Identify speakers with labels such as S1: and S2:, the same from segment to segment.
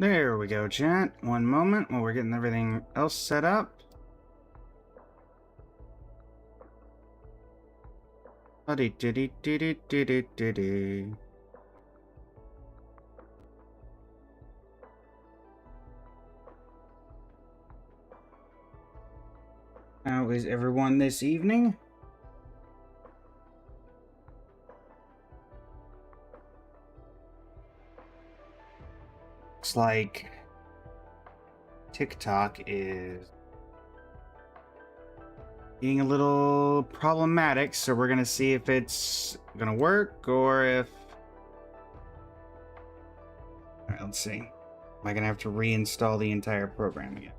S1: There we go, chat. One moment while we're getting everything else set up. How is everyone this evening? Looks like TikTok is being a little problematic, so we're gonna see if it's gonna work or if... Alright, let's see. Am I gonna have to reinstall the entire program again?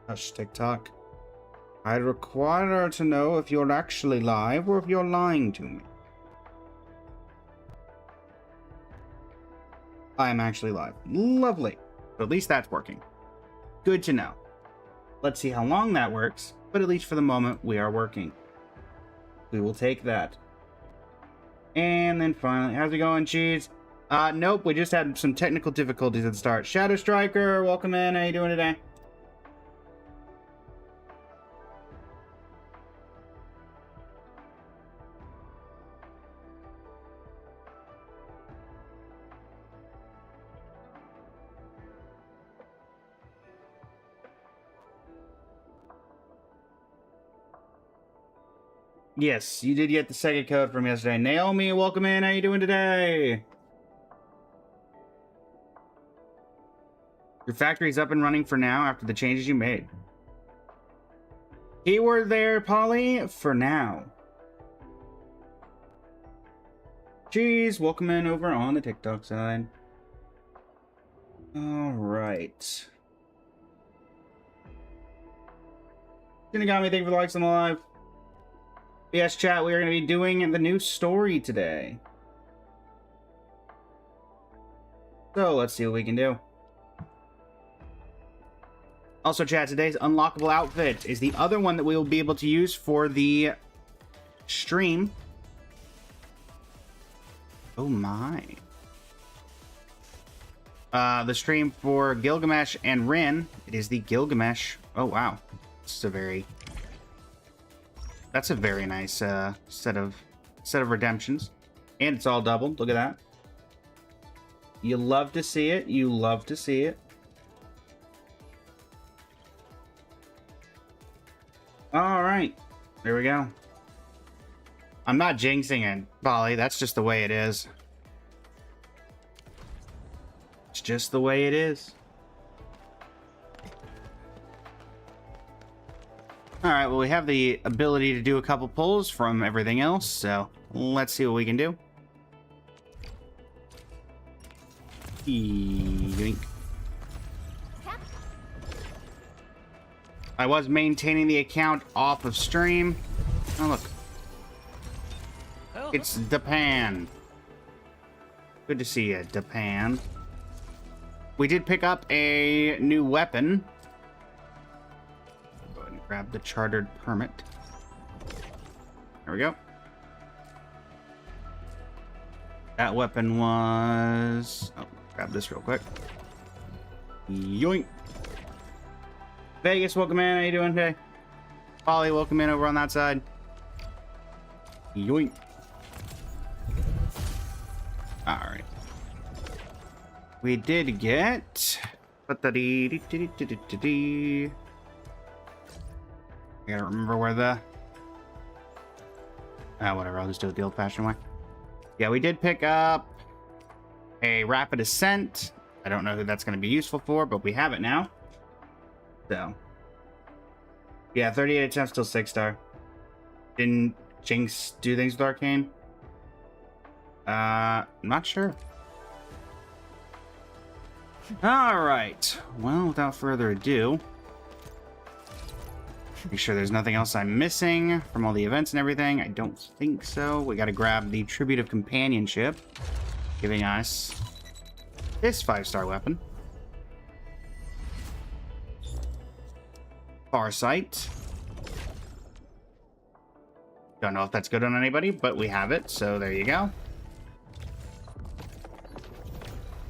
S1: Hush, TikTok. I require to know if you're actually live or if you're lying to me. I am actually live. Lovely. But at least that's working. Good to know. Let's see how long that works, but at least for the moment, we are working. We will take that. And then finally, how's it going, Cheese? Nope, we just had some technical difficulties at the start. Shadow Striker, welcome in. How you doing today? Yes, you did get the second code from yesterday. Naomi, welcome in. How you doing today? Your factory's up and running for now after the changes you made. Keyword there, Polly, for now. Jeez, welcome in over on the TikTok side. Alright. Shinigami, thank you for the likes on the live. Yes, chat, we are going to be doing the new story today. So, let's see what we can do. Also, chat, today's unlockable outfit is the other one that we will be able to use for the stream. Oh my. The stream for Gilgamesh and Rin. It is the Gilgamesh. Oh, wow. This is a very... That's a very nice set of redemptions. And it's all doubled. Look at that. You love to see it. You love to see it. Alright. There we go. I'm not jinxing it, Polly. That's just the way it is. It's just the way it is. Alright, well, we have the ability to do a couple pulls from everything else, so let's see what we can do. Yoink. I was maintaining the account off of stream. Oh, look. It's Japan. Good to see you, Japan. We did pick up a new weapon. Grab the chartered permit. There we go. That weapon was... Oh, grab this real quick. Yoink. Vegas, welcome in. How you doing today? Polly, welcome in over on that side. Yoink. Alright. We did get... I gotta remember where the... whatever, I'll just do it the old-fashioned way. Yeah, we did pick up a rapid ascent. I don't know who that's going to be useful for, but we have it now. So. Yeah, 38 attempts till 6-star. Didn't Jinx do things with Arcane? Not sure. Alright. Well, without further ado... Make sure there's nothing else I'm missing from all the events and everything. I don't think so. We gotta grab the Tribute of Companionship, giving us this 5-star weapon. Farsight. Don't know if that's good on anybody, but we have it, so there you go.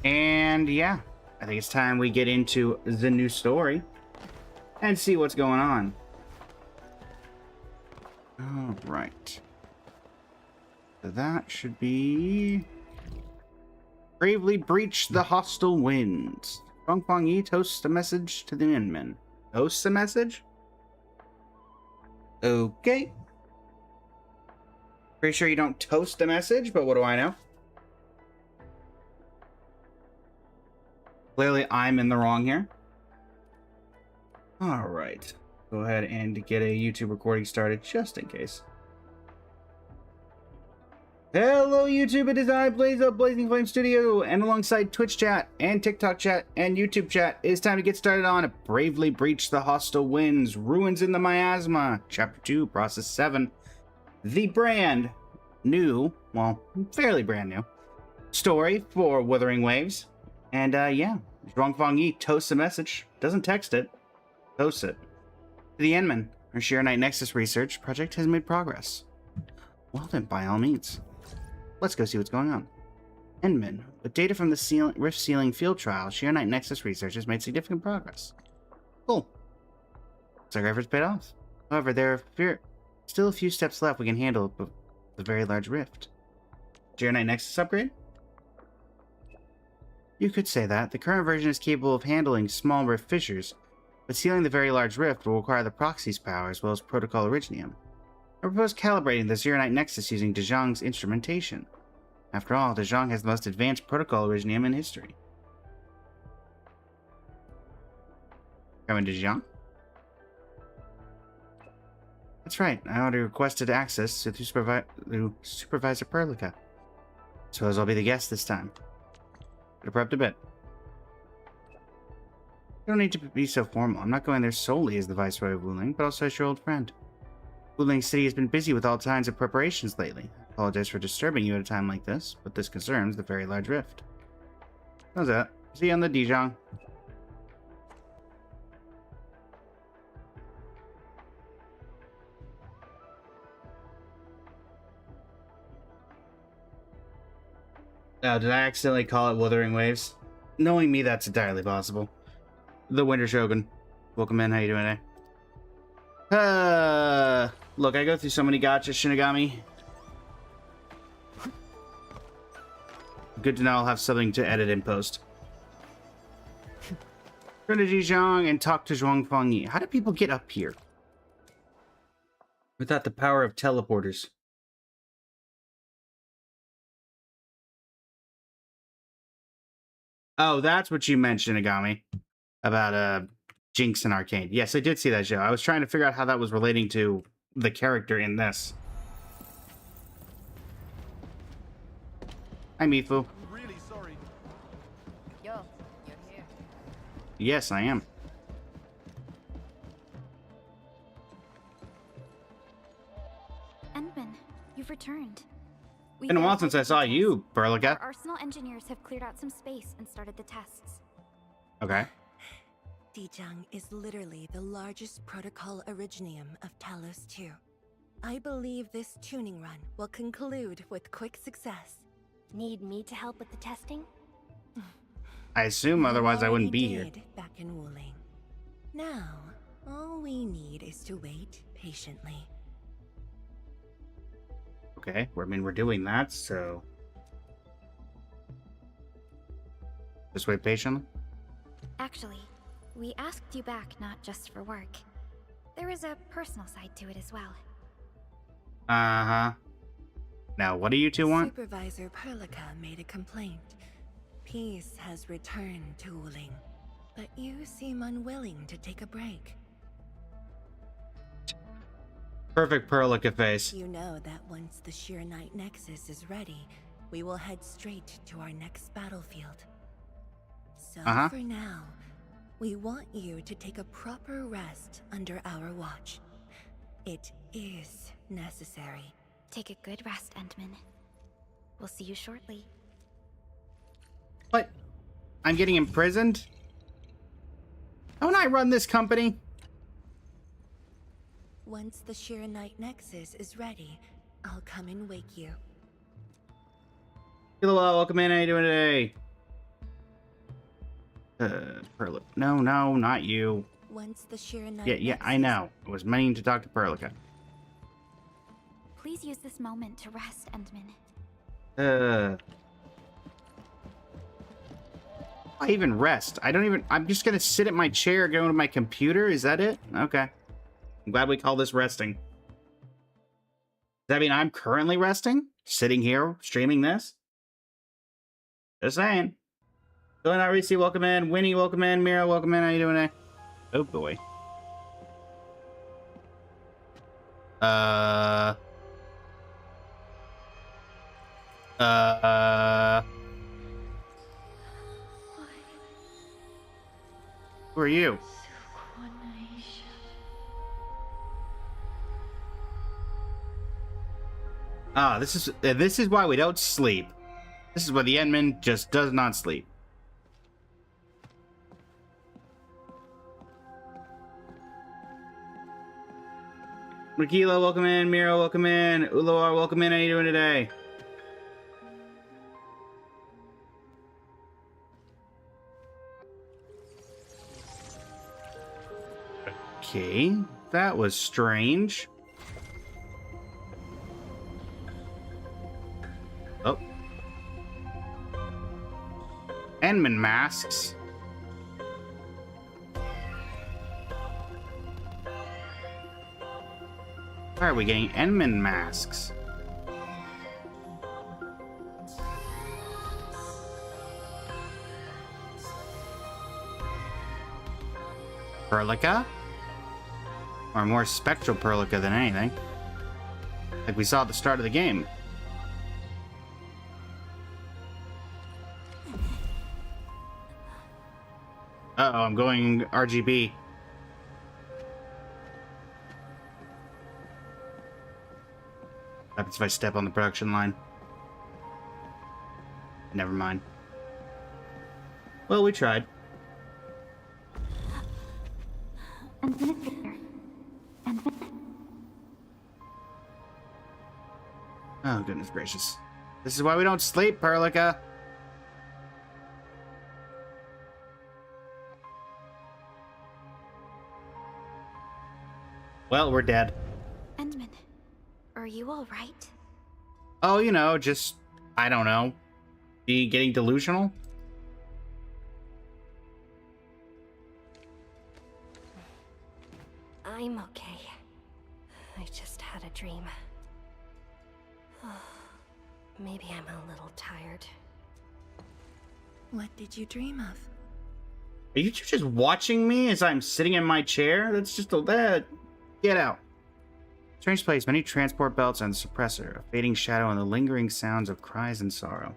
S1: And yeah, I think it's time we get into the new story and see what's going on. All right. So that should be... Bravely breach the hostile winds. Fang Yi toasts a message to the Inmen. Toasts a message? Okay. Pretty sure you don't toast a message, but what do I know? Clearly, I'm in the wrong here. All right. Go ahead and get a YouTube recording started just in case. Hello, YouTube. It is I, Blaze of Blazing Flame Studio, and alongside Twitch chat and TikTok chat and YouTube chat, it is time to get started on Bravely Breach the Hostile Winds, Ruins in the Miasma, Chapter 2, Process 7. The brand new, well, fairly brand new, story for Wuthering Waves. And, yeah, Fang Yi toasts a message, doesn't text it, toasts it. To the Enman, our Sheer Night Nexus research project has made progress. Well then, by all means. Let's go see what's going on. Enman, with data from the Rift Sealing field trial, Sheer Night Nexus research has made significant progress. Cool. Looks like our efforts paid off. However, there are still a few steps left we can handle the very large rift. Sheer Night Nexus upgrade? You could say that. The current version is capable of handling small rift fissures, but sealing the very large rift will require the proxy's power as well as protocol originium. I propose calibrating the Zero Night Nexus using De Jong's instrumentation. After all, De Jong has the most advanced protocol originium in history. Coming, De Jong? That's right, I already requested access to Supervisor Perlica. Suppose I'll be the guest this time. Could have prepped a bit. You don't need to be so formal. I'm not going there solely as the Viceroy of Wuling, but also as your old friend. Wuling City has been busy with all kinds of preparations lately. I apologize for disturbing you at a time like this, but this concerns the very large rift. How's that? See you on the De Jong. Oh, did I accidentally call it Wuthering Waves? Knowing me, that's entirely possible. The Winter Shogun. Welcome in, how you doing today? Look, I go through so many gotchas, Shinigami. Good to know I'll have something to edit in post. Go to De Jong and talk to Fang Yi. How do people get up here? Without the power of teleporters. Oh, that's what you meant, Shinigami. About, Jinx and Arcane. Yes, I did see that show. I was trying to figure out how that was relating to the character in this. Hi, Mifu.
S2: I'm really sorry.
S3: Yo, you're here.
S1: Yes, I am.
S4: Endman, you've returned. We
S1: Been a while since I saw you, Berlica.
S4: Our Arsenal engineers have cleared out some space and started the tests.
S1: Okay.
S5: De Jong is literally the largest protocol originium of Talos 2. I believe this tuning run will conclude with quick success.
S4: Need me to help with the testing?
S1: I assume otherwise I wouldn't be here.
S5: Did back in Wuling. Now, all we need is to wait patiently.
S1: Okay, I mean, we're doing that, so... Just wait patiently?
S4: Actually, we asked you back not just for work. There is a personal side to it as well.
S1: Uh-huh. Now, what do you two want?
S5: Supervisor Perlica made a complaint. Peace has returned to Wuling, but you seem unwilling to take a break.
S1: Perfect Perlica face.
S5: You know that once the Sheer Night Nexus is ready, we will head straight to our next battlefield. So for now, we want you to take a proper rest under our watch. It is necessary.
S4: Take a good rest, Endman. We'll see you shortly.
S1: What? I'm getting imprisoned? Don't I run this company?
S5: Once the Sheer Night Nexus is ready, I'll come and wake you.
S1: Hello, welcome in. How you doing today? Perlica. No, no, not you.
S5: Once the Shiranite
S1: Yeah, I
S5: nexus-
S1: know. I was meaning to talk to Perlica.
S4: Please use this moment to rest, Endman.
S1: I even rest. I'm just gonna sit at my chair, go to my computer. Is that it? Okay. I'm glad we call this resting. Does that mean I'm currently resting? Sitting here, streaming this? Just saying. Going out, Reese, welcome in. Winnie, welcome in. Mira, welcome in. How you doing today? Oh, boy. Who are you? Ah, this is why we don't sleep. This is why the Endman just does not sleep. Makila, welcome in. Mira, welcome in. Ulawar, welcome in. How you doing today? Okay, that was strange. Oh. Endman masks. Why are we getting Endman masks? Perlica? Or more spectral Perlica than anything. Like we saw at the start of the game. Uh-oh, I'm going RGB. What happens if I step on the production line? Never mind. Well, we tried. Oh, goodness gracious. This is why we don't sleep, Perlica. Well, we're dead.
S4: Endman, are you alright?
S1: Oh, you know, just, I don't know. Be getting delusional?
S2: I'm okay. I just had a dream. Maybe I'm a little tired.
S5: What did you dream of?
S1: Are you two just watching me as I'm sitting in my chair? That's just that. Get out. Strange place, many transport belts and suppressor, a fading shadow and the lingering sounds of cries and sorrow.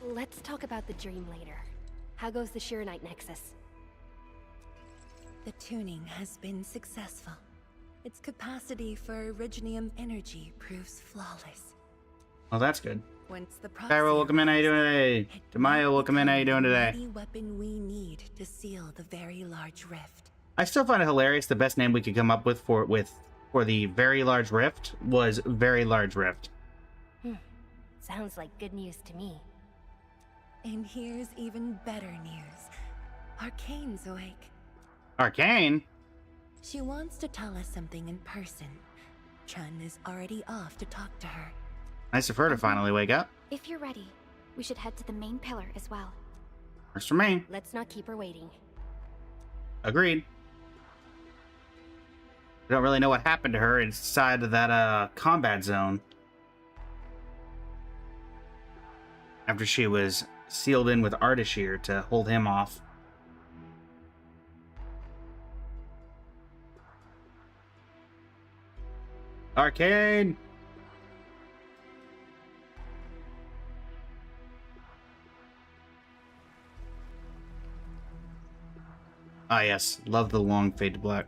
S2: Let's talk about the dream later. How goes the Shiranite Nexus?
S5: The tuning has been successful. Its capacity for originium energy proves flawless.
S1: Oh, that's good.
S5: Once the
S1: Cairo, welcome in. How you doing today? Demaya, welcome in. How you doing today?
S5: The weapon we need to seal the very large rift.
S1: I still find it hilarious. The best name we could come up with for the very large rift was Very Large Rift.
S2: Sounds like good news to me.
S5: And here's even better news. Arcane's awake.
S1: Arcane?
S5: She wants to tell us something in person. Chun is already off to talk to her.
S1: Nice of her to finally wake up.
S4: If you're ready, we should head to the main pillar as well.
S1: Works for me.
S2: Let's not keep her waiting.
S1: Agreed. We don't really know what happened to her inside of that combat zone. After she was sealed in with Ardashir to hold him off. Arcade! Ah yes, love the long fade to black.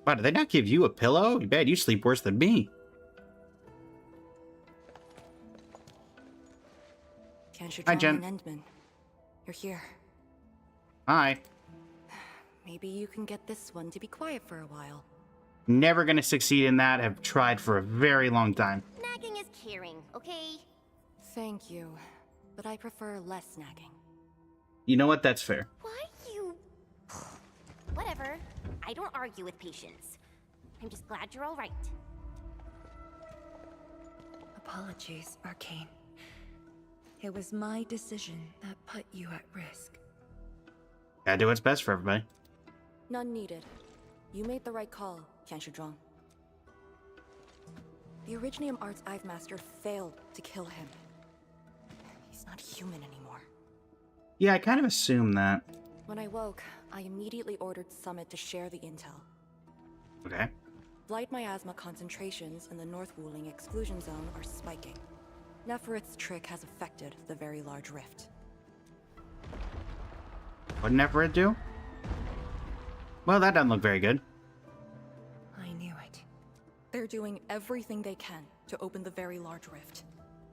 S1: Wow, did they not give you a pillow? You bet you sleep worse than me.
S3: Can't you
S1: Hi,
S3: draw
S1: Jen.
S3: an Endman? You're here.
S1: Hi.
S5: Maybe you can get this one to be quiet for a while.
S1: Never gonna succeed in that. Have tried for a very long time.
S2: Nagging is caring, okay?
S5: Thank you, but I prefer less nagging.
S1: You know what? That's fair.
S2: Why you... Whatever. I don't argue with patience. I'm just glad you're all right.
S5: Apologies, Arcane. It was my decision that put you at risk.
S1: Gotta do what's best for everybody.
S5: None needed. You made the right call, Tianshizhuang. The Originium arts I've mastered failed to kill him. He's not human anymore.
S1: Yeah, I kind of assumed that.
S5: When I woke, I immediately ordered Summit to share the intel.
S1: Okay.
S5: Blight miasma concentrations in the North Wuling exclusion zone are spiking. Neferith's trick has affected the Very Large Rift.
S1: What did Neferit do? Well, that doesn't look very good.
S5: I knew it. They're doing everything they can to open the Very Large Rift.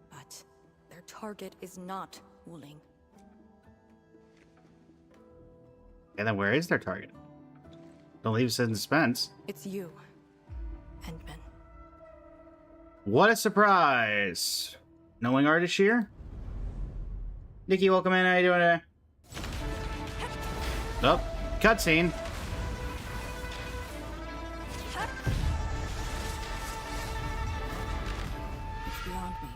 S5: But their target is not Wuling.
S1: And then where is their target? Don't leave us in suspense.
S5: It's you, Endman.
S1: What a surprise! Knowing Ardashir? Nikki, welcome in. How you doing today? Oh, cutscene.
S5: It's beyond me.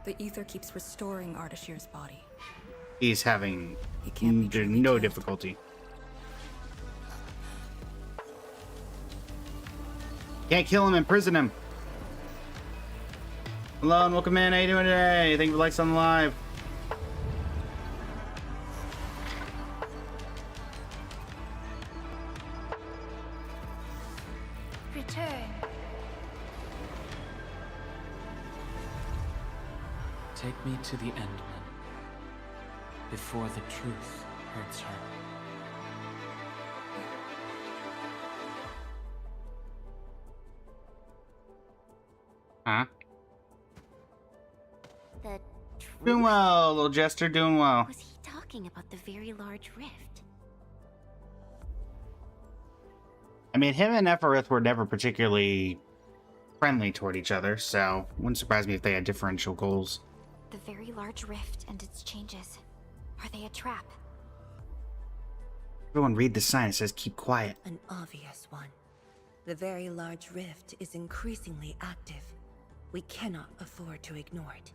S5: The ether keeps restoring Ardashir's body.
S1: He's having
S5: He can't be truly
S1: no
S5: killed.
S1: difficulty. Can't kill him, imprison him. Hello and welcome in. How you doing today? Thank you for likes on the live.
S4: Return.
S6: Take me to the Endman, before the truth hurts her.
S1: Huh?
S2: The truth?
S1: Doing well, little jester. Doing well.
S2: Was he talking about the Very Large Rift?
S1: I mean, him and Neferith were never particularly friendly toward each other, so it wouldn't surprise me if they had differential goals.
S4: The Very Large Rift and its changes. Are they a trap?
S1: Everyone read the sign. It says keep quiet.
S5: An obvious one. The Very Large Rift is increasingly active. We cannot afford to ignore it.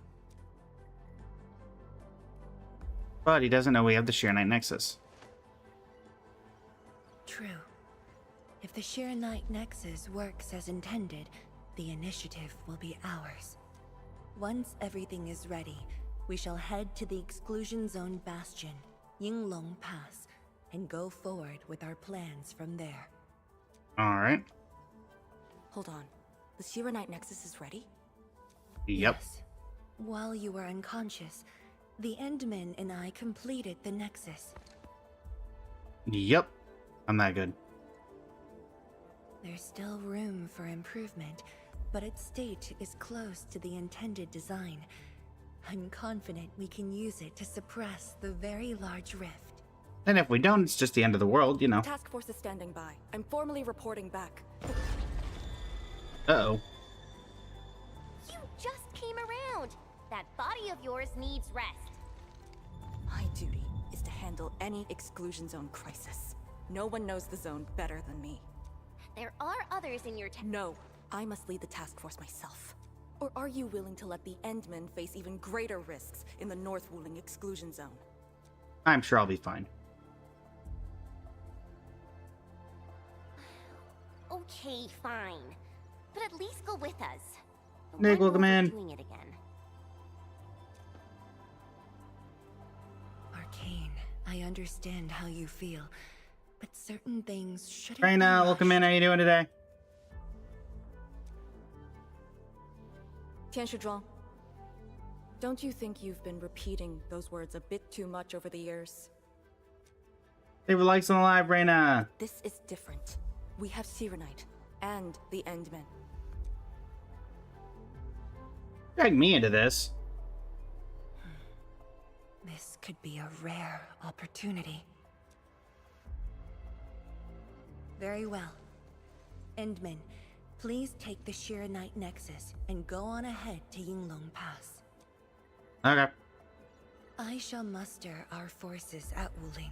S1: But he doesn't know we have the Sheer Night Nexus.
S5: True. If the Sheer Night Nexus works as intended, the initiative will be ours. Once everything is ready, we shall head to the Exclusion Zone Bastion, Yinglong Pass, and go forward with our plans from there.
S1: Alright.
S5: Hold on. The Sheer Night Nexus is ready?
S1: Yep.
S5: Yes. While you were unconscious, the Endman and I completed the Nexus.
S1: Yep. I'm that good.
S5: There's still room for improvement, but its state is close to the intended design. I'm confident we can use it to suppress the Very Large Rift.
S1: And if we don't, it's just the end of the world, you know.
S5: Task Force is standing by. I'm formally reporting back.
S1: Uh-oh.
S2: You just came around. That body of yours needs rest.
S5: My duty is to handle any exclusion zone crisis. No one knows the zone better than me.
S2: There are others in your town.
S5: No, I must lead the task force myself. Or are you willing to let the Endmen face even greater risks in the North Wuling exclusion zone?
S1: I'm sure I'll be fine.
S2: Okay, fine. But at least go with us.
S1: Nick,
S2: One
S1: welcome in.
S2: doing it again.
S5: Arcane, I understand how you feel, but certain things shouldn't
S1: Right
S5: be
S1: now, welcome in. How
S5: rushed.
S1: you doing today?
S5: Tianshizhuang, don't you think you've been repeating those words a bit too much over the years?
S1: Leave a likes on the live, Reyna.
S5: This is different. We have Sirenite and the Endmen.
S1: Drag me into this.
S5: This could be a rare opportunity. Very well. Endman, please take the Sheer Night Nexus and go on ahead to Yinglong Pass.
S1: Okay.
S5: I shall muster our forces at Wuling.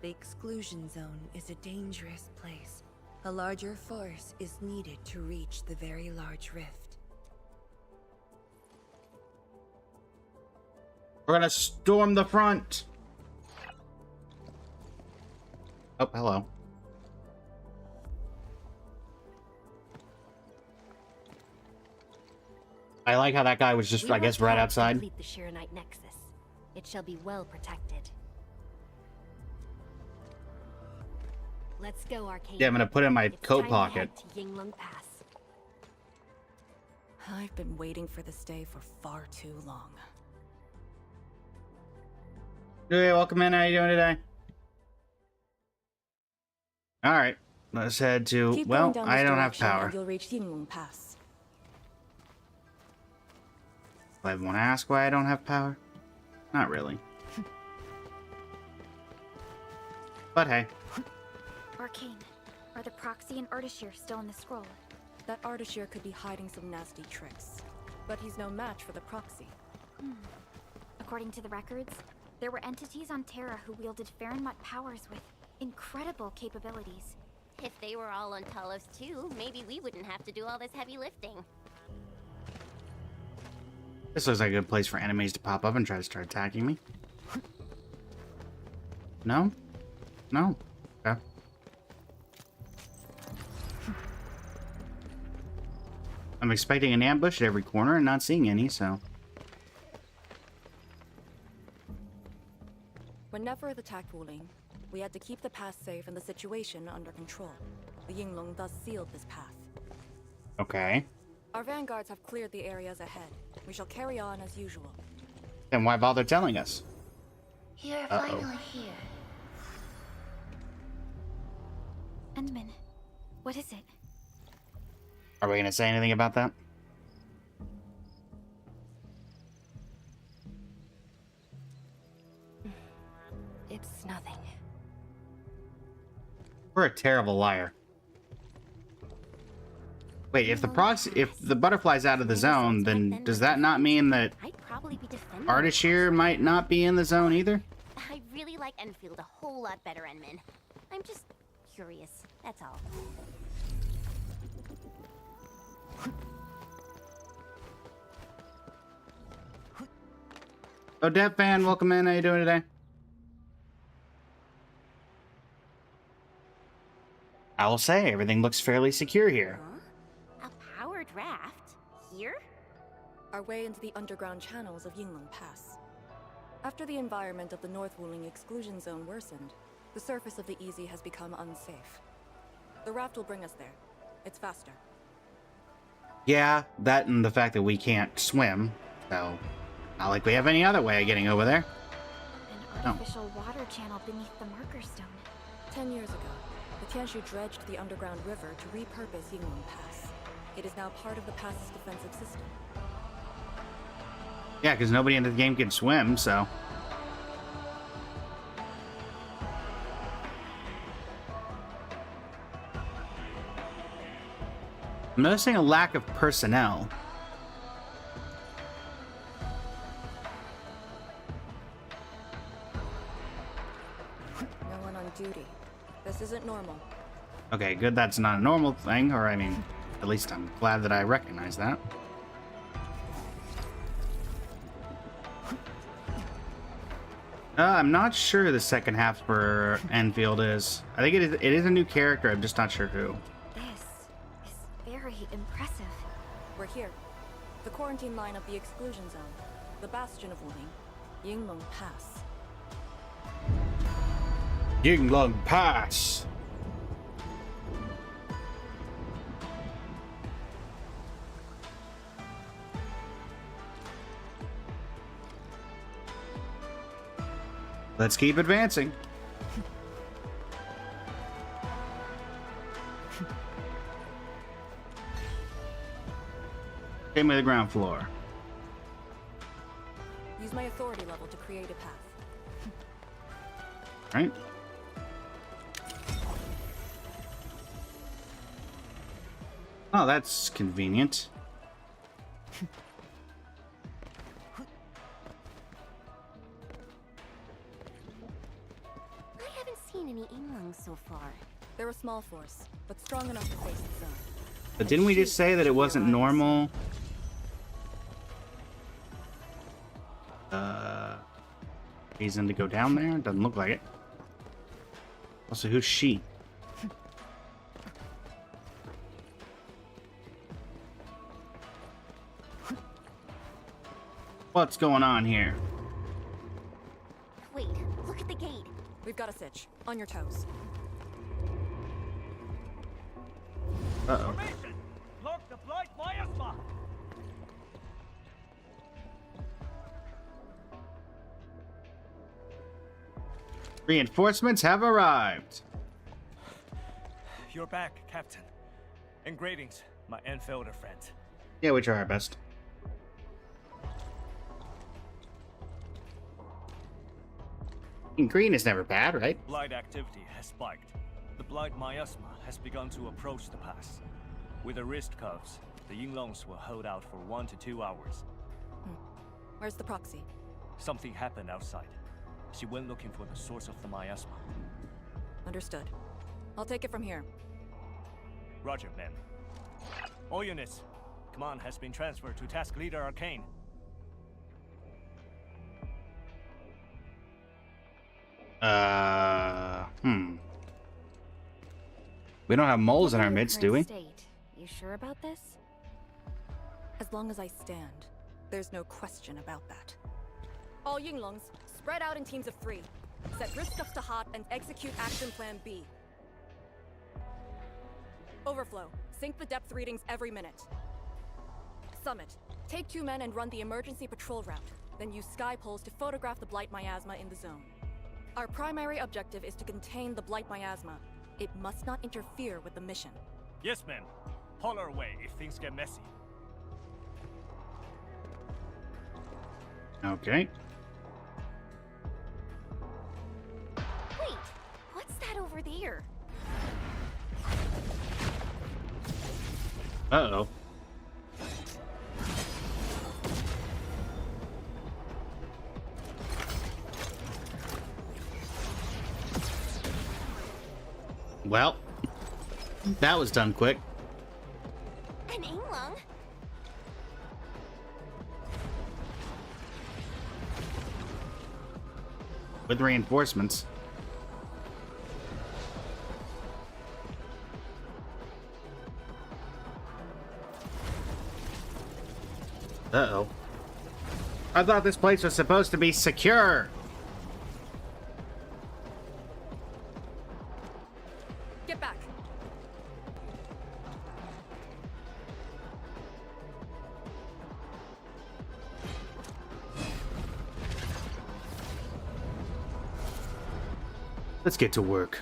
S5: The exclusion zone is a dangerous place. A larger force is needed to reach the very large rift.
S1: We're gonna storm the front. Oh, hello. I like how that guy was just, I guess, right outside.
S2: Complete the Sheer Night Nexus. It shall be well protected. Let's go, Arcane.
S1: Yeah, I'm gonna put it in my
S2: It's
S1: coat
S2: time to
S1: pocket.
S2: head to Yinglong Pass.
S3: I've been waiting for this day for far too long.
S1: Hey, welcome in. How you doing today? All right, let's head to.
S3: Keep
S1: Well,
S3: going down
S1: I
S3: this
S1: don't have
S3: direction
S1: power.
S3: and you'll reach Yinglong Pass.
S1: I want to ask why I don't have power. Not really. But hey.
S4: Arcane, are the proxy and Ardashir still in the scroll?
S3: That Ardashir could be hiding some nasty tricks, but he's no match for the proxy.
S4: According to the records, there were entities on Terra who wielded Farenmut powers with incredible capabilities.
S2: If they were all on Talos too, maybe we wouldn't have to do all this heavy lifting.
S1: This looks like a good place for enemies to pop up and try to start attacking me. No? No? Okay. I'm expecting an ambush at every corner and not seeing any, so...
S3: When Neferth attacked Wuling, we had to keep the pass safe and the situation under control. The Yinglong thus sealed this path.
S1: Okay.
S3: Our vanguards have cleared the areas ahead. We shall carry on as usual.
S1: Then why bother telling us?
S4: You're
S1: finally
S4: here. Endman, what is it?
S1: Are we gonna say anything about that?
S2: It's nothing.
S1: We're a terrible liar. Wait, if the butterfly's out of the zone, then does that not mean that
S2: I'd probably be defending.
S1: Ardashir might not be in the zone either?
S2: I really like Enfield a whole lot better, Enman. I'm just curious, that's all.
S1: Oh, Dev fan, welcome in. How you doing today? I will say, everything looks fairly secure here.
S2: Huh? A powered raft? Here?
S3: Our way into the underground channels of Yinglong Pass. After the environment of the North Wuling exclusion zone worsened, the surface of the Easy has become unsafe. The raft will bring us there. It's faster.
S1: Yeah, that and the fact that we can't swim, so not like we have any other way of getting over there.
S4: An artificial water channel beneath the marker stone.
S3: 10 years ago, the Tianshu dredged the underground river to repurpose Yinglong Pass. It is now part of the pass's defensive system.
S1: Yeah, because nobody in the game can swim, so... I'm noticing a lack of personnel.
S3: No one on duty. This isn't normal.
S1: Okay, good that's not a normal thing, or I mean, at least I'm glad that I recognize that. I'm not sure who the second half for Enfield is. I think it is a new character, I'm just not sure who.
S4: This is very impressive.
S3: We're here. The quarantine line of the exclusion zone. The bastion of Wuling. Yinglong Pass.
S1: Yinglong Pass! Let's keep advancing. Give me the ground floor.
S3: Use my authority level to create a path.
S1: Right? Oh, that's convenient.
S2: I haven't seen any Inlungs so far.
S3: They're a small force, but strong enough to face the zone.
S1: But didn't we just say that it wasn't normal? Reason to go down there? Doesn't look like it. Also, who's she? What's going on here?
S2: Wait, look at the gate.
S3: We've got a sitch. On your toes.
S1: Uh-oh.
S7: Lock the blight miasma!
S1: Reinforcements have arrived.
S7: You're back, Captain. And greetings, my ENDFIELD friend.
S1: Yeah, we try our best. And green is never bad, right?
S7: Blight activity has spiked. The blight miasma has begun to approach the pass. With the wrist cuffs, the Yinglongs will hold out for 1 to 2 hours.
S3: Where's the proxy?
S7: Something happened outside. She went looking for the source of the miasma.
S3: Understood. I'll take it from here.
S7: Roger, ma'am. All units, command has been transferred to Task Leader Arcane.
S1: We don't have moles in our midst, do we?
S4: State. You sure about this?
S3: As long as I stand, there's no question about that. All Yinglongs, spread out in teams of 3. Set risk ups to hot and execute action plan B. Overflow, sync the depth readings every minute. Summit, take 2 men and run the emergency patrol route. Then use sky poles to photograph the blight miasma in the zone. Our primary objective is to contain the blight miasma. It must not interfere with the mission.
S7: Yes, ma'am. Holler away if things get messy.
S1: Okay.
S2: Wait, what's that over there?
S1: Uh-oh. Well, that was done quick.
S2: An Inlung?
S1: With reinforcements. Uh-oh. I thought this place was supposed to be secure.
S3: Get back.
S1: Let's get to work.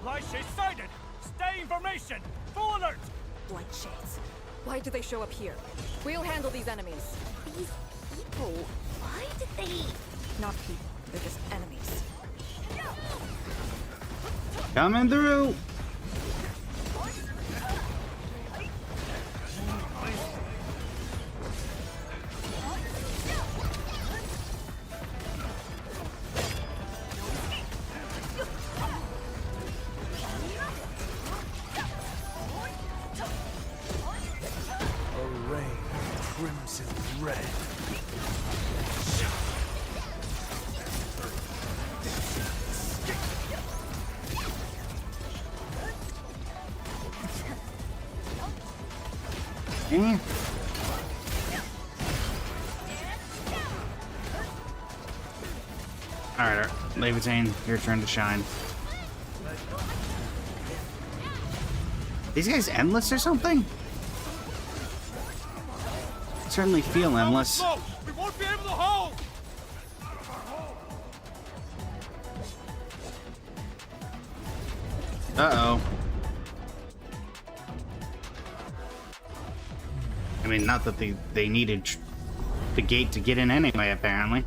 S7: Blight shades sighted! Stay in formation! Full alert!
S3: Blight shades. Why do they show up here? We'll handle these enemies.
S2: These people, why did they...
S3: Not people, they're just enemies.
S1: Coming through.
S7: Array crimson red.
S1: Eh. Alright, Levitane, your turn to shine. These guys endless or something? Certainly feel endless.
S7: We won't be able to hold!
S1: Uh-oh. I mean, not that they needed the gate to get in anyway, apparently.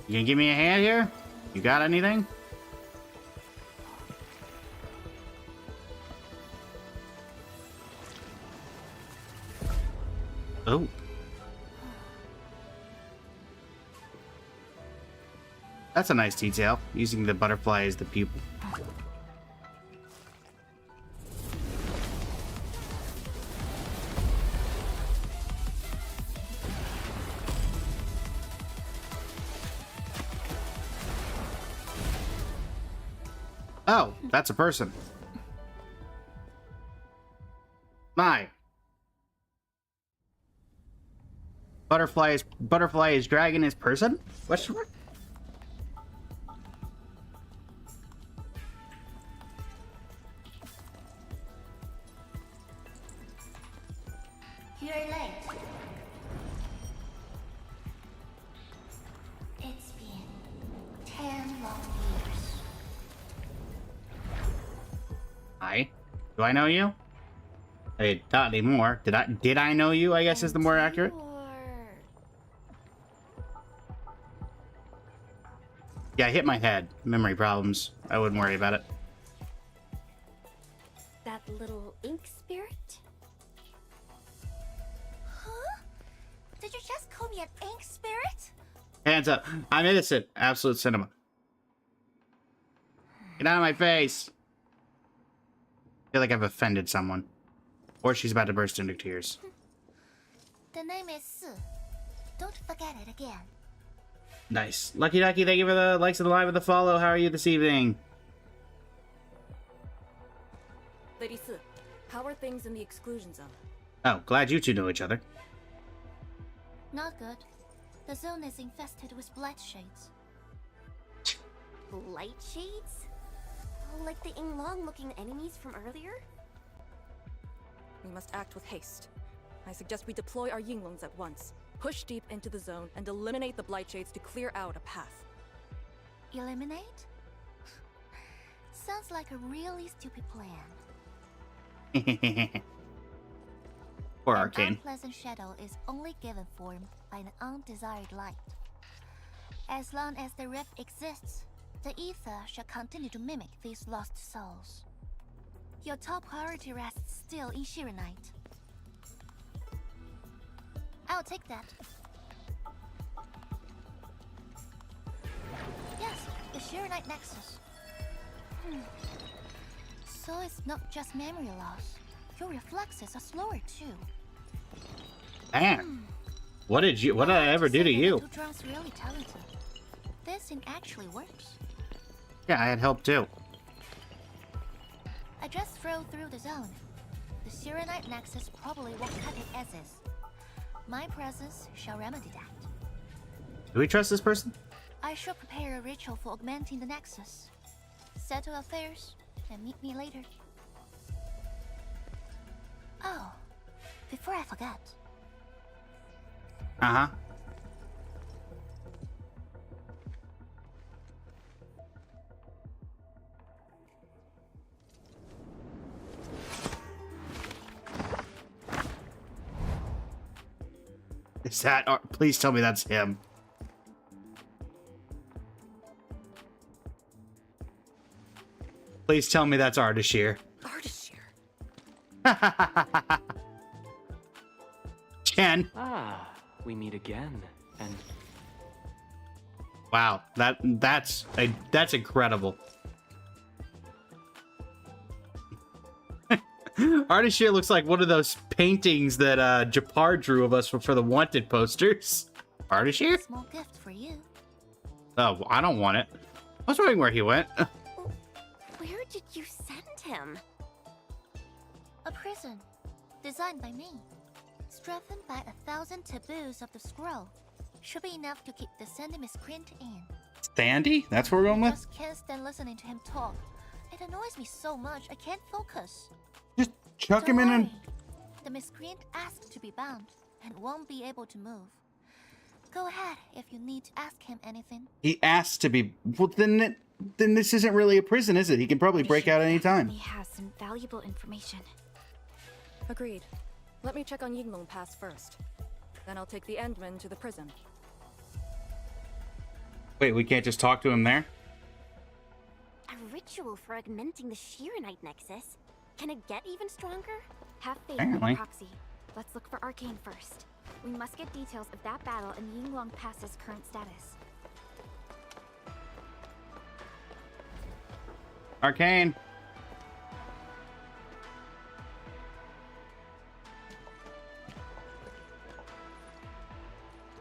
S1: You can give me a hand here? You got anything? Oh. That's a nice detail, using the butterfly as the pupil. Oh, that's a person. My. Butterfly is dragon is person? Question mark?
S2: You're late. It's been 10 long years.
S1: Hi. Do I know you? Hey, not anymore. Did I know you, I guess is the more accurate. Yeah, I hit my head. Memory problems. I wouldn't worry about it.
S2: That little ink spirit? Huh? Did you just call me an ink spirit?
S1: Hands up. I'm innocent. Absolute cinema. Get out of my face. I feel like I've offended someone. Or she's about to burst into tears.
S2: The name is Su. Don't forget it again.
S1: Nice. Lucky Ducky, thank you for the likes of the live and the follow. How are you this evening?
S3: Lady Su, how are things in the exclusion zone?
S1: Oh, glad you two know each other.
S2: Not good. The zone is infested with blight shades. Blight shades? Like the Inglong-looking enemies from earlier?
S3: We must act with haste. I suggest we deploy our Yinglongs at once. Push deep into the zone and eliminate the blight shades to clear out a path.
S2: Eliminate? Sounds like a really stupid plan.
S1: Poor
S2: An
S1: Arcane.
S2: unpleasant shadow is only given form by an undesired light. As long as the rift exists, the ether shall continue to mimic these lost souls. Your top priority rests still in Shirenite. I'll take that. Yes, the Shirenite Nexus. So it's not just memory loss. Your reflexes are slower too.
S1: Man, what did I ever do to you?
S2: Drum's really talented. This thing actually works.
S1: Yeah, I had help too.
S2: I just throw through the zone. The Shirenite Nexus probably won't cut it as is. My presence shall remedy that.
S1: Do we trust this person?
S2: I shall prepare a ritual for augmenting the Nexus. Settle affairs, and meet me later. Oh, before I forget.
S1: Uh-huh. Is that... please tell me that's him. Please tell me that's Ardashir.
S3: Ardashir.
S1: Chen.
S6: Ah, we meet again, and
S1: Wow, that's incredible. Ardashir looks like one of those paintings that Japar drew of us for the Wanted posters. Ardashir?
S2: Small gift for you.
S1: Oh, I don't want it. I was wondering where he went.
S2: Where did you send him? A prison, designed by me. Strengthened by 1,000 taboos of the scroll. Should be enough to keep the Sandy miscreant in.
S1: Sandy? That's what we're going
S2: I
S1: with?
S2: just can't stand listening to him talk. It annoys me so much I can't focus.
S1: Just chuck
S2: Don't
S1: him in and...
S2: worry. The miscreant asked to be bound and won't be able to move. Go ahead if you need to ask him anything.
S1: He asked to be... Well, then this isn't really a prison, is it? He can probably break out any time.
S4: He has some valuable information.
S3: Agreed. Let me check on Yinglong Pass first. Then I'll take the Endman to the prison.
S1: Wait, we can't just talk to him there?
S8: A ritual for augmenting the Shirenite Nexus? Can it get even stronger?
S4: Have faith in
S1: Apparently.
S4: the proxy. Let's look for Arcane first. We must get details of that battle and Yinglong Pass's current status.
S1: Arcane.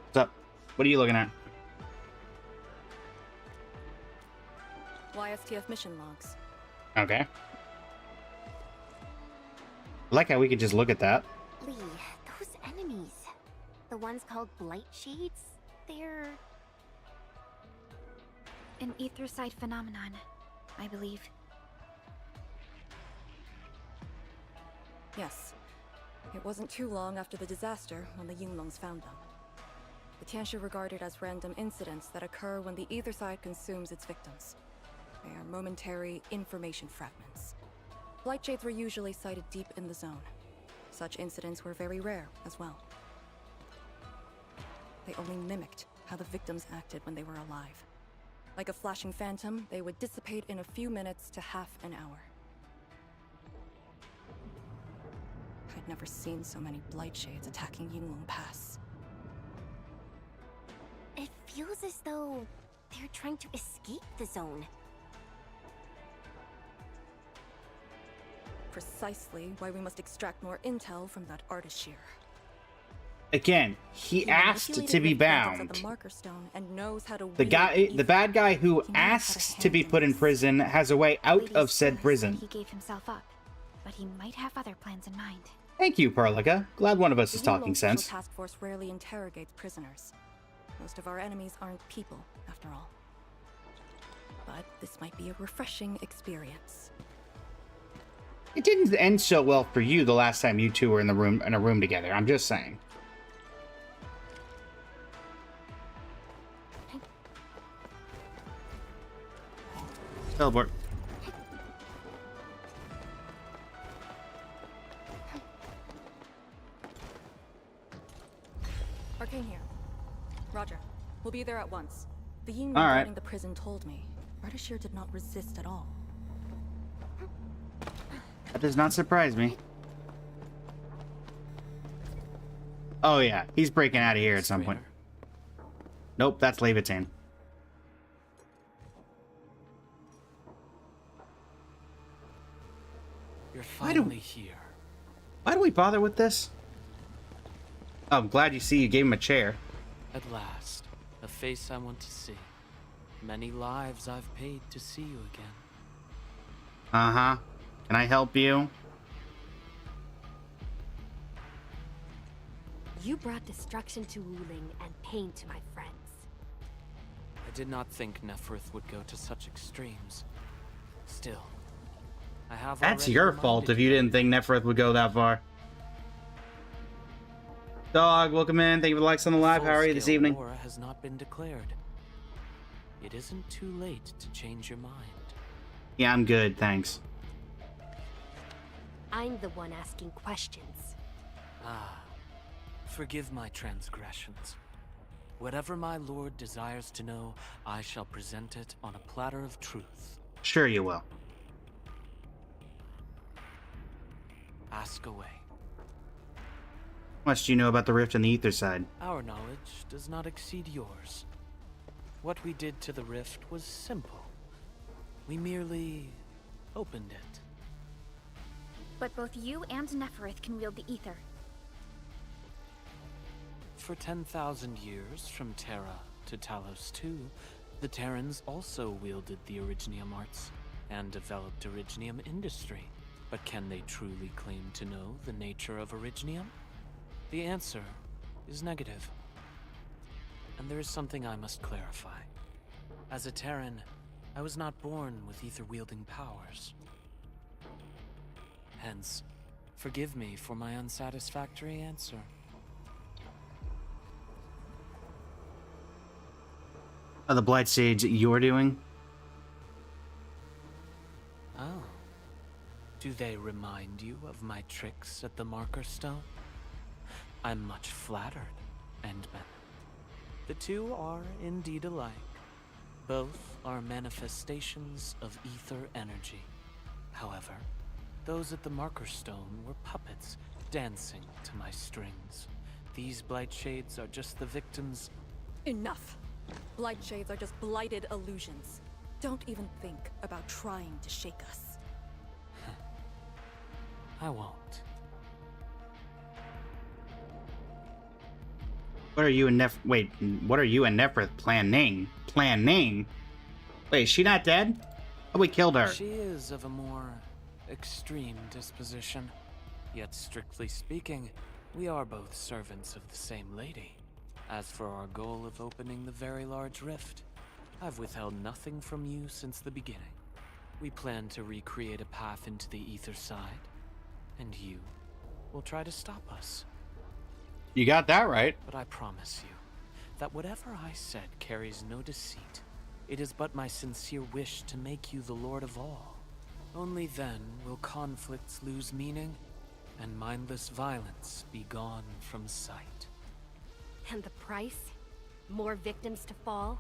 S1: What's up? What are you looking at?
S3: YSTF mission logs.
S1: Okay. I like how we could just look at that.
S8: Lee, those enemies. The ones called Blight Shades? They're...
S4: An etherside phenomenon, I believe.
S3: Yes. It wasn't too long after the disaster when the Yinglongs found them. The Tianshi are regarded as random incidents that occur when the ether side consumes its victims. They are momentary information fragments. Blight Shades were usually sighted deep in the zone. Such incidents were very rare as well. They only mimicked how the victims acted when they were alive. Like a flashing phantom, they would dissipate in a few minutes to half an hour. I'd never seen so many Blight Shades attacking Yinglong Pass.
S8: It feels as though they're trying to escape the zone.
S3: Precisely why we must extract more intel from that Artishir.
S1: Again, he asked to be bound.
S3: The marker stone and knows how to
S1: The bad guy who asks to be put in prison has a way out of said prison.
S4: He gave himself up, but he might have other plans in mind.
S1: Thank you, Perlica. Glad one of us is talking sense.
S3: The task force rarely interrogates prisoners. Most of our enemies aren't people, after all. But this might be a refreshing experience.
S1: It didn't end so well for you the last time you two were in a room together. I'm just saying. Teleport.
S3: Arcane here. Roger. We'll be there at once. The Yinglong guarding the prison told me. Artishir did not resist at all.
S1: That does not surprise me. Oh yeah, he's breaking out of here at some point. Nope, that's Levitain.
S6: You're finally here.
S1: Why do we bother with this? Oh, I'm glad you gave him a chair.
S6: At last, a face I want to see. Many lives I've paid to see you again.
S1: Uh-huh. Can I help you?
S8: You brought destruction to Wuling and pain to my friends.
S6: I did not think Neferth would go to such extremes. Still, I have
S1: That's your fault if you didn't think Neferth would go that far. Dog, welcome in. Thank you for the likes on the live. How are you this evening?
S6: War has not been declared. It isn't too late to change your mind.
S1: Yeah, I'm good, thanks.
S8: I'm the one asking questions.
S6: Ah, forgive my transgressions. Whatever my lord desires to know, I shall present it on a platter of truth.
S1: Sure you will.
S6: Ask away.
S1: What much do you know about the rift on the ether side?
S6: Our knowledge does not exceed yours. What we did to the rift was simple. We merely opened it.
S4: But both you and Neferth can wield the ether.
S6: For 10,000 years, from Terra to Talos II, the Terrans also wielded the Originium arts and developed Originium industry. But can they truly claim to know the nature of Originium? The answer is negative. And there is something I must clarify. As a Terran, I was not born with ether-wielding powers. Hence, forgive me for my unsatisfactory answer.
S1: Are the Blight Shades you're doing?
S6: Oh. Do they remind you of my tricks at the Marker Stone? I'm much flattered, Endman. The two are indeed alike. Both are manifestations of ether energy. However, those at the marker stone were puppets dancing to my strings. These blight shades are just the victims.
S3: Enough! Blight shades are just blighted illusions. Don't even think about trying to shake us.
S6: I won't.
S1: What are you and Wait, what are you and Nephthys planning? Planning? Wait, is she not dead? Oh, we killed her.
S6: She is of a more extreme disposition. Yet strictly speaking, we are both servants of the same lady. As for our goal of opening the very large rift, I've withheld nothing from you since the beginning. We plan to recreate a path into the ether side, and you will try to stop us.
S1: You got that right.
S6: But I promise you that whatever I said carries no deceit. It is but my sincere wish to make you the Lord of all. Only then will conflicts lose meaning and mindless violence be gone from sight.
S8: And the price? More victims to fall?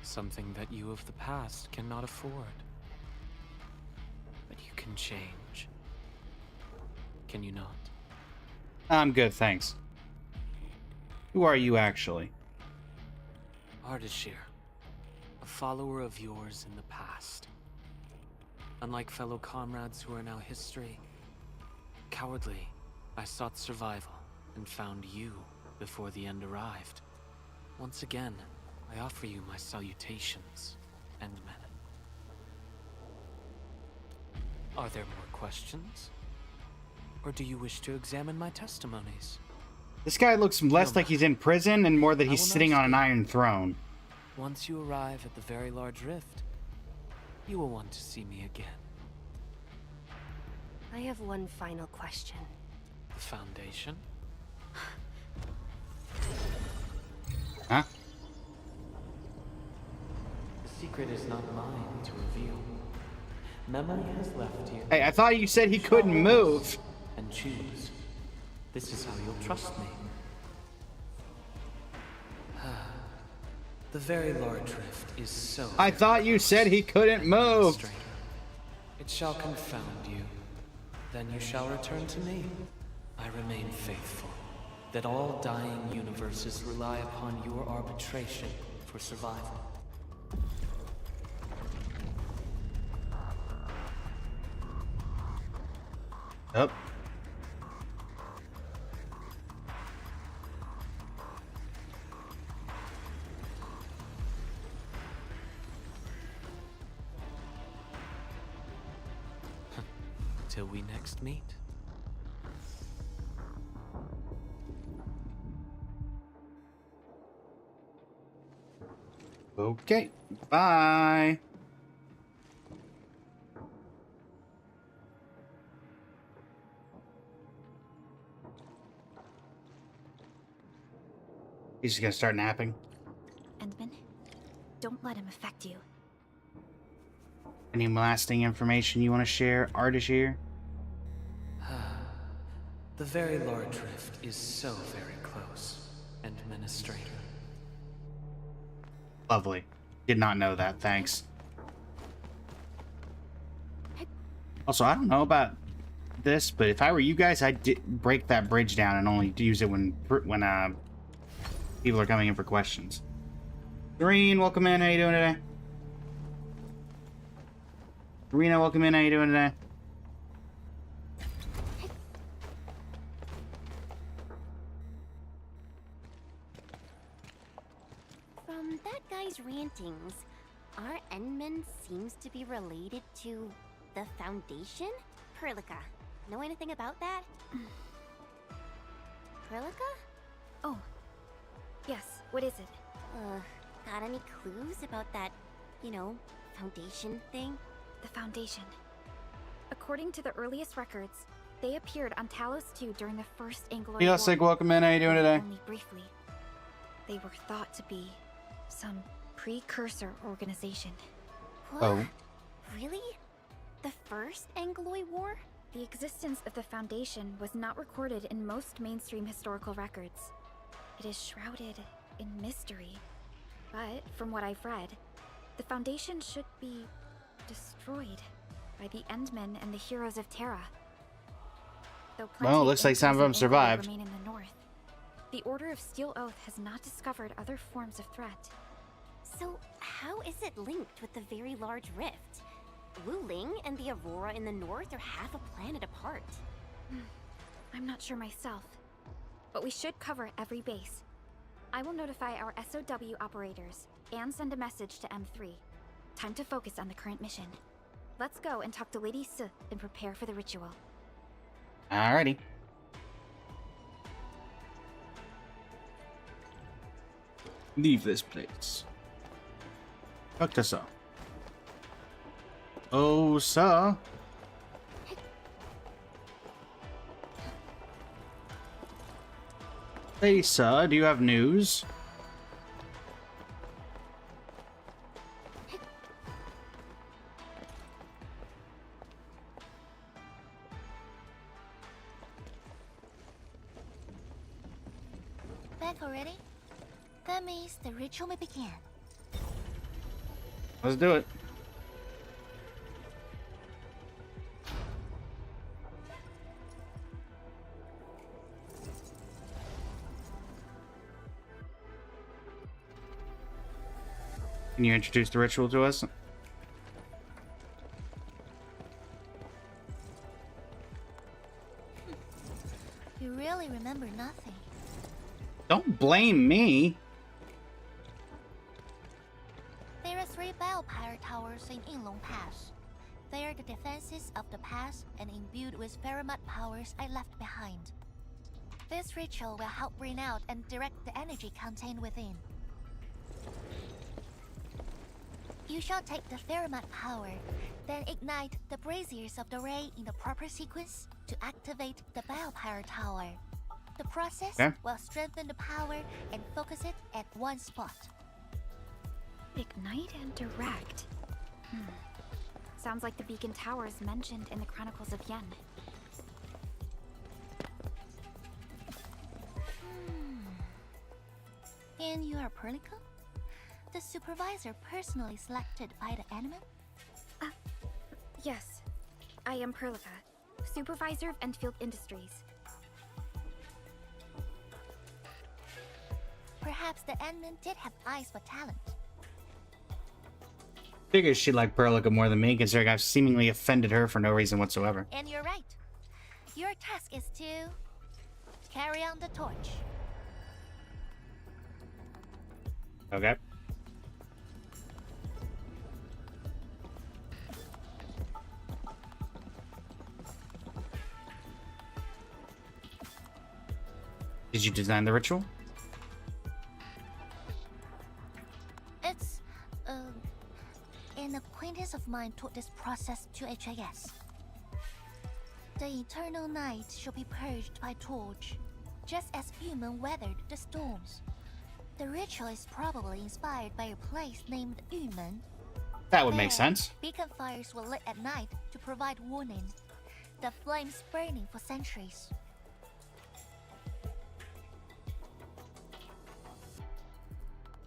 S6: Something that you of the past cannot afford. But you can change. Can you not?
S1: I'm good, thanks. Who are you actually?
S6: Ardashir, a follower of yours in the past. Unlike fellow comrades who are now history, cowardly, I sought survival and found you before the end arrived. Once again, I offer you my salutations, Endmen. Are there more questions? Or do you wish to examine my testimonies?
S1: This guy looks less like he's in prison and more that he's sitting on an iron throne.
S6: Once you arrive at the very large rift, you will want to see me again.
S8: I have one final question.
S6: The Foundation?
S1: Huh?
S6: The secret is not mine to reveal. Memory has left you.
S1: Hey, I thought you said he couldn't move.
S6: And choose. This is how you'll trust me. The very large rift is so...
S1: I thought you said he couldn't move.
S6: It shall confound you. Then you shall return to me. I remain faithful, that all dying universes rely upon your arbitration for survival.
S1: Yep.
S6: Till we next meet.
S1: Okay. Bye. He's just gonna start napping.
S4: Endman, don't let him affect you.
S1: Any lasting information you want to share, Ardashir?
S6: The very large rift is so very close, Administrator.
S1: Lovely. Did not know that, thanks. Also, I don't know about this, but if I were you guys, I'd break that bridge down and only use it when people are coming in for questions. Doreen, welcome in. How you doing today? Rena, welcome in. How you doing today?
S8: From that guy's rantings, our Endman seems to be related to the Foundation? Perlica, know anything about that? Perlica?
S4: Oh, yes, what is it?
S8: Got any clues about that, Foundation thing?
S4: The Foundation. According to the earliest records, they appeared on Talos II during the First Anglo-War.
S1: Yosig, welcome in. How you doing today?
S4: Only briefly. They were thought to be some precursor organization.
S8: What?
S1: Oh.
S8: Really? The First Anglo War?
S4: The existence of the Foundation was not recorded in most mainstream historical records. It is shrouded in mystery. But from what I've read, the Foundation should be destroyed by the Endmen and the heroes of Terra. Though plenty
S1: Well, it
S4: of
S1: looks like some of them
S4: influence and
S1: survived.
S4: remain in the north. The Order of Steel Oath has not discovered other forms of threat.
S8: So, how is it linked with the very large rift? Wu Ling and the Aurora in the north are half a planet apart.
S4: I'm not sure myself, but we should cover every base. I will notify our SOW operators and send a message to M3. Time to focus on the current mission. Let's go and talk to Lady Si and prepare for the ritual.
S1: Alrighty. Leave this place. Doctor Sir. Oh, sir. Hey, sir, do you have news?
S2: Back already? That means the ritual may begin.
S1: Let's do it. Can you introduce the ritual to us?
S2: You really remember nothing.
S1: Don't blame me.
S2: There are 3 Biopower towers in Yinglong Pass. They are the defenses of the pass and imbued with Pheromat powers I left behind. This ritual will help bring out and direct the energy contained within. You shall take the Pheromat power, then ignite the braziers of the ray in the proper sequence to activate the Biopower tower. The process will strengthen the power and focus it at one spot.
S4: Ignite and direct. Sounds like the beacon towers mentioned in the Chronicles of Yen.
S2: And you are Perlica? The supervisor personally selected by the enemy?
S4: Yes, I am Perlica, supervisor of ENDFIELD Industries.
S2: Perhaps the Endman did have eyes for talent.
S1: Figures she liked Perlica more than me, considering I've seemingly offended her for no reason whatsoever.
S2: And you're right. Your task is to carry on the torch.
S1: Okay. Did you design the ritual?
S2: It's, an acquaintance of mine taught this process to HIS. The eternal night shall be purged by torch, just as human weathered the storms. The ritual is probably inspired by a place named Yumen.
S1: That would make
S2: There,
S1: sense.
S2: Beacon fires were lit at night to provide warning. The flames burning for centuries.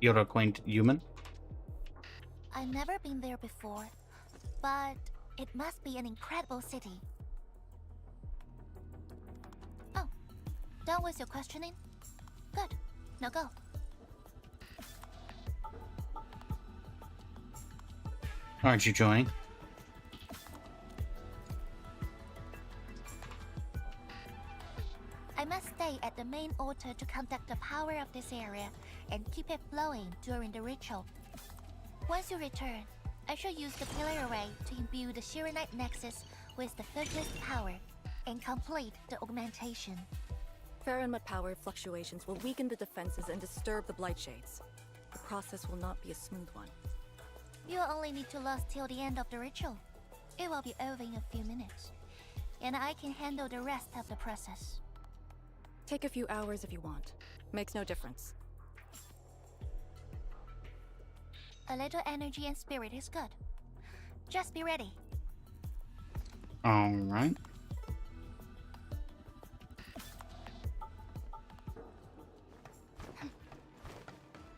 S1: You're acquainted human?
S2: I've never been there before, but it must be an incredible city. Oh, done with your questioning? Good. Now go.
S1: Aren't you joining?
S2: I must stay at the main altar to conduct the power of this area and keep it flowing during the ritual. Once you return, I shall use the pillar array to imbue the Shiranite Nexus with the focused power and complete the augmentation.
S3: Pheromat power fluctuations will weaken the defenses and disturb the Blight Shades. The process will not be a smooth one.
S2: You will only need to last till the end of the ritual. It will be over in a few minutes, and I can handle the rest of the process.
S3: Take a few hours if you want. Makes no difference.
S2: A little energy and spirit is good. Just be ready.
S1: Alright.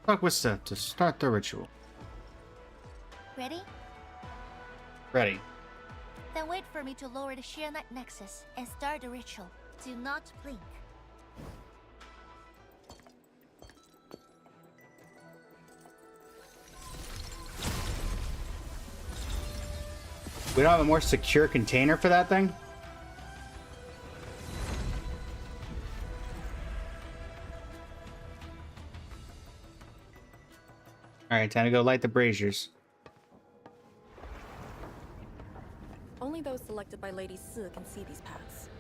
S1: Talk with Seth to start the ritual.
S2: Ready?
S1: Ready.
S2: Then wait for me to lower the sheer night nexus and start the ritual. Do not blink.
S1: We don't have a more secure container for that thing? Alright, time to go light the braziers.
S3: Only those selected by Lady Si can see these paths.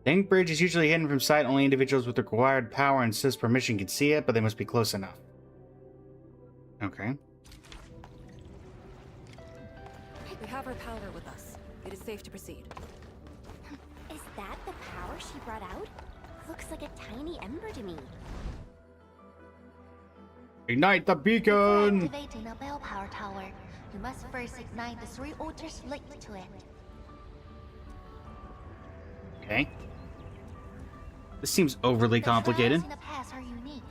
S1: The ink bridge is usually hidden from sight. Only individuals with the required power and Sith's permission can see it, but they must be close enough. Okay.
S3: We have her powder with us. It is safe to proceed.
S8: Is that the power she brought out? Looks like a tiny ember to me.
S1: Ignite the
S2: Before
S1: beacon!
S2: activating a bell power tower, you must first ignite the 3 altars linked to it.
S1: Okay. This seems overly complicated.
S2: The trials in the past are unique.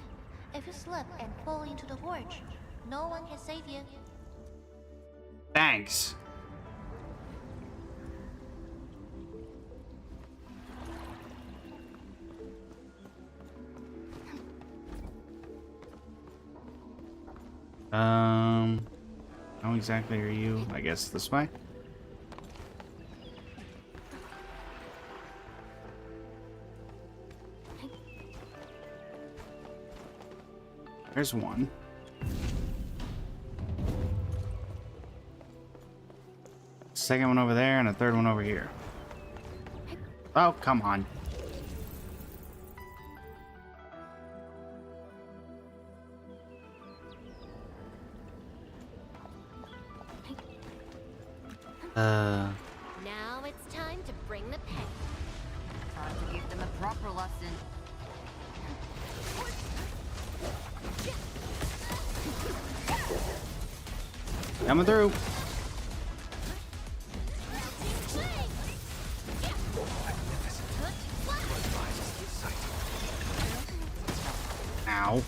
S2: If you slip and fall into the gorge, no one can save you.
S1: Thanks. How exactly are you? I guess this way? There's one. Second one over there and a third one over here. Oh, come on.
S8: Now it's time to bring the pain. Time to give them a proper lesson.
S1: Coming through. Ow.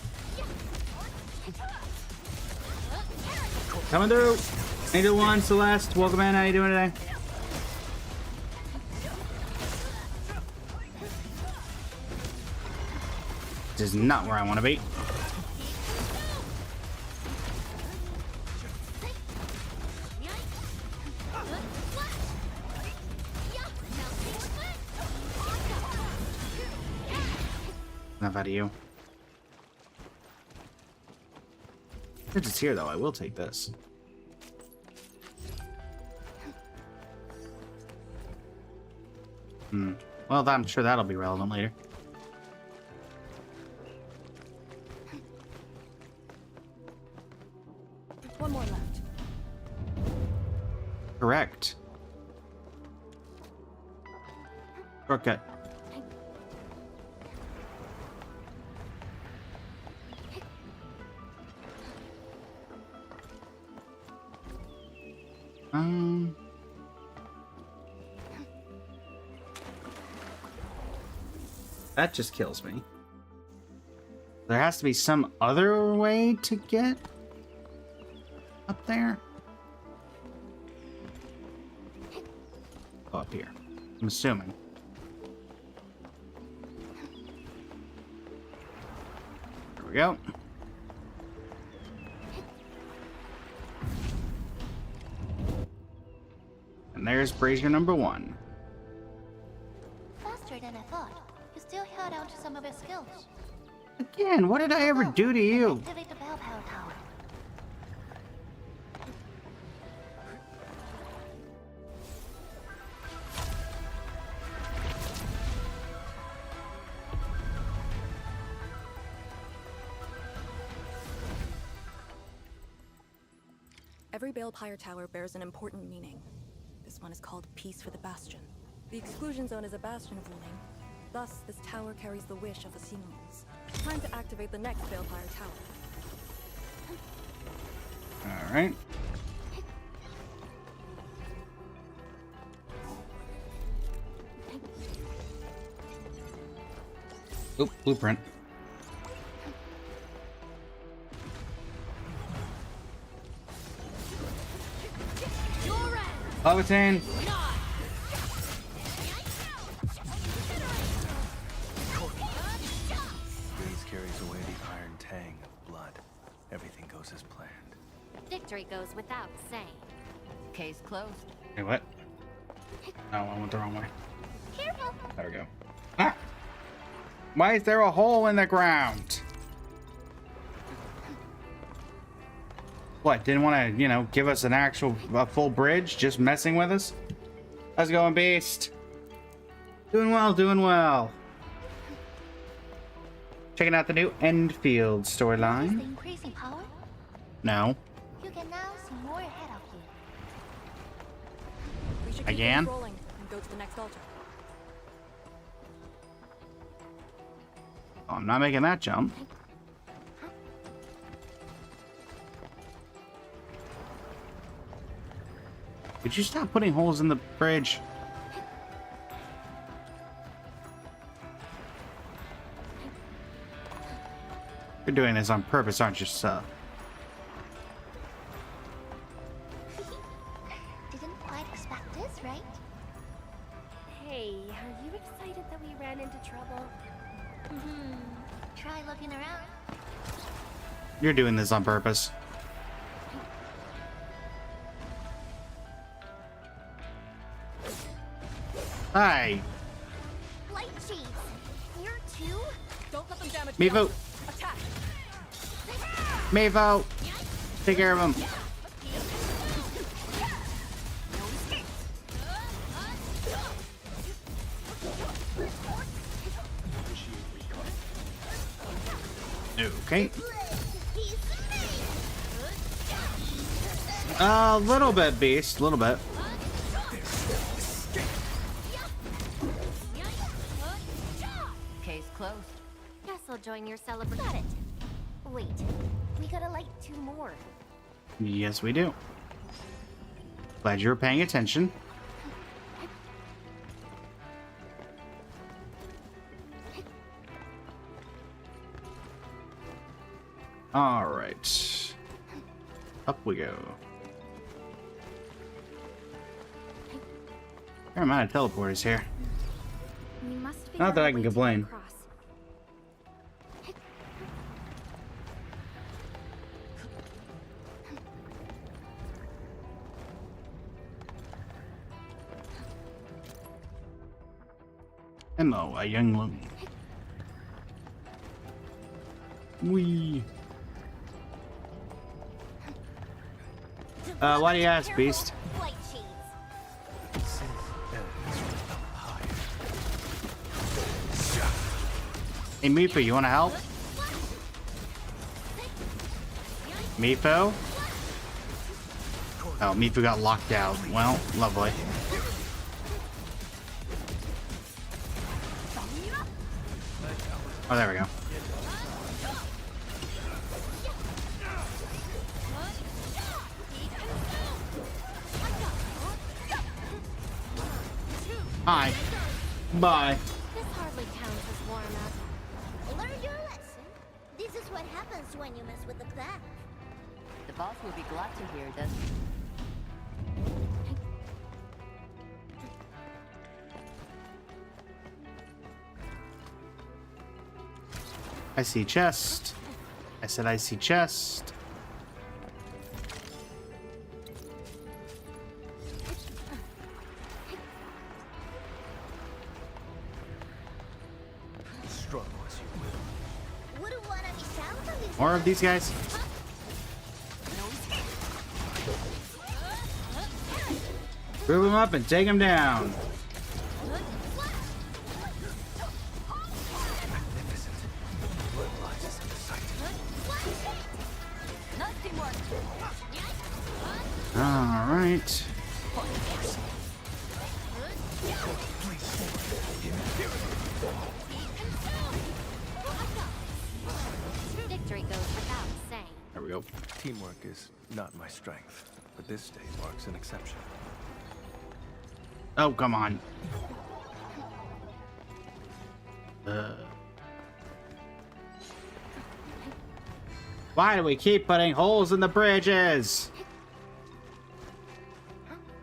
S1: Coming through. Angel 1, Celeste, welcome in. How you doing today? This is not where I want to be. Enough out of you. Since it's here, though, I will take this. Well, I'm sure that'll be relevant later.
S3: One more left.
S1: Correct. Shortcut. That just kills me. There has to be some other way to get up there. Oh, up here. I'm assuming. There we go. And there's brazier number 1.
S2: Faster than I thought. You still held on to some of your skills.
S1: Again, what did I ever do to you?
S2: Activate the bell power tower.
S3: Every Balefire tower bears an important meaning. This one is called Peace for the Bastion. The exclusion zone is a bastion of ruling. Thus, this tower carries the wish of the Xinglings. Time to activate the next Balefire tower.
S1: Alright. Oop, blueprint. Levitain.
S7: Breeze carries away the iron tang of blood. Everything goes as planned.
S8: Victory goes without saying.
S5: Case closed.
S1: Hey, what? No, I went the wrong way.
S2: Careful.
S1: There we go. Ah! Why is there a hole in the ground? What, didn't want to, you know, give us an actual full bridge? Just messing with us? How's it going, Beast? Doing well, doing well. Checking out the new ENDFIELD
S2: Is
S1: storyline.
S2: the increasing power?
S1: No.
S2: You can now see more ahead of you.
S3: We should keep
S1: Again?
S3: things rolling and go to the next altar.
S1: Oh, I'm not making that jump. Could you stop putting holes in the bridge? You're doing this on purpose, aren't you, sir?
S2: Didn't quite expect this, right?
S8: Hey, are you excited that we ran into trouble?
S2: Try looking around.
S1: You're doing this on purpose. Hi,
S8: Light shades! Here too?
S3: Don't let them damage the
S1: Mifu.
S3: altar. Attack!
S1: Mavo. Take care of him. Okay. A little bit, Beast. A little bit.
S5: Case closed.
S8: Guess I'll join your celebration. Got it. Wait, we gotta light 2 more.
S1: Yes, we do. Glad you were paying attention. All right. Up we go. Fair amount of teleporters here.
S4: We must figure
S1: Not that
S4: out a
S1: I can
S4: way to get
S1: complain.
S4: across.
S1: Hello, a youngling. Wee. Why do you ask, Beast?
S8: Light shades.
S1: Hey, Mifu, you want to help? Mifu? Oh, Mifu got locked out. Well, lovely. Oh, there we go. Hi. Bye.
S8: This hardly counts as warm up. Learn your lesson. This is what happens when you mess with the clan.
S5: The boss will be glad to hear this.
S1: I see chest. I said I see chest.
S7: Struggle as you will.
S8: Wouldn't wanna be south of this.
S1: More of these guys. Group them up and take them down.
S7: Magnificent. Blood rises in the sight.
S1: All right.
S8: Victory goes without saying.
S1: There we go.
S7: Teamwork is not my strength, but this day marks an exception.
S1: Oh, come on. Why do we keep putting holes in the bridges?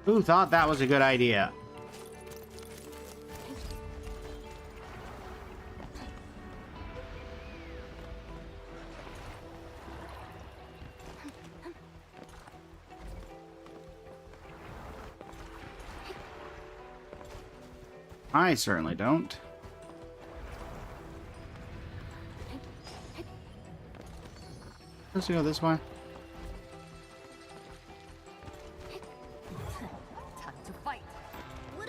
S1: Who thought that was a good idea? I certainly don't. Let's go this way.
S8: Time to fight.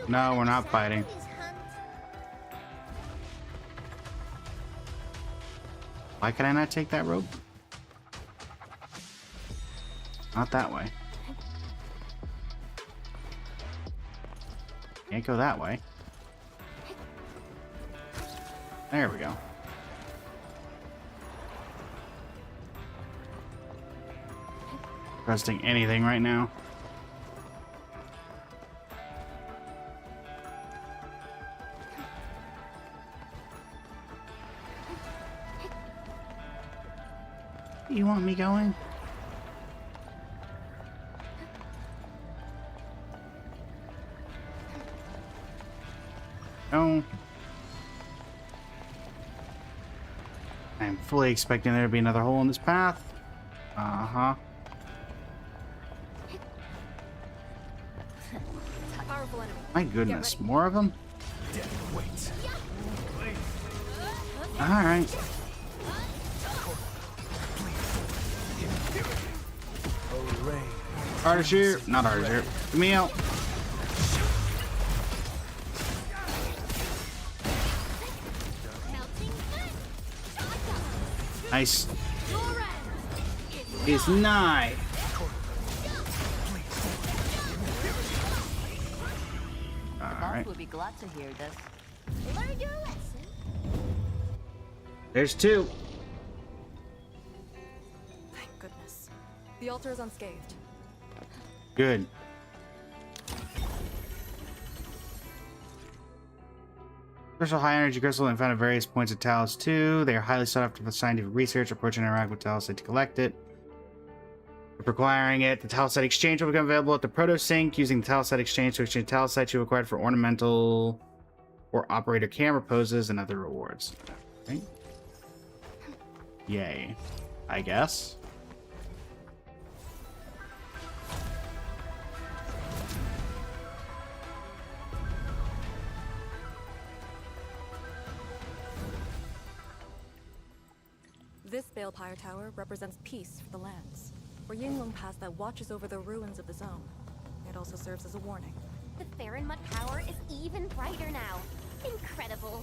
S1: No, we're not fighting. Why can I not take that rope? Not that way. Can't go that way. There we go. Trusting anything right now. You want me going? No. I'm fully expecting there to be another hole in this path. Uh-huh.
S3: Powerful enemy.
S1: My goodness, more of them? Alright. Harder shoot. Not harder shoot. Give me out. Nice. It's nigh. Alright.
S8: Would be glad to hear this. Learn your lesson.
S1: There's two.
S3: Thank goodness. The altar is unscathed.
S1: Good. Special high energy crystal and found at various points of Talos 2. They are highly sought after for scientific research. Approach and interact with Talosite to collect it. If requiring it, the Talosite exchange will become available at the Proto Sync. Using the Talosite exchange to exchange Talosite you acquired for ornamental or operator camera poses and other rewards. Okay. Yay. I guess.
S3: This Balefire Tower represents peace for the lands, or Yinglong Pass that watches over the ruins of the zone. It also serves as a warning.
S8: The Farinmud power is even brighter now. Incredible.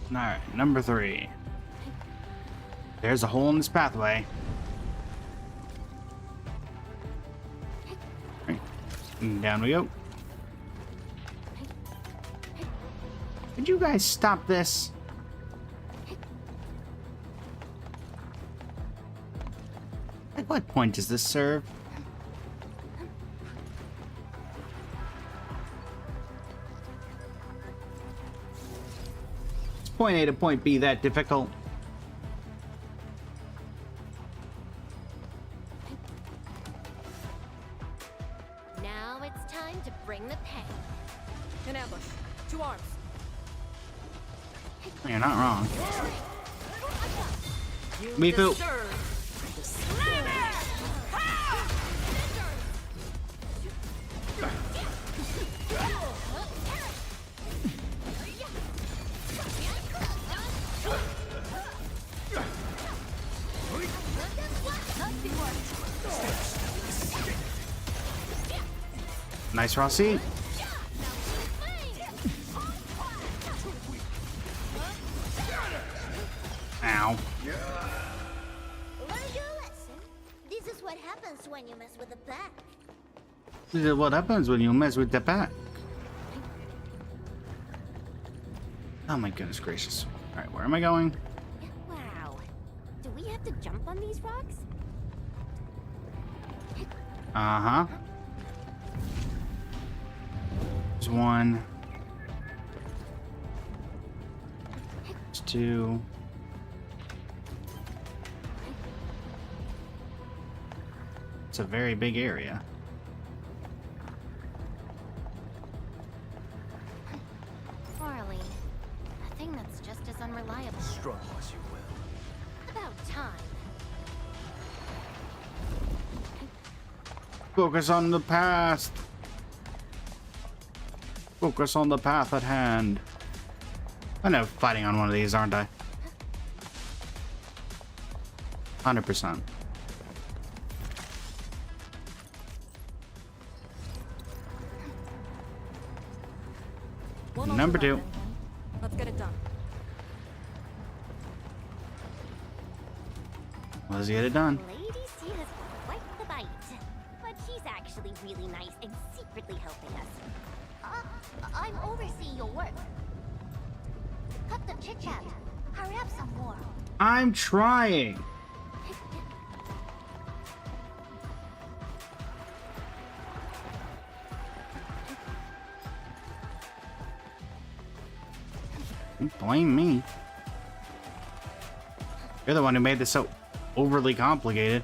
S1: Alright, number 3. There's a hole in this pathway. Right. And down we go. Could you guys stop this? Like, what point does this serve? Is point A to point B that difficult?
S8: Now it's time to bring the pain.
S3: An ambush. 2 arms.
S1: You're not wrong. Me too. Nice raw seat. Ow.
S8: Learn your lesson. This is what happens when you mess with the pack.
S1: This is what happens when you mess with the pack. Oh my goodness gracious. Alright, where am I going?
S8: Wow. Do we have to jump on these rocks?
S1: Uh-huh. There's 1. There's 2. It's a very big area.
S8: thing that's just as unreliable.
S7: Struggle as you will.
S8: About time.
S1: Focus on the past. Focus on the path at hand. I know fighting on one of these, aren't I? 100%. Number 2.
S3: Let's get it done.
S1: Let's get it done.
S8: Lady C has quite the bite, but she's actually really nice and secretly helping us.
S2: I'm overseeing your work. Cut the chit-chat. Hurry up some more.
S1: I'm trying. Don't blame me. You're the one who made this so overly complicated.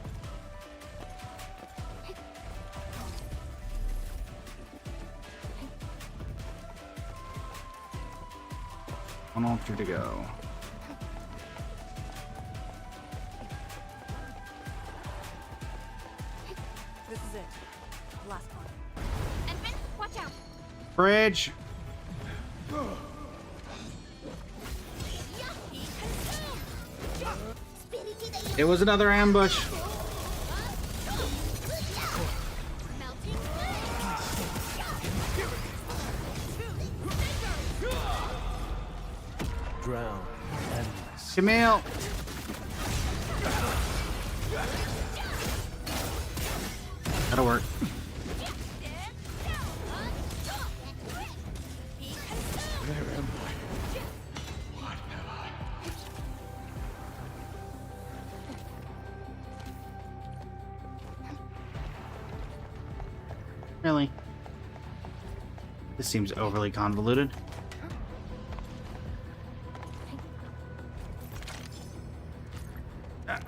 S1: One altar to go.
S3: This is it. Last one.
S4: Edmund, watch out!
S1: Bridge. It was another ambush.
S7: Drown. Endless.
S1: Camille. That'll work.
S7: Where am I? What have I?
S1: Really? This seems overly convoluted.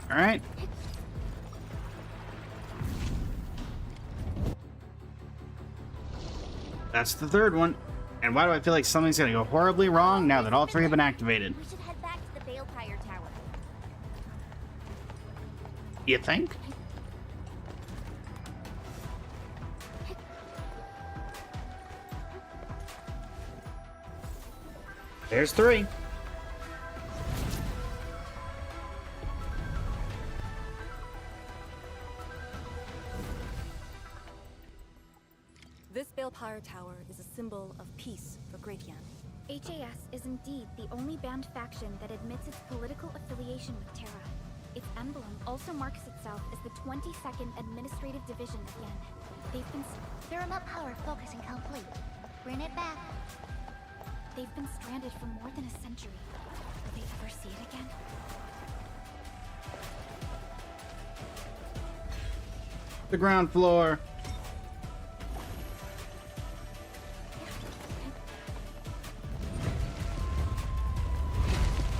S1: All right. That's the third one. And why do I feel like something's gonna go horribly wrong now that all 3 have been activated?
S8: We should head back to the Balefire Tower.
S1: You think? There's 3.
S3: This Balefire Tower is a symbol of peace for Gratian.
S4: HAS is indeed the only banned faction that admits its political affiliation with Terra. Its emblem also marks itself as the 22nd Administrative Division of Yen. They've been
S2: Remote power focusing complete. Bring it back.
S4: they've been stranded for more than a century. Will they ever see it again?
S1: The ground floor.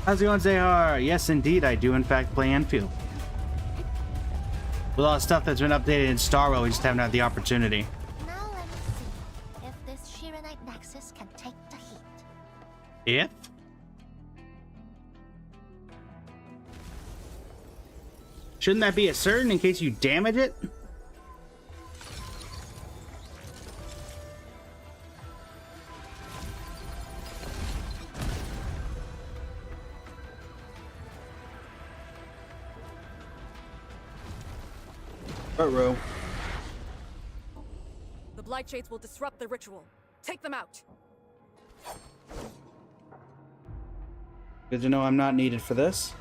S1: How's it going, Zahar? Yes, indeed, I do in fact play Enfield. With all the stuff that's been updated in Starwell, we just haven't had the opportunity.
S2: Now let me see if this Shiranite Nexus can take the heat.
S1: If? Shouldn't that be a certain in case you damage it? Row.
S3: The Blight Shades will disrupt the ritual. Take them out.
S1: Good to know I'm not needed for this.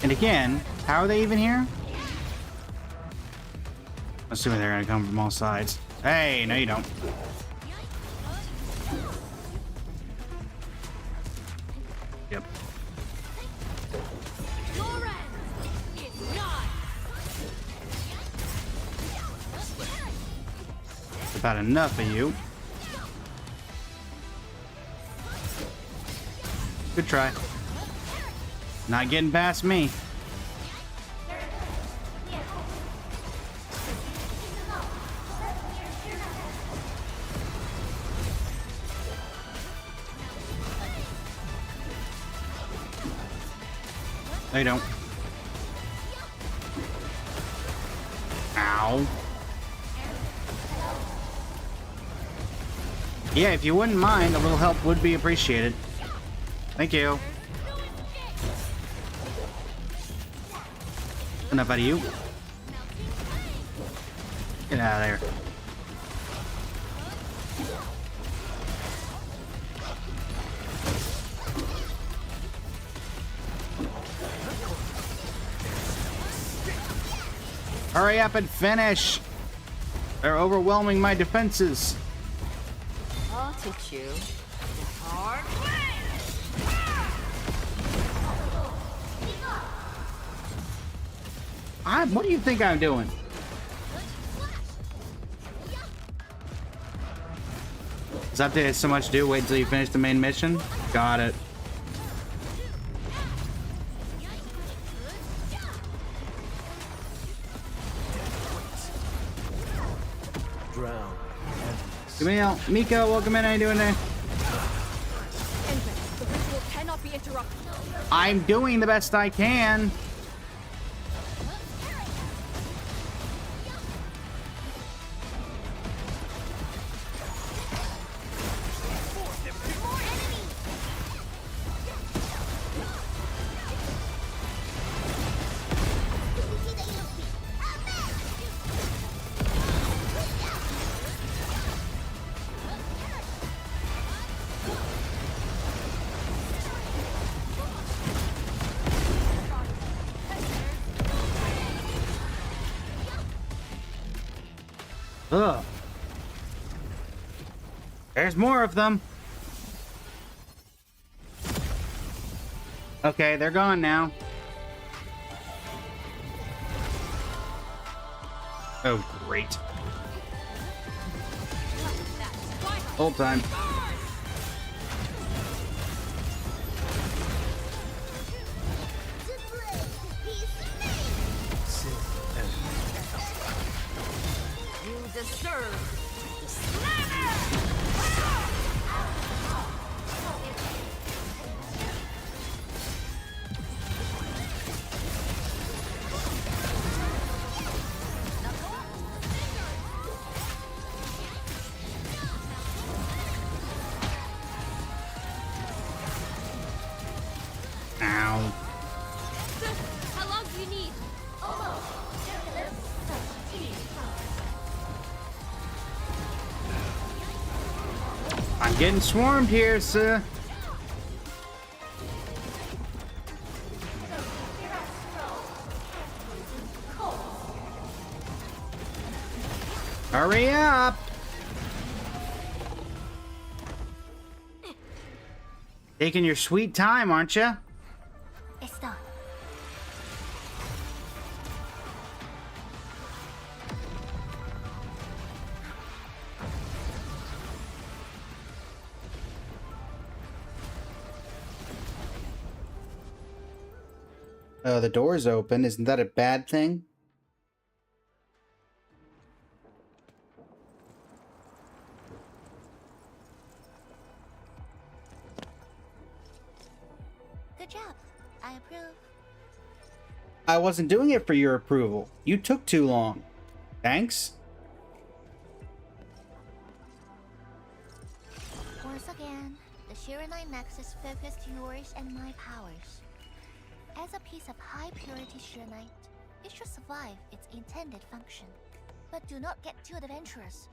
S1: And again, how are they even here? Assuming they're gonna come from all sides. Hey, no you don't. Yep. About enough of you. Good try. Not getting past me. No, you don't. Ow. Yeah, if you wouldn't mind, a little help would be appreciated. Thank you. Enough out of you. Get out of there. Hurry up and finish! They're overwhelming my defenses.
S9: I'll teach you the hard way.
S1: What do you think I'm doing? This update has so much to do. Wait until you finish the main mission. Got it.
S7: Drown.
S1: Camille, Miko, welcome in. How you doing there?
S3: The ritual cannot be interrupted.
S1: I'm doing the best I can. Ugh. There's more of them. Okay, they're gone now. Oh, great. Hold time. Ow.
S8: How long do you need?
S1: I'm getting swarmed here, sir. Hurry up! Taking your sweet time, aren't you?
S2: It's done.
S1: Oh, the door's open. Isn't that a bad thing?
S2: Good job. I approve.
S1: I wasn't doing it for your approval. You took too long. Thanks.
S2: Once again, the Shiranite Nexus focused yours and my powers. As a piece of high-purity Shiranite, it should survive its intended function. But do not get too adventurous.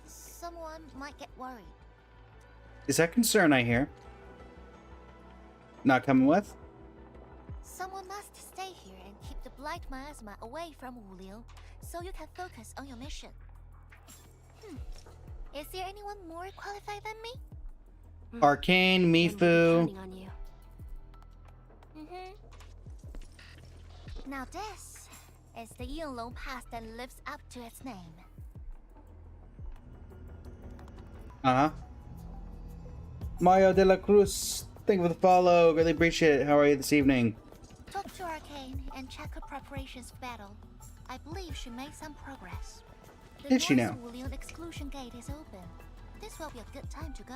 S2: Someone might get worried.
S1: Is that concern I hear? Not coming with?
S2: Someone must stay here and keep the Blight Miasma away from Wuliu, so you can focus on your mission. Is there anyone more qualified than me?
S1: Arcane, Mifu.
S8: Counting on you.
S2: Now this is the Yinglong Pass that lives up to its name.
S1: Uh-huh. Mario de la Cruz, thank you for the follow. Really appreciate it. How are you this evening?
S2: Talk to Arcane and check her preparations for battle. I believe she made some progress. The
S1: Did she
S2: North
S1: now?
S2: Wuliu exclusion gate is open. This will be a good time to go.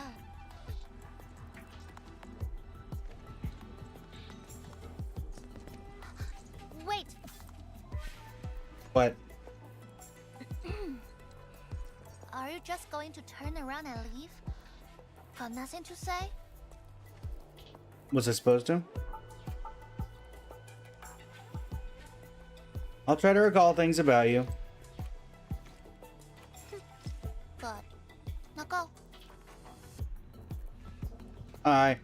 S2: wait!
S1: What?
S2: Are you just going to turn around and leave? Got nothing to say?
S1: Was I supposed to? I'll try to recall things about you.
S2: Good. Now go.
S1: Hi.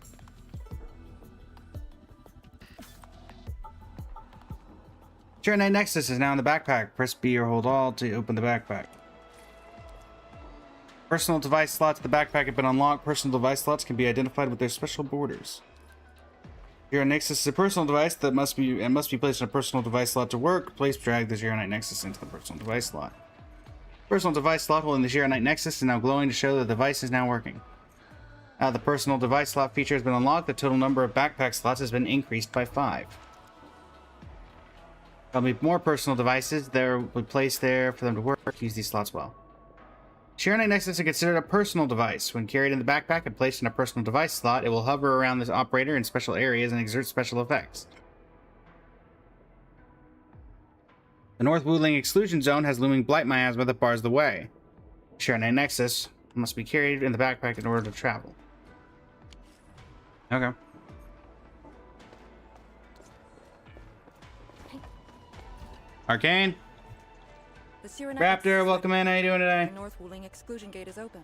S1: Sure Night Nexus is now in the backpack. Press B or hold Alt to open the backpack. Personal device slots in the backpack have been unlocked. Personal device slots can be identified with their special borders. Zero Nexus is a personal device that must be placed in a personal device slot to work. Drag the Zero Night Nexus into the personal device slot. Personal device slot holding the Zero Night Nexus is now glowing to show that the device is now working. Now the personal device slot feature has been unlocked. The total number of backpack slots has been increased by 5. There'll be more personal devices that will be placed there for them to work. Use these slots well. Zero Night Nexus is considered a personal device. When carried in the backpack and placed in a personal device slot, it will hover around the operator in special areas and exert special effects. The North Wuling Exclusion Zone has looming blight miasma that bars the way. Zero Night Nexus must be carried in the backpack in order to travel. Okay. Arcane? Raptor, welcome in. How you doing today?
S3: The North Wuling exclusion gate is open.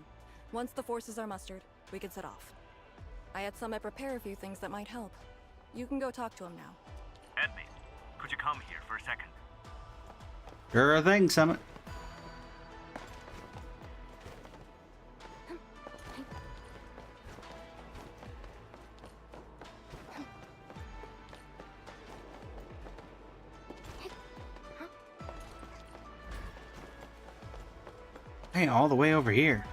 S3: Once the forces are mustered, we can set off. I had Summit prepare a few things that might help. You can go talk to him now.
S7: Admin, could you come here for a second?
S1: Sure thing, Summit. Hey, all the way over here.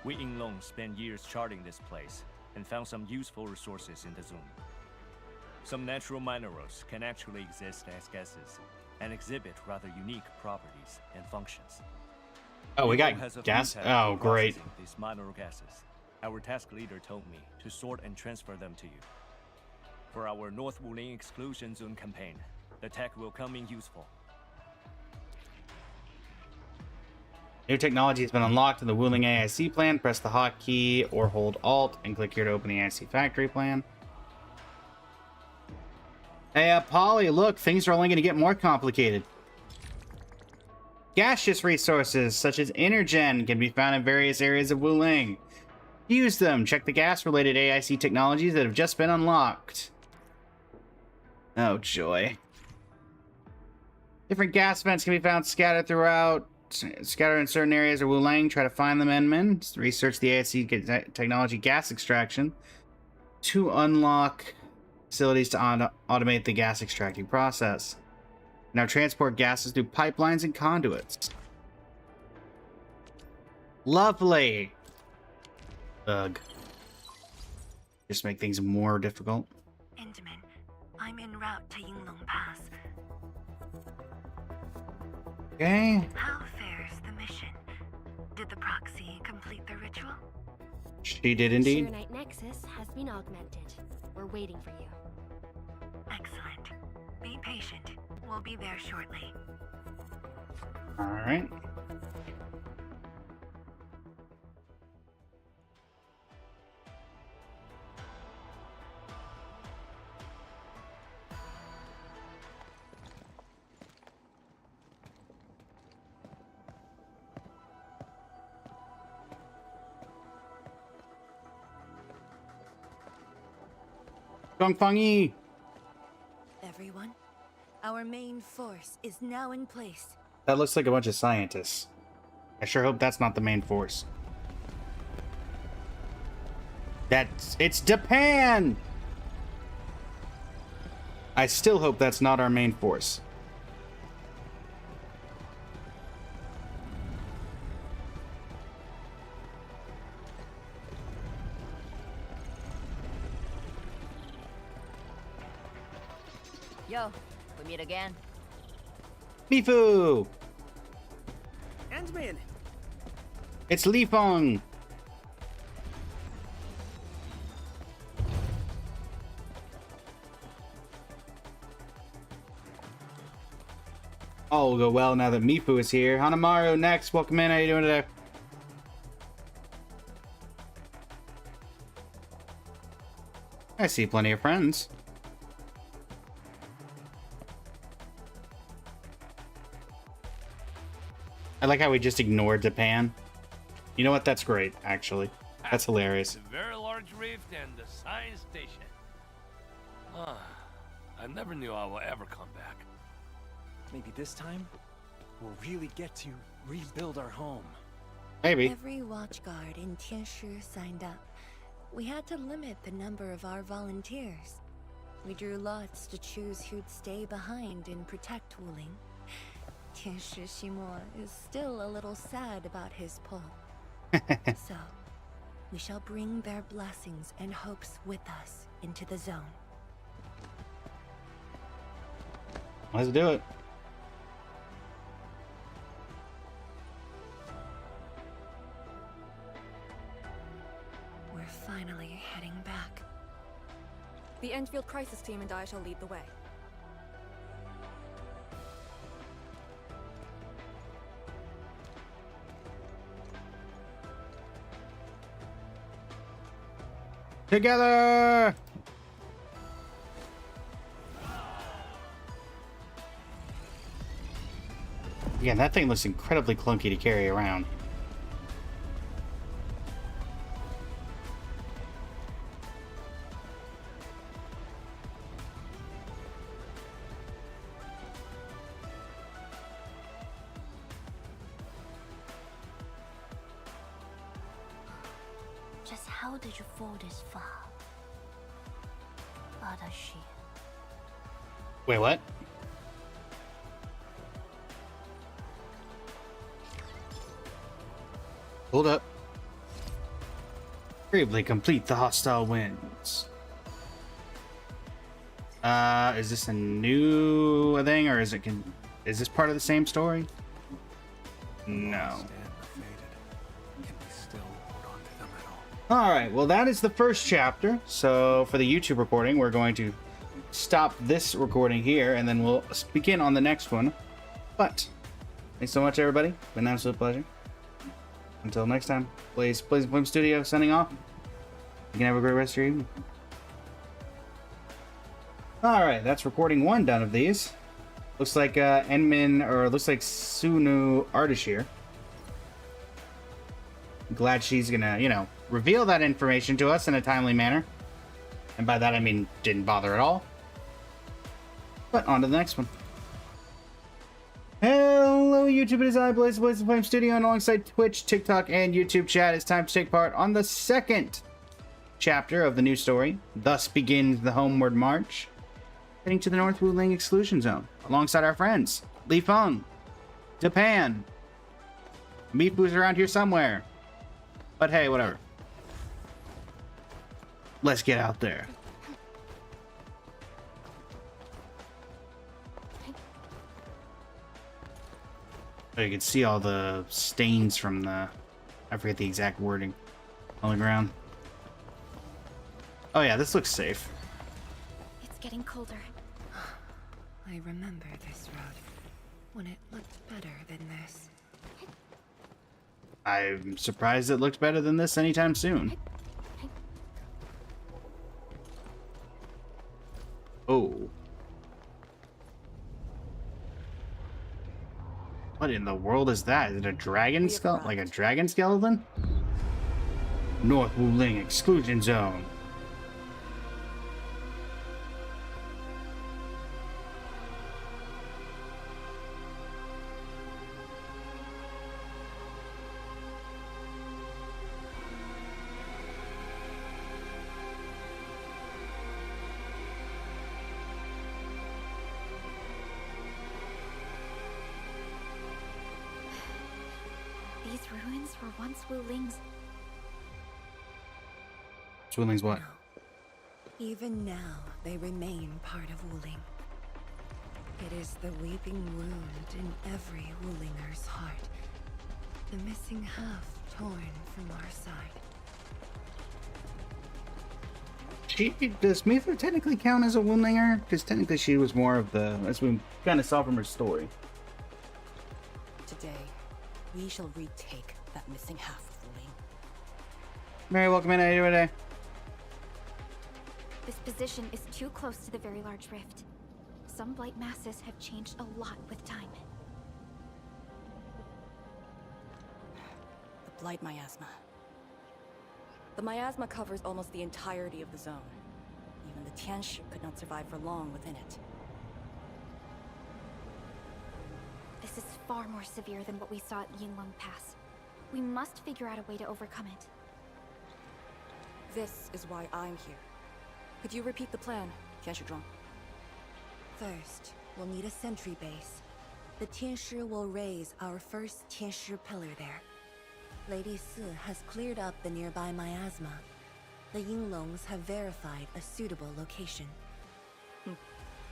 S7: We Yinglong spent years charting this place and found some useful resources in the zone. Some natural minerals can actually exist as gases and exhibit rather unique properties and functions.
S1: Oh, we got
S7: has a
S1: gas.
S7: few tasks
S1: Oh,
S7: for
S1: great.
S7: processing these mineral gases. Our task leader told me to sort and transfer them to you. For our North Wuling Exclusion Zone campaign, the tech will come in useful.
S1: New technology has been unlocked in the Wuling AIC plan. Press the hotkey or hold Alt and click here to open the AIC factory plan. Hey, Polly, look, things are only going to get more complicated. Gaseous resources, such as Energen, can be found in various areas of Wuling. Use them. Check the gas-related AIC technologies that have just been unlocked. Oh, joy. Different gas vents can be found scattered in certain areas of Wuling. Try to find them, Enmin. Research the AIC technology gas extraction to unlock facilities to automate the gas extracting process. Now transport gases through pipelines and conduits. Lovely. Ugh. Just make things more difficult.
S5: Intamin, I'm en route to Yinglong Pass.
S1: Okay.
S5: How fares the mission? Did the proxy complete the ritual?
S1: She did indeed.
S8: Sheer Night Nexus has been augmented. We're waiting for you.
S5: Excellent. Be patient. We'll be there shortly.
S1: Alright. Gongfangi!
S5: Everyone, our main force is now in place.
S1: That looks like a bunch of scientists. I sure hope that's not the main force. It's Japan! I still hope that's not our main force.
S9: Yo, we meet again.
S1: Mifu!
S10: Ant-Man!
S1: It's Li Feng! All will go well now that Mifu is here. Hanamaru next. Welcome in. How you doing today? I see plenty of friends. I like how we just ignored Japan. You know what? That's great, actually. That's hilarious.
S11: A very large rift and the science station. I never knew I will ever come back.
S10: Maybe this time, we'll really get to rebuild our home.
S1: Maybe.
S5: Every watchguard in Tianshi signed up. We had to limit the number of our volunteers. We drew lots to choose who'd stay behind and protect Wuling. Tianshi Shimo is still a little sad about his pull. So, we shall bring their blessings and hopes with us into the zone.
S1: Let's do it.
S5: We're finally heading back.
S3: The ENDFIELD crisis team and I shall lead the way.
S1: Together! Again, that thing looks incredibly clunky to carry around.
S2: Just how did you fall this far? Adashi.
S1: Wait, what? Hold up. Bravely complete the hostile winds. Is this a new thing, or is this part of the same story? No. Alright, well that is the first chapter. So for the YouTube recording, we're going to stop this recording here, and then we'll begin on the next one. But, thanks so much everybody. Been an absolute pleasure. Until next time, Blaze Blame Studio signing off. You can have a great rest of your evening. Alright, that's recording 1 done of these. Looks like Enmin, or looks like Sunu Ardashir. Glad she's gonna, you know, reveal that information to us in a timely manner. And by that I mean didn't bother at all. But on to the next one. Hello YouTube, it is I, Blaze Flame Studio, and alongside Twitch, TikTok, and YouTube chat, it's time to take part on the second chapter of the new story. Thus begins the homeward march, heading to the North Wuling Exclusion Zone, alongside our friends, Li Feng, Japan, Mifu's around here somewhere. But hey, whatever. Let's get out there. Oh, you can see all the stains from the... I forget the exact wording. On the ground. Oh yeah, this looks safe.
S4: It's getting colder.
S5: I remember this road, when it looked better than this.
S1: I'm surprised it looked better than this anytime soon. Oh. What in the world is that? Is it a dragon skull? Like a dragon skeleton? North Wuling Exclusion Zone.
S4: These ruins were once Wuling's.
S1: Wuling's what?
S5: Even now, they remain part of Wuling. It is the weeping wound in every Wulinger's heart. The missing half torn from our side.
S1: Does Mifu technically count as a Wulinger? Because technically she was more of the, as we kind of saw from her story.
S3: Today, we shall retake that missing half of Wuling.
S1: Mary, welcome in. How are you doing today?
S4: This position is too close to the very large rift. Some blight masses have changed a lot with time.
S3: The blight miasma. The miasma covers almost the entirety of the zone. Even the Tianshi could not survive for long within it.
S4: This is far more severe than what we saw at Yinglong Pass. We must figure out a way to overcome it.
S3: This is why I'm here. Could you repeat the plan, Tianshi?
S5: First, we'll need a sentry base. The Tianshi will raise our first Tianshi pillar there. Lady Si has cleared up the nearby miasma. The Yinglongs have verified a suitable location.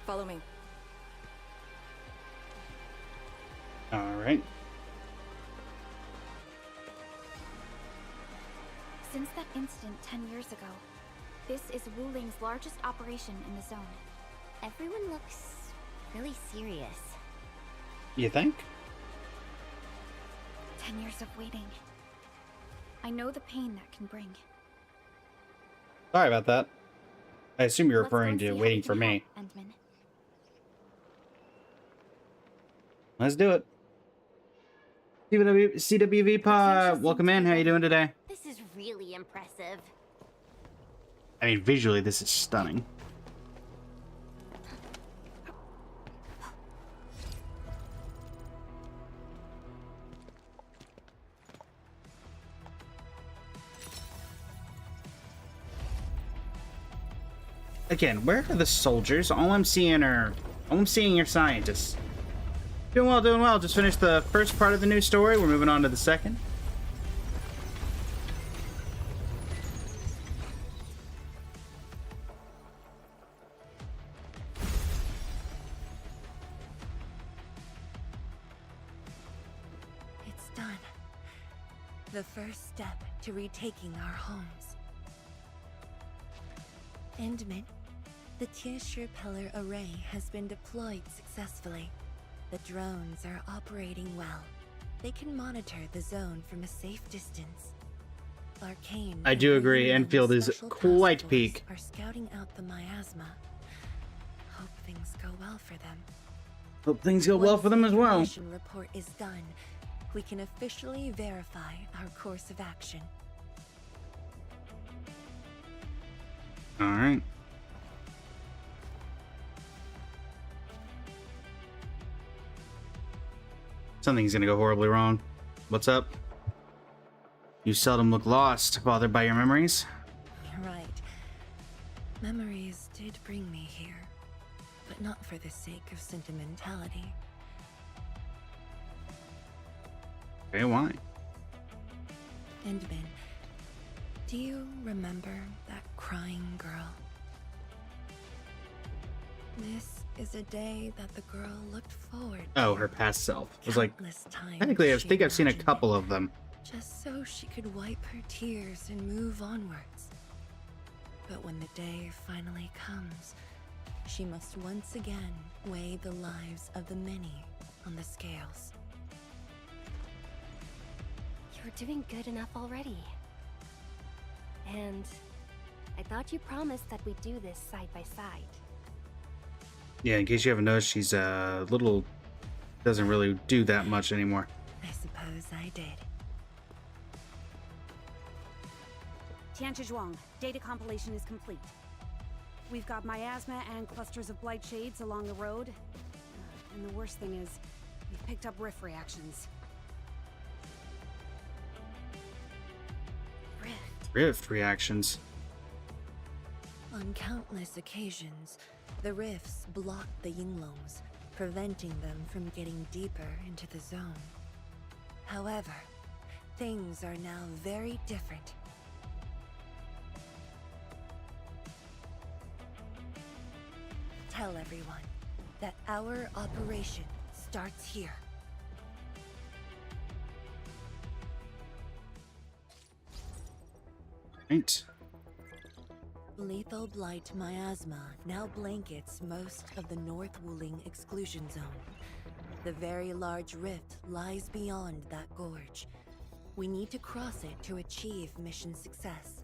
S3: Follow me.
S1: All right.
S4: Since that incident 10 years ago, this is Wuling's largest operation in the zone.
S8: Everyone looks really serious.
S1: You think?
S4: 10 years of waiting. I know the pain that can bring.
S1: Sorry about that. I assume you're
S4: Let's go
S1: referring
S4: and
S1: to
S4: see how
S1: waiting
S4: we
S1: for
S4: can
S1: me.
S4: help, Endman.
S1: Let's do it. CWV Pod, welcome in. How you doing today?
S8: This is really impressive.
S1: I mean, visually, this is stunning. Again, where are the soldiers? All I'm seeing are scientists. Doing well, doing well. Just finished the first part of the new story. We're moving on to the second.
S5: It's done. The first step to retaking our homes. Endman, the Tianshi Pillar Array has been deployed successfully. The drones are operating well. They can monitor the zone from a safe distance. Arcane.
S1: I do agree, Enfield is
S5: special
S1: quite
S5: task force
S1: peak.
S5: Are scouting out the miasma. Hope things go well for them.
S1: Hope things go well
S5: Once
S1: for them as well.
S5: The information report is done, we can officially verify our course of action.
S1: All right. Something's gonna go horribly wrong. What's up? You seldom look lost, bothered by your memories.
S5: You're right. Memories did bring me here, but not for the sake of sentimentality.
S1: Okay, why?
S5: Endman, do you remember that crying girl? This is a day that the girl looked forward to.
S1: Oh, her past self. It was like,
S5: countless times
S1: technically, I
S5: she
S1: think I've seen a
S5: imagined
S1: couple
S5: it,
S1: of them.
S5: just so she could wipe her tears and move onwards. But when the day finally comes, she must once again weigh the lives of the many on the scales.
S8: You're doing good enough already. And I thought you promised that we'd do this side by side.
S1: Yeah, in case you haven't noticed, she's a little... doesn't really do that much anymore.
S5: I suppose I did.
S12: Tianchi, data compilation is complete. We've got miasma and clusters of blight shades along the road. And the worst thing is, we've picked up rift reactions.
S1: Rift reactions.
S5: On countless occasions, the rifts blocked the Yinglongs, preventing them from getting deeper into the zone. However, things are now very different. Tell everyone that our operation starts here.
S1: Right.
S5: Lethal blight miasma now blankets most of the North Wuling exclusion zone. The very large rift lies beyond that gorge. We need to cross it to achieve mission success.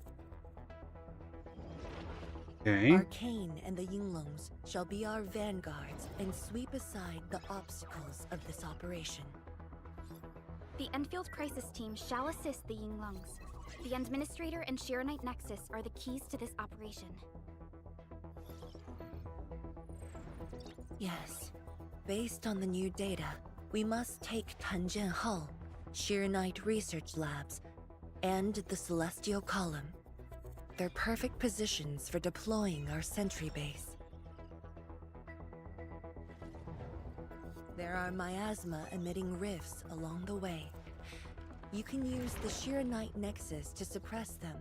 S1: Okay.
S5: Arcane and the Yinglongs shall be our vanguards and sweep aside the obstacles of this operation.
S4: The Enfield Crisis Team shall assist the Yinglongs. The Administrator and Shiranite Nexus are the keys to this operation.
S5: Yes. Based on the new data, we must take Tanjian Hull, Shiranite Research Labs, and the Celestial Column. They're perfect positions for deploying our sentry base. There are miasma-emitting rifts along the way. You can use the Shiranite Nexus to suppress them,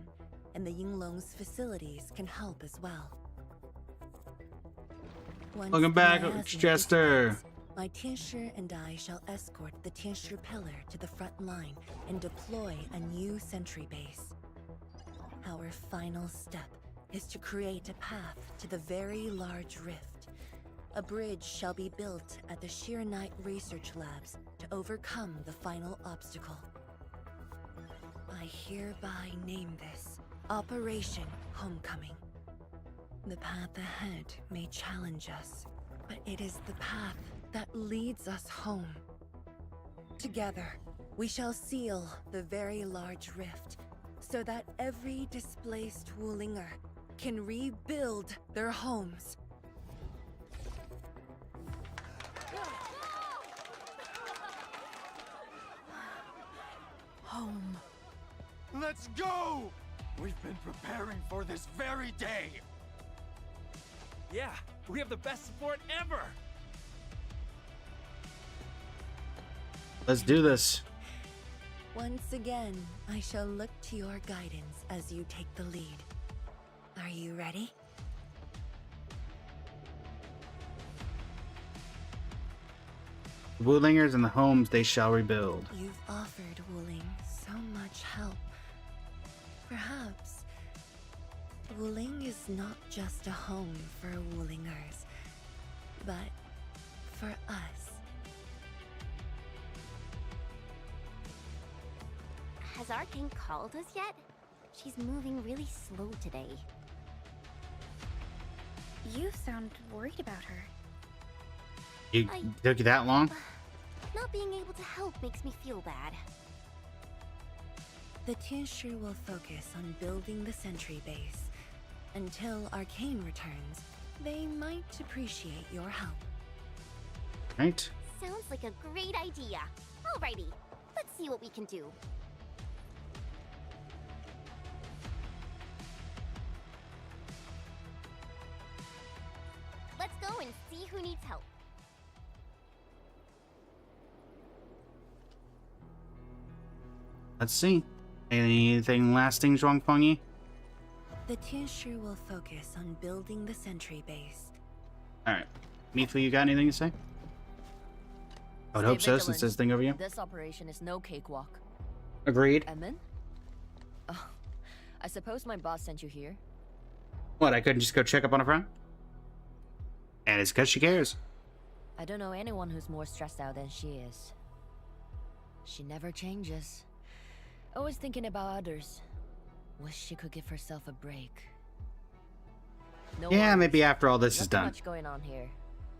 S5: and the Yinglong's facilities can help as well.
S1: Welcome back, Chester.
S5: My Tianshi and I shall escort the Tianshi pillar to the front line and deploy a new sentry base. Our final step is to create a path to the very large rift. A bridge shall be built at the Shiranite Research Labs to overcome the final obstacle. I hereby name this Operation Homecoming. The path ahead may challenge us, but it is the path that leads us home. Together, we shall seal the very large rift, so that every displaced Wulinger can rebuild their homes.
S10: Home. Let's go! We've been preparing for this very day. Yeah, we have the best support ever.
S1: Let's do this.
S5: Once again, I shall look to your guidance as you take the lead. Are you ready?
S1: The Wulingers and the homes they shall rebuild.
S5: You've offered Wuling so much help. Perhaps Wuling is not just a home for Wulingers, but for us.
S8: Has Arcane called us yet? She's moving really slow today.
S4: You sound worried about her.
S1: It took you that long?
S8: Not being able to help makes me feel bad.
S5: The Tianshi will focus on building the sentry base. Until Arcane returns, they might appreciate your help.
S1: Right.
S8: Sounds like a great idea. Alrighty, let's see what we can do. Let's go and see who needs help.
S1: Let's see. Anything lasting, Zhuangfengyi?
S5: The Tianshi will focus on building the sentry base.
S1: Alright. Mifu, you got anything to say? I would hope so, since this thing over you.
S9: This operation is no cakewalk.
S1: Agreed.
S9: Emin? Oh, I suppose my boss sent you here?
S1: What, I couldn't just go check up on a friend? And it's because she cares.
S9: I don't know anyone who's more stressed out than she is. She never changes. Always thinking about others. Wish she could give herself a break. No
S1: Yeah,
S9: worries.
S1: maybe after all this is
S9: Nothing
S1: done.
S9: much going on here.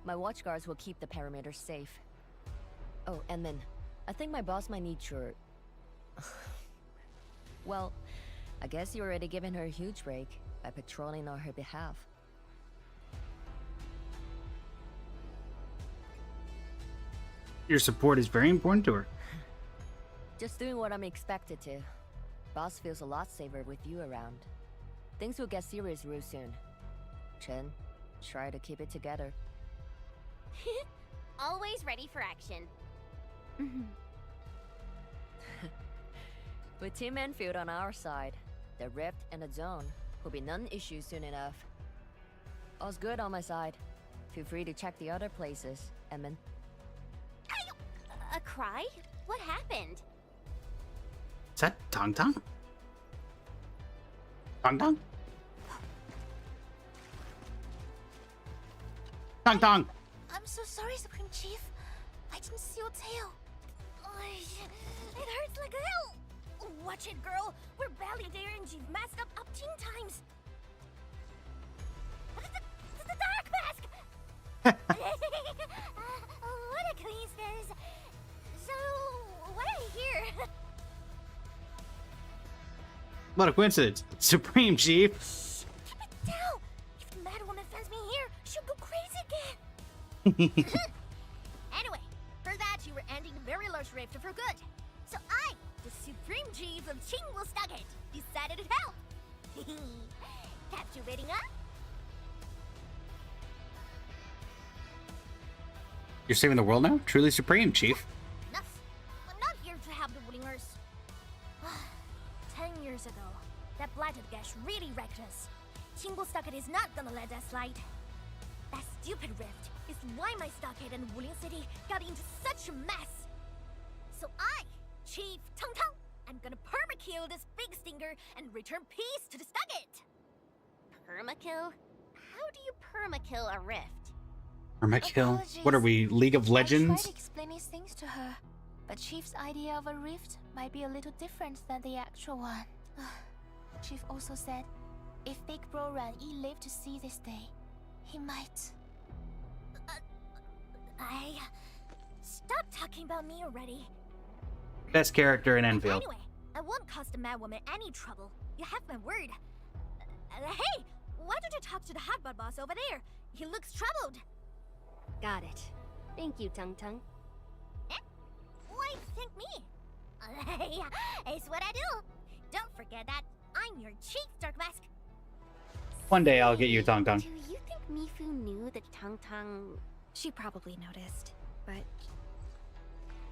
S9: My watchguards will keep the perimeter safe. Oh, and then, I think my boss might need your... Well, I guess you already given her a huge break by patrolling on her behalf.
S1: Your support is very important to her.
S9: Just doing what I'm expected to. Boss feels a lot safer with you around. Things will get serious real soon. Chen, try to keep it together.
S8: Always ready for action.
S9: With Team Enfield on our side, the Rift and the Zone will be non-issue soon enough. All's good on my side. Feel free to check the other places, Emin.
S8: A cry? What happened?
S1: Is that Tong Tong? Tong Tong? Tong Tong!
S2: I'm so sorry, Supreme Chief. I Legends your tail. It hurts like hell. Watch it, girl. We're barely there and you've messed up 10 times. The dark mask! What a coincidence. So, why are you here?
S1: What a coincidence. Supreme Chief.
S2: Shh, keep it down. If the mad woman finds me here, she'll go crazy again. Anyway, for that you were ending a very large rift for good. So I, the Supreme Chief of Qingwu, decided to help. Captivating, huh?
S1: You're saving the world now? Truly Supreme, Chief.
S2: Enough. I'm not here to help the Wulingers. 10 years ago, that blighted gash really wrecked us. Qingwu Stockade is not gonna let that slide. That stupid rift is why my stockade and Wuling City got into such a mess. So I, Chief Tang Tang, I'm gonna permakill this big stinker and return peace to the stockade.
S8: Permakill? How do you permakill a rift?
S1: Permakill? What are we, League of Legends?
S2: I tried explaining things to her, but Chief's idea of a rift might be a little different than the actual one. Chief also said, if Big Bro Ran Yi lived to see this day, he might... Stop talking about me already.
S1: Best character in Enfield.
S2: Anyway, I won't cause the mad woman any trouble. You have my word. Hey, why don't you talk to the hotbot boss over there? He looks troubled.
S8: Got it. Thank you, Tung Tung.
S2: Eh? Why thank me? It's what I do. Don't forget that I'm your Chief Dark Mask.
S1: One day I'll get you, Tong Tong.
S8: Do you think Mifu knew that Tung Tung...
S4: She probably noticed, but...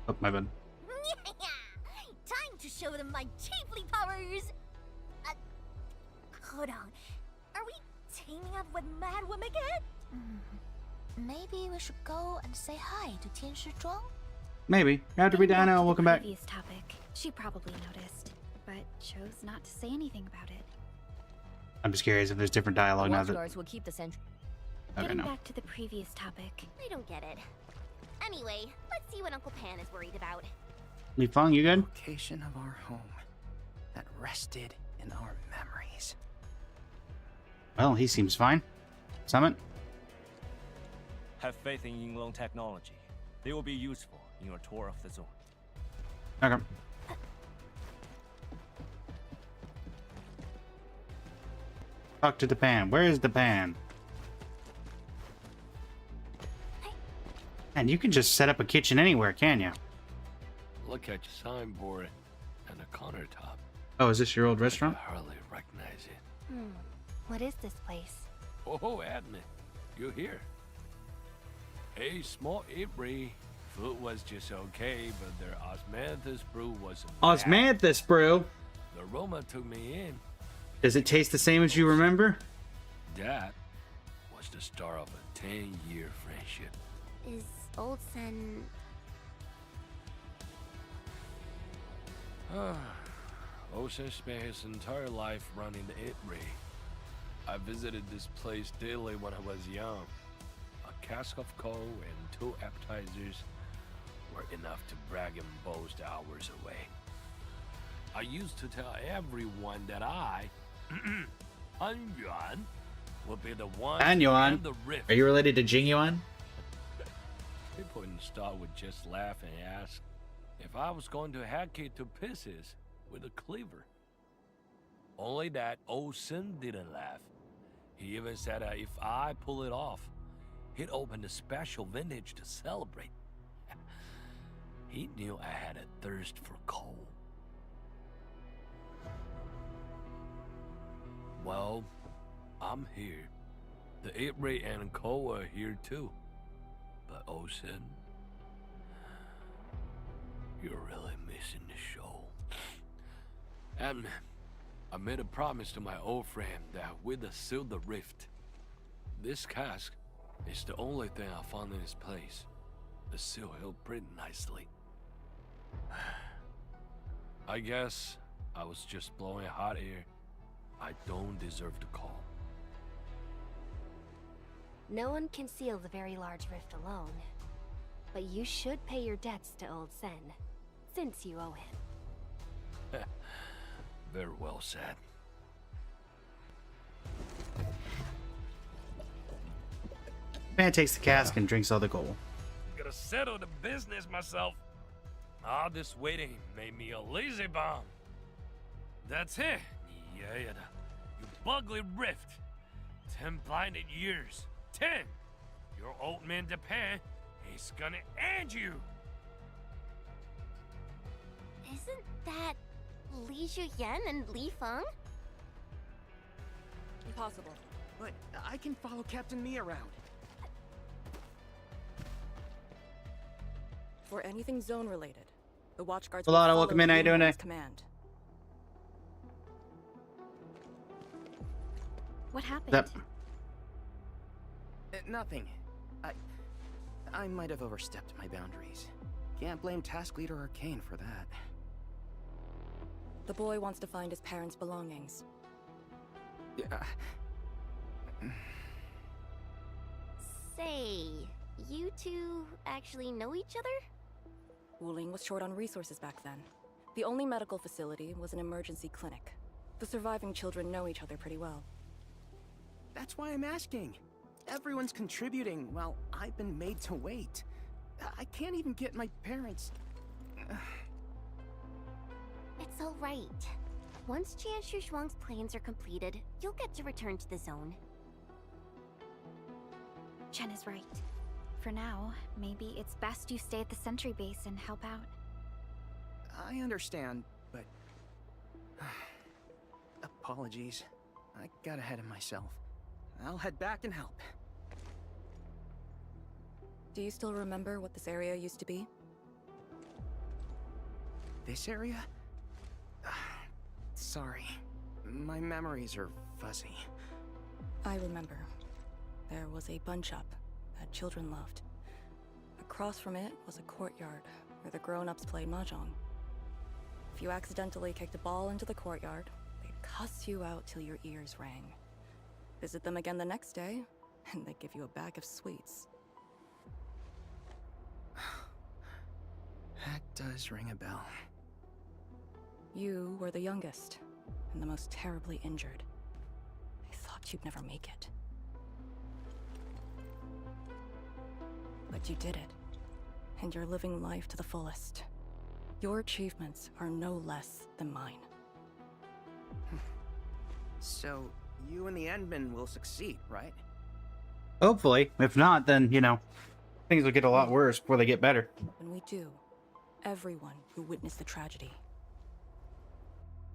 S1: Oh, my bad.
S2: Time to show them my chiefly powers. Hold on. Are we teaming up with Mad Woman again? Maybe we should go and say hi to Tianshi Zhuang?
S1: Maybe. After we die now, welcome back.
S4: Previous topic. She probably noticed, but chose not to say anything about it.
S1: I'm just curious if there's different dialogue now that...
S9: Watchguards will keep the sentry.
S1: Okay,
S4: Getting
S1: no.
S4: back to the previous topic.
S8: I don't get it. Anyway, let's see what Uncle Pan is worried about.
S1: Li Feng, you good?
S13: Location of our home that rested in our memories.
S1: Well, he seems fine. Summit?
S7: Have faith in Yinglong technology. They will be useful in your tour of the zone.
S1: Okay. Talk to the pan. Where is the pan? And you can just set up a kitchen anywhere, can you?
S11: Look at your signboard and the countertop.
S1: Oh, is this your old restaurant?
S11: I hardly recognize it.
S2: What is this place?
S11: Oh, admin, you here? A small Avery. Food was just okay, but their osmanthus brew was bad.
S1: Osmanthus brew?
S11: The Roma took me in.
S1: Does it taste the same as you remember?
S11: That was the start of a 10-year friendship.
S8: Is Old Sen...
S11: Ocean spent his entire life running the Itri. I visited this place daily when I was young. A cask of coal and 2 appetizers were enough to brag and boast hours away. I used to tell everyone that I, An Yuan, would be the one
S1: An
S11: to
S1: Yuan?
S11: end the rift.
S1: Are you related to Jing Yuan?
S11: People in the store would just laugh and ask if I was going to hack it to pieces with a cleaver. Only that old Sin didn't laugh. He even said that if I pull it off, he'd open a special vintage to celebrate. He knew I had a thirst for coal. Well, I'm here. The Itri and coal are here too. But Ocean, you're really missing the show. And I made a promise to my old friend that we'd seal the rift. This cask is the only thing I found in this place. The seal held pretty nicely. I guess I was just blowing hot air. I don't deserve the call.
S8: No one can seal the very large rift alone. But you should pay your debts to Old Sen, since you owe him.
S11: Very well said.
S1: Man takes the cask and drinks all the gold.
S11: Gotta settle the business myself. All this waiting made me a lazy bum. That's it. Yeah, you bugly rift. 10 blinded years. 10. Your old man depend. He's gonna end you.
S8: Isn't that Li Zhuyan and Li Feng?
S3: Impossible.
S13: But I can follow Captain Mi around.
S3: For anything zone related, the watchguards
S1: Well,
S3: will
S1: welcome in. How you doing today?
S3: Command.
S4: What happened?
S1: Yep.
S13: Nothing. I might have overstepped my boundaries. Can't blame Task Leader Arcane for that.
S3: The boy wants to find his parents' belongings.
S8: Say, you two actually know each other?
S3: Wuling was short on resources back then. The only medical facility was an emergency clinic. The surviving children know each other pretty well.
S13: That's why I'm asking. Everyone's contributing while I've been made to wait. I can't even get my parents...
S8: It's all right. Once Jianshu Zhuang's plans are completed, you'll get to return to the zone.
S4: Chen is right. For now, maybe it's best you stay at the sentry base and help out.
S13: I understand, but... Apologies. I got ahead of myself. I'll head back and help.
S3: Do you still remember what this area used to be?
S13: This area? Sorry. My memories are fuzzy.
S3: I remember. There was a bun shop that children loved. Across from it was a courtyard where the grown-ups played mahjong. If you accidentally kicked a ball into the courtyard, they'd cuss you out till your ears rang. Visit them again the next day, and they'd give you a bag of sweets.
S13: That does ring a bell.
S3: You were the youngest, and the most terribly injured. I thought you'd never make it. But you did it, and you're living life to the fullest. Your achievements are no less than mine.
S13: So, you and the Endmen will succeed, right?
S1: Hopefully. If not, then, you know, things will get a lot worse before they get better.
S3: When we do, everyone who witnessed the tragedy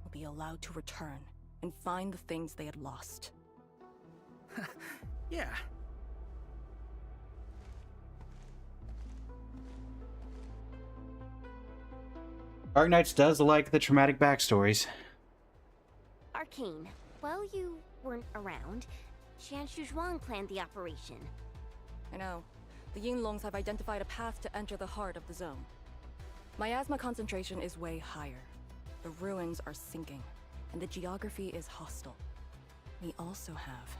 S3: will be allowed to return and find the things they had lost.
S13: Yeah.
S1: Arknights does like the traumatic backstories.
S8: Arcane, while you weren't around, Jianshu Zhuang planned the operation.
S3: I know. The Yinlongs have identified a path to enter the heart of the zone. Miasma concentration is way higher. The ruins are sinking, and the geography is hostile. We also have...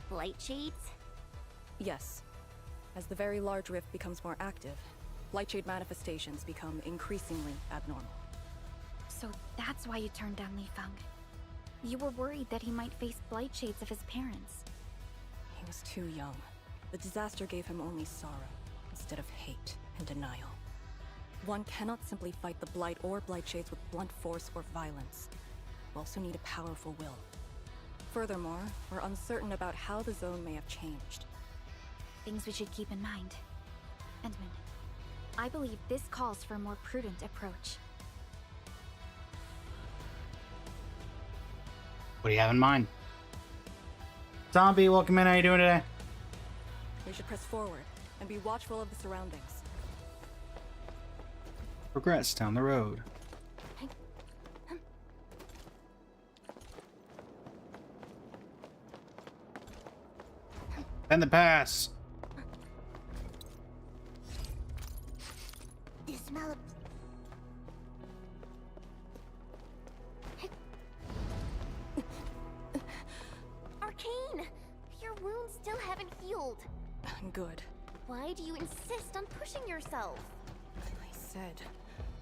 S8: Blight shades?
S3: Yes. As the very large rift becomes more active, Blightshade manifestations become increasingly abnormal.
S4: So that's why you turned down Li Feng. You were worried that he might face blight shades of his parents.
S3: He was too young. The disaster gave him only sorrow, instead of hate and denial. One cannot simply fight the blight or blight shades with blunt force or violence. You also need a powerful will. Furthermore, we're uncertain about how the zone may have changed.
S4: Things we should keep in mind. Endman, I believe this calls for a more prudent approach.
S1: What do you have in mind? Zombie, welcome in. How you doing today?
S3: We should press forward and be watchful of the surroundings.
S1: Progress down the road. And the pass.
S8: The smell of... Arcane! Your wounds still haven't healed.
S3: Good.
S8: Why do you insist on pushing yourself?
S3: I said,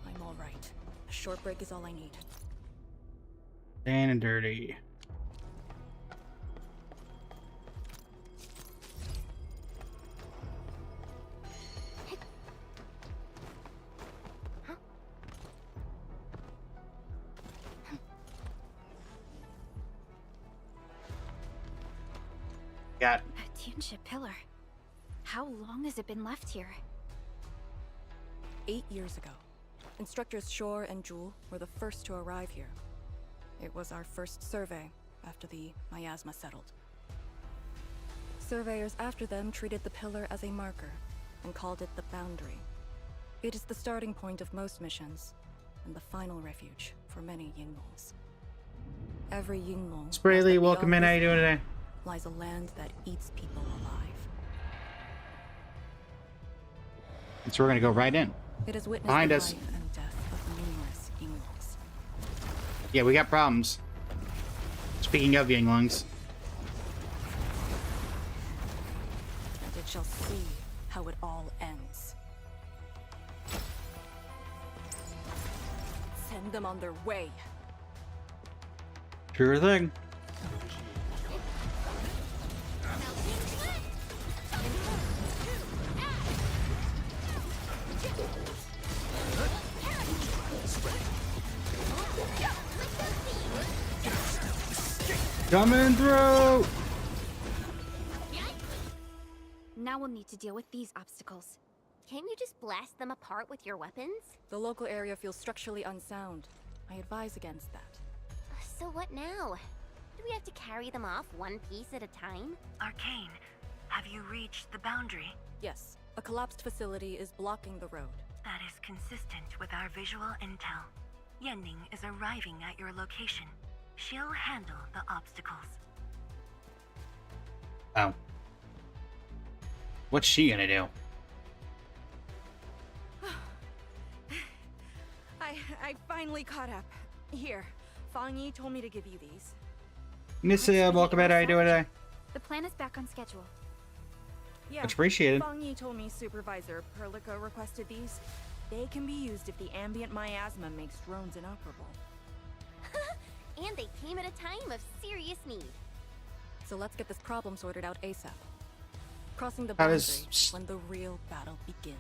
S3: I'm all right. A short break is all I need.
S1: Dan and dirty. Got
S4: A township pillar. How long has it been left here?
S3: 8 years ago, instructors Shore and Jewel were the first to arrive here. It was our first survey after the miasma settled. Surveyors after them treated the pillar as a marker and called it the boundary. It is the starting point of most missions and the final refuge for many Yinglungs. Every Yinglung
S1: Sprayley, welcome in. How you doing today?
S3: Lies a land that eats people alive.
S1: So we're gonna go right in.
S3: It has witnessed
S1: Behind
S3: the
S1: us.
S3: life and death of numerous Yinglungs.
S1: Yeah, we got problems. Speaking of Yinglungs.
S3: And it shall see how it all ends. Send them on their way.
S1: Sure thing. Coming through!
S4: Now we'll need to deal with these obstacles.
S8: Can't you just blast them apart with your weapons?
S3: The local area feels structurally unsound. I advise against that.
S8: So what now? Do we have to carry them off one piece at a time?
S5: Arcane, have you reached the boundary?
S3: Yes, a collapsed facility is blocking the road.
S5: That is consistent with our visual intel. Yenning is arriving at your location. She'll handle the obstacles.
S1: Oh. What's she gonna do?
S12: I finally caught up. Here, Fang Yi told me to give you these.
S1: Miss, welcome in. How you doing today?
S4: The plan is back on schedule.
S12: Yeah,
S1: Much appreciated.
S12: Fang Yi told me Supervisor Perlica requested these. They can be used if the ambient miasma makes drones inoperable.
S8: And they came at a time of serious need.
S3: So let's get this problem sorted out ASAP. Crossing the
S1: How
S3: boundary
S1: does-
S3: when the real battle begins.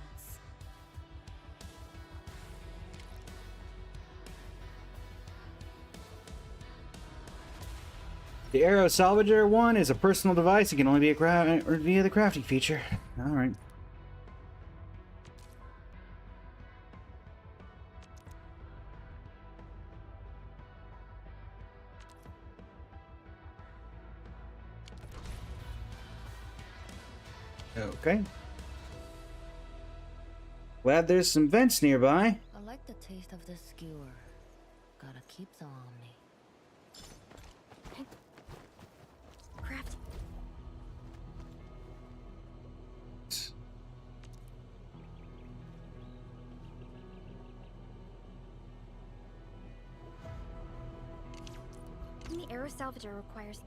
S1: The Arrow Salvager one is a personal device. It can only be via the crafting feature. All right. Okay. Glad there's some vents nearby.
S9: I like the taste of this skewer. Gotta keep them on me.
S4: Craft. The Arrow Salvager requires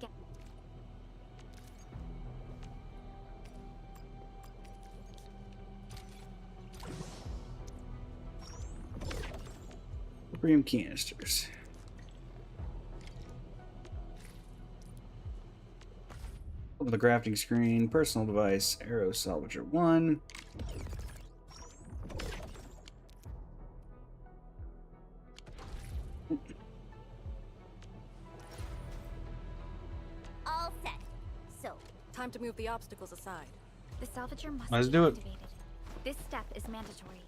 S1: Premium canisters. Over the crafting screen, personal device, Arrow Salvager 1.
S8: All set. So,
S3: Time to move the obstacles aside.
S4: the Salvager must
S1: Let's
S4: be
S1: do it.
S4: activated. This step is mandatory.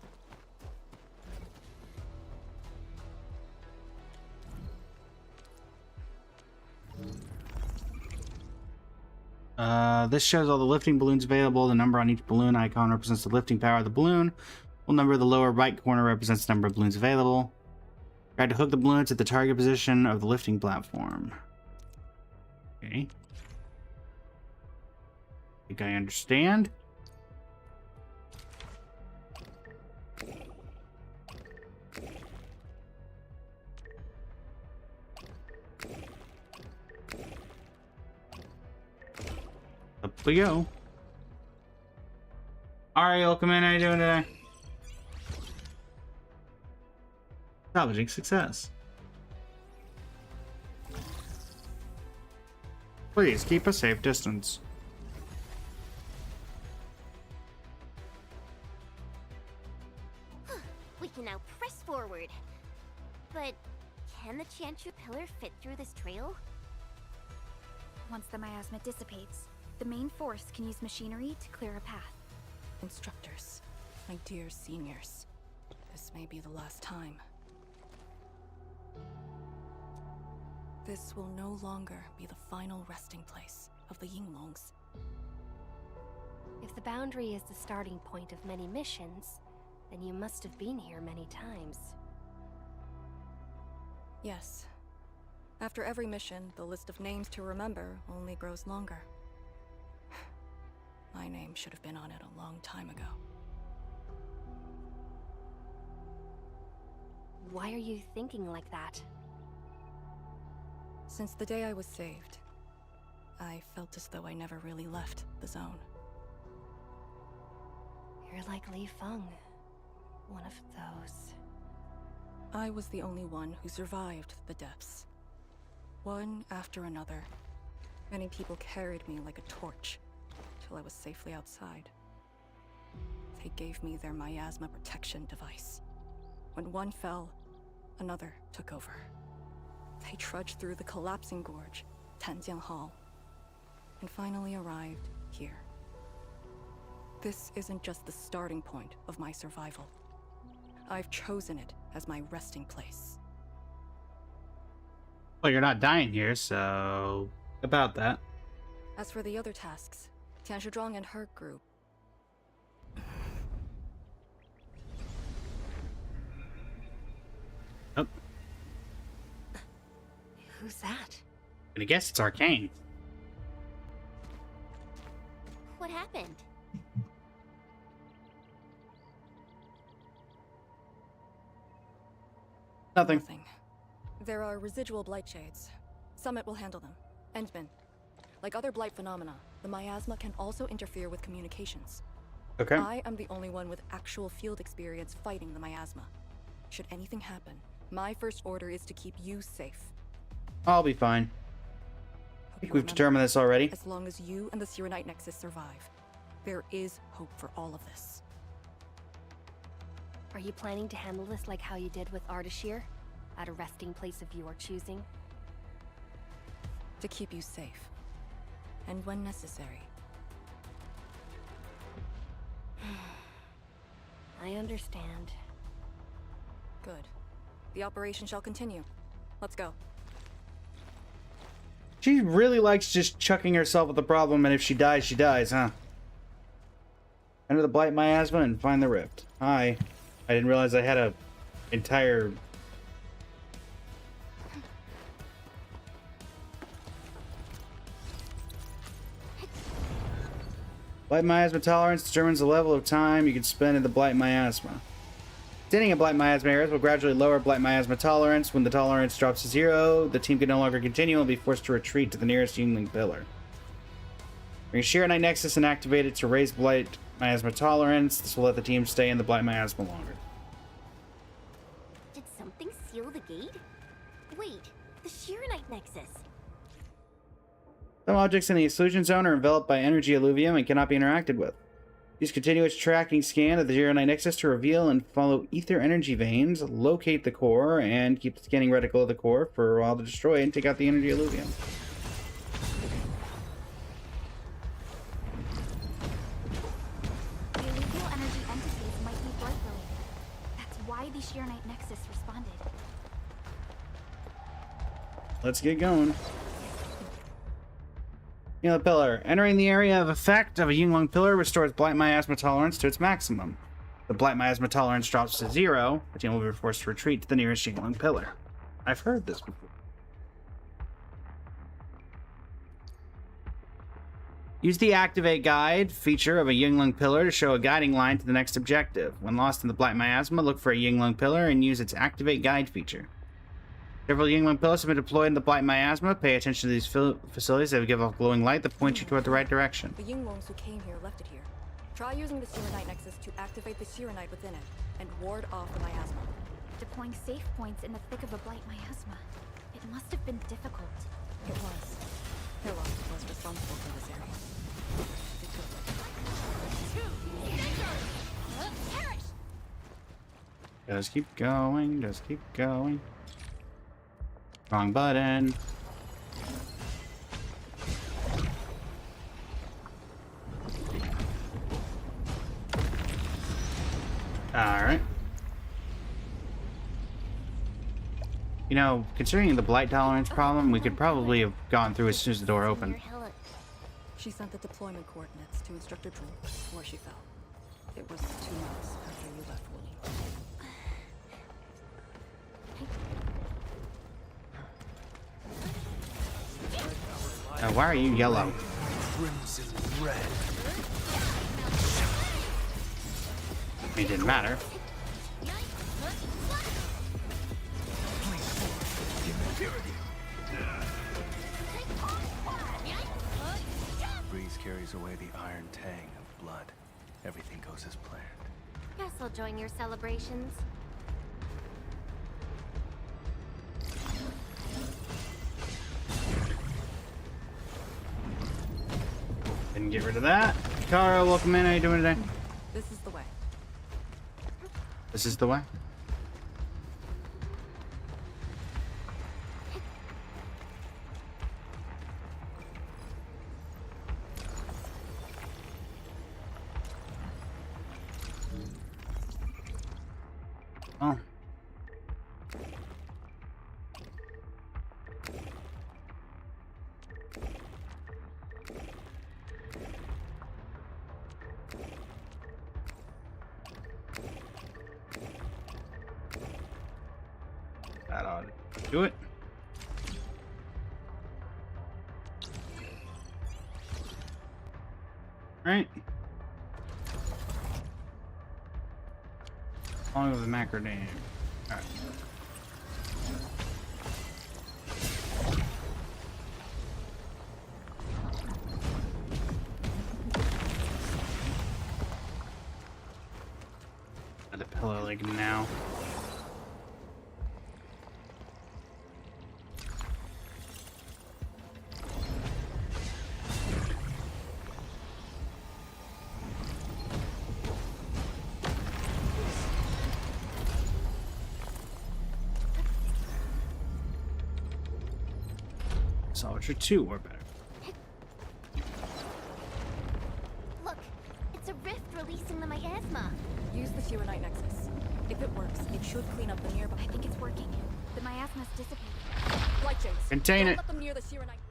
S1: This shows all the lifting balloons available. The number on each balloon icon represents the lifting power of the balloon. The number in the lower right corner represents the number of balloons available. Try to hook the balloons at the target position of the lifting platform. Okay. Think I understand. Up we go. Alright, Ulkaman, how you doing today? Salvaging success. Please keep a safe distance.
S8: We can now press forward. But can the Tianshu pillar fit through this trail?
S4: Once the miasma dissipates, the main force can use machinery to clear a path.
S3: Instructors, my dear seniors, this may be the last time. This will no longer be the final resting place of the Yinglongs.
S14: If the boundary is the starting point of many missions, then you must have been here many times.
S3: Yes. After every mission, the list of names to remember only grows longer. My name should have been on it a long time ago.
S14: Why are you thinking like that?
S3: Since the day I was saved, I felt as though I never really left the zone.
S14: You're like Li Feng, one of those.
S3: I was the only one who survived the depths. One after another, many people carried me like a torch till I was safely outside. They gave me their miasma protection device. When one fell, another took over. They trudged through the collapsing gorge, Tanjiang Hall, and finally arrived here. This isn't just the starting point of my survival. I've chosen it as my resting place.
S1: Well, you're not dying here, so about that.
S3: As for the other tasks, Tianshu Zhuang and her group.
S1: Oh.
S14: Who's that?
S1: And I guess it's Arcane.
S8: What happened?
S1: Nothing.
S3: There are residual blight shades. Summit will handle them. Endman. Like other blight phenomena, the miasma can also interfere with communications.
S1: Okay.
S3: I am the only one with actual field experience fighting the miasma. Should anything happen, my first order is to keep you safe.
S1: I'll be fine. I think we've determined this already.
S3: As long as you and the Sirenite Nexus survive, there is hope for all of this.
S14: Are you planning to handle this like how you did with Ardashir? At a resting place of your choosing?
S3: To keep you safe. And when necessary.
S14: I understand.
S3: Good. The operation shall continue. Let's go.
S1: She really likes just chucking herself at the problem, and if she dies, huh? Enter the Blight Miasma and find the rift. Hi. I didn't realize I had a entire... Blight Miasma tolerance determines the level of time you can spend in the Blight Miasma. Standing in Blight Miasma areas will gradually lower Blight Miasma tolerance. When the tolerance drops to 0, the team can no longer continue and will be forced to retreat to the nearest Yingling pillar. Bring Shirenite Nexus and activate it to raise Blight Miasma tolerance. This will let the team stay in the Blight Miasma longer.
S8: Did something seal the gate? Wait, the Shirenite Nexus.
S1: Some objects in the exclusion zone are enveloped by energy alluvium and cannot be interacted with. Use continuous tracking scan of the Shirenite Nexus to reveal and follow ether energy veins, locate the core, and keep the scanning reticle of the core for a while to destroy and take out the energy alluvium.
S4: The alluvial energy entities might be blight related. That's why the Shirenite Nexus responded.
S1: Let's get going. The pillar. Entering the area of effect of a Yinglong pillar restores Blight Miasma tolerance to its maximum. The Blight Miasma tolerance drops to 0, the team will be forced to retreat to the nearest Yinglong pillar. I've heard this before. Use the Activate Guide feature of a Yinglong pillar to show a guiding line to the next objective. When lost in the Blight Miasma, look for a Yinglong pillar and use its Activate Guide feature. Several Yingling pillars have been deployed in the Blight Miasma. Pay attention to these facilities. They will give off glowing light that points you toward the right direction.
S3: The Yinglongs who came here left it here. Try using the Serenite Nexus to activate the Serenite within it and ward off the miasma.
S4: Deploying safe points in the thick of a blight miasma. It must have been difficult.
S3: It was. Hillock was responsible for this area. They took it.
S1: Just keep going, just keep going. Wrong button. Alright. You know, considering the blight tolerance problem, we could probably have gone through as soon as the door opened.
S3: She sent the deployment coordinates to Instructor Drew before she fell. It was 2 months after you left Wooly.
S1: Why are you yellow?
S10: Crimson red.
S1: It didn't matter.
S10: Breeze carries away the iron tang of blood. Everything goes as planned.
S8: Guess I'll join your celebrations.
S1: Didn't get rid of that. Kara, welcome in. How you doing today?
S3: This is the way.
S1: This is the way. Oh. That ought to do it. Right. Along with the macrodame. Alright. The pillow like now. Soldier 2 or better.
S8: Look, it's a rift releasing the miasma.
S3: Use the Serenite Nexus. If it works, it should clean up the nearby.
S4: I think it's working. The miasma's dissipated.
S3: Light shades.
S1: Contain
S3: Don't
S1: it.
S3: let them near the Serenite.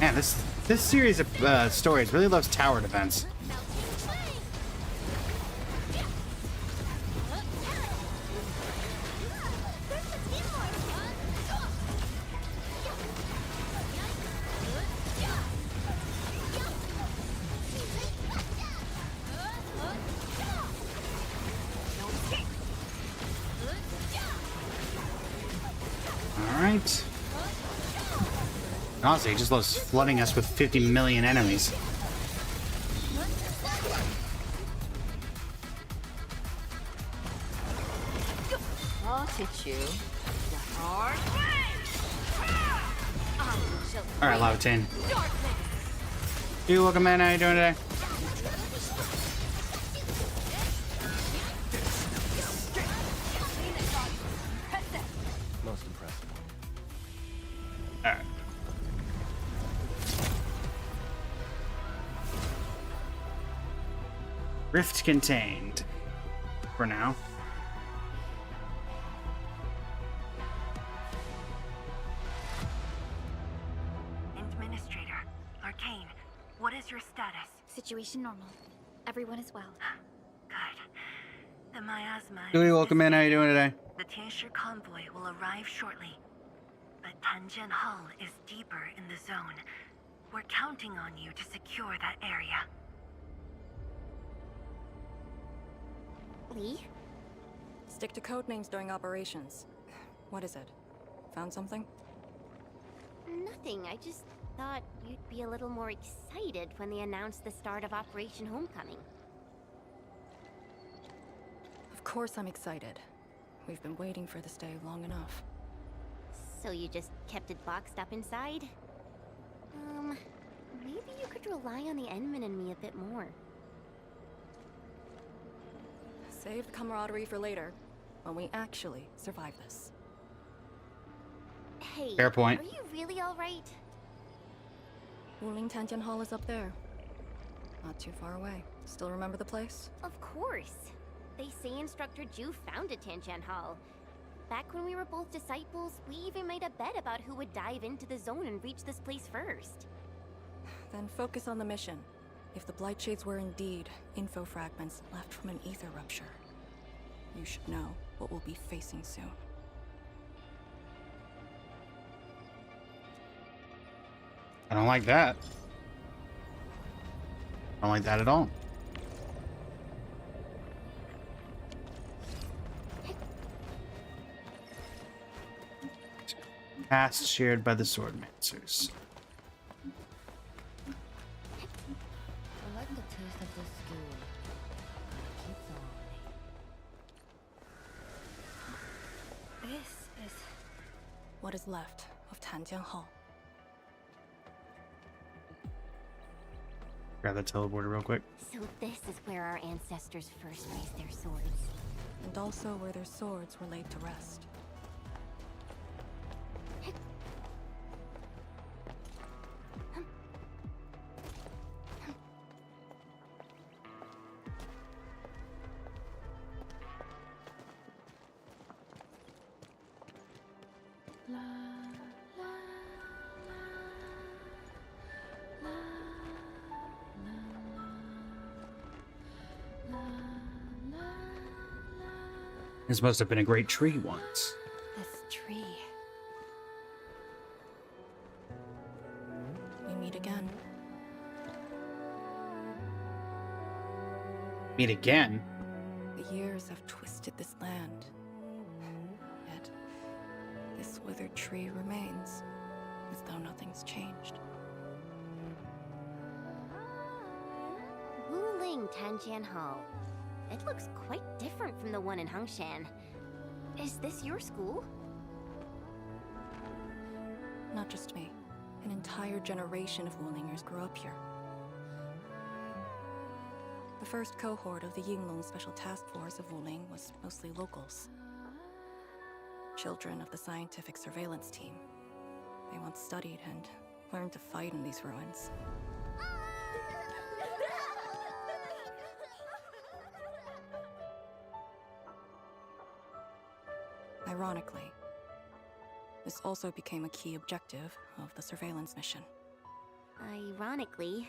S1: Man, this series of stories really loves tower defense. Alright. Honestly, it just loves flooding us with 50 million enemies.
S9: I'll teach you the hard way.
S1: Alright, Lava 10. You welcome in, how you doing today?
S7: Most impressive.
S1: Alright. Rift contained. For now.
S15: Administrator, Arcane, what is your status?
S4: Situation normal. Everyone is well.
S15: Good. The miasma.
S1: Julie, welcome in. How you doing today?
S15: The tincture convoy will arrive shortly. But Tanjin Hull is deeper in the zone. We're counting on you to secure that area.
S8: Lee?
S3: Stick to code names during operations. What is it? Found something?
S8: Nothing. I just thought you'd be a little more excited when they announced the start of Operation Homecoming.
S3: Of course I'm excited. We've been waiting for this day long enough.
S8: So you just kept it boxed up inside? Maybe you could rely on the Endman and me a bit more.
S3: Save the camaraderie for later, when we actually survive this.
S8: Hey,
S1: fair point.
S8: Are you really alright?
S3: Wuling Tianjian Hall is up there. Not too far away. Still remember the place?
S8: Of course. They say Instructor Ju founded Tianjian Hall. Back when we were both disciples, we even made a bet about who would dive into the zone and reach this place first.
S3: Then focus on the mission. If the Blight Shades were indeed info fragments left from an ether rupture, you should know what we'll be facing soon.
S1: I don't like that. I don't like that at all. Past shared by the Swordmancers.
S9: I like the taste of this school. Keeps on.
S3: This is what is left of Tianjian Hall.
S1: Grab that teleporter real quick.
S8: So this is where our ancestors first raised their swords.
S3: And also where their swords were laid to rest.
S1: This must have been a great tree once.
S3: This tree. We meet again.
S1: Meet again?
S3: The years have twisted this land. Yet, this withered tree remains, as though nothing's changed.
S8: Wuling Tianjian Hall. It looks quite different from the one in Hongshan. Is this your school?
S3: Not just me. An entire generation of Wulingers grew up here. The first cohort of the Yinglong Special Task Force of Wuling was mostly locals. Children of the scientific surveillance team. They once studied and learned to fight in these ruins. Ironically, this also became a key objective of the surveillance mission.
S8: Ironically.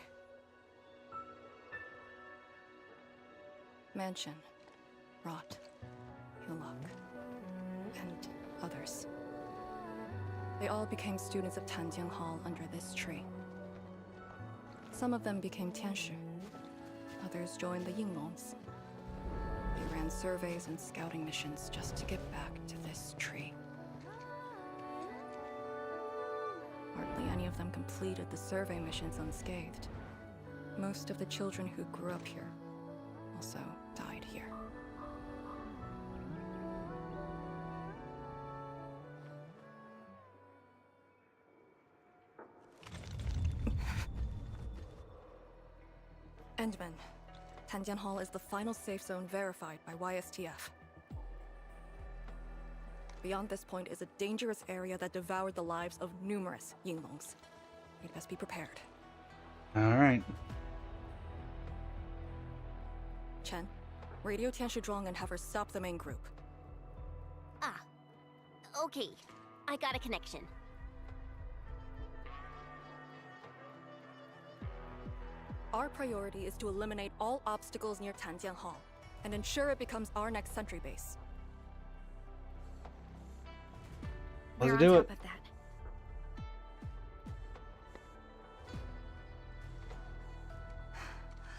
S3: Mansion, Rot, Hillock, and others. They all became students of Tianjian Hall under this tree. Some of them became Tianshu. Others joined the Yinglongs. They ran surveys and scouting missions just to get back to this tree. Hardly any of them completed the survey missions unscathed. Most of the children who grew up here also died here. Endman. Tianjian Hall is the final safe zone verified by YSTF. Beyond this point is a dangerous area that devoured the lives of numerous Yinglongs. We'd best be prepared.
S1: Alright.
S3: Chen, radio Tianshu Zhuang and have her stop the main group.
S8: Ah. Okay. I got a connection.
S3: Our priority is to eliminate all obstacles near Tianjian Hall, and ensure it becomes our next sentry base.
S1: Let's do it.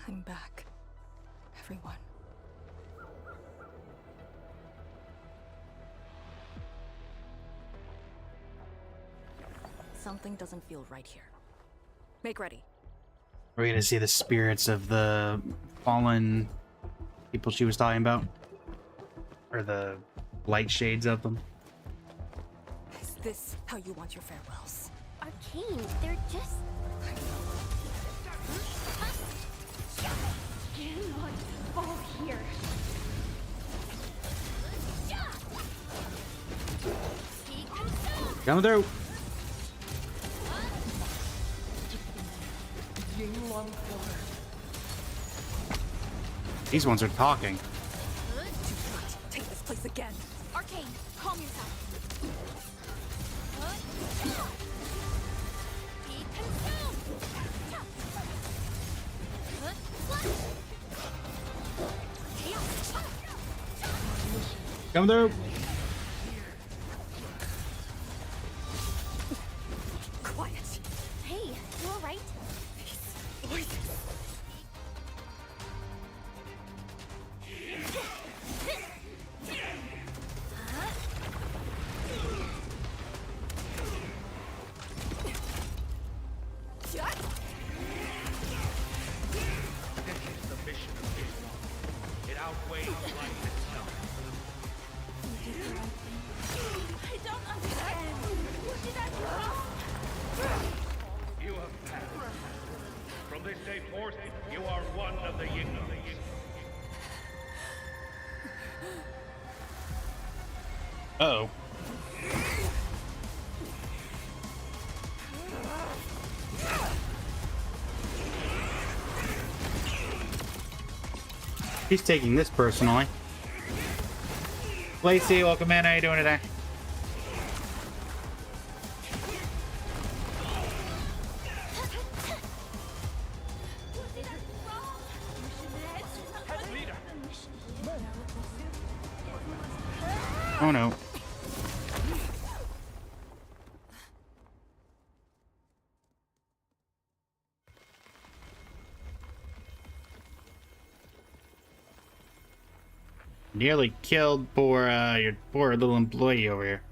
S3: I'm back. Everyone. Something doesn't feel right here. Make ready.
S1: Are we gonna see the spirits of the fallen people she was talking about? Or the light shades of them?
S3: Is this how you want your farewells?
S8: Arcane, they're just...
S4: Cannot fall here.
S1: Coming through! These ones are talking.
S3: Do not take this place again.
S4: Arcane, calm yourself.
S1: Coming through!
S3: Quiet.
S8: Hey, you alright?
S1: Uh-oh. He's taking this personally. Lacey, welcome in. How you doing today? Oh no. Nearly killed your poor little employee over here.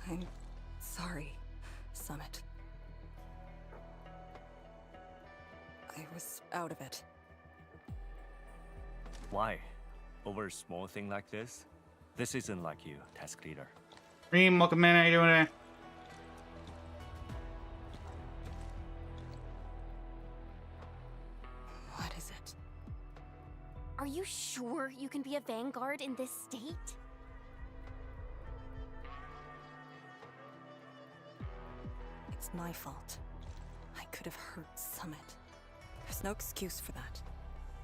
S3: I'm sorry, Summit. I was out of it.
S7: Why? Over a small thing like this? This isn't like you, task leader.
S1: Reem, welcome in. How you doing today?
S3: What is it?
S8: Are you sure you can be a vanguard in this state?
S3: It's my fault. I could have hurt Summit. There's no excuse for that.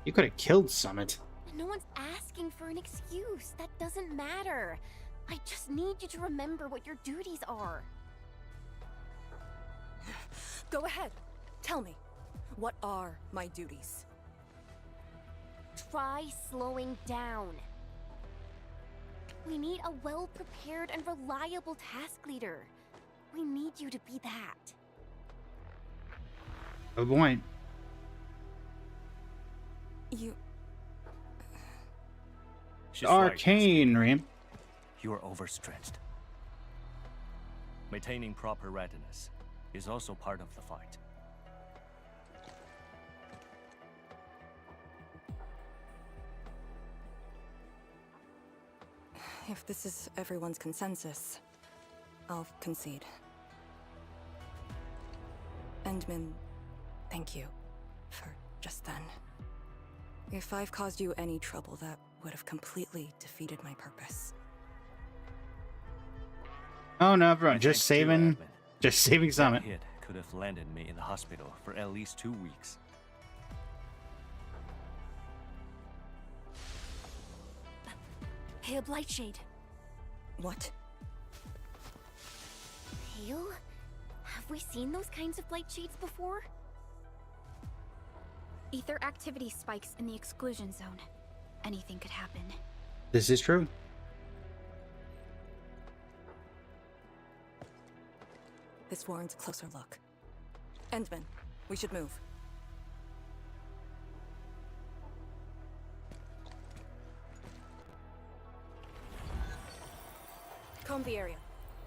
S1: You could have killed Summit.
S8: No one's asking for an excuse. That doesn't matter. I just need you to remember what your duties are.
S3: Go ahead. Tell me. What are my duties?
S8: Try slowing down. We need a well-prepared and reliable task leader. We need you to be that.
S1: Good point.
S3: You...
S7: She's
S1: Arcane, Reem.
S7: You are overstretched. Maintaining proper readiness is also part of the fight.
S3: If this is everyone's consensus, I'll concede. Endman, thank you for just then. If I've caused you any trouble, that would have completely defeated my purpose.
S1: Oh no, everyone, just saving Summit.
S7: That hit could have landed me in the hospital for at least 2 weeks.
S8: Hey, a Blightshade.
S3: What?
S8: Hale? Have we seen those kinds of Blightshades before?
S4: Ether activity spikes in the exclusion zone. Anything could happen.
S1: This is true.
S3: This warrants a closer look. Endman, we should move. found the area.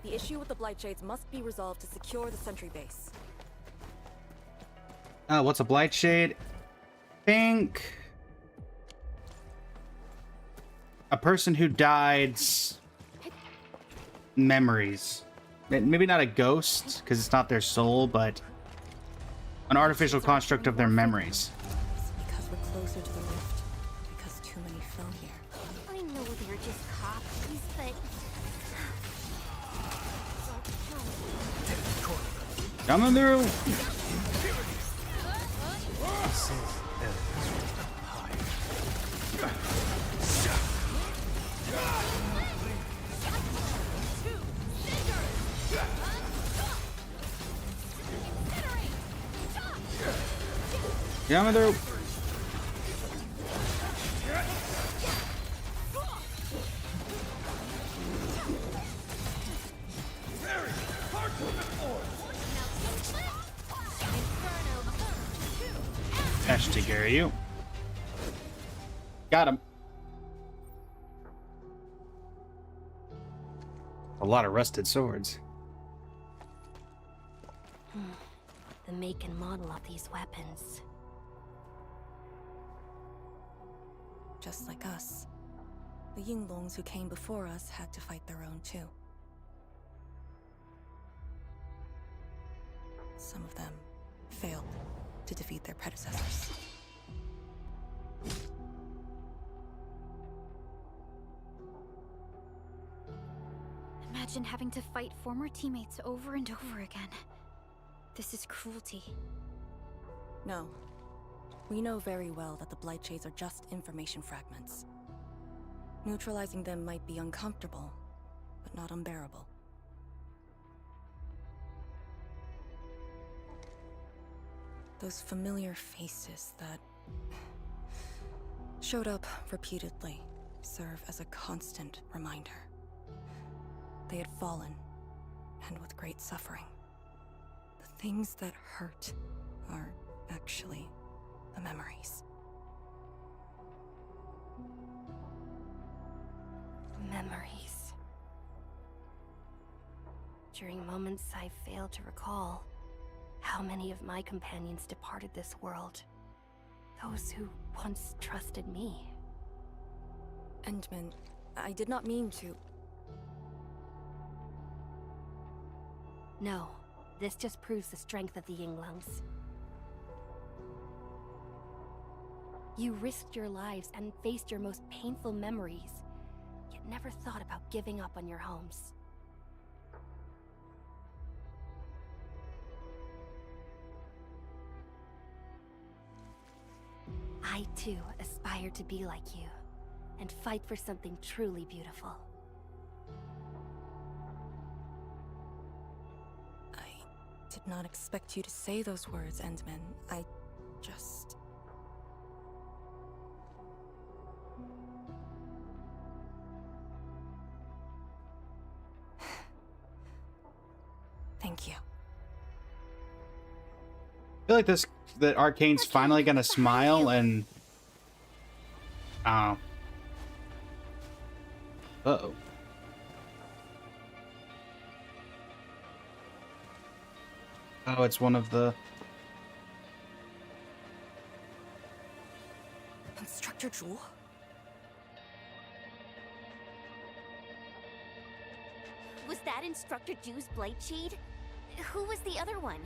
S3: The issue with the Blightshades must be resolved to secure the sentry base.
S1: What's a Blightshade? Think a person who died's memories. Maybe not a ghost, because it's not their soul, but an artificial construct of their memories.
S3: Because we're closer to the rift. Because too many fell here.
S8: I know they're just copies, but...
S1: Coming through! Coming through! That should take care of you. Got him. A lot of rusted swords.
S14: The make and model of these weapons.
S3: Just like us. The Yinglongs who came before us had to fight their own too. Some of them failed to defeat their predecessors.
S4: Imagine having to fight former teammates over and over again. This is cruelty.
S3: No. We know very well that the Blightshades are just information fragments. Neutralizing them might be uncomfortable, but not unbearable. Those familiar faces that showed up repeatedly serve as a constant reminder. They had fallen, and with great suffering. The things that hurt are actually the memories.
S14: Memories. During moments I fail to recall, how many of my companions departed this world? Those who once trusted me.
S3: Endman, I did not mean to...
S14: No, this just proves the strength of the Yinglongs. You risked your lives and faced your most painful memories, yet never thought about giving up on your homes. I too aspire to be like you, and fight for something truly beautiful.
S3: I did not expect you to say those words, Endman. I just... Thank you.
S1: I feel like that Arcane's finally gonna smile and... Uh-oh. Oh, it's one of the...
S3: Instructor Jewel?
S8: Was that Instructor Jew's Blightshade? Who was the other one?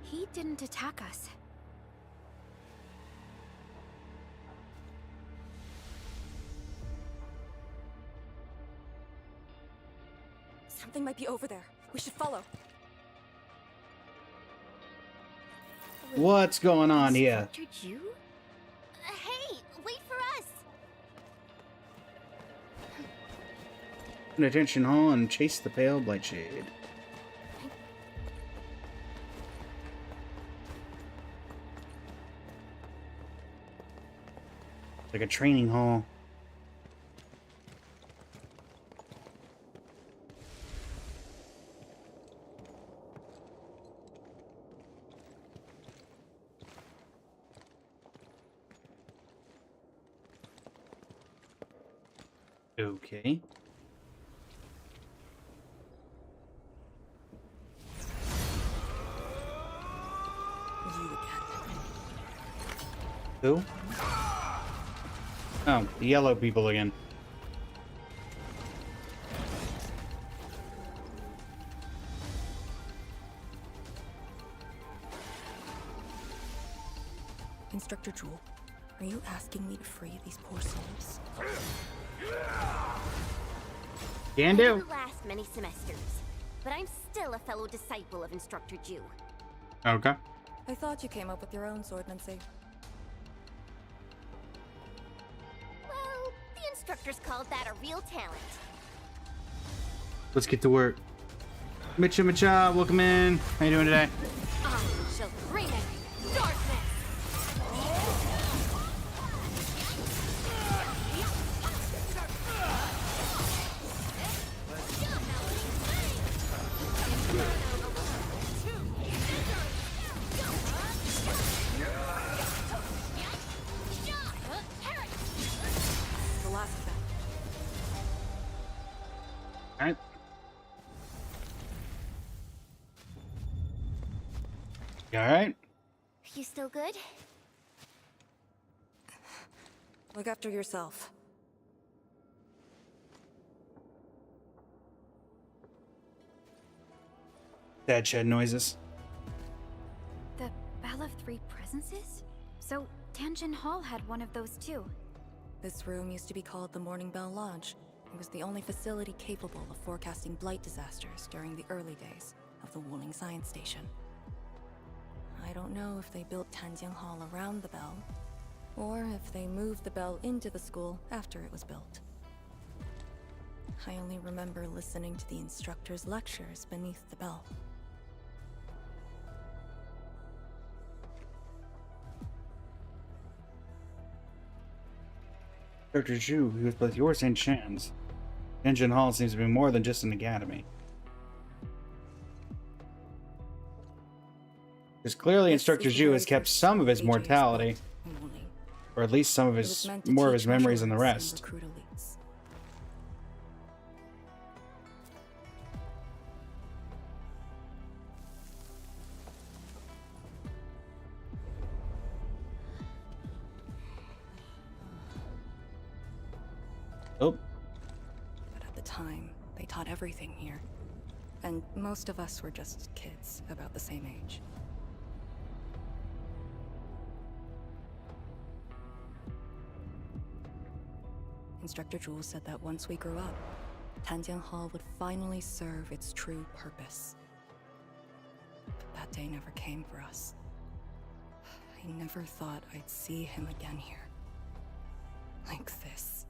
S4: He didn't attack us.
S3: Something might be over there. We should follow.
S1: What's going on here?
S8: Instructor Jew? Hey, wait for us!
S1: Pay attention, Hall, and chase the pale Blightshade. Like a training hall. Okay.
S3: You again.
S1: Who? Oh, the yellow people again.
S3: Instructor Jewel, are you asking me to free these poor souls?
S1: Can
S8: I
S1: do.
S8: didn't last many semesters, but I'm still a fellow disciple of Instructor Jew.
S1: Okay.
S3: I thought you came up with your own sword, Nancy.
S8: Well, the instructors called that a real talent.
S1: Let's get to work. Micha, welcome in. How you doing today?
S8: I shall bring it darkness.
S3: The last of them.
S1: All right. You all right?
S8: You still good?
S3: Look after yourself.
S1: Dad shed noises.
S4: The Bell of Three Presences? So, Tanjin Hall had one of those too.
S3: This room used to be called the Morning Bell Lodge. It was the only facility capable of forecasting blight disasters during the early days of the Wuling Science Station. I don't know if they built Tanjin Hall around the bell, or if they moved the bell into the school after it was built. I only remember listening to the instructor's lectures beneath the bell.
S1: Dr. Zhu, he was both yours and Shan's. Engine Hall seems to be more than just an academy. Because clearly Instructor Zhu has kept some of his mortality. Or at least some of his, more of his memories than the rest. Oh.
S3: But at the time, they taught everything here. And most of us were just kids, about the same age. Instructor Jules said that once we grew up, Tanjian Hall would finally serve its true purpose. But that day never came for us. I never thought I'd see him again here. Like this.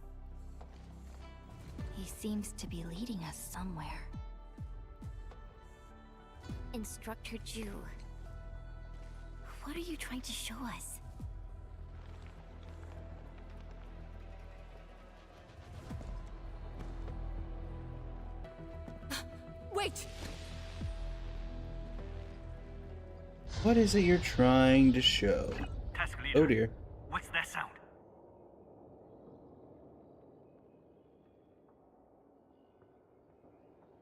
S2: He seems to be leading us somewhere.
S8: Instructor Jew, what are you trying to show us?
S3: Wait!
S1: What is it you're trying to show?
S16: Task leader,
S1: Oh dear.
S16: what's that sound?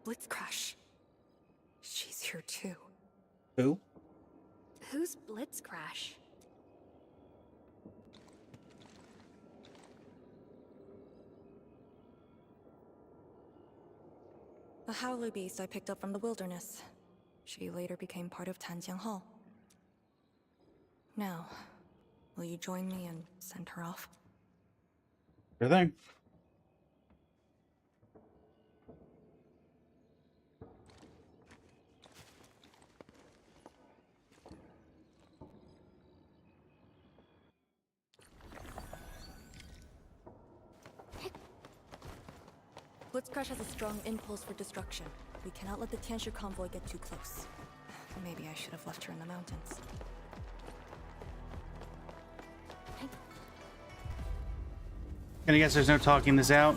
S3: Blitz Crash. She's here too.
S1: Who?
S4: Who's Blitz Crash?
S3: A howler beast I picked up from the wilderness. She later became part of Tanjian Hall. Now, will you join me and send her off?
S1: Sure thing.
S3: Blitzcrash has a strong impulse for destruction. We cannot let the Tianshu convoy get too close. Maybe I should have left her in the mountains.
S1: And I guess there's no talking this out.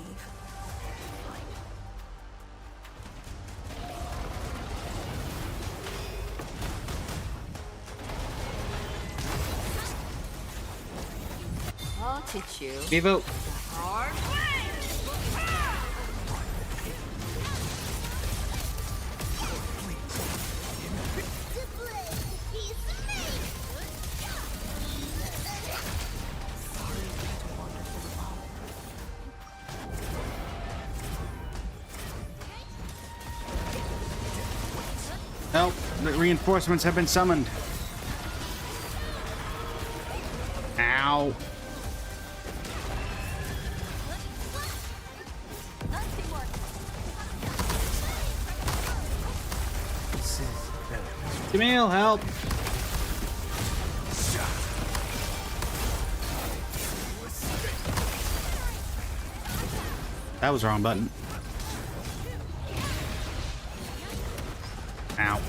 S9: I'll teach you.
S1: Vivo.
S9: Hard way.
S1: reinforcements have been summoned. Ow. Camille, help! That was the wrong button. Ow.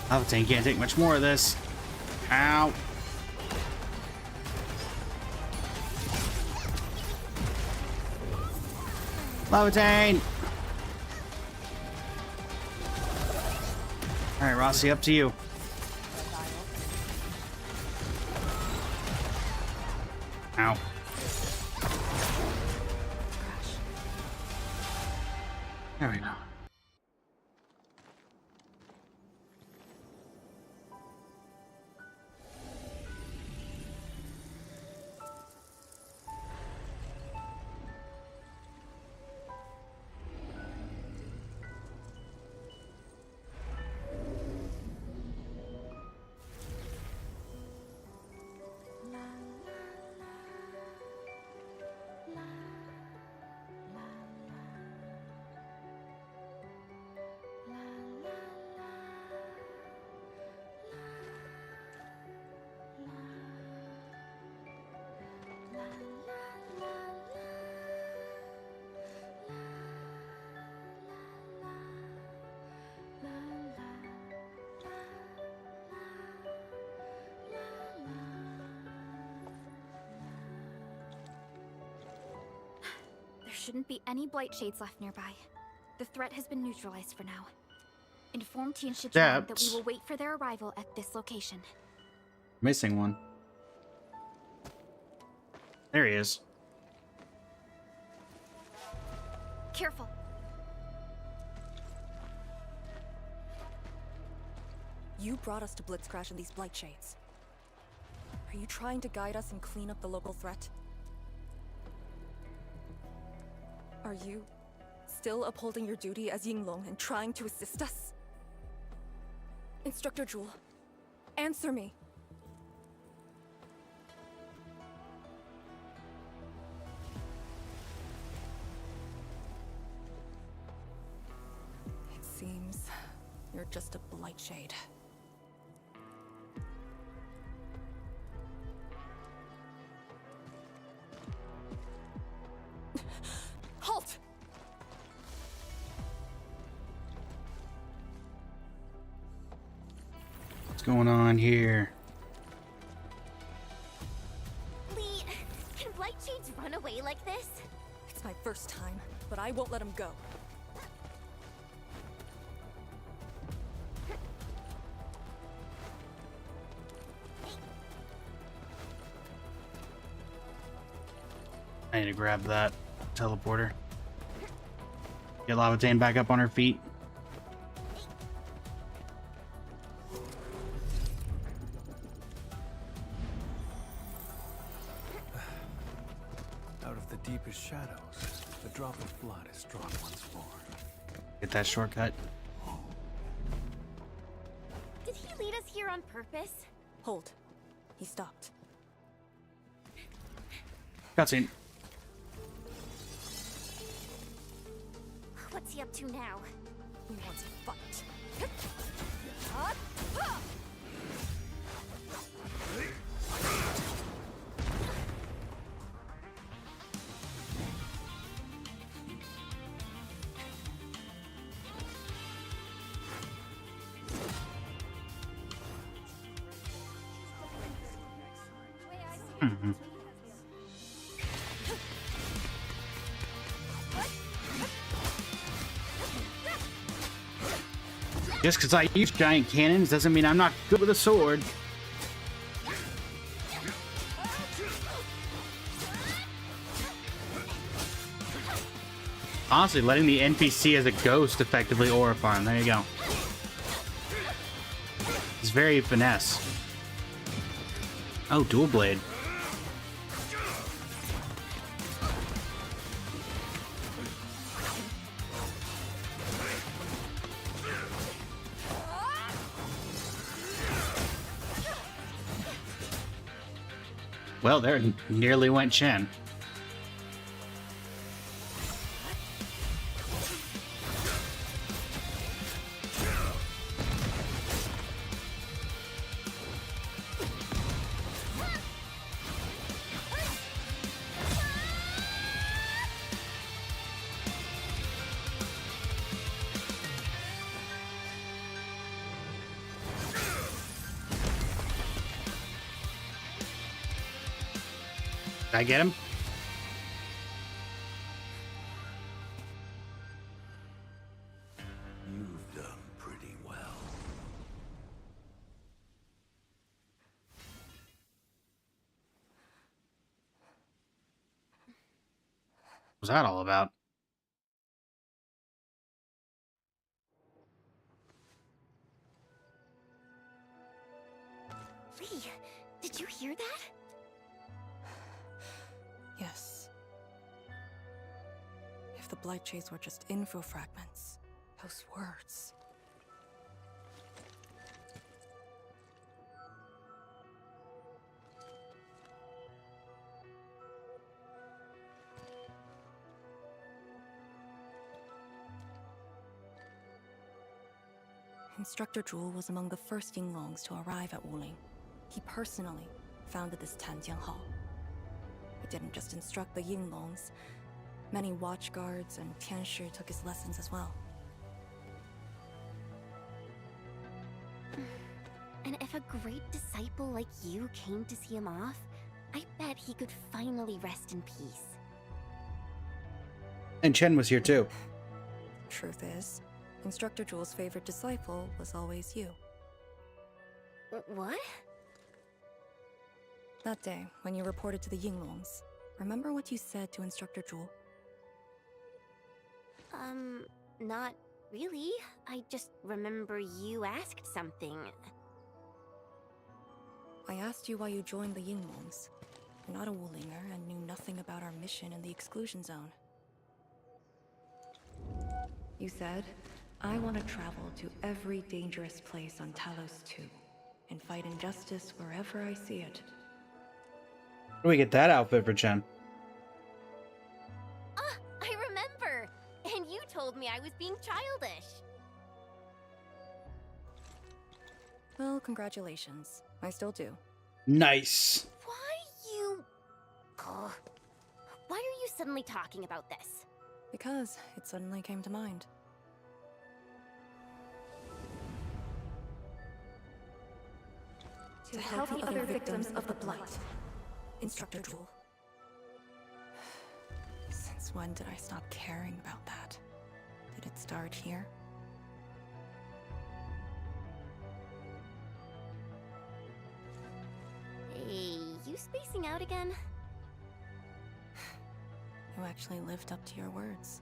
S1: Palpatine can't take much more of this. Ow. Palpatine! Alright, Rossi, up to you. Ow. There we go.
S4: Shouldn't be any blight shades left nearby. The threat has been neutralized for now. Inform Tien Shichuan that we will wait for their arrival at this location.
S1: Missing one. There he is.
S4: Careful.
S3: You brought us to Blitzcrash in these blight shades. Are you trying to guide us and clean up the local threat? Are you still upholding your duty as Yinglong and trying to assist us? Instructor Jewel, answer me. It seems you're just a blight shade. Halt!
S1: What's going on here?
S8: Lee, can blight shades run away like this?
S3: It's my first time, but I won't let him go.
S1: I need to grab that teleporter. Get Lavitane back up on her feet.
S10: Out of the deepest shadows, the drop of blood is drawn once more.
S1: Get that shortcut.
S8: Did he lead us here on purpose?
S3: Hold. He stopped.
S1: Cutscene.
S8: What's he up to now?
S3: He wants to fight.
S1: Mm-hmm. Just because I use giant cannons doesn't mean I'm not good with a sword. Honestly, letting the NPC as a ghost effectively aura farm. There you go. It's very finesse. Oh, dual blade. Well, there nearly went Chen. Did I get him?
S11: You've done pretty well.
S1: What's that all about?
S8: Lee, did you hear that?
S3: Yes. If the Blight Shades were just info fragments, those words. Instructor Zhuo was among the first Yinglongs to arrive at Wuling. He personally founded this Tanjian Hall. He didn't just instruct the Yinglongs. Many watchguards and Tianshi took his lessons as well.
S8: And if a great disciple like you came to see him off, I bet he could finally rest in peace.
S1: And Chen was here too.
S3: Truth is, Instructor Zhuo's favorite disciple was always you.
S8: What?
S3: That day, when you reported to the Yinglongs, remember what you said to Instructor Zhuo?
S8: Not really. I just remember you asked something.
S3: I asked you why you joined the Yinglongs. You're not a Wulinger and knew nothing about our mission in the exclusion zone. You said, I want to travel to every dangerous place on Talos 2 and fight injustice wherever I see it.
S1: Where do we get that outfit for Chen?
S8: Ah, I remember! And you told me I was being childish.
S3: Well, congratulations. I still do.
S1: Nice.
S8: Why you... Ugh. Why are you suddenly talking about this?
S3: Because it suddenly came to mind. To help the other victims of the Blight. Instructor Zhuo. Since when did I stop caring about that? Did it start here?
S8: Hey, you spacing out again?
S3: You actually lived up to your words.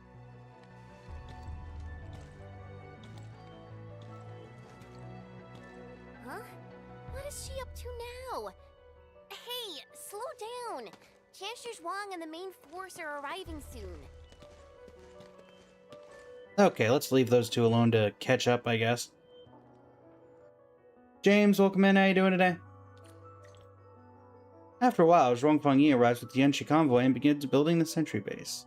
S8: Huh? What is she up to now? Hey, slow down! Chancellor Zhuang and the main force are arriving soon.
S1: Okay, let's leave those two alone to catch up, I guess. James, welcome in. How you doing today? After a while, Zhuang Fengyi arrives with the Yanxi convoy and begins building the sentry base.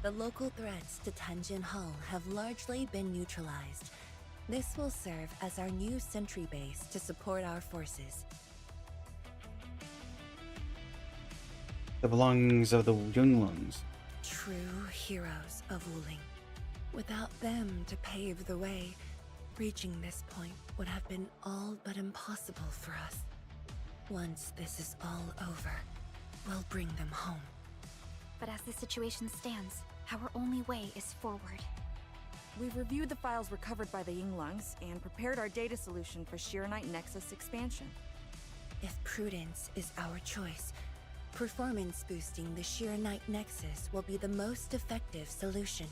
S5: The local threats to Tanjian Hall have largely been neutralized. This will serve as our new sentry base to support our forces.
S1: The belongings of the Yinglongs.
S5: true heroes of Wuling. Without them to pave the way, reaching this point would have been all but impossible for us. Once this is all over, we'll bring them home.
S4: But as the situation stands, our only way is forward.
S3: We've reviewed the files recovered by the Yinglungs and prepared our data solution for Shiranite Nexus expansion.
S5: If prudence is our choice, performance boosting the Shiranite Nexus will be the most effective solution.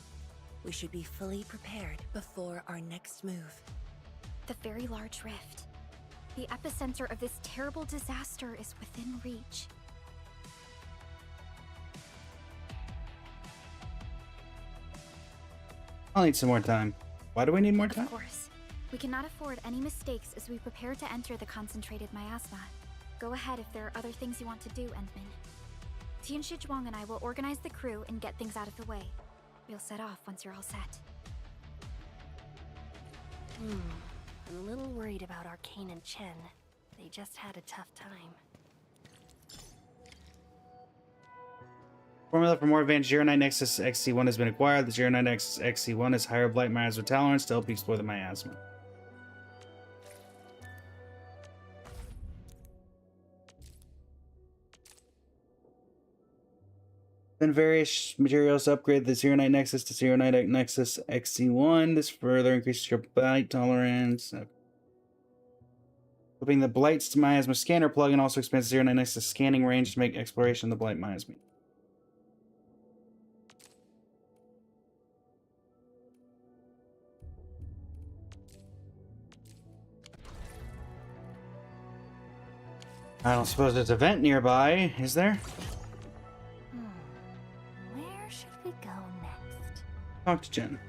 S5: We should be fully prepared before our next move.
S4: The very large rift. The epicenter of this terrible disaster is within reach.
S1: I'll need some more time. Why do we need more time?
S4: Of course. We cannot afford any mistakes as we prepare to enter the concentrated miasma. Go ahead if there are other things you want to do, Endman. Tianshi Zhuang and I will organize the crew and get things out of the way. We'll set off once you're all set.
S14: I'm a little worried about Arcane and Chen. They just had a tough time.
S1: Formula for more advanced Shiranite Nexus XC1 has been acquired. The Shiranite Nexus XC1 has higher blight miasma tolerance to help you explore the miasma. Then various materials to upgrade the Shiranite Nexus to Shiranite Nexus XC1. This further increases your blight tolerance. Flipping the Blight's miasma scanner plugin also expands the Shiranite Nexus scanning range to make exploration of the blight miasma. I don't suppose there's a vent nearby, is there?
S2: Where should we go next?
S1: Talk to Jen.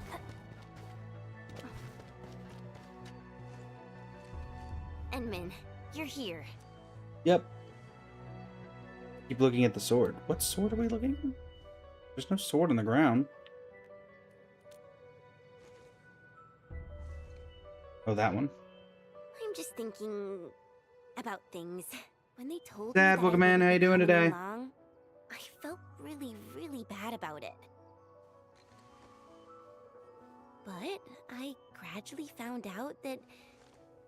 S8: Endman, you're here.
S1: Yep. Keep looking at the sword. What sword are we looking at? There's no sword on the ground. Oh, that one.
S8: I'm just thinking about things. When they told
S1: Dad,
S8: me
S1: welcome in. How you doing today?
S8: Along, I felt really bad about it. But I gradually found out that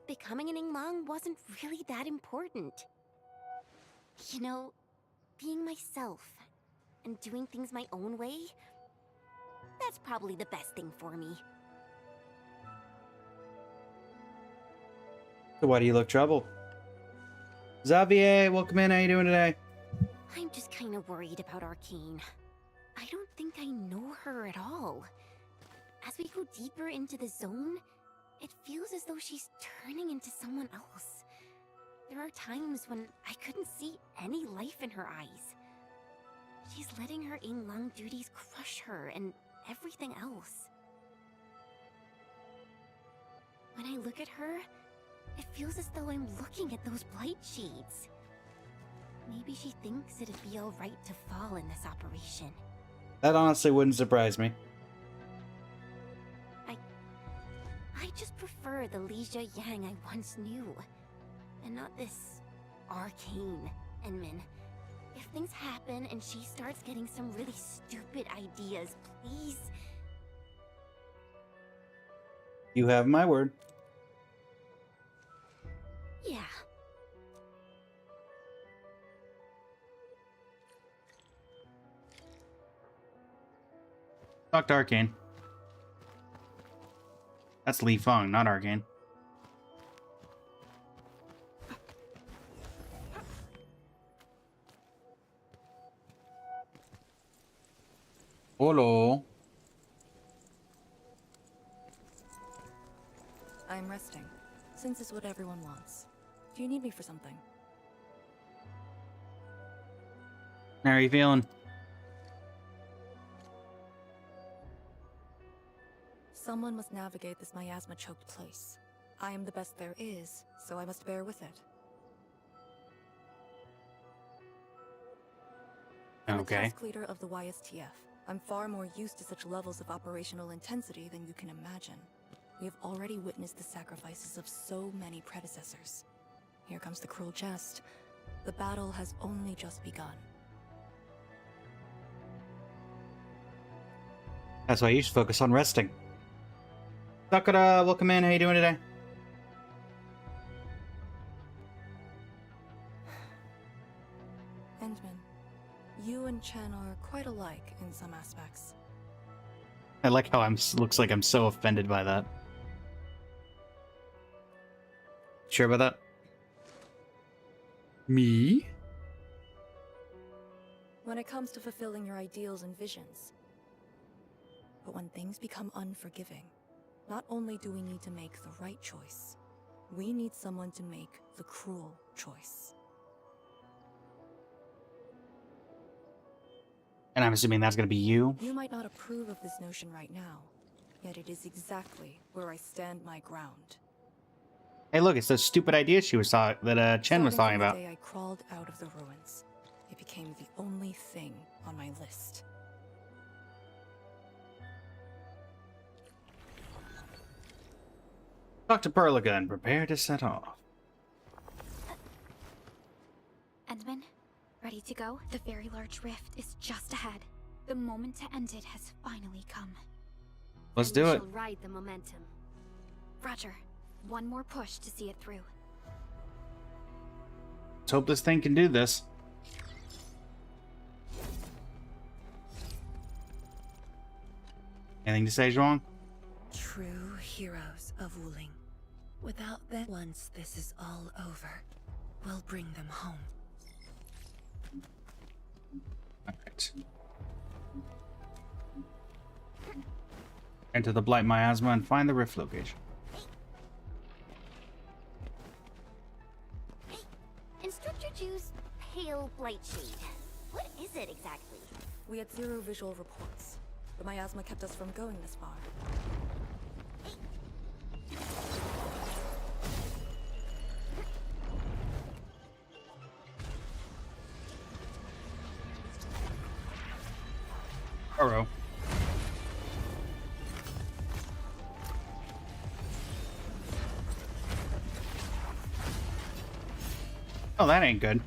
S8: becoming an Yinglong wasn't really that important. You know, being myself and doing things my own way, that's probably the best thing for me.
S1: So why do you look troubled? Xavier, welcome in. How you doing today?
S8: I'm just kind of worried about Arcane. I don't think I know her at all. As we go deeper into the zone, it feels as though she's turning into someone else. There are times when I couldn't see any life in her eyes. She's letting her Yinglong duties crush her and everything else. When I look at her, it feels as though I'm looking at those blight shades. Maybe she thinks it'd be alright to fall in this operation.
S1: That honestly wouldn't surprise me.
S8: I just prefer the Lizha Yang I once knew. And not this Arcane Endman. If things happen and she starts getting some really stupid ideas, please.
S1: You have my word.
S8: Yeah.
S1: Talk to Arcane. That's Li Feng, not Arcane. Hello.
S3: I'm resting, since it's what everyone wants. Do you need me for something?
S1: How are you feeling?
S3: Someone must navigate this miasma-choked place. I am the best there is, so I must bear with it. I'm the task leader of the YSTF. I'm far more used to such levels of operational intensity than you can imagine. We have already witnessed the sacrifices of so many predecessors. Here comes the cruel jest. The battle has only just begun.
S1: That's why you should focus on resting. Sakura, welcome in. How you doing today?
S3: Endman, you and Chen are quite alike in some aspects.
S1: I like how looks like I'm so offended by that. Sure about that? Me?
S3: When it comes to fulfilling your ideals and visions. But when things become unforgiving, not only do we need to make the right choice, we need someone to make the cruel choice.
S1: And I'm assuming that's gonna be you?
S3: You might not approve of this notion right now, yet it is exactly where I stand my ground.
S1: Hey, look, it's those stupid ideas she was that Chen was talking about.
S3: The day I crawled out of the ruins, it became the only thing on my list.
S1: Talk to Perlica and prepare to set off.
S4: Endman, ready to go? The very large rift is just ahead. The moment to end it has finally come.
S1: Let's do it.
S14: We shall ride the momentum.
S4: Roger. One more push to see it through.
S1: Let's hope this thing can do this. Anything to say, Zhuang?
S5: True heroes of Wuling. Without them, once this is all over, we'll bring them home.
S1: Alright. Enter the Blight Miasma and find the rift location.
S2: Instructor Ju's pale blight shade. What is it exactly?
S3: We had zero visual reports. The miasma kept us from going this far.
S1: Hello. Oh, that ain't good.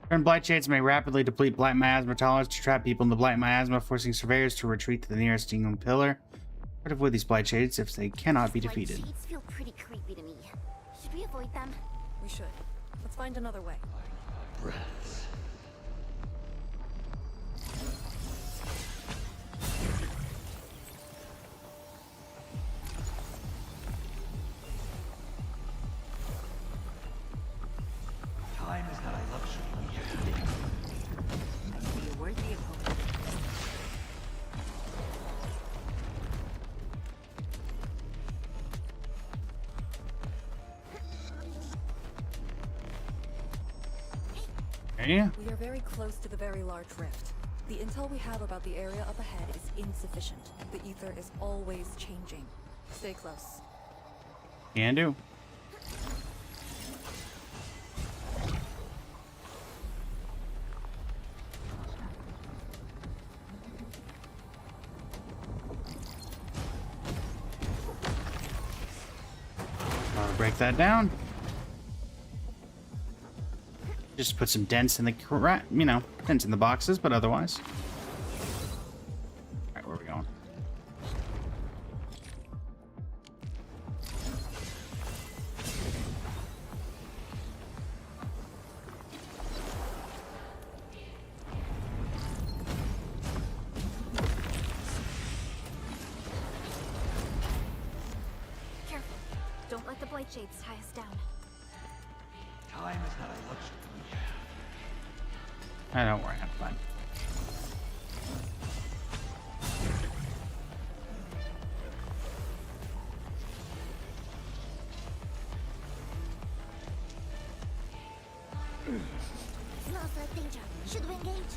S1: Certain blight shades may rapidly deplete blight miasma tolerance to trap people in the blight miasma, forcing surveyors to retreat to the nearest Ingham pillar. Try to avoid these blight shades if they cannot be defeated.
S2: Blight shades feel pretty creepy to me. Should we avoid them?
S3: We should. Let's find another way.
S10: Breaths. Time is not a luxury.
S14: Be a worthy opponent.
S1: Yeah.
S3: We are very close to the very large rift. The intel we have about the area up ahead is insufficient. The ether is always changing. Stay close.
S1: Can do. Break that down. Just put some dents in the, you know, dents in the boxes, but otherwise. All right, where are we going?
S4: Careful. Don't let the blight shades tie us down.
S10: Time is not a luxury.
S1: Don't worry, I'm fine.
S2: Smells like danger. Should we engage?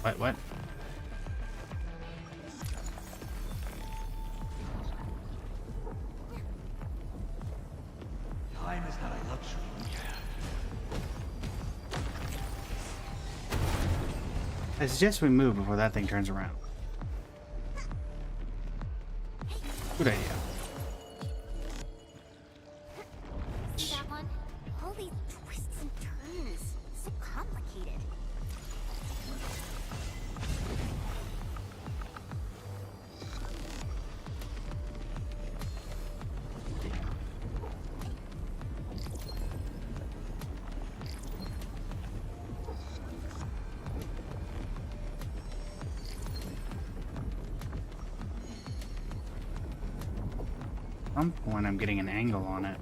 S1: What?
S10: Time is not a luxury.
S1: I suggest we move before that thing turns around. Good idea.
S2: See that one? All these twists and turns. So complicated.
S1: At some point, I'm getting an angle on it.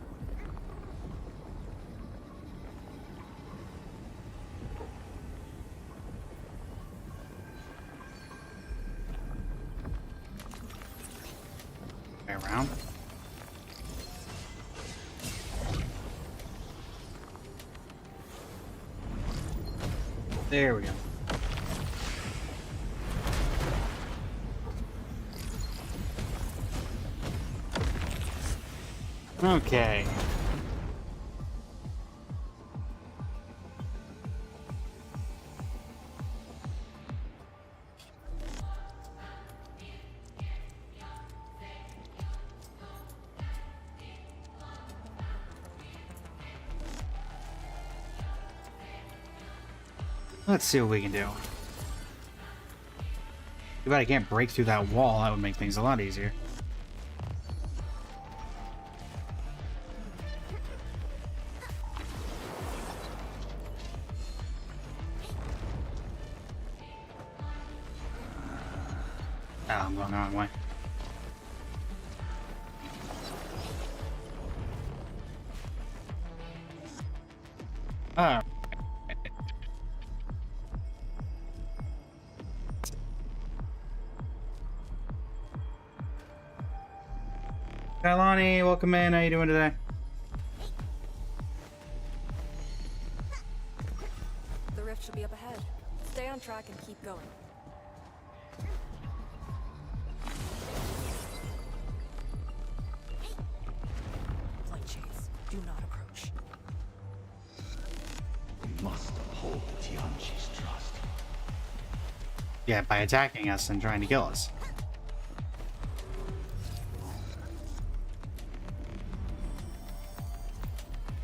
S1: Around. There we go. Okay. Let's see what we can do. Too bad I can't break through that wall. That would make things a lot easier. I'm going the wrong way. Alright. Kailani, welcome in. How you doing today?
S3: The rift should be up ahead. Stay on track and keep going.
S5: Light shades, do not approach.
S16: We must uphold Tianqi's trust.
S1: Yeah, by attacking us and trying to kill us.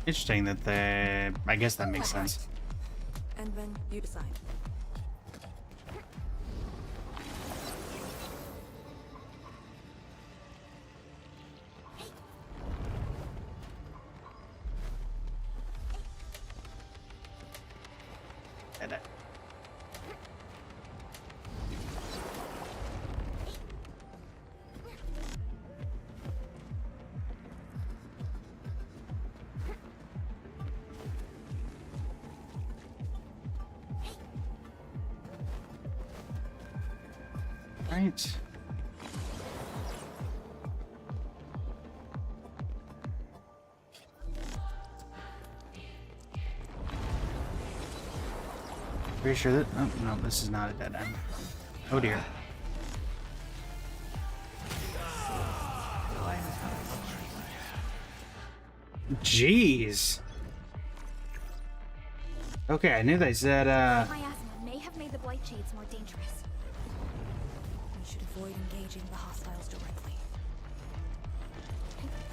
S1: Interesting that they... I guess that makes sense.
S3: And then you decide.
S1: Right. Pretty sure that... Oh, no, this is not a dead end. Oh, dear. Jeez. Okay, I knew they said,
S4: My asthma may have made the blight shades more dangerous.
S5: We should avoid engaging the hostiles directly.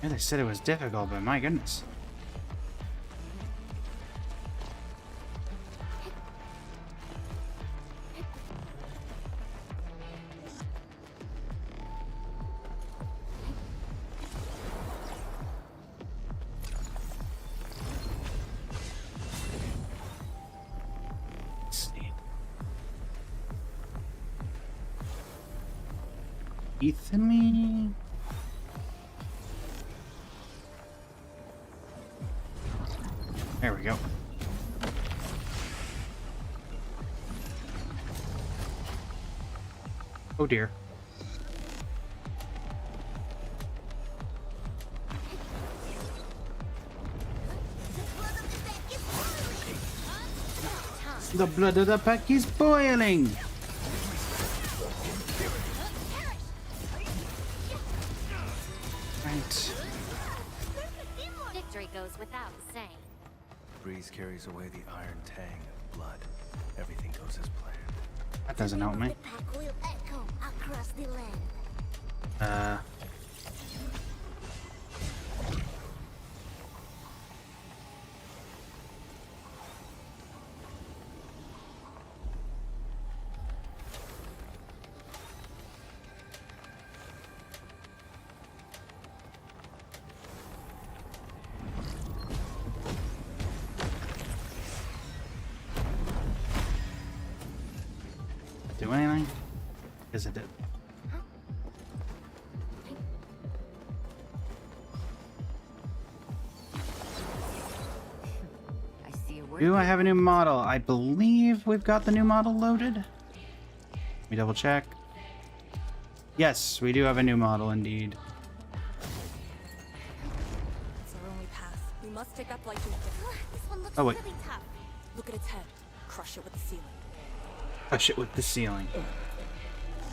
S1: Yeah, they said it was difficult, but my goodness. Ethan. There we go. Oh dear. The blood of the pack is boiling.
S2: Victory goes without saying.
S17: Breeze carries away the iron tang of blood. Everything goes as planned.
S1: That doesn't help me.
S2: The pack will echo across the land.
S1: do anything? Yes, it did. Do I have a new model? I believe we've got the new model loaded. Let me double check. Yes, we do have a new model indeed.
S3: It's our only path. We must take that blight.
S2: This one looks
S1: Oh, wait.
S2: really tough.
S3: Look at its head. Crush it with the ceiling.
S1: Crush it with the ceiling.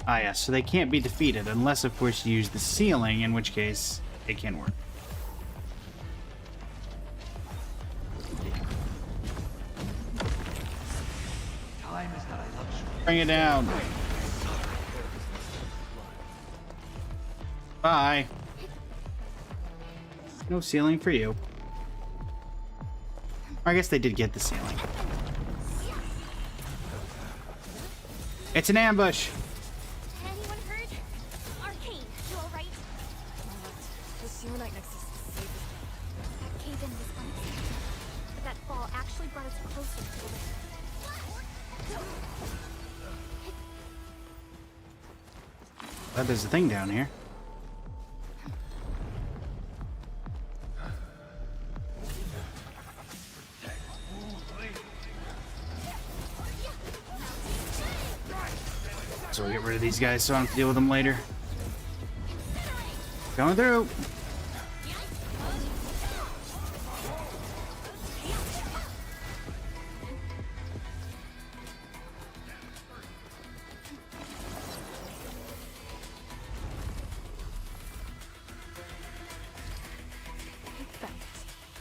S1: Ah, yes, so they can't be defeated unless, of course, you use the ceiling, in which case it can work. Bring it down. Bye. No ceiling for you. I guess they did get the ceiling. It's an ambush.
S2: Anyone hurt? Arcane, you alright?
S3: The Serenite Nexus is safe as well.
S4: That cave-in was unexpected, but that fall actually brought us closer to the rift.
S1: Glad there's a thing down here. So we'll get rid of these guys so I don't have to deal with them later. Going through.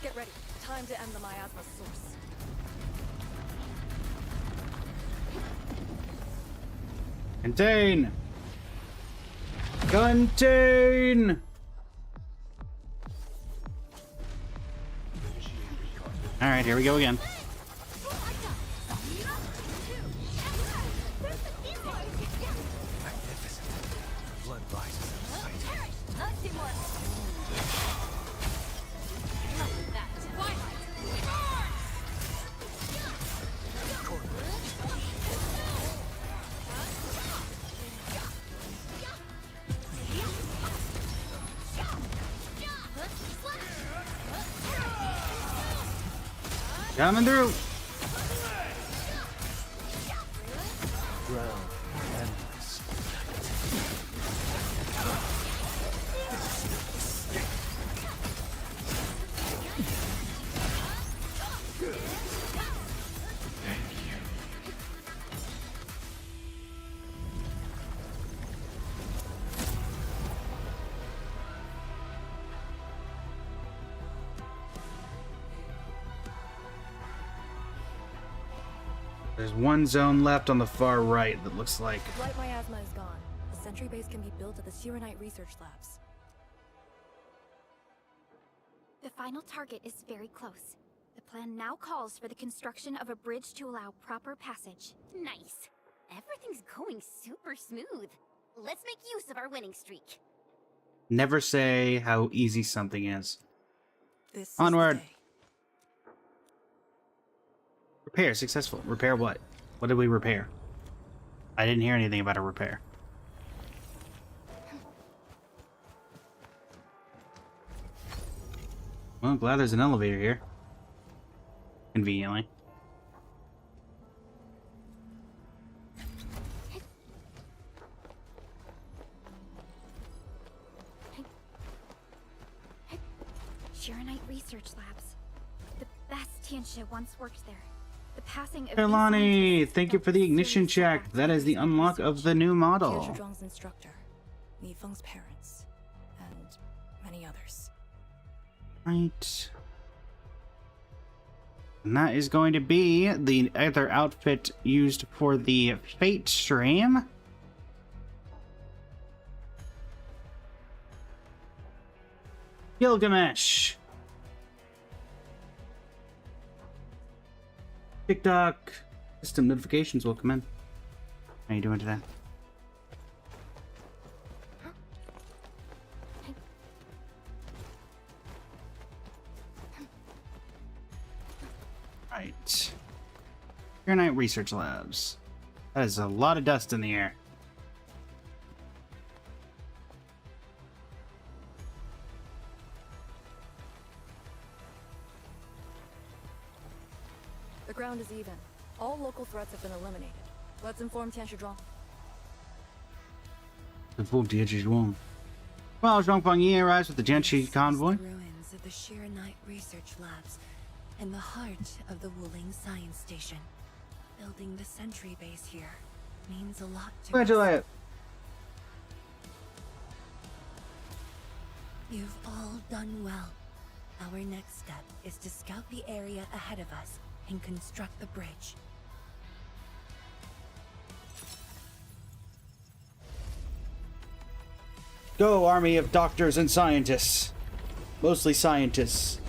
S3: Get ready. Time to end the miasma source.
S1: Contain! Contain! Alright, here we go again. Coming through. There's one zone left on the far right that looks like.
S3: The blight miasma is gone. The sentry base can be built at the Serenite research labs.
S4: The final target is very close. The plan now calls for the construction of a bridge to allow proper passage.
S8: Nice. Everything's going super smooth. Let's make use of our winning streak.
S1: Never say how easy something is.
S3: This
S1: Onward. Repair successful. Repair what? What did we repair? I didn't hear anything about a repair. Well, I'm glad there's an elevator here. Conveniently.
S4: Serenite Research Labs. The best Tianxia once worked there. The passing of
S1: Lonnie, thank you for the ignition check. That is the unlock of the new model.
S3: Zhang's instructor, Li Feng's parents, and many others.
S1: Right. And that is going to be the other outfit used for the Fate stream. Gilgamesh. TikTok system notifications will come in. How you doing today? Right. Serenite Research Labs. That is a lot of dust in the air.
S3: The ground is even. All local threats have been eliminated. Let's inform Tianshizhuang.
S1: Inform Tianshizhuang. Well, Zhongfang Yi arrives with the Jianqi convoy.
S5: The ruins of the Shiranite research labs and the heart of the Wuling Science Station. Building the sentry base here means a lot to
S1: Congratulate.
S5: You've all done well. Our next step is to scout the area ahead of us and construct the bridge.
S1: Go, army of doctors and scientists. Mostly scientists.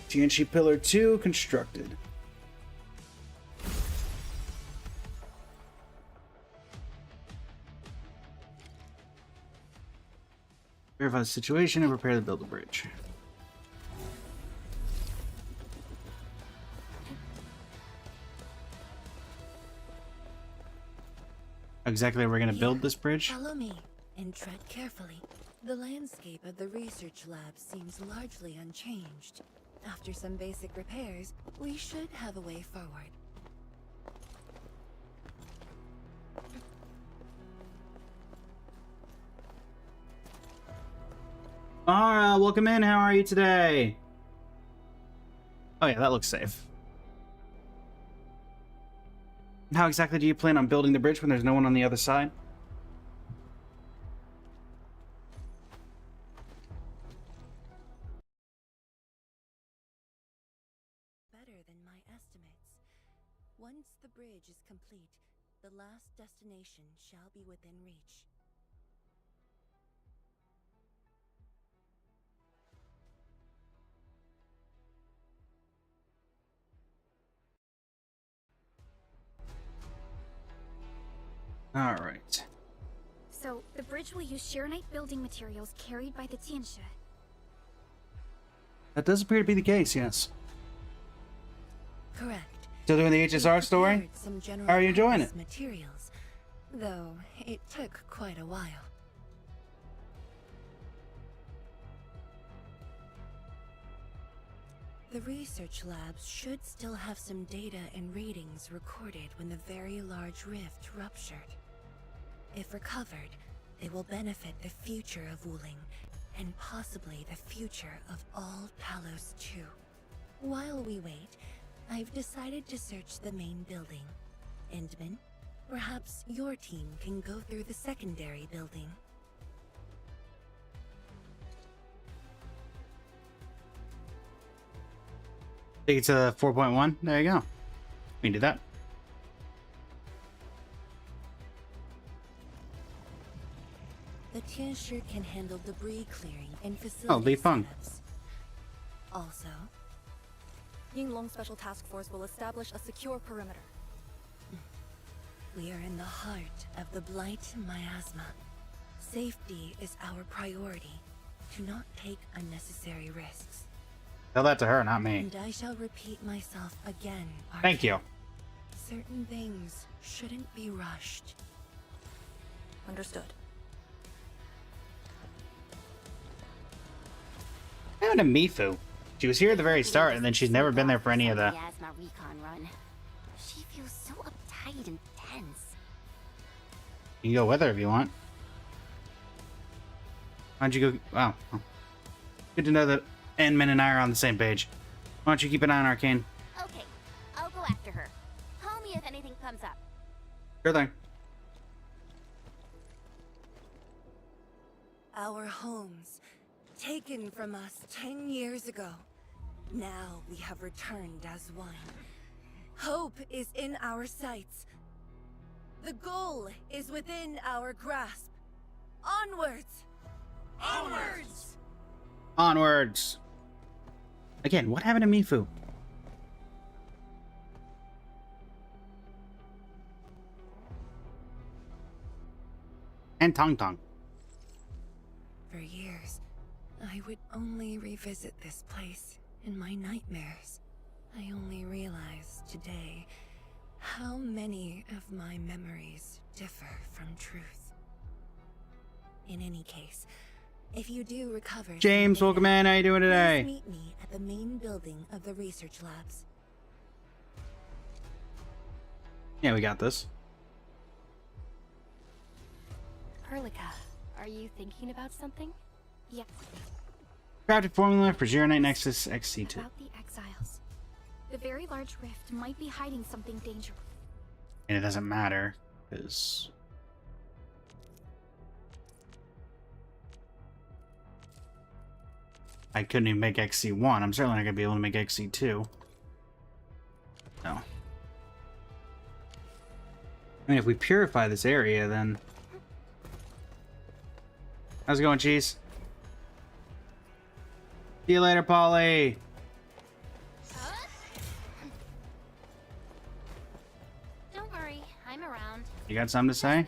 S1: Tianqi Pillar 2 constructed. Verify the situation and prepare to build a bridge. Exactly, we're gonna build this bridge.
S5: Follow me and tread carefully. The landscape of the research lab seems largely unchanged. After some basic repairs, we should have a way forward.
S1: Mara, welcome in. How are you today? Oh yeah, that looks safe. How exactly do you plan on building the bridge when there's no one on the other side?
S5: Better than my estimates. Once the bridge is complete, the last destination shall be within reach.
S1: All right.
S4: So, the bridge will use Shiranite building materials carried by the Tianshi.
S1: That does appear to be the case, yes.
S5: Correct.
S1: Still doing the HSR story? How are you enjoying it?
S5: Materials, though it took quite a while. The research labs should still have some data and readings recorded when the very large rift ruptured. If recovered, they will benefit the future of Wuling, and possibly the future of all Talos too. While we wait, I've decided to search the main building. Endman, perhaps your team can go through the secondary building.
S1: Take it to 4.1. There you go. We can do that.
S5: The Tianshi can handle debris clearing and facility
S1: Oh, be fun.
S5: setups. Also,
S3: Yinglong Special Task Force will establish a secure perimeter.
S5: we are in the heart of the Blight miasma. Safety is our priority. Do not take unnecessary risks.
S1: Tell that to her, not me.
S5: And I shall repeat myself again,
S1: Thank you.
S5: Certain things shouldn't be rushed.
S3: Understood.
S1: What happened to Mifu? She was here at the very start, and then she's never been there for any of the...
S8: Miasma recon run. She feels so uptight and tense.
S1: You can go with her if you want. Why don't you go... Wow. Good to know that Endman and I are on the same page. Why don't you keep an eye on Arcane?
S8: Okay, I'll go after her. Call me if anything comes up.
S1: Sure thing.
S5: Our homes, taken from us 10 years ago. Now we have returned as one. Hope is in our sights. The goal is within our grasp. Onwards! Onwards!
S1: Onwards! Again, what happened to Mifu? And Tong Tong.
S5: For years, I I would only revisit this place in my nightmares, I only realized today how many of my memories differ from truth. In any case, if you do recover...
S1: James, welcome in. How you doing today?
S5: Please meet me at the main building of the research labs.
S1: Yeah, we got this.
S14: Perlica, are you thinking about something?
S4: Yes.
S1: Crafted formula for Zero Night Nexus XC2.
S4: About the exiles. The very large rift might be hiding something dangerous.
S1: And it doesn't matter, because... I couldn't even make XC1. I'm certainly not going to be able to make XC2. No. I mean, if we purify this area, then... How's it going, Cheese? See you later, Polly!
S8: Don't worry, I'm around.
S1: You got something to say?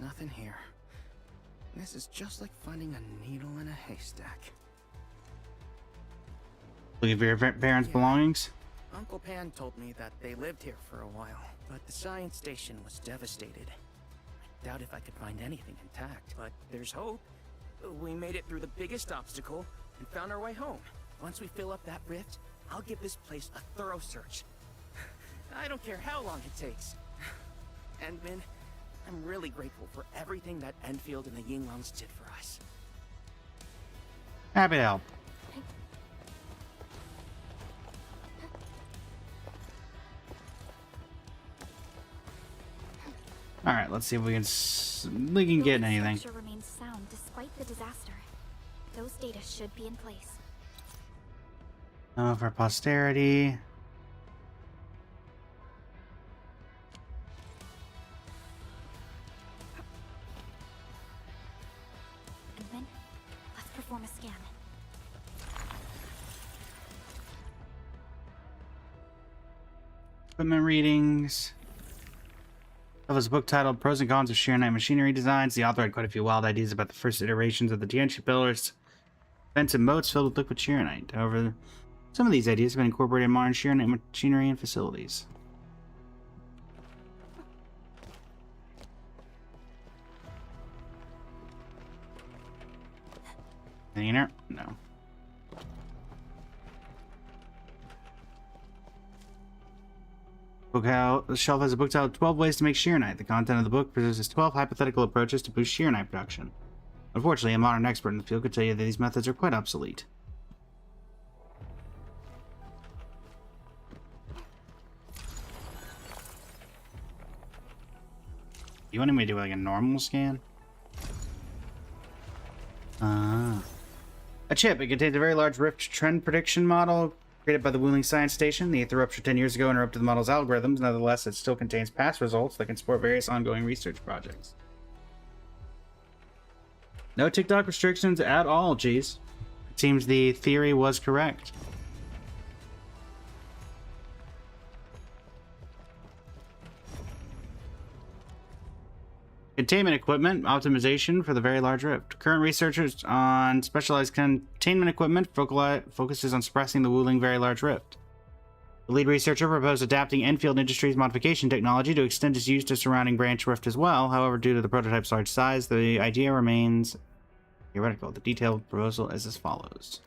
S13: Nothing here. This is just like finding a needle in a haystack.
S1: Leave your parents' belongings?
S13: Uncle Pan told me that they lived here for a while, but the science station was devastated. I doubt if I could find anything intact, but there's hope. We made it through the biggest obstacle and found our way home. Once we fill up that rift, I'll give this place a thorough search. I don't care how long it takes. And Min, I'm really grateful for everything that Enfield and the Yinglongs did for us.
S1: Happy to help. All right, let's see if we can get anything.
S4: The structure remains sound despite the disaster. Those data should be in place.
S1: For posterity.
S4: And then, let's perform a scan.
S1: Equipment readings. That was a book titled Pros and Cons of Sheer Night Machinery Designs. The author had quite a few wild ideas about the first iterations of the Tianchi pillars, vents and moats filled with liquid shearonite. However, some of these ideas have been incorporated in modern shearonite machinery and facilities. Anything in here? No. The shelf has a book titled 12 Ways to Make Shearonite. The content of the book produces 12 hypothetical approaches to boost shearonite production. Unfortunately, a modern expert in the field could tell you that these methods are quite obsolete. You wanted me to do like a normal scan? A chip. It contains a very large rift trend prediction model created by the Wuling Science Station. The Aether rupture 10 years ago interrupted the model's algorithms. Nevertheless, it still contains past results that can support various ongoing research projects. No TikTok restrictions at all, geez. It seems the theory was correct. Containment equipment optimization for the Very Large Rift. Current researchers on specialized containment equipment focuses on suppressing the Wuling Very Large Rift. The lead researcher proposed adapting Enfield Industries modification technology to extend its use to surrounding branch rift as well. However, due to the prototype's large size, the idea remains theoretical. The detailed proposal is as follows.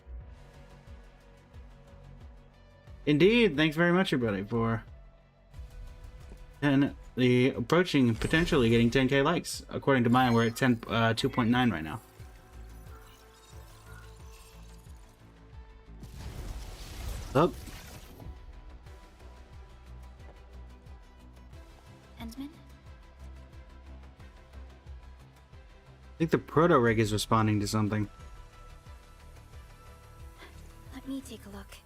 S1: Indeed, thanks very much, everybody, for the approaching potentially getting 10k likes. According to mine, we're at 2.9 right now. Up.
S4: Endman?
S1: I think the proto rig is responding to something.
S4: Let me take a look.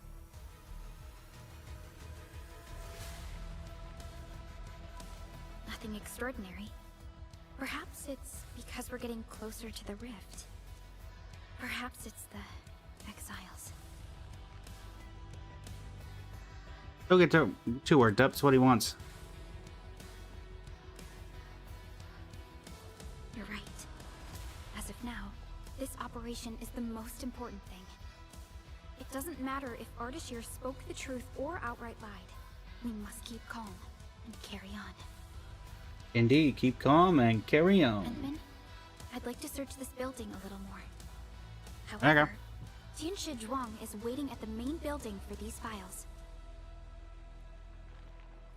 S4: Nothing extraordinary. Perhaps it's because we're getting closer to the rift. Perhaps it's the exiles.
S1: Don't get too worked up. It's what he wants.
S4: You're right. As of now, This operation is the most important thing. It doesn't matter if Ardashir spoke the truth or outright lied. We must keep calm and carry on.
S1: Indeed, keep calm and carry on.
S4: Edmund, I'd like to search this building a little more. However, Tianshi Zhuang is waiting at the main building for these files.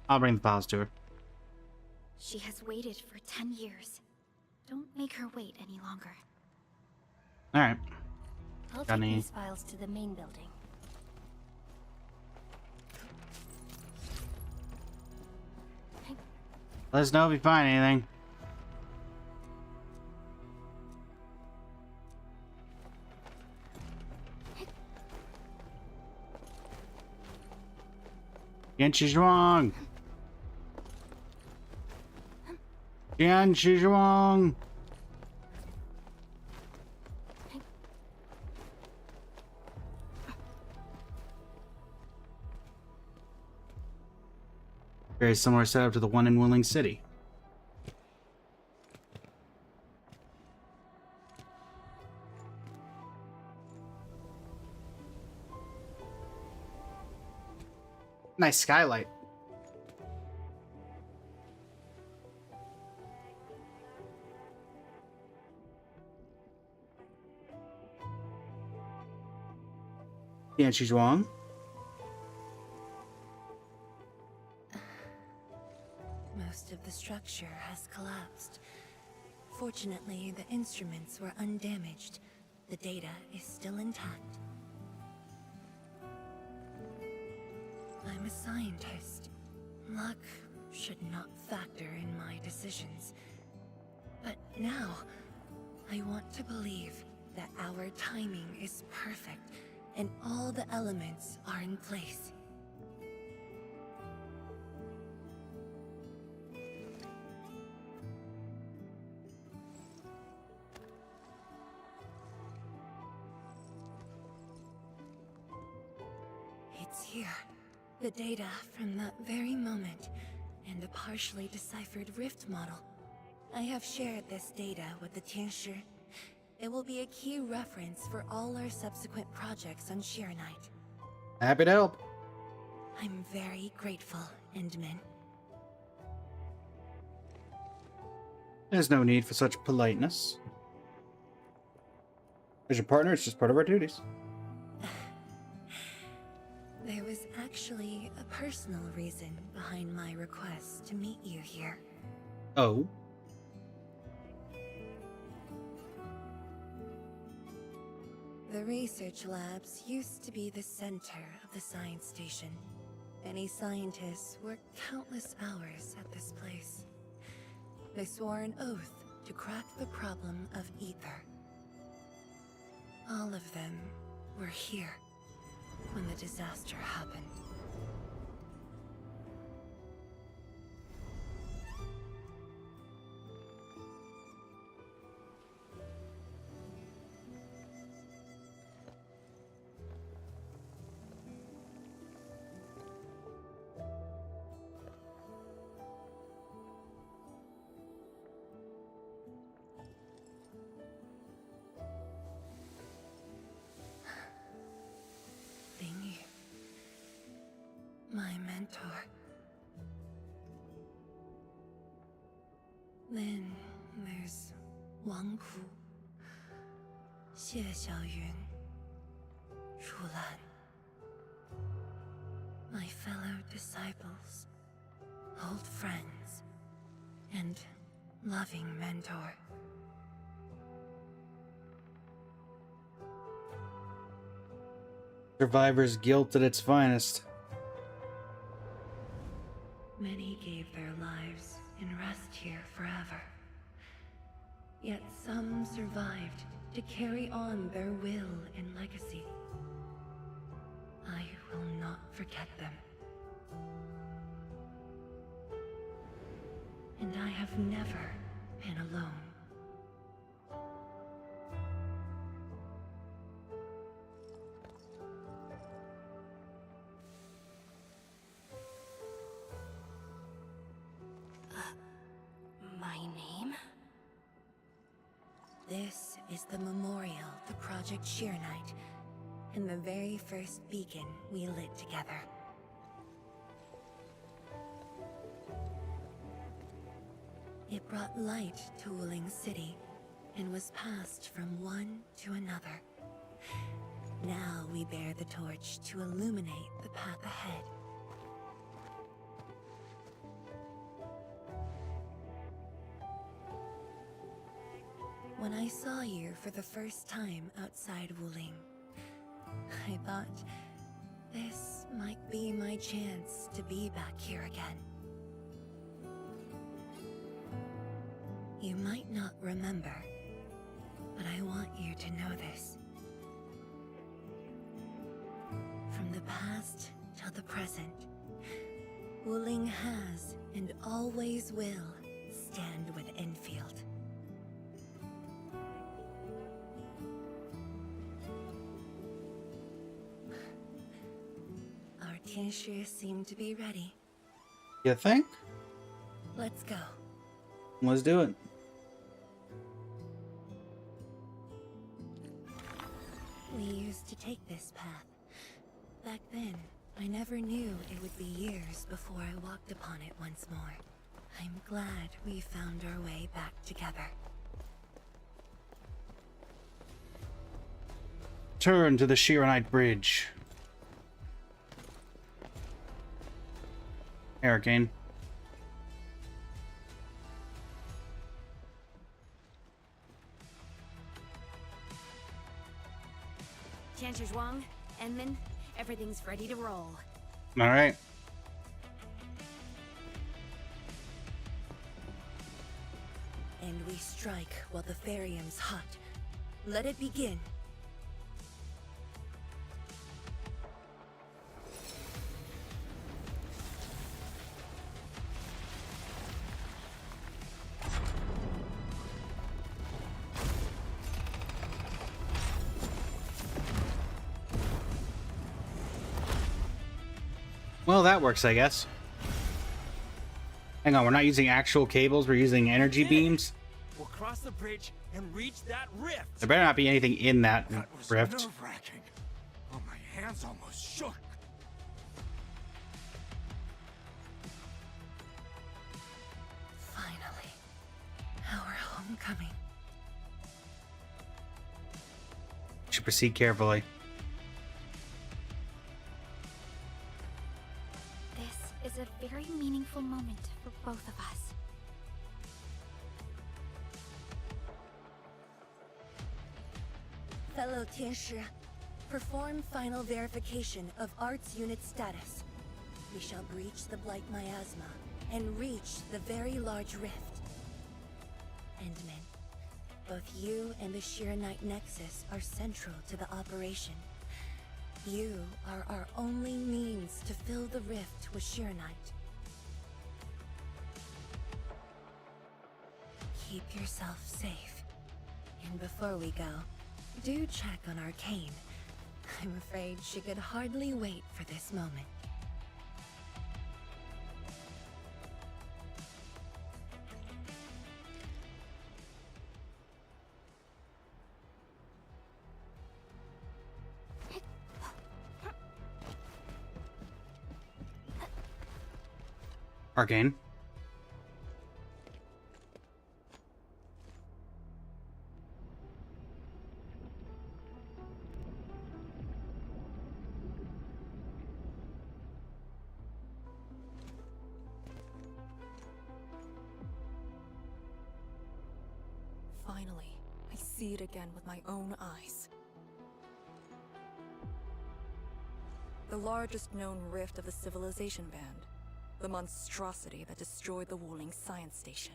S1: I'll bring the files to her.
S4: She has waited for 10 years. Don't make her wait any longer.
S1: Alright.
S14: I'll take these files to the main building.
S1: Let us know if you find anything. Tianshi Zhuang! Tianshi Zhuang! Very similar setup to the one in Wuling City. Nice skylight. Tianshi Zhuang.
S5: Most of the structure has collapsed. Fortunately, the instruments were undamaged. The data is still intact. I'm a scientist. Luck should not factor in my decisions. But now, I want to believe that our timing is perfect and all the elements are in place. It's here. The data from that very moment, and a partially deciphered rift model. I have shared this data with the Tianshi. It will be a key reference for all our subsequent projects on Sheer Night.
S1: Happy to help.
S5: I'm very grateful, Endman.
S1: There's no need for such politeness. As your partner, it's just part of our duties.
S5: There was actually a personal reason behind my request to meet you here.
S1: Oh?
S5: The research labs used to be the center of the science station. Many scientists worked countless hours at this place. They swore an oath to crack the problem of ether. All of them were here when the disaster happened. My mentor. Then there's Wang Ku, Xie Xiaoyun, Ru Lan. My fellow disciples, old friends, and loving mentor.
S1: Survivor's guilt at its finest.
S5: Many gave their lives and rest here forever. Yet some survived to carry on their will and legacy. I will not forget them. And I have never been alone.
S14: My name?
S5: This is the memorial to Project Sheer Night, and the very first beacon we lit together. It brought light to Wuling City, and was passed from one to another. Now we bear the torch to illuminate the path ahead. When I saw you for the first time outside Wuling, I thought this might be my chance to be back here again. You might not remember, but I want you to know this. From the past till the present, Wuling has and always will stand with Enfield. Our Tianshi seem to be ready.
S1: You think?
S5: Let's go.
S1: Let's do it.
S5: We used to take this path. Back then, I never knew it would be years before I walked upon it once more. I'm glad we found our way back together.
S1: Turn to the Shiranite Bridge. Hurricane.
S12: Chancellor Zhuang, Enman, everything's ready to roll.
S1: All right.
S5: And we strike while the Therium's hot. Let it begin.
S1: Well, that works, I guess. Hang on, we're not using actual cables, we're using energy beams.
S10: We'll cross the bridge and reach that rift.
S1: There better not be anything in that rift.
S10: Nerve-wracking. Oh, my hands almost shook.
S5: Finally, our homecoming.
S1: Should proceed carefully.
S4: This is a very meaningful moment for both of us.
S5: Fellow Tianshi, perform final verification of Arts Unit status. We shall breach the Blight Miasma and reach the very large rift. Endman, both you and the Shiranite Nexus are central to the operation. You are our only means to fill the rift with Shiranite. Keep yourself safe. And before we go, do check on Arcane. I'm afraid she could hardly wait for this moment.
S1: Arcane.
S3: Finally, I see it again with my own eyes. The largest known rift of the Civilization Band. The monstrosity that destroyed the Wuling Science Station.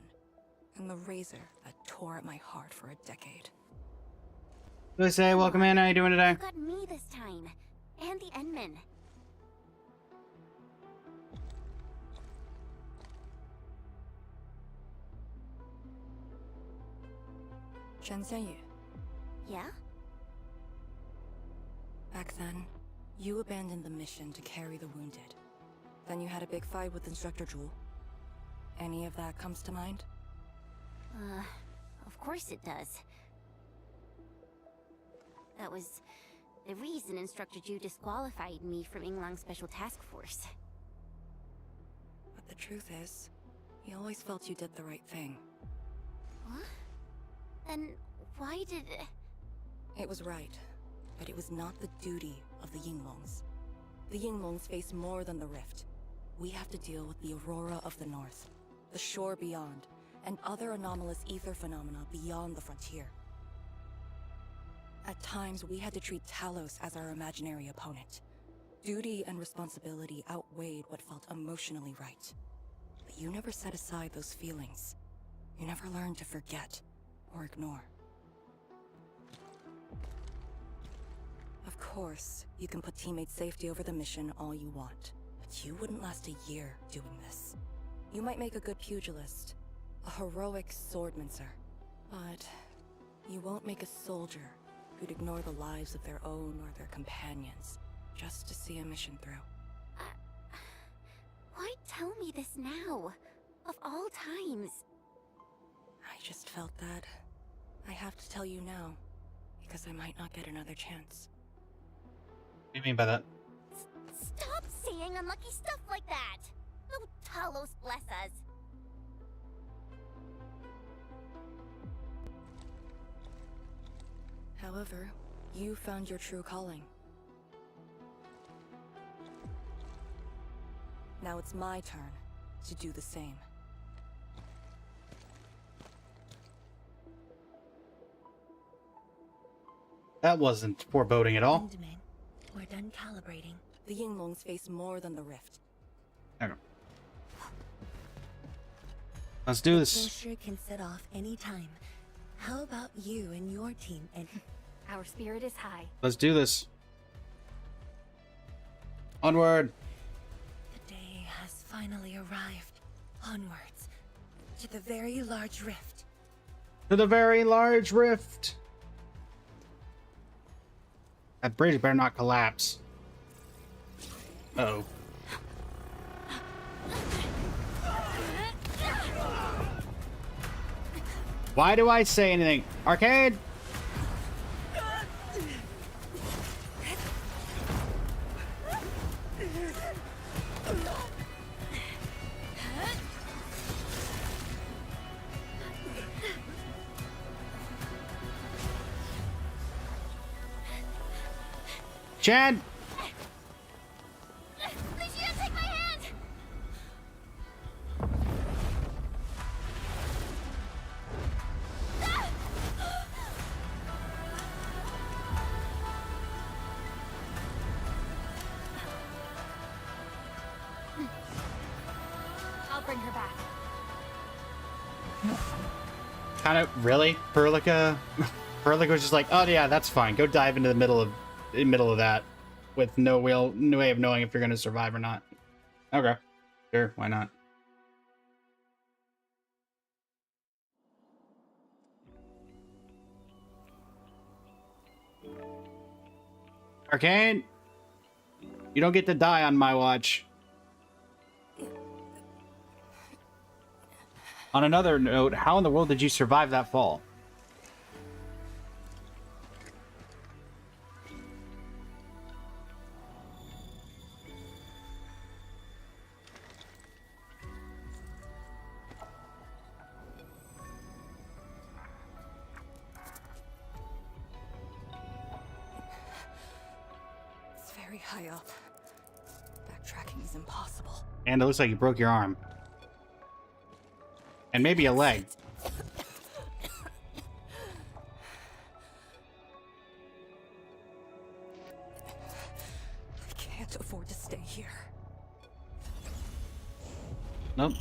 S3: And the razor that tore at my heart for a decade.
S1: What say? Welcome in. How you doing today?
S8: You got me this time. And the Enman.
S3: Shen Xianyu.
S8: Yeah?
S3: Back then, you abandoned the mission to carry the wounded. Then you had a big fight with Instructor Zhu. Any of that comes to mind?
S8: Of course it does. That was the reason Instructor Ju disqualified me from Yinglang's special task force.
S3: But the truth is, he always felt you did the right thing.
S8: What? Then why did...
S3: It was right, but it was not the duty of the Yinglongs. The Yinglongs face more than the Rift. We have to deal with the Aurora of the North, the shore beyond, and other anomalous ether phenomena beyond the frontier. At times, we had to treat Talos as our imaginary opponent. Duty and responsibility outweighed what felt emotionally right. But you never set aside those feelings. You never learned to forget or ignore. Of course, you can put teammate safety over the mission all you want, but you wouldn't last a year doing this. You might make a good pugilist, a heroic swordmancer, but you won't make a soldier who'd ignore the lives of their own or their companions just to see a mission through.
S8: Why tell me this now? Of all times.
S3: I just felt that I have to tell you now, because I might not get another chance.
S1: What do you mean by that?
S8: Stop saying unlucky stuff like that! Oh, Talos bless us.
S3: However, you found your true calling. Now it's my turn to do the same.
S1: That wasn't foreboding at all.
S5: We're done calibrating.
S3: The Yinglongs face more than the Rift.
S1: Okay. Let's do this.
S5: Pressure can set off any time. How about you and your team and...
S4: Our spirit is high.
S1: Let's do this. Onward.
S5: The day has finally arrived. Onwards. To the very large rift.
S1: To the very large rift. That bridge better not collapse. Uh-oh. Why do I say anything? Arcade? Chad!
S2: Lucia, take my hand!
S4: I'll bring her back.
S1: Kind of, really? Perlica? Perlica was just like, oh yeah, that's fine. Go dive into the middle of that with no way of knowing if you're going to survive or not. Okay. Sure, why not? Arcane! You don't get to die on my watch. On another note, how in the world did you survive that fall?
S3: It's very high up. Backtracking is impossible.
S1: And it looks like you broke your arm. And maybe a leg.
S3: I can't afford to stay here.
S1: Nope.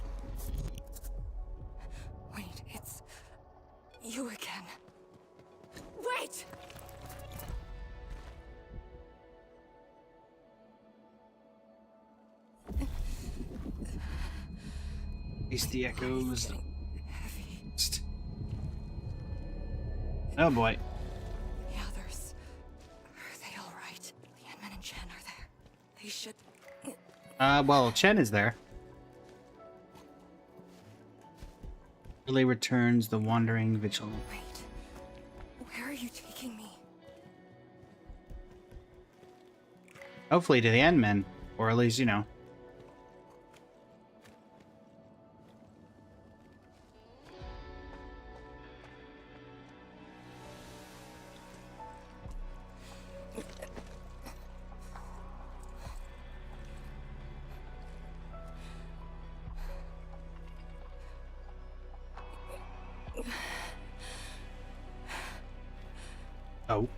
S3: Wait, it's you again. Wait!
S1: Face the echoes. Oh boy.
S3: The others. Are they alright? Lianmen and Chen are there. They should...
S1: Well, Chen is there. Really returns the wandering vigil.
S3: Wait. Where are you taking me?
S1: Hopefully to the Endmen. Or at least, you know. Oh.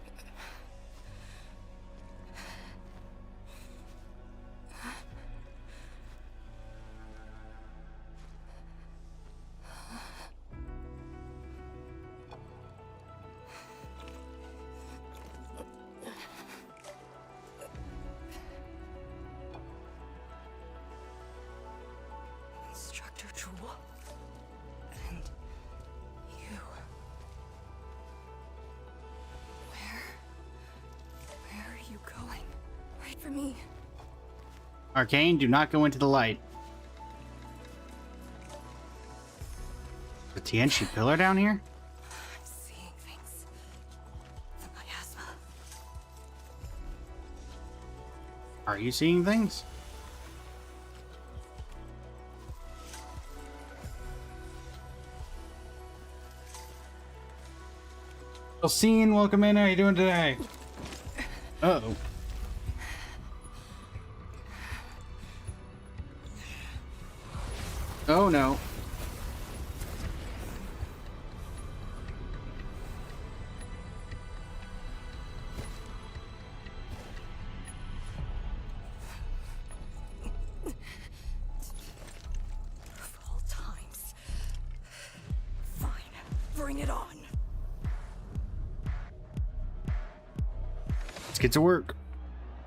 S14: Instructor Jewel. And you. Where are you going? Wait for me.
S1: Arcane, do not go into the light. The Tianchi pillar down here?
S14: I'm seeing things. The miasma.
S1: Are you seeing things? Well, Scene, welcome in. How are you doing today? Uh-oh. Oh no.
S14: Of all times. Fine. Bring it on.
S1: Let's get to work.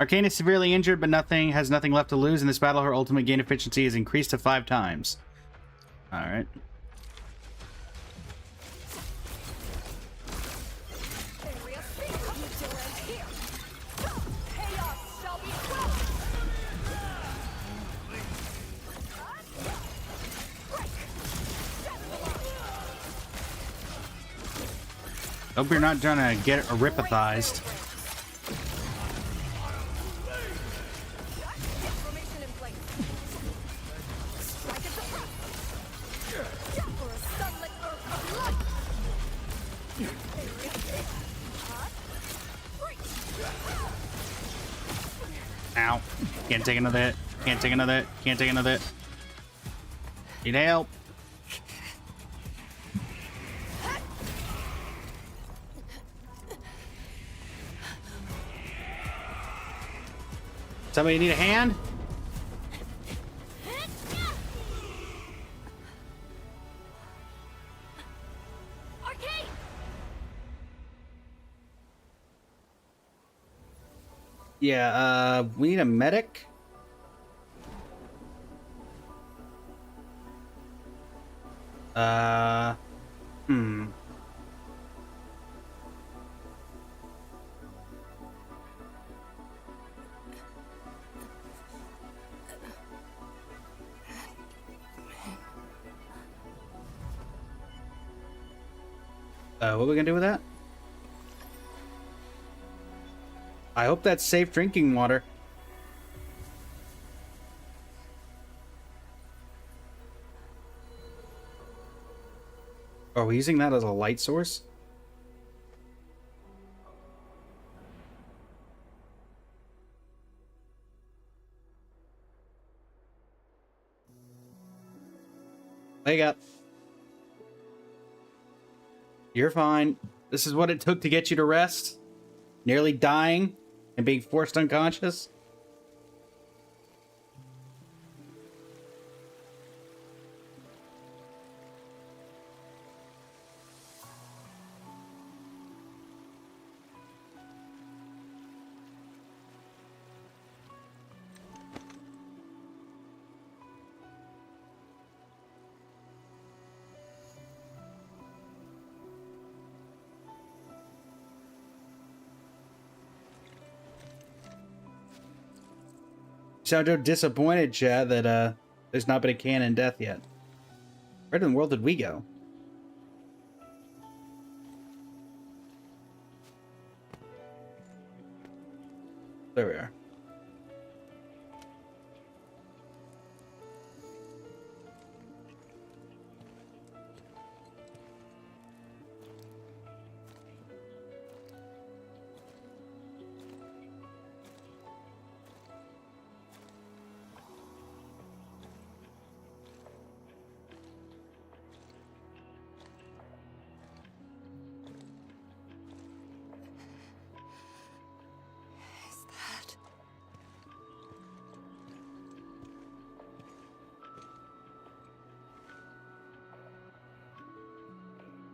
S1: Arcane is severely injured, but has nothing left to lose. In this battle, her ultimate gain efficiency is increased to 5 times. Alright. Hope you're not trying to get ripathized. Ow. Can't take another hit. Can't take another hit. Can't take another hit. Need help. Somebody need a hand? Yeah, we need a medic. What are we gonna do with that? I hope that's safe drinking water. Are we using that as a light source? Wake up. You're fine. This is what it took to get you to rest? Nearly dying and being forced unconscious? Sound so disappointed, Chad, that there's not been a canon death yet. Where in the world did we go? There we are.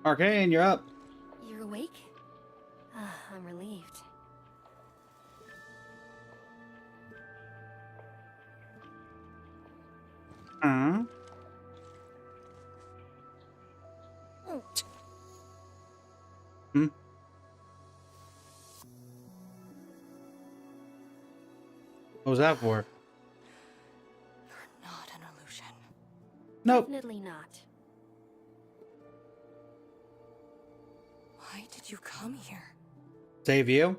S1: Arcane, you're up.
S14: You're awake? I'm relieved.
S1: Hmm. What was that for?
S3: Not an illusion.
S1: Nope.
S14: Definitely not.
S3: Why did you come here?
S1: Save you?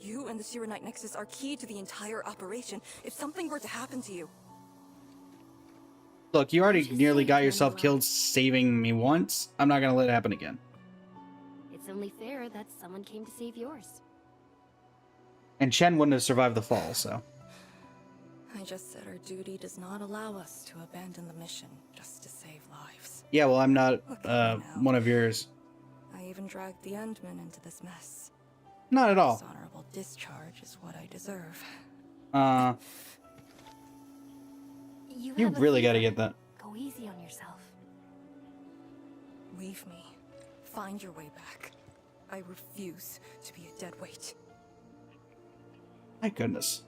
S3: You and the Shiranite Nexus are key to the entire operation. If something were to happen to you...
S1: Look, you already nearly got yourself killed saving me once. I'm not gonna let it happen again.
S14: It's only fair that someone came to save yours.
S1: And Chen wouldn't have survived the fall, so.
S3: I just said our duty does not allow us to abandon the mission just to save lives.
S1: Yeah, well, I'm not one of yours.
S3: I even dragged the Endmen into this mess.
S1: Not at all.
S3: This honorable discharge is what I deserve.
S1: You really gotta get that.
S14: Go easy on yourself.
S3: Leave me. Find your way back. I refuse to be a dead weight.
S1: My goodness.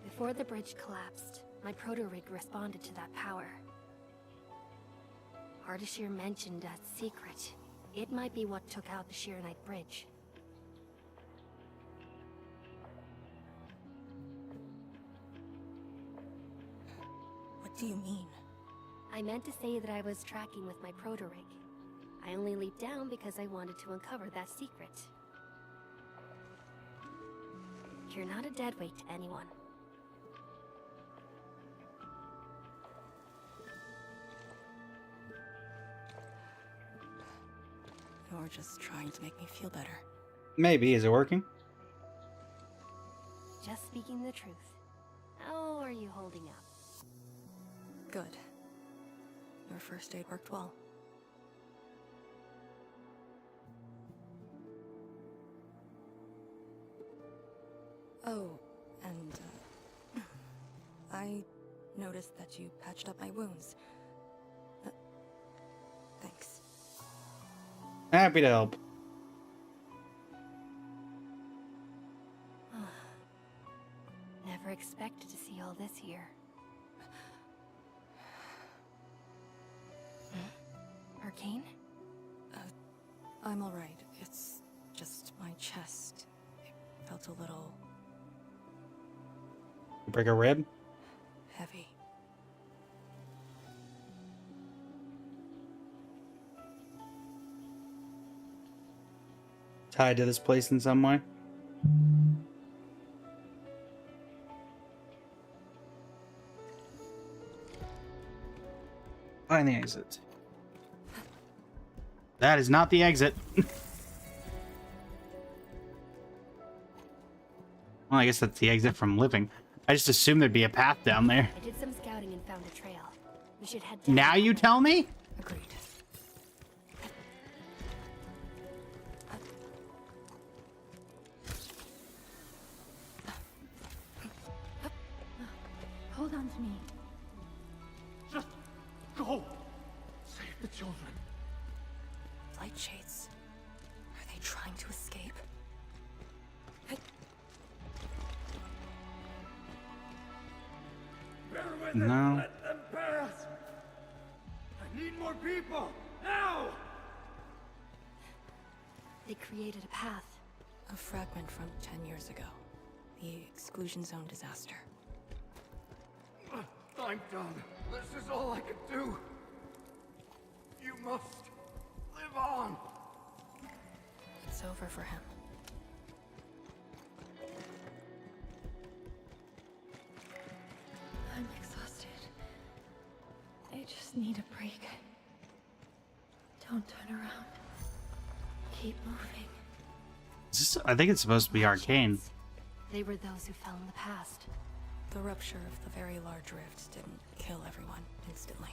S14: Before the bridge collapsed, my proto-rig responded to that power. Ardashir mentioned a secret. It might be what took out the Shiranite bridge.
S3: What do you mean?
S14: I meant to say that I was tracking with my proto-rig. I only leaped down because I wanted to uncover that secret. You're not a deadweight to anyone.
S3: You're just trying to make me feel better.
S1: Maybe. Is it working?
S14: Just speaking the truth. How are you holding up?
S3: Good. Your first aid worked well. Oh, and I noticed that you patched up my wounds. Thanks.
S1: Happy to help.
S14: Never expected to see all this here. Arcane?
S3: I'm alright. It's just my chest. It felt a little
S1: Break a rib?
S3: heavy.
S1: Tied to this place in some way? Find the exit. That is not the exit. Well, I guess that's the exit from living. I just assumed there'd be a path down there.
S14: I did some scouting and found a trail. We should head down.
S1: Now you tell me?
S3: Agreed.
S14: Hold on to me.
S10: Just go! Save the children.
S3: Light shades. Are they trying to escape?
S10: Bear with
S1: No.
S10: them. Let them pass. I need more people. Now!
S14: They created a path.
S3: A fragment from 10 years ago. The exclusion zone disaster.
S10: I'm done. This is all I could do. You must live on.
S3: It's over for him.
S14: I'm exhausted. I just need a break. Don't turn around. Keep moving.
S1: Is this, I think it's supposed to be Arcane.
S14: They were those who fell in the past.
S3: The rupture of the very large rift didn't kill everyone instantly.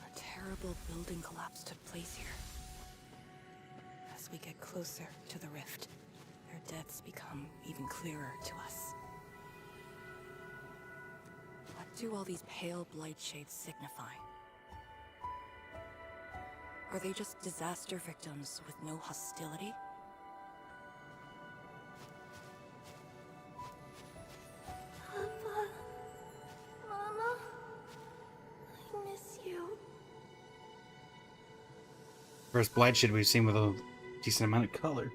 S3: A terrible building collapse took place here. As we get closer to the rift, their deaths become even clearer to us. What do all these pale blight shades signify? Are they just disaster victims with no hostility?
S14: Papa, Mama, I miss you.
S1: First bloodshed we've seen with a decent amount of color.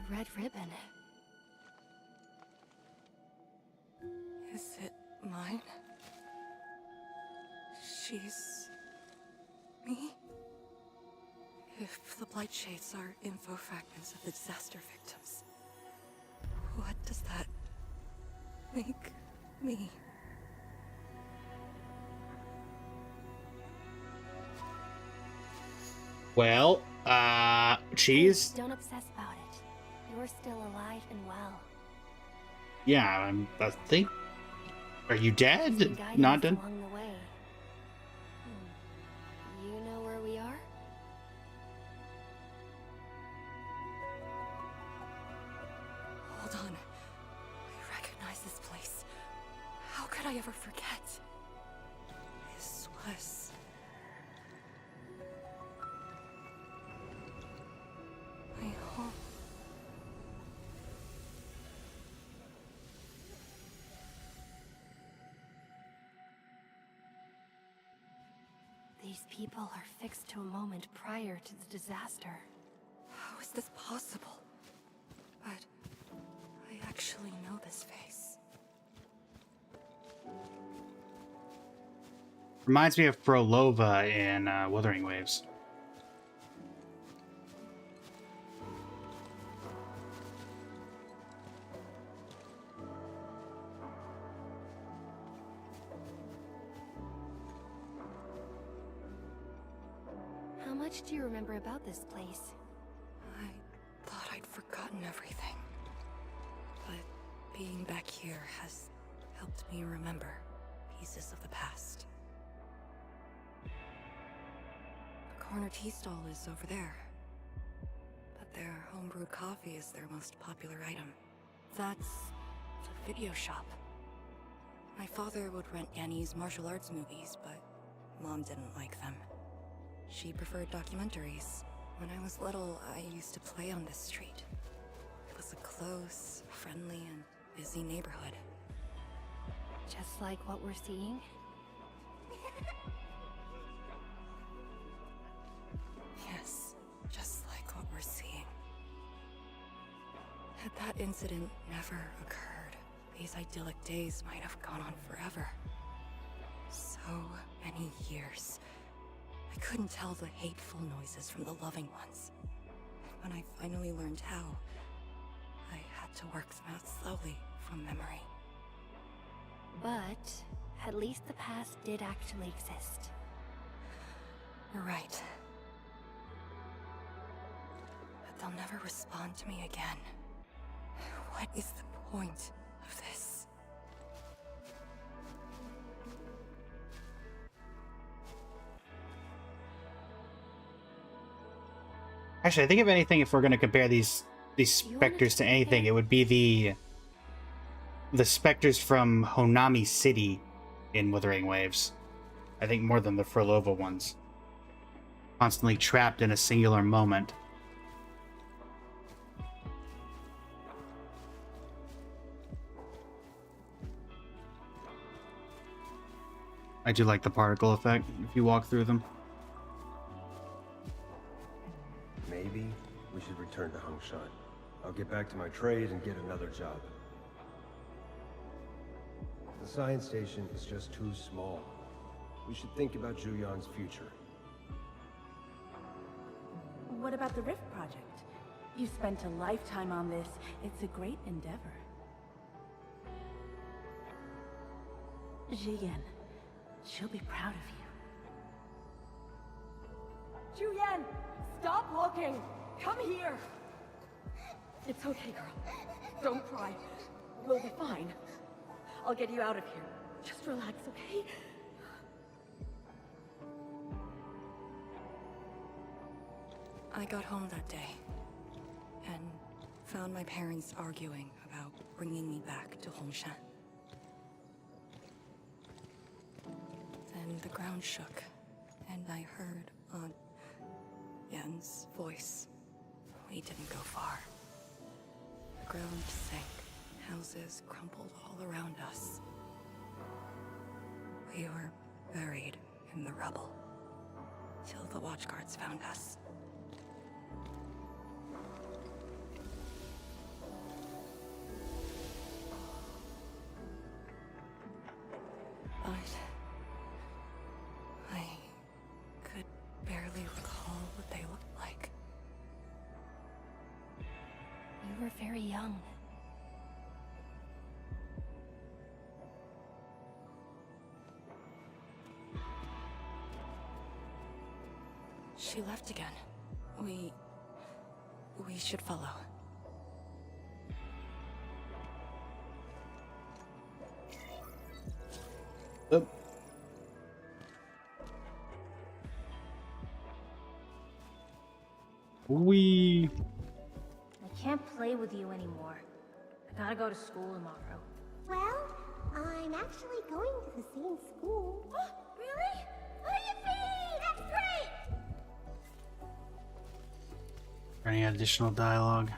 S14: The red ribbon.
S3: Is it mine? She's... me? If the blight shades are info fragments of the disaster victims, what does that make me?
S1: Well, cheese?
S2: Don't obsess about it. You're still alive and well.
S1: Yeah, I think. Are you dead? Not dead?
S2: Along the way. You know where we are?
S3: Hold on. I recognize this place. How could I ever forget? This was... my home.
S14: These people are fixed to a moment prior to the disaster.
S3: How is this possible? But I actually know this face.
S1: Reminds me of Prolova in Wuthering Waves.
S14: How much do you remember about this place?
S3: I thought I'd forgotten everything. But being back here has helped me remember pieces of the past. The corner tea stall is over there. But their homebrewed coffee is their most popular item. That's the video shop. My father would rent Annie's martial arts movies, but Mom didn't like them. She preferred documentaries. When I was little, I used to play on this street. It was a close, friendly, and busy neighborhood.
S14: Just like what we're seeing?
S3: Yes, just like what we're seeing. Had that incident never occurred, these idyllic days might have gone on forever. So many years. I couldn't tell the hateful noises from the loving ones. And when I finally learned how, I had to work them out slowly from memory.
S14: But at least the past did actually exist.
S3: You're right. But they'll never respond to me again. What is the point of this?
S1: Actually, I think if anything, if we're going to compare these specters to anything, it would be the specters from Honami City in Wuthering Waves. I think more than the Frolova ones. Constantly trapped in a singular moment. I do like the particle effect if you walk through them.
S18: Maybe we should return to Hongshan. I'll get back to my trade and get another job. The science station is just too small. We should think about Zhuyan's future.
S12: What about the Rift project?
S19: You spent a lifetime on this. It's a great endeavor. Jiyan, she'll be proud of you.
S20: Juyen, stop looking! Come here! It's okay, girl. Don't cry. We'll be fine. I'll get you out of here. Just relax, okay?
S3: I got home that day, and found my parents arguing about bringing me back to Hongshan. Then the ground shook, and I heard Aunt Yan's voice. We didn't go far. The ground sank, houses crumpled all around us. We were buried in the rubble, till the watchguards found us. But I could barely recall what they looked like.
S14: You were very young.
S3: She left again. We should follow.
S1: Yep. We.
S21: I can't play with you anymore. I gotta go to school tomorrow.
S22: Well, I'm actually going to the same school.
S21: Really? Yippee! That's great!
S1: Any additional dialogue?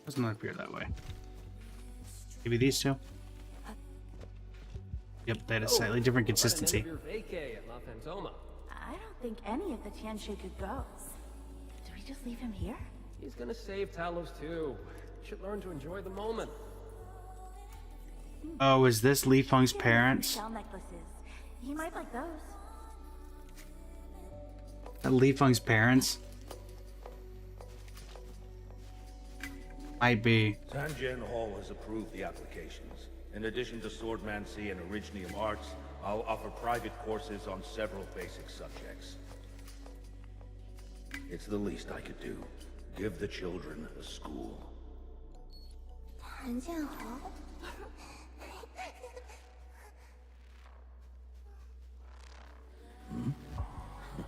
S1: Does not appear that way. Maybe these two? Yep, they had a slightly different consistency.
S21: I don't think any of the Tianxue could go. Do we just leave him here?
S23: He's gonna save Talos too. Should learn to enjoy the moment.
S1: Oh, is this Li Feng's parents?
S21: Shell necklaces. He might like those.
S1: Li Feng's parents? Might be.
S16: Tanjian Hall has approved the applications. In addition to swordmancy and originium arts, I'll offer private courses on several basic subjects. It's the least I could do. Give the children a school.
S22: Tanjian Hall?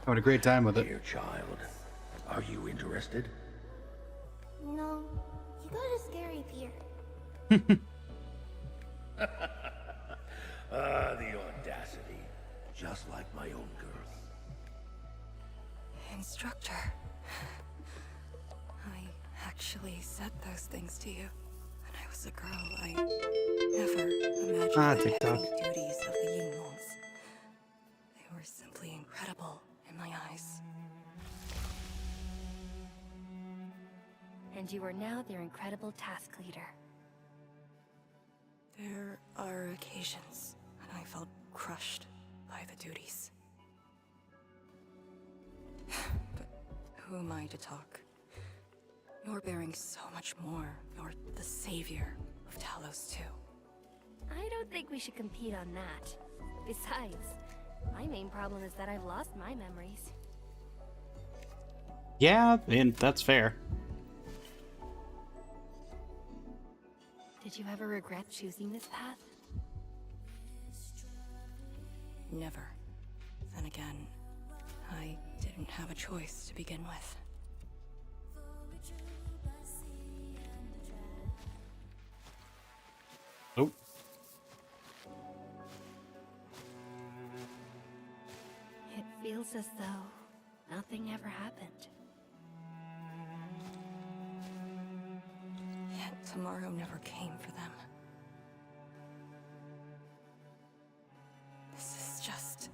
S1: Having a great time with it.
S16: Dear child, are you interested?
S22: No, you got a scary fear.
S16: The audacity. Just like my own girl.
S3: Instructor. I actually said those things to you. When I was a girl, I never imagined the
S1: TikTok.
S3: heavy duties of the Yinglongs. They were simply incredible in my eyes.
S14: And you are now their incredible task leader.
S3: There are occasions when I felt crushed by the duties. But who am I to talk? You're bearing so much more. You're the savior of Talos too.
S14: I don't think we should compete on that. Besides, my main problem is that I've lost my memories.
S1: Yeah, and that's fair.
S14: Did you ever regret choosing this path?
S3: Never. Then again, I didn't have a choice to begin with.
S1: Oh.
S14: It feels as though nothing ever happened.
S3: Yet tomorrow never came for them. This is just...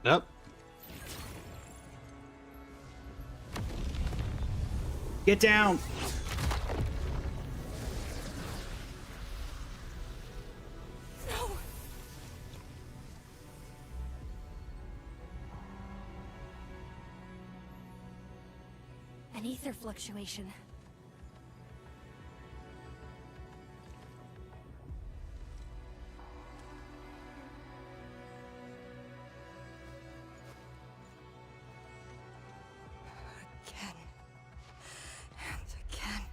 S1: Yep. Get down!
S12: An ether fluctuation.
S3: Again. And again.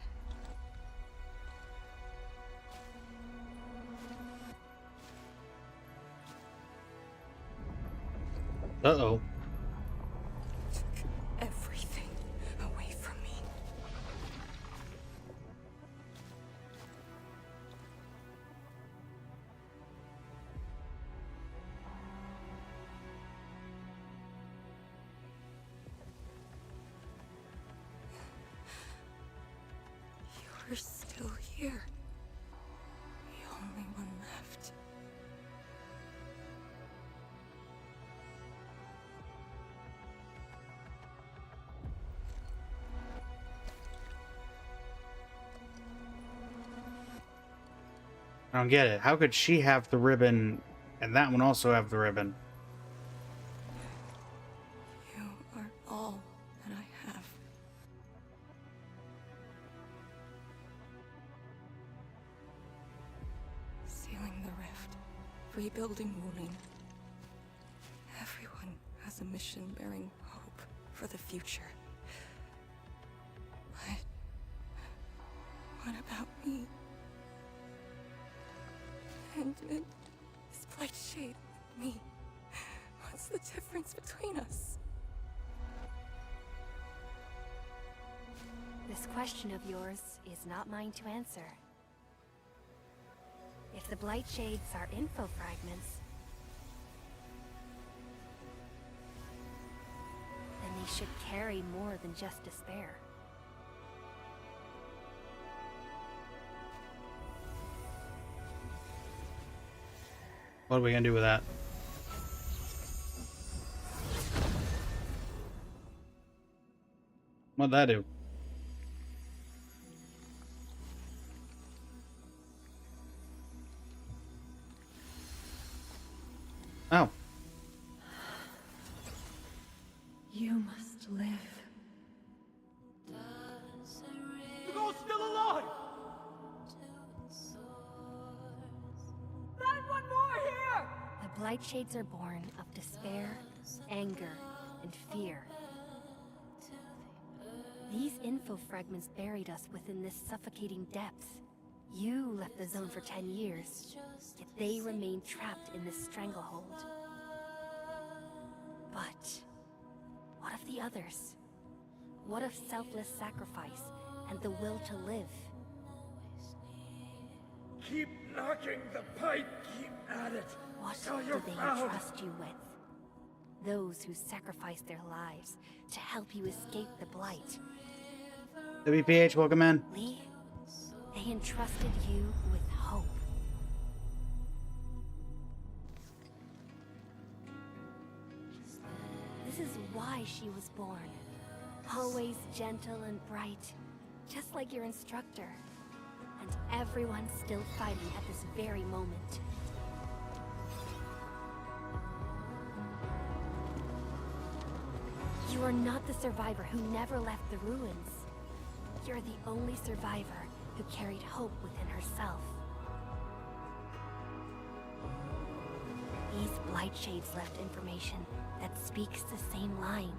S1: Uh-oh.
S3: Took everything away from me. You're still here. The only one left.
S1: I don't get it. How could she have the ribbon and that one also have the ribbon?
S3: You are all that I have. Sealing the rift, rebuilding Wuling. Everyone has a mission bearing hope for the future. But what about me? And this Blight Shade and me. What's the difference between us?
S14: This question of yours is not mine to answer. If the Blight Shades are info fragments, then they should carry more than just despair.
S1: What are we gonna do with that? What'd that do? Oh.
S20: You must live.
S10: The girl's still alive!
S20: Not one more here!
S14: The Blight Shades are born of despair, anger, and fear. These info fragments buried us within this suffocating depth. You left the zone for 10 years, yet they remain trapped in this stranglehold. But what of the others? What of selfless sacrifice and the will to live?
S10: Keep knocking the pipe, keep at it.
S14: What
S10: till
S14: do
S10: you're
S14: they
S10: found.
S14: entrust you with? Those who sacrificed their lives to help you escape the Blight.
S1: WPH, welcome in.
S14: Lee, they entrusted you with hope. This is why she was born. Always gentle and bright, just like your instructor. And everyone's still fighting at this very moment. You are not the survivor who never left the ruins. You're the only survivor who carried hope within herself. These Blight Shades left information that speaks the same line.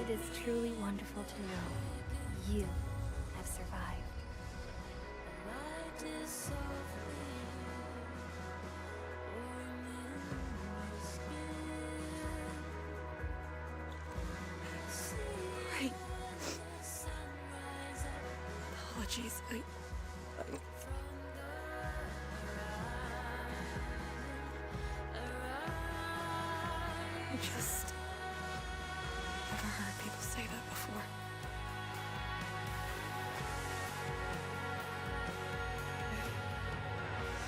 S14: It is truly wonderful to know you have survived.
S3: Apologies, I just never heard people say that before.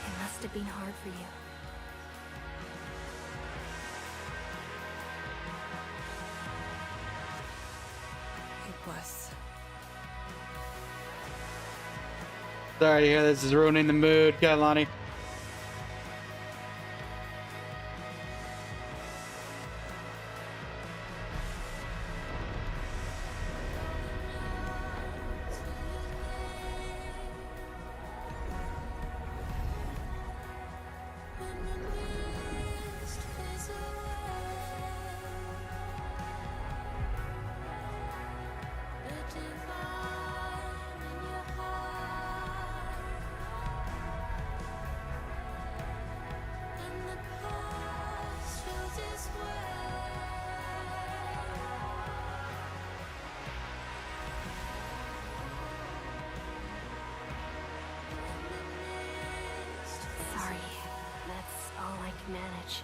S14: It must have been hard for you.
S3: It was.
S1: Sorry to hear this is ruining the mood, Kailani.
S14: manage.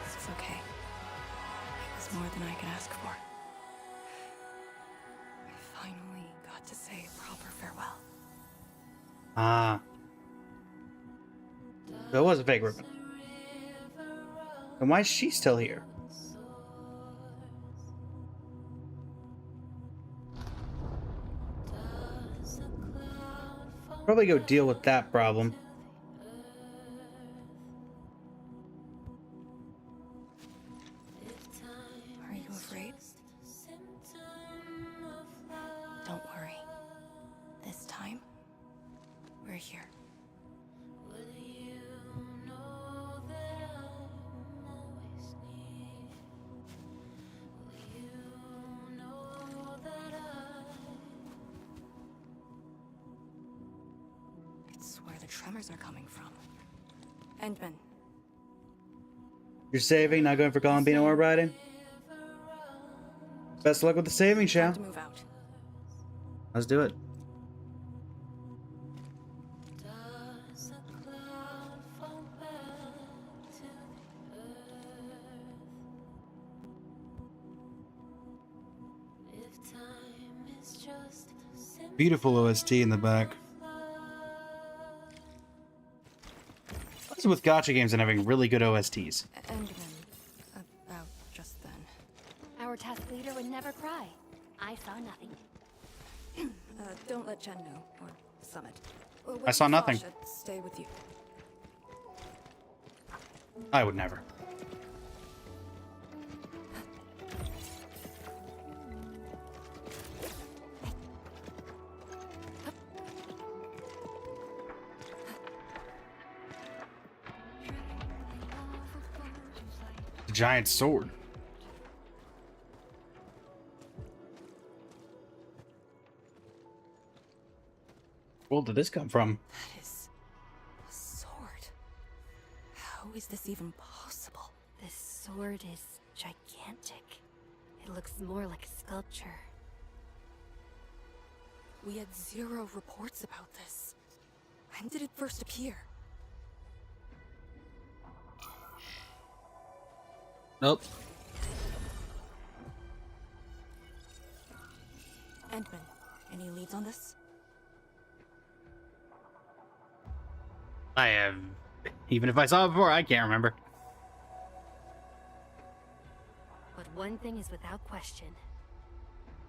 S3: This is okay. It was more than I could ask for. I finally got to say a proper farewell.
S1: Ah. That was a fake ribbon. And why is she still here? Probably go deal with that problem.
S3: Are you afraid? Don't worry. This time, we're here. It's where the tremors are coming from. Endman.
S1: You're saving, not going for Columbine or riding? Best of luck with the saving, shall?
S3: Time to move out.
S1: Let's do it. Beautiful OST in the back. What's with gacha games and having really good OSTs?
S3: Endman. About just then.
S14: Our task leader would never cry. I saw nothing.
S3: Don't let Chen know, or Summit.
S1: I saw nothing.
S3: Should stay with you.
S1: I would never. The giant sword. Where did this come from?
S3: That is a sword. How is this even possible?
S14: This sword is gigantic. It looks more like a sculpture.
S3: We had 0 reports about this. When did it first appear?
S1: Nope.
S3: Endman, any leads on this?
S1: I have... Even if I saw it before, I can't remember.
S14: But one thing is without question.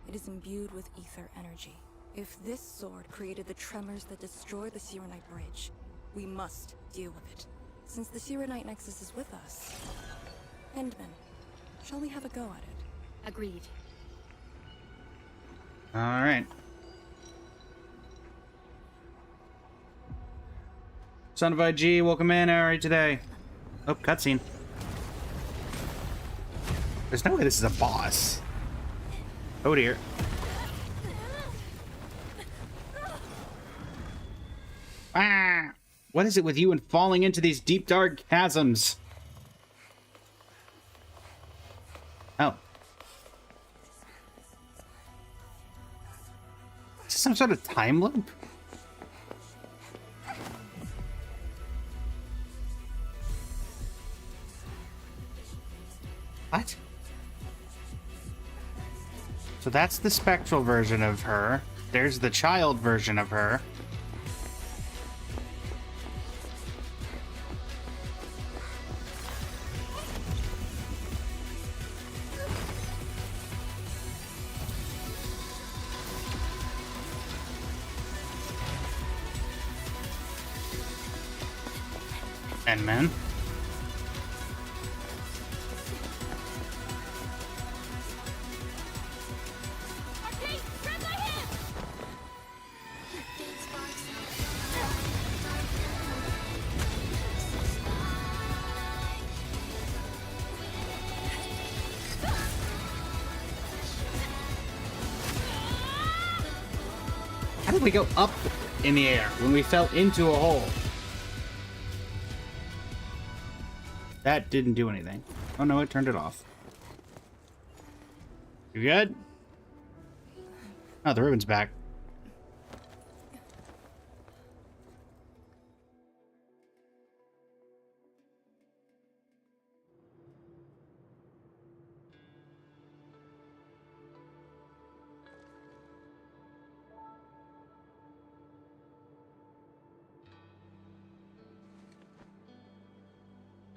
S3: It is imbued with ether energy. If this sword created the tremors that destroy the Sirenite Bridge, we must deal with it. Since the Sirenite Nexus is with us, Endman, shall we have a go at it?
S14: Agreed.
S1: Alright. Son of IG, welcome in. How are you today? Oh, cutscene. There's no way this is a boss. Oh dear. Ah! What is it with you and falling into these deep dark chasms? Oh. Is this some sort of time loop? What? So that's the spectral version of her. There's the child version of her. And man. How did we go up in the air when we fell into a hole? That didn't do anything. Oh no, it turned it off. You good? Oh, the ribbon's back.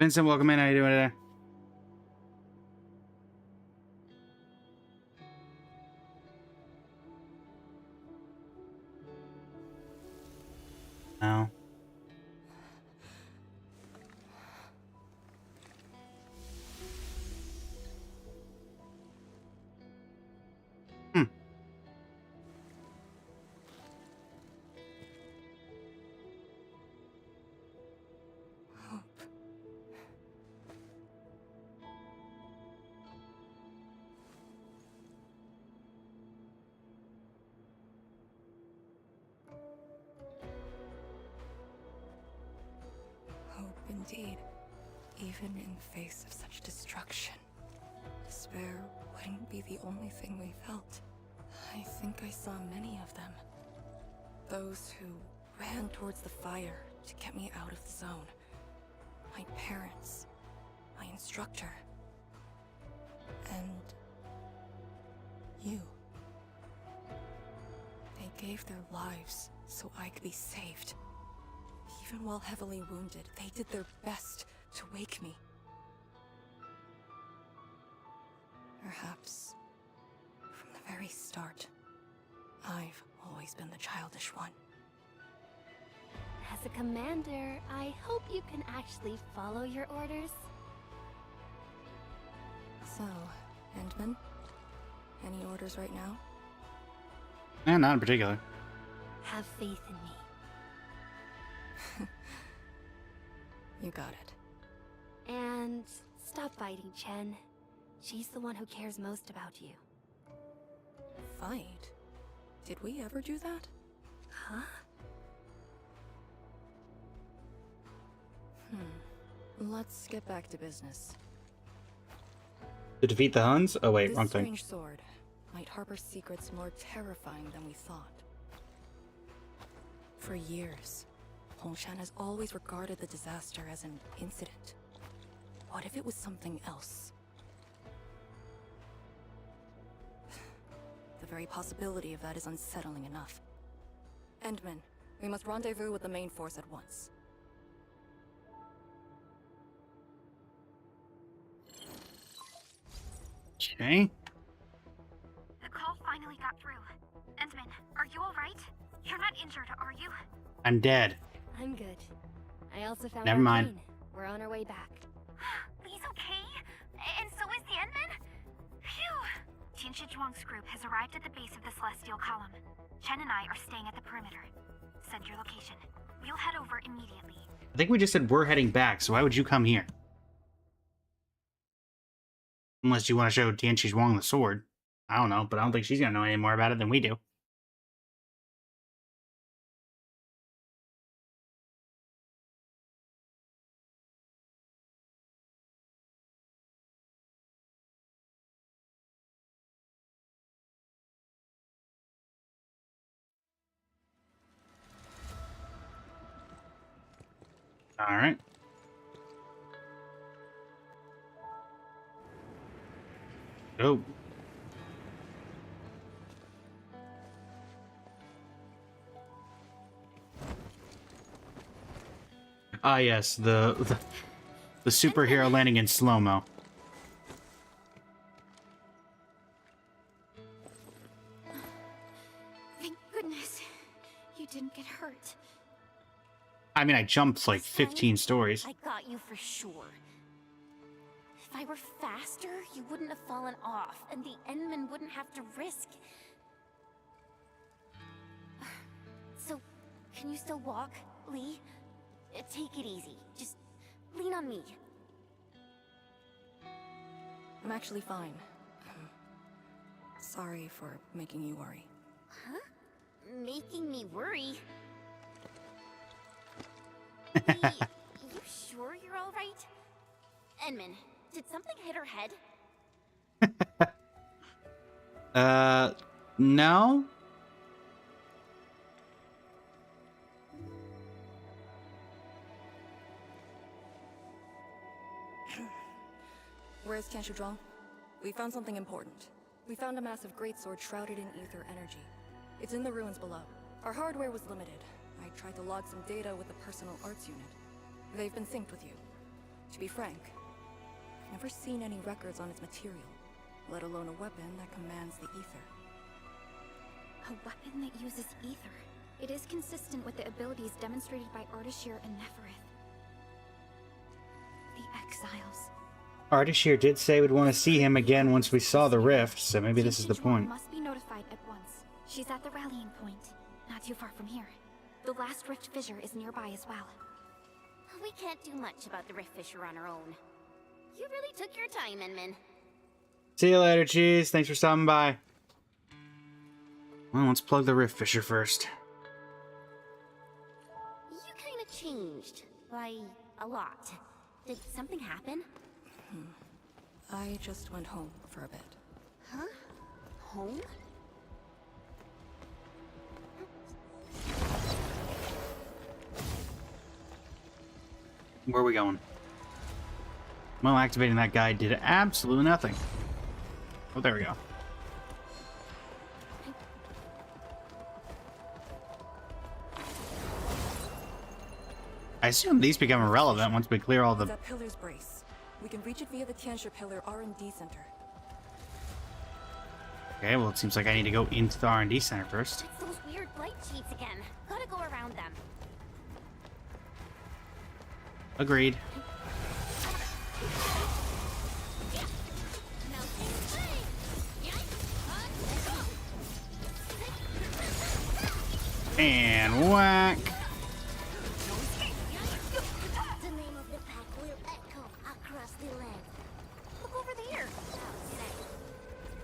S1: Vincent, welcome in. How you doing today? No.
S3: Indeed, even in face of such destruction, despair wouldn't be the only thing we felt. I think I saw many of them. Those who ran towards the fire to get me out of the zone. My parents, my instructor, and you. They gave their lives so I could be saved. Even while heavily wounded, they did their best to wake me. Perhaps, from the very start, I've always been the childish one.
S14: As a commander, I hope you can actually follow your orders.
S3: So, Endman, any orders right now?
S1: Eh, not in particular.
S14: Have faith in me.
S3: You got it.
S14: And stop fighting, Chen. She's the one who cares most about you.
S3: Fight? Did we ever do that?
S14: Huh?
S3: Let's get back to business.
S1: To defeat the Huns? Oh wait,
S3: This
S1: wrong thing.
S3: strange sword might harbor secrets more terrifying than we thought. For years, Hongshan has always regarded the disaster as an incident. What if it was something else? The very possibility of that is unsettling enough. Endman, we must rendezvous with the main force at once.
S1: Okay.
S4: The call finally got through. Endman, are you alright? You're not injured, are you?
S1: I'm dead.
S14: I'm good. I also found
S1: Never mind.
S14: Arcane. We're on our way back.
S4: He's okay? And so is the Endman? Phew! Tianshi Zhuang's group has arrived at the base of the Celestial Column. Chen and I are staying at the perimeter. Send your location. We'll head over immediately.
S1: I think we just said we're heading back, so why would you come here? Unless you want to show Tianchi Zhuang the sword. I don't know, but I don't think she's going to know any more about it than we do. All right. Oh. Ah, yes, the superhero landing in slow-mo.
S4: Thank goodness you didn't get hurt.
S1: I mean, I jumped like 15 stories.
S8: I got you for sure. If I were faster, you wouldn't have fallen off, and the Endman wouldn't have to risk. So, can you still walk, Lee? Take it easy. Just lean on me.
S3: I'm actually fine. Sorry for making you worry.
S8: Huh? Making me worry? Lee, you sure you're alright? Endman, did something hit her head?
S1: No?
S3: Where's Tianshi Zhuang? We found something important. We found a massive greatsword shrouded in ether energy. It's in the ruins below. Our hardware was limited. I tried to log some data with the personal arts unit. They've been synced with you. To be frank, I've never seen any records on its material, let alone a weapon that commands the ether.
S4: A weapon that uses ether. It is consistent with the abilities demonstrated by Ardashir and Neferith. The Exiles.
S1: Ardashir did say we'd want to see him again once we saw the rift, so maybe this is the point.
S4: Must be notified at once. She's at the rallying point, not too far from here. The last rift fissure is nearby as well.
S8: We can't do much about the rift fissure on our own. You really took your time, Inman.
S1: See you later, Cheese. Thanks for stopping by. Well, let's plug the rift fissure first.
S8: You kind of changed. By a lot. Did something happen?
S3: I just went home for a bit.
S8: Huh? Home?
S1: Where are we going? Well, activating that guy did absolutely nothing. Oh, there we go. I assume these become irrelevant once we clear all the...
S3: That pillar's brace. We can reach it via the Tianxia Pillar R&D Center.
S1: Okay, well, it seems like I need to go into the R&D Center first.
S8: It's those weird light sheets again. Gotta go around them.
S1: Agreed. And whack.
S22: The name of the pack will echo across the land.
S8: Look over there.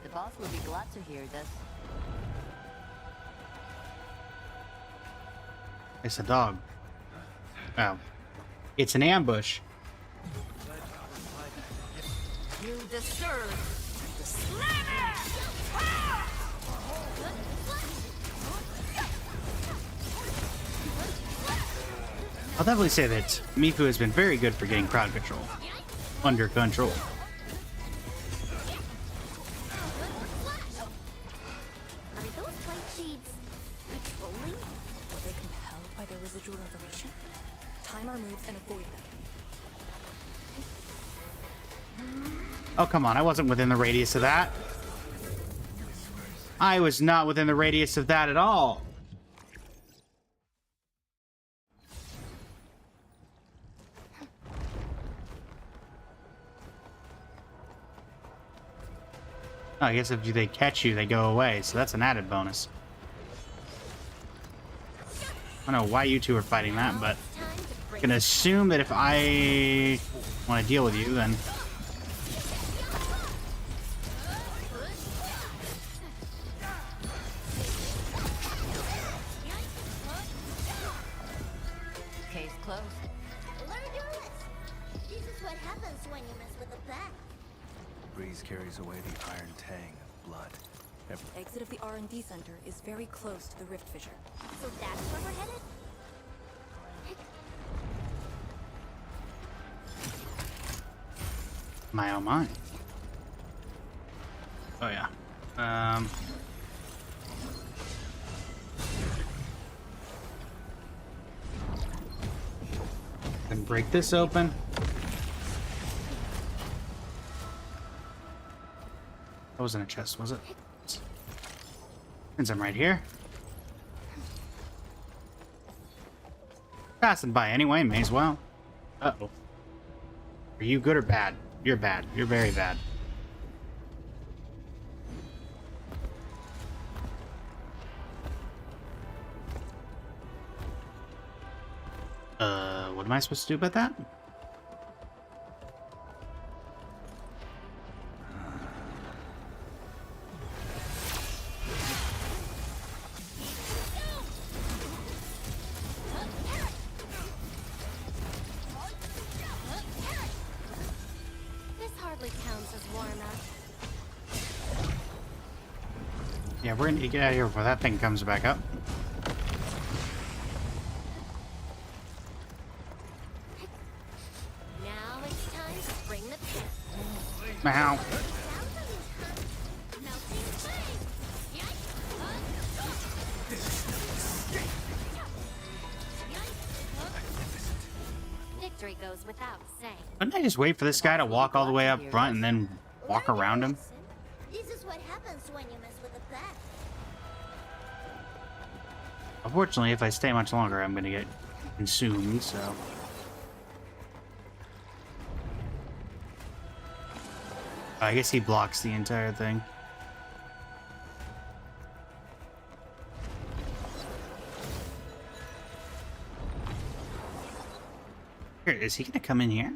S9: The boss will be glad to hear this.
S1: It's a dog. Oh. It's an ambush.
S8: You deserve the slammer!
S1: I'll definitely say that Mifu has been very good for getting crowd control under control.
S8: Are those light sheets patrolling?
S3: Were they compelled by their residual information? Time our moves and avoid them.
S1: Oh, come on. I wasn't within the radius of that. I was not within the radius of that at all. Oh, I guess if they catch you, they go away, so that's an added bonus. I don't know why you two are fighting that, but I can assume that if I want to deal with you, then...
S9: Case closed.
S22: Learn your lesson. This is what happens when you mess with the pack.
S17: Breeze carries away the iron tang of blood.
S3: Exit of the R&D Center is very close to the rift fissure.
S22: So that's where we're headed?
S1: My oh my. Oh yeah. Then break this open. That wasn't a chest, was it? Since I'm right here. Passing by anyway, may as well. Uh-oh. Are you good or bad? You're bad. You're very bad. What am I supposed to do about that?
S22: This hardly counts as warm-up.
S1: Yeah, we're gonna get out of here before that thing comes back up.
S22: Now it's time to bring the pit.
S1: Ow.
S8: victory goes without saying.
S1: Couldn't I just wait for this guy to walk all the way up front and then walk around him?
S22: This is what happens when you mess with the plan.
S1: Unfortunately, if I stay much longer, I'm gonna get consumed, so... I guess he blocks the entire thing. Here, is he gonna come in here?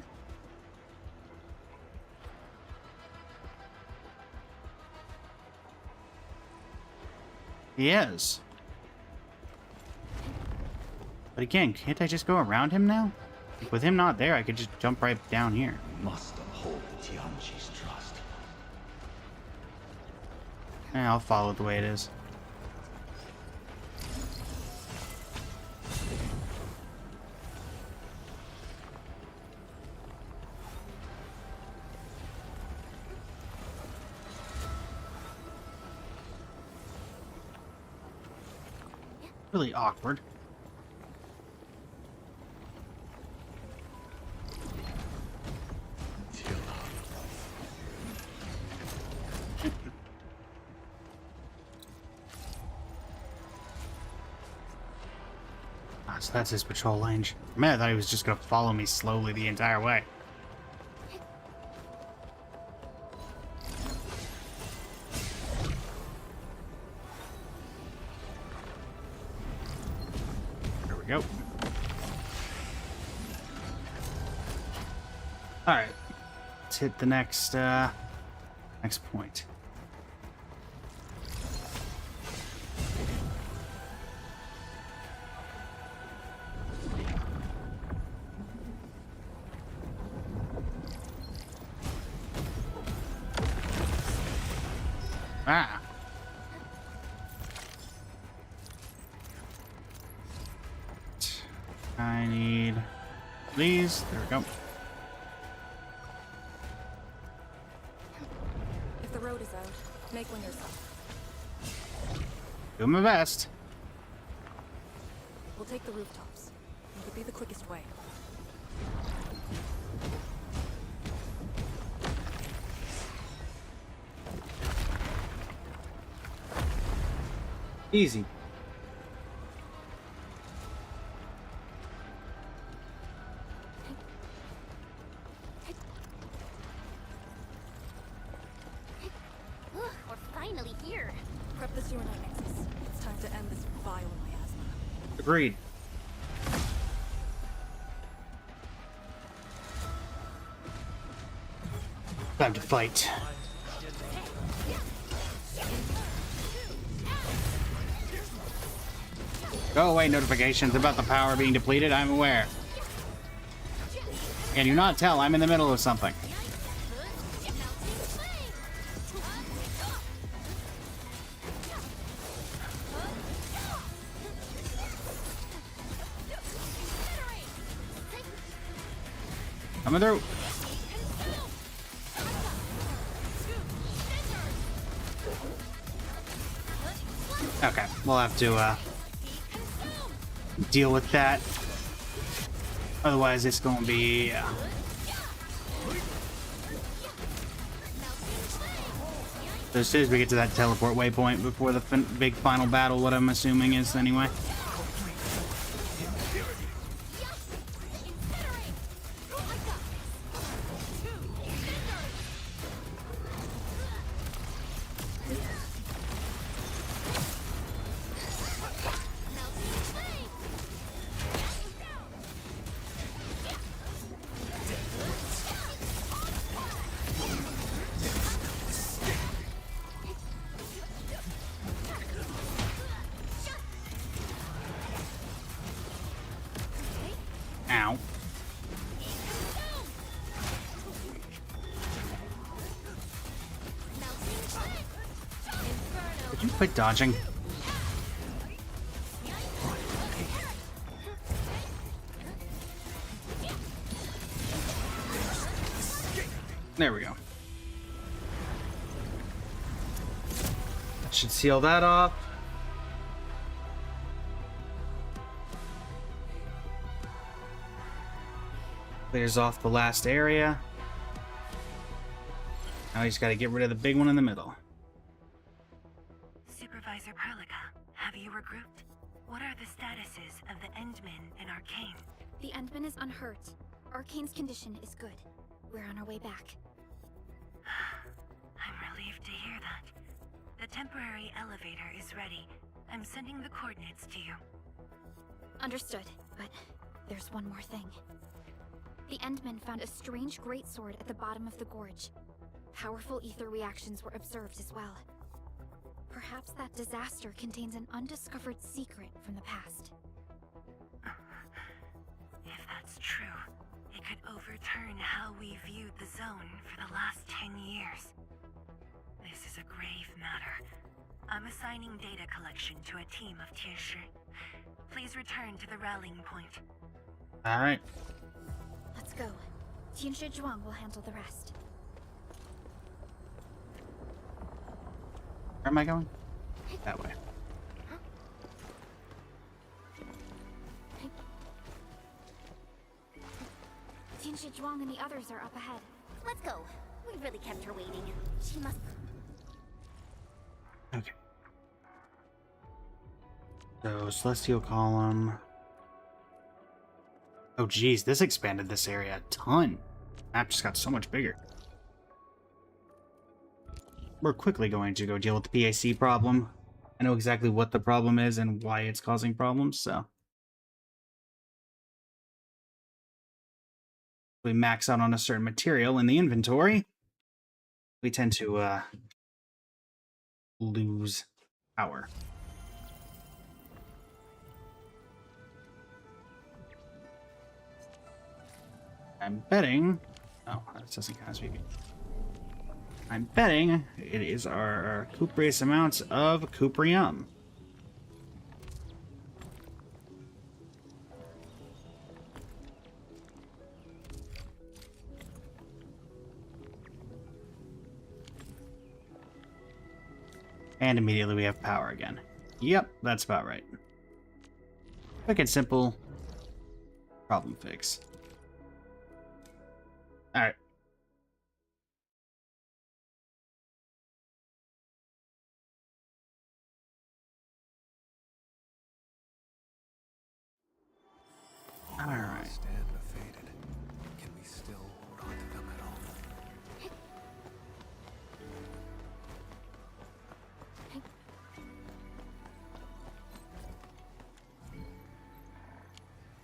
S1: He is. But again, can't I just go around him now? With him not there, I could just jump right down here.
S6: Must uphold Tianqi's trust.
S1: I'll follow it the way it is. Really awkward. So that's his patrol range. Man, I thought he was just gonna follow me slowly the entire way. There we go. Alright. Let's hit the next point. Ah. I need these. There we go.
S3: If the road is out, make one yourself.
S1: Do my best.
S3: We'll take the rooftops. It would be the quickest way.
S1: Easy.
S8: We're finally here.
S3: Prep the sewer night nexus. It's time to end this vile miasma.
S1: Agreed. Time to fight. Go away, notifications about the power being depleted. I'm aware. Can you not tell I'm in the middle of something? Coming through. Okay, we'll have to deal with that. Otherwise, it's going to be... So as soon as we get to that teleport waypoint before the big final battle, what I'm assuming is anyway. Ow. Could you quit dodging? There we go. That should seal that off. Clears off the last area. Now he's got to get rid of the big one in the middle.
S5: Supervisor Perlica, have you regrouped? What are the statuses of the Endman and Arcane?
S4: The Endman is unhurt. Arcane's condition is good. We're on our way back.
S5: I'm relieved to hear that. The temporary elevator is ready. I'm sending the coordinates to you.
S4: Understood, but there's one more thing. The Endman found a strange greatsword at the bottom of the gorge. Powerful ether reactions were observed as well. Perhaps that disaster contains an undiscovered secret from the past.
S5: If that's true, it could overturn how we viewed the zone for the last 10 years. This is a grave matter. I'm assigning data collection to a team of Tianshi. Please return to the rallying point.
S1: Alright.
S4: Let's go. Tianshi Zhuang will handle the rest.
S1: Where am I going? That way.
S4: Tianshi Zhuang and the others are up ahead.
S2: Let's go. We really kept her waiting. She must...
S1: Okay. So, Celestial Column. Oh geez, this expanded this area a ton. Map just got so much bigger. We're quickly going to go deal with the PAC problem. I know exactly what the problem is and why it's causing problems, so. We max out on a certain material in the inventory. We tend to lose power. I'm betting... Oh, that doesn't count as me. I'm betting it is our cuprious amounts of cuprium. And immediately we have power again. Yep, that's about right. Quick and simple. Problem fix. Alright. Alright.
S17: Stand faded. Can we still hold on to them at all?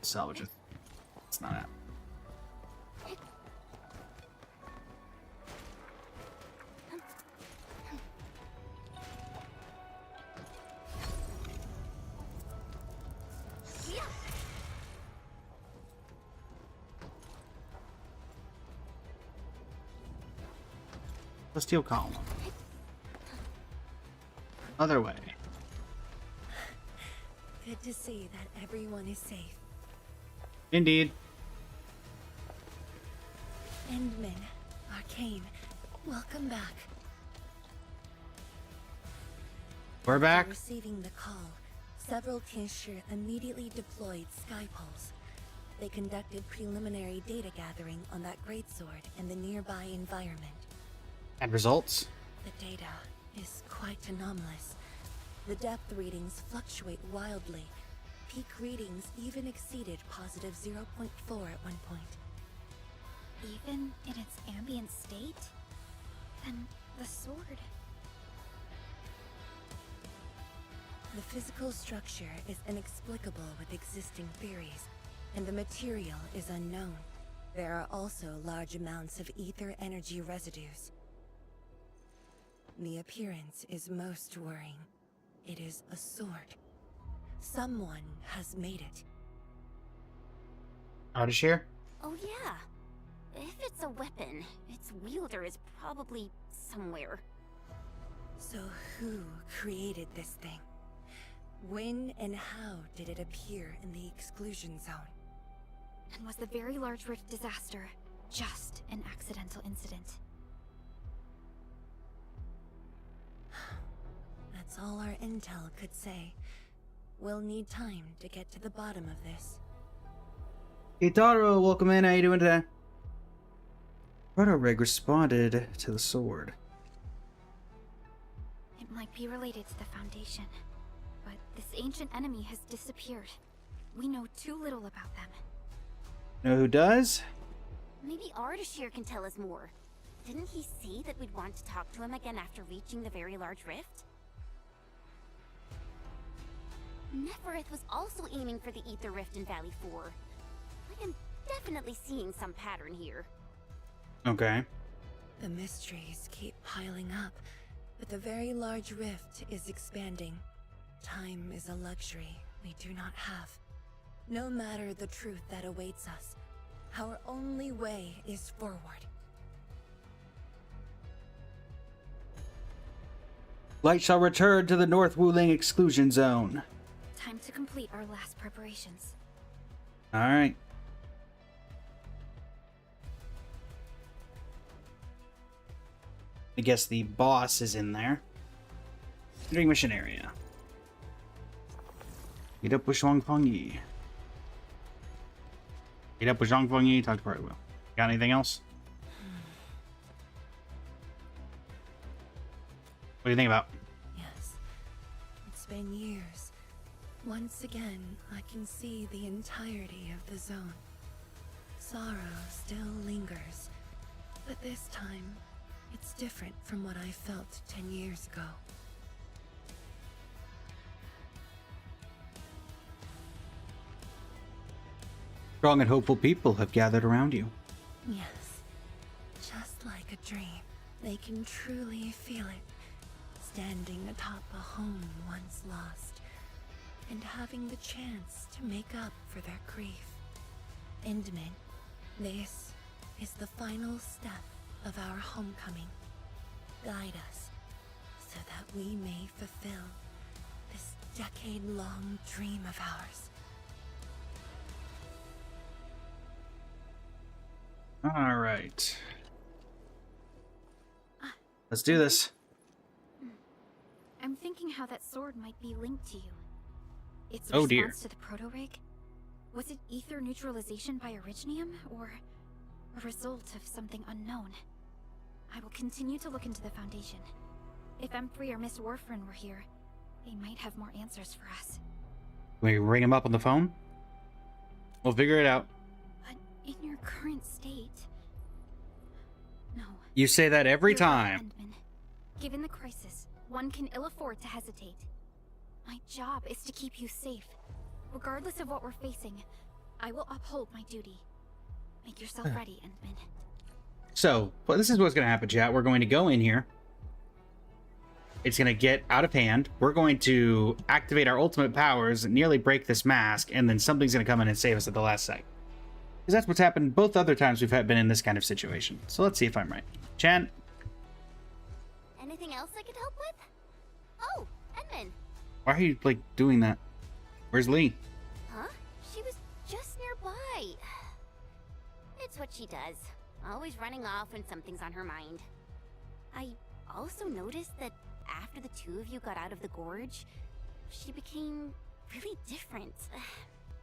S1: Salvage it. It's not it. Steel column. Other way.
S5: Good to see that everyone is safe.
S1: Indeed.
S5: Endman, Arcane, welcome back.
S1: We're back.
S5: After receiving the call, several Tianshi immediately deployed Skypulse. They conducted preliminary data gathering on that greatsword and the nearby environment.
S1: And results?
S5: The data is quite anomalous. The depth readings fluctuate wildly. Peak readings even exceeded positive 0.4 at one point.
S4: Even in its ambient state? Then the sword...
S5: The physical structure is inexplicable with existing theories, and the material is unknown. There are also large amounts of ether energy residues. The appearance is most worrying. It is a sword. Someone has made it.
S1: Artish here?
S8: Oh yeah. If it's a weapon, its wielder is probably somewhere.
S5: So who created this thing? When and how did it appear in the exclusion zone?
S4: And was the Very Large Rift disaster just an accidental incident?
S5: That's all our intel could say. We'll need time to get to the bottom of this.
S1: Itaro, welcome in. How you doing today? Proto-Rig responded to the sword.
S4: It might be related to the Foundation, but this ancient enemy has disappeared. We know too little about them.
S1: Know who does?
S8: Maybe Ardashir can tell us more. Didn't he say that we'd want to talk to him again after reaching the very large rift? Neferith was also aiming for the Ether Rift in Valley 4. I am definitely seeing some pattern here.
S1: Okay.
S5: The mysteries keep piling up, but the very large rift is expanding. Time is a luxury we do not have. No matter the truth that awaits us, our only way is forward.
S1: Light shall return to the North Wuling exclusion zone.
S4: Time to complete our last preparations.
S1: Alright. I guess the boss is in there. Entering mission area. Meet up with Zhuang Fengyi. Meet up with Zhuang Fengyi, talk to Party Will. Got anything else? What do you think about?
S5: Yes. It's been years. Once again, I can see the entirety of the zone. Sorrow still lingers, but this time, it's different from what I felt 10 years ago.
S1: Strong and hopeful people have gathered around you.
S5: Yes. Just like a dream. They can truly feel it. Standing atop a home once lost. And having the chance to make up for their grief. Endman, this is the final step of our homecoming. Guide us, so that we may fulfill this decade-long dream of ours.
S1: Alright. Let's do this.
S4: I'm thinking how that sword might be linked to you. Its
S1: Oh,
S4: response
S1: dear.
S4: to the proto-rig? Was it ether neutralization by Originium, or a result of something unknown? I will continue to look into the Foundation. If M3 or Miss Warfarin were here, they might have more answers for us.
S1: Can we ring him up on the phone? We'll figure it out.
S4: But in your current state... No.
S1: You say that every
S4: You're right,
S1: time.
S4: Endman. Given the crisis, one can ill afford to hesitate. My job is to keep you safe. Regardless of what we're facing, I will uphold my duty. Make yourself ready, Endman.
S1: So, well, this is what's going to happen, chat. We're going to go in here. It's going to get out of hand. We're going to activate our ultimate powers, nearly break this mask, and then something's going to come in and save us at the last second. Because that's what's happened both other times we've been in this kind of situation. So let's see if I'm right. Chan?
S8: Anything else I could help with? Oh, Edmund.
S1: Why are you, like, doing that? Where's Lee?
S8: Huh? She was just nearby. It's what she does. Always running off when something's on her mind. I also noticed that after the two of you got out of the gorge, she became really different.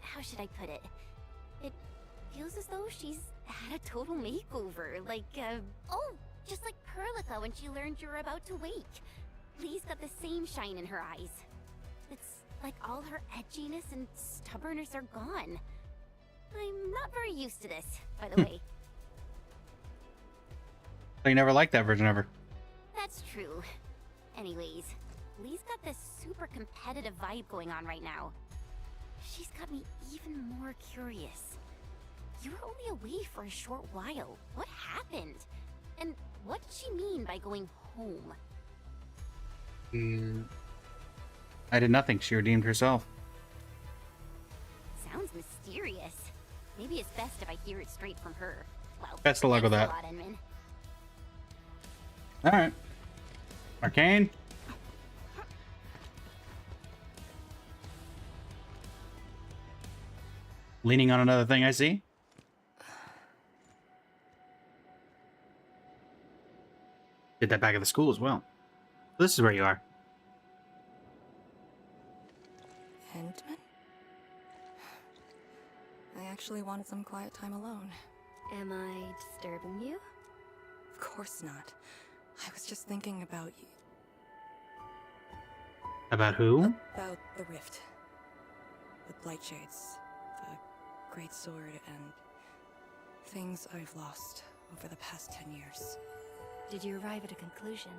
S8: How should I put it? It feels as though she's had a total makeover, like, oh, just like Perlica when she learned you were about to wake. Lee's got the same shine in her eyes. It's like all her edginess and stubbornness are gone. I'm not very used to this, by the way.
S1: I never liked that version of her.
S8: That's true. Anyways, Lee's got this super competitive vibe going on right now. She's got me even more curious. You were only away for a short while. What happened? And what did she mean by going home?
S1: I did nothing. She redeemed herself.
S8: Sounds mysterious. Maybe it's best if I hear it straight from her. Well,
S1: Best of luck with
S8: thanks
S1: that.
S8: a lot, Enman.
S1: Alright. Arcane? Leaning on another thing I see? Did that back at the school as well. This is where you are.
S3: Endman? I actually wanted some quiet time alone.
S14: Am I disturbing you?
S3: Of course not. I was just thinking about you.
S1: About who?
S3: About the rift. The Blightshades. The Great Sword and things I've lost over the past 10 years.
S14: Did you arrive at a conclusion?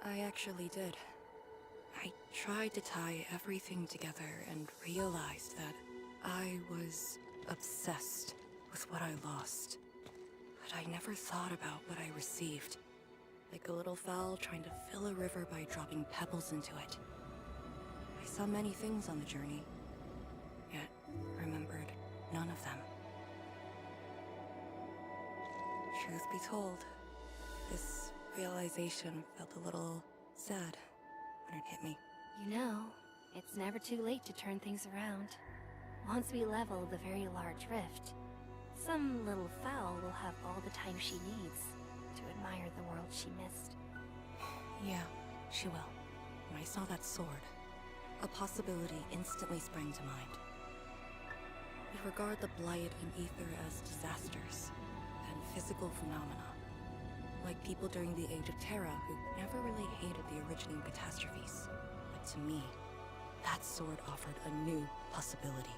S3: I actually did. I tried to tie everything together and realized that I was obsessed with what I lost. But I never thought about what I received. Like a little fowl trying to fill a river by dropping pebbles into it. I saw many things on the journey, yet remembered none of them. Truth be told, this realization felt a little sad when it hit me.
S14: You know, it's never too late to turn things around. Once we level the very large rift, some little fowl will have all the time she needs to admire the world she missed.
S3: Yeah, she will. When I saw that sword, a possibility instantly sprang to mind. We regard the Blight and Ether as disasters and physical phenomena. Like people during the Age of Terra who never really hated the originating catastrophes. But to me, that sword offered a new possibility.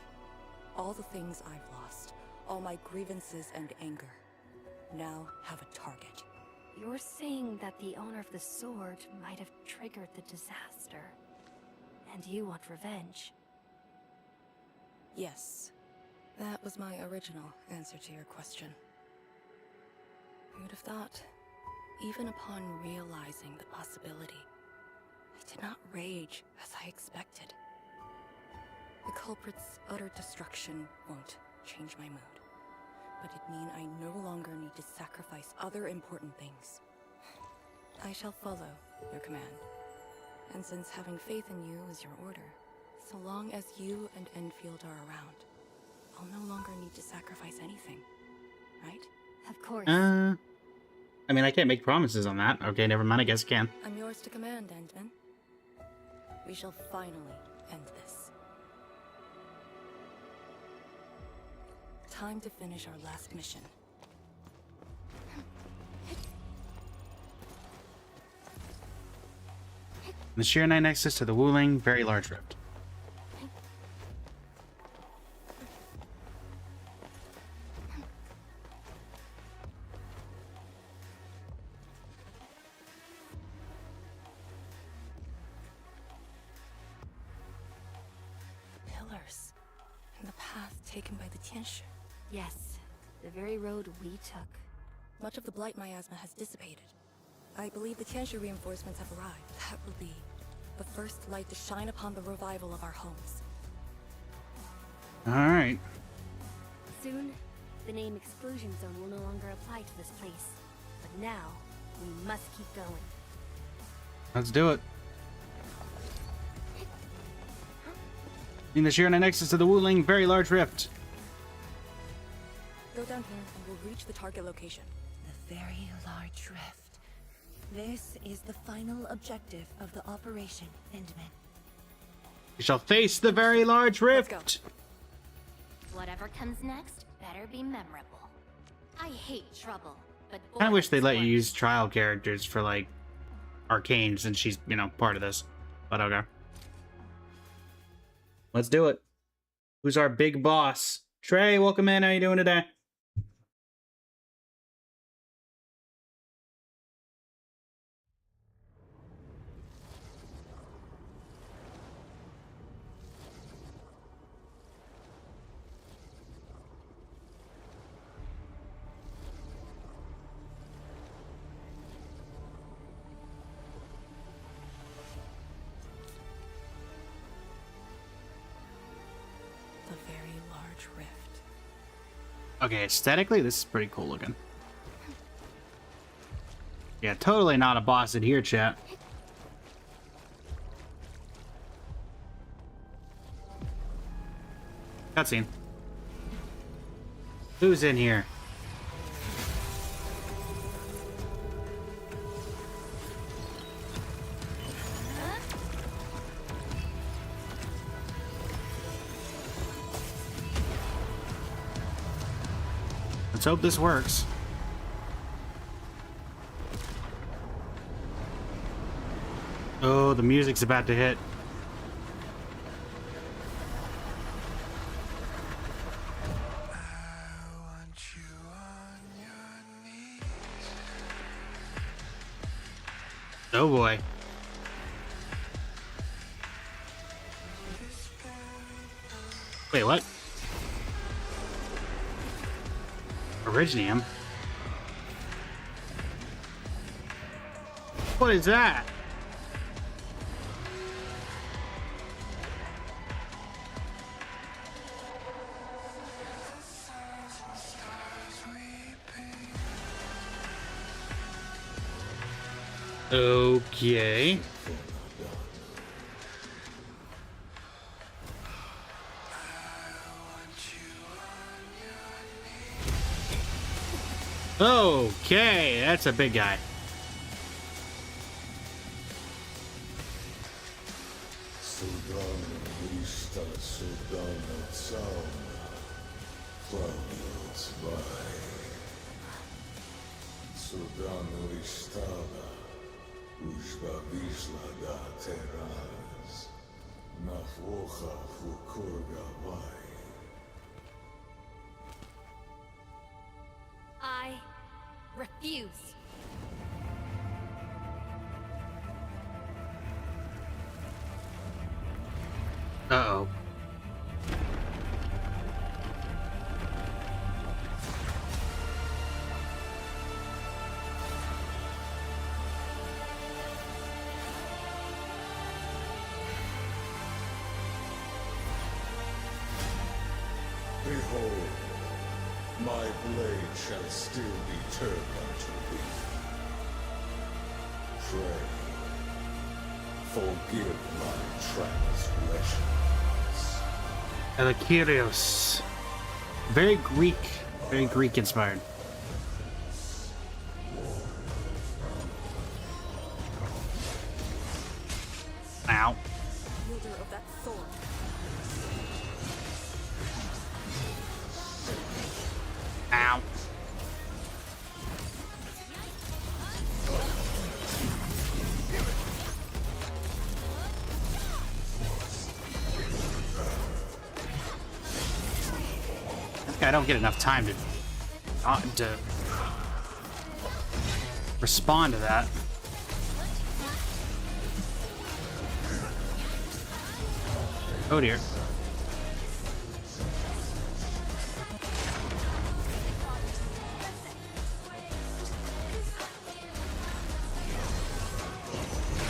S3: All the things I've lost, all my grievances and anger, now have a target.
S14: You're saying that the owner of the sword might have triggered the disaster, and you want revenge?
S3: Yes. That was my original answer to your question. Who'd have thought? Even upon realizing the possibility, I did not rage as I expected. The culprit's utter destruction won't change my mood, but it means I no longer need to sacrifice other important things. I shall follow your command, and since having faith in you is your order, so long as you and Enfield are around, I'll no longer need to sacrifice anything, right?
S14: Of course.
S1: I mean, I can't make promises on that. Okay, never mind, I guess I can.
S3: I'm yours to command, Endman. We shall finally end this. Time to finish our last mission.
S1: The sheer night nexus to the Wuling, very large rift.
S3: Pillars. And the path taken by the Tianshi.
S14: Yes, the very road we took.
S3: Much of the blight miasma has dissipated. I believe the Tianshi reinforcements have arrived. That will be the first light to shine upon the revival of our homes.
S1: Alright.
S14: Soon, the name Exclusion Zone will no longer apply to this place. But now, we must keep going.
S1: Let's do it. In the sheer night nexus to the Wuling, very large rift.
S3: Go down here and we'll reach the target location.
S5: The very large rift. This is the final objective of the operation, Endman.
S1: We shall face the very large rift.
S2: Whatever comes next better be memorable. I hate trouble, but
S1: I wish they'd let you use trial characters for, like, Arcane, since she's, you know, part of this. But okay. Let's do it. Who's our big boss? Trey, welcome in. How you doing today? Okay, aesthetically, this is pretty cool looking. Yeah, totally not a boss in here, chat. Cutscene. Who's in here? Let's hope this works. Oh, the music's about to hit. Oh boy. Wait, what? Originium? What is that? Okay. Okay, that's a big guy.
S8: I refuse.
S1: Uh-oh.
S7: Behold, my blade shall still be turned unto thee. Pray, forgive my transgressions.
S1: Kyrios. Very Greek inspired. Ow.
S3: Wielder of that sword.
S1: Ow. I don't get enough time to respond to that. Oh dear.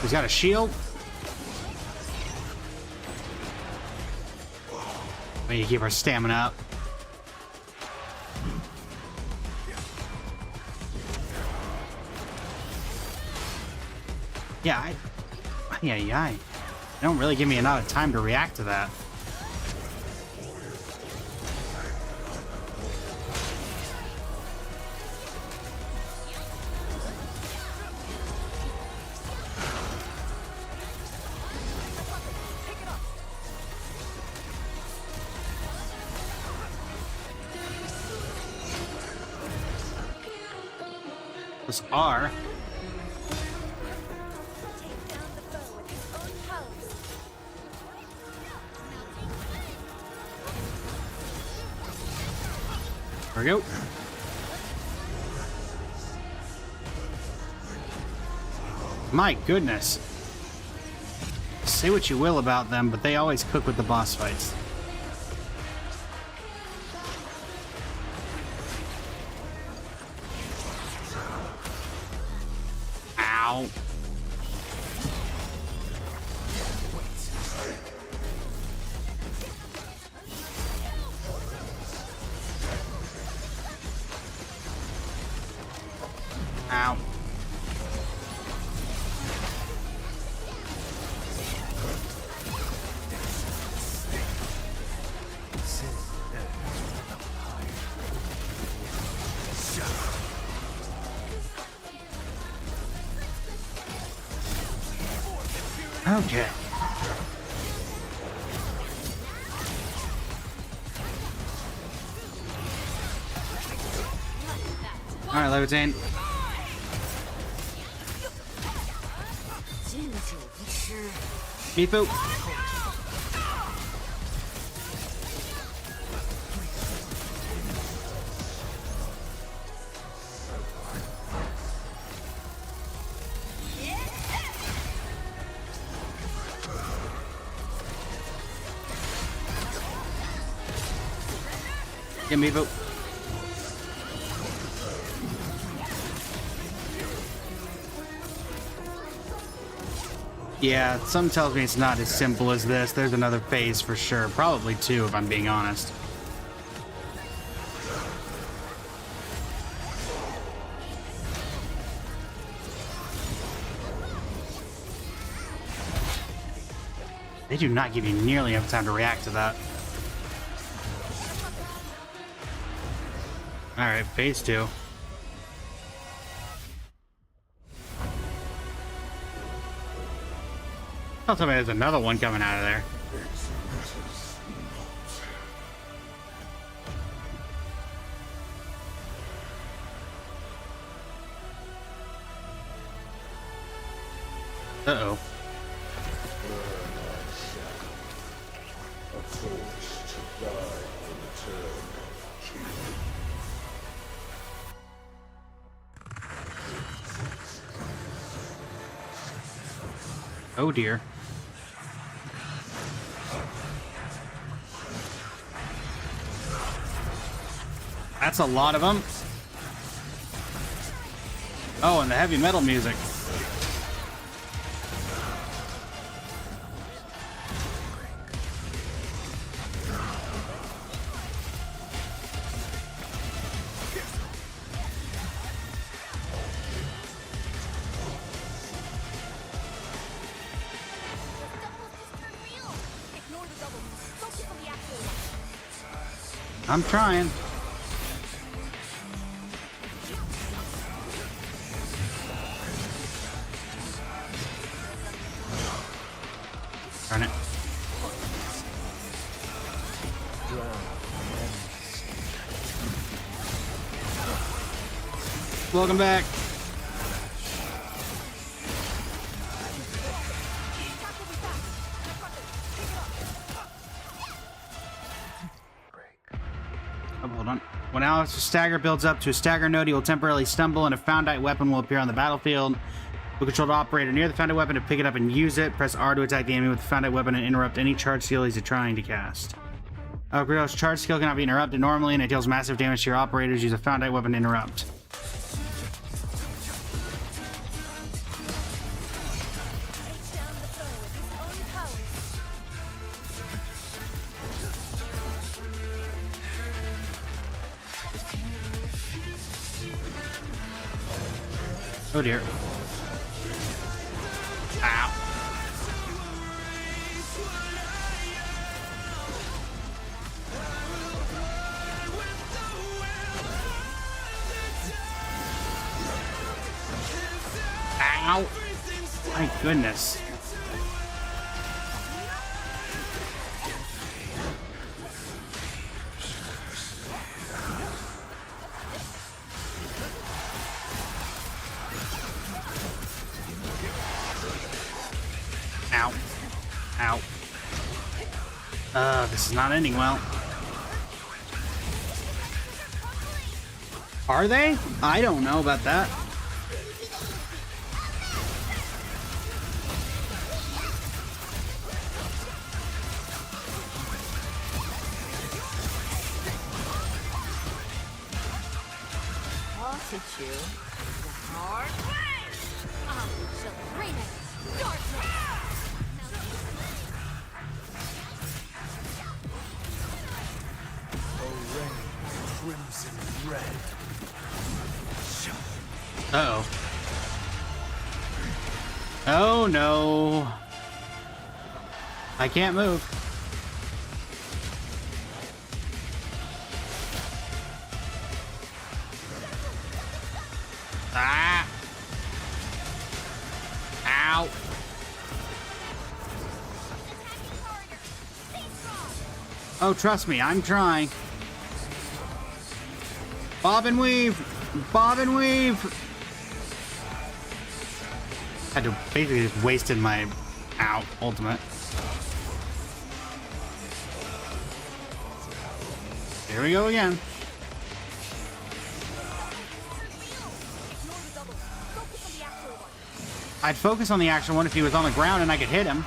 S1: He's got a shield. We need to keep our stamina up. Yeah, they don't really give me enough time to react to that. This R. There we go. My goodness. Say what you will about them, but they always cook with the boss fights. Ow. Ow. Okay. Alright, Levitain. Beep boop. Give me boop. Yeah, something tells me it's not as simple as this. There's another phase for sure. Probably two, if I'm being honest. They do not give you nearly enough time to react to that. Alright, phase two. Don't tell me there's another one coming out of there. Uh-oh. Oh dear. That's a lot of them. Oh, and the heavy metal music. I'm trying. Darn it. Welcome back. Oh, hold on. When Alice's stagger builds up to a stagger node, he will temporarily stumble and a Foundite weapon will appear on the battlefield. We'll control the operator near the Foundite weapon to pick it up and use it. Press R to attack the enemy with the Foundite weapon and interrupt any charge skill he's trying to cast. Griot's charge skill cannot be interrupted normally and it deals massive damage to your operators. Use a Foundite weapon to interrupt. Oh dear. Ow. Ow. My goodness. Ow. Ow. This is not ending well. Are they? I don't know about that.
S9: I'll teach you the hard way. I shall bring it. Darkness.
S17: Crimson red.
S1: Uh-oh. Oh no. I can't move. Ah. Ow. Oh, trust me, I'm trying. Bob and weave. Bob and weave! Had to basically just wasted my ultimate. Here we go again. I'd focus on the actual one if he was on the ground and I could hit him.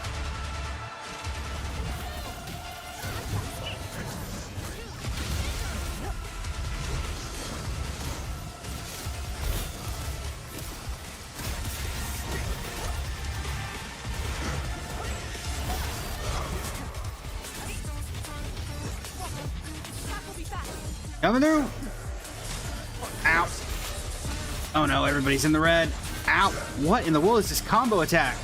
S1: Coming through. Ow. Oh no, everybody's in the red. Ow. What in the world is this combo attack?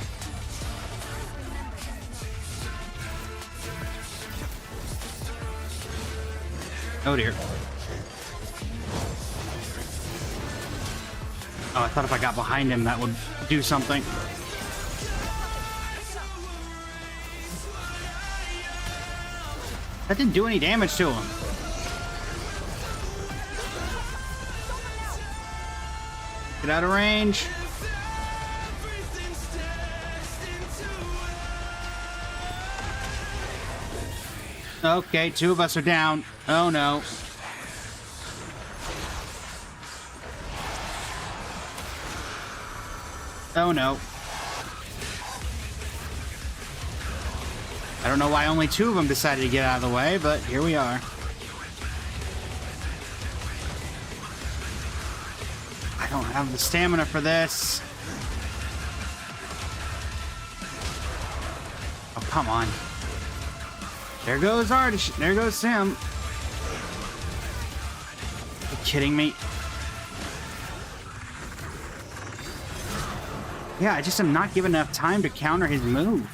S1: Oh dear. Oh, I thought if I got behind him that would do something. That didn't do any damage to him. Get out of range. Okay, 2 of us are down. Oh no. Oh no. I don't know why only 2 of them decided to get out of the way, but here we are. I don't have the stamina for this. Oh, come on. There goes Artish. There goes Sam. Are you kidding me? Yeah, I just am not given enough time to counter his move.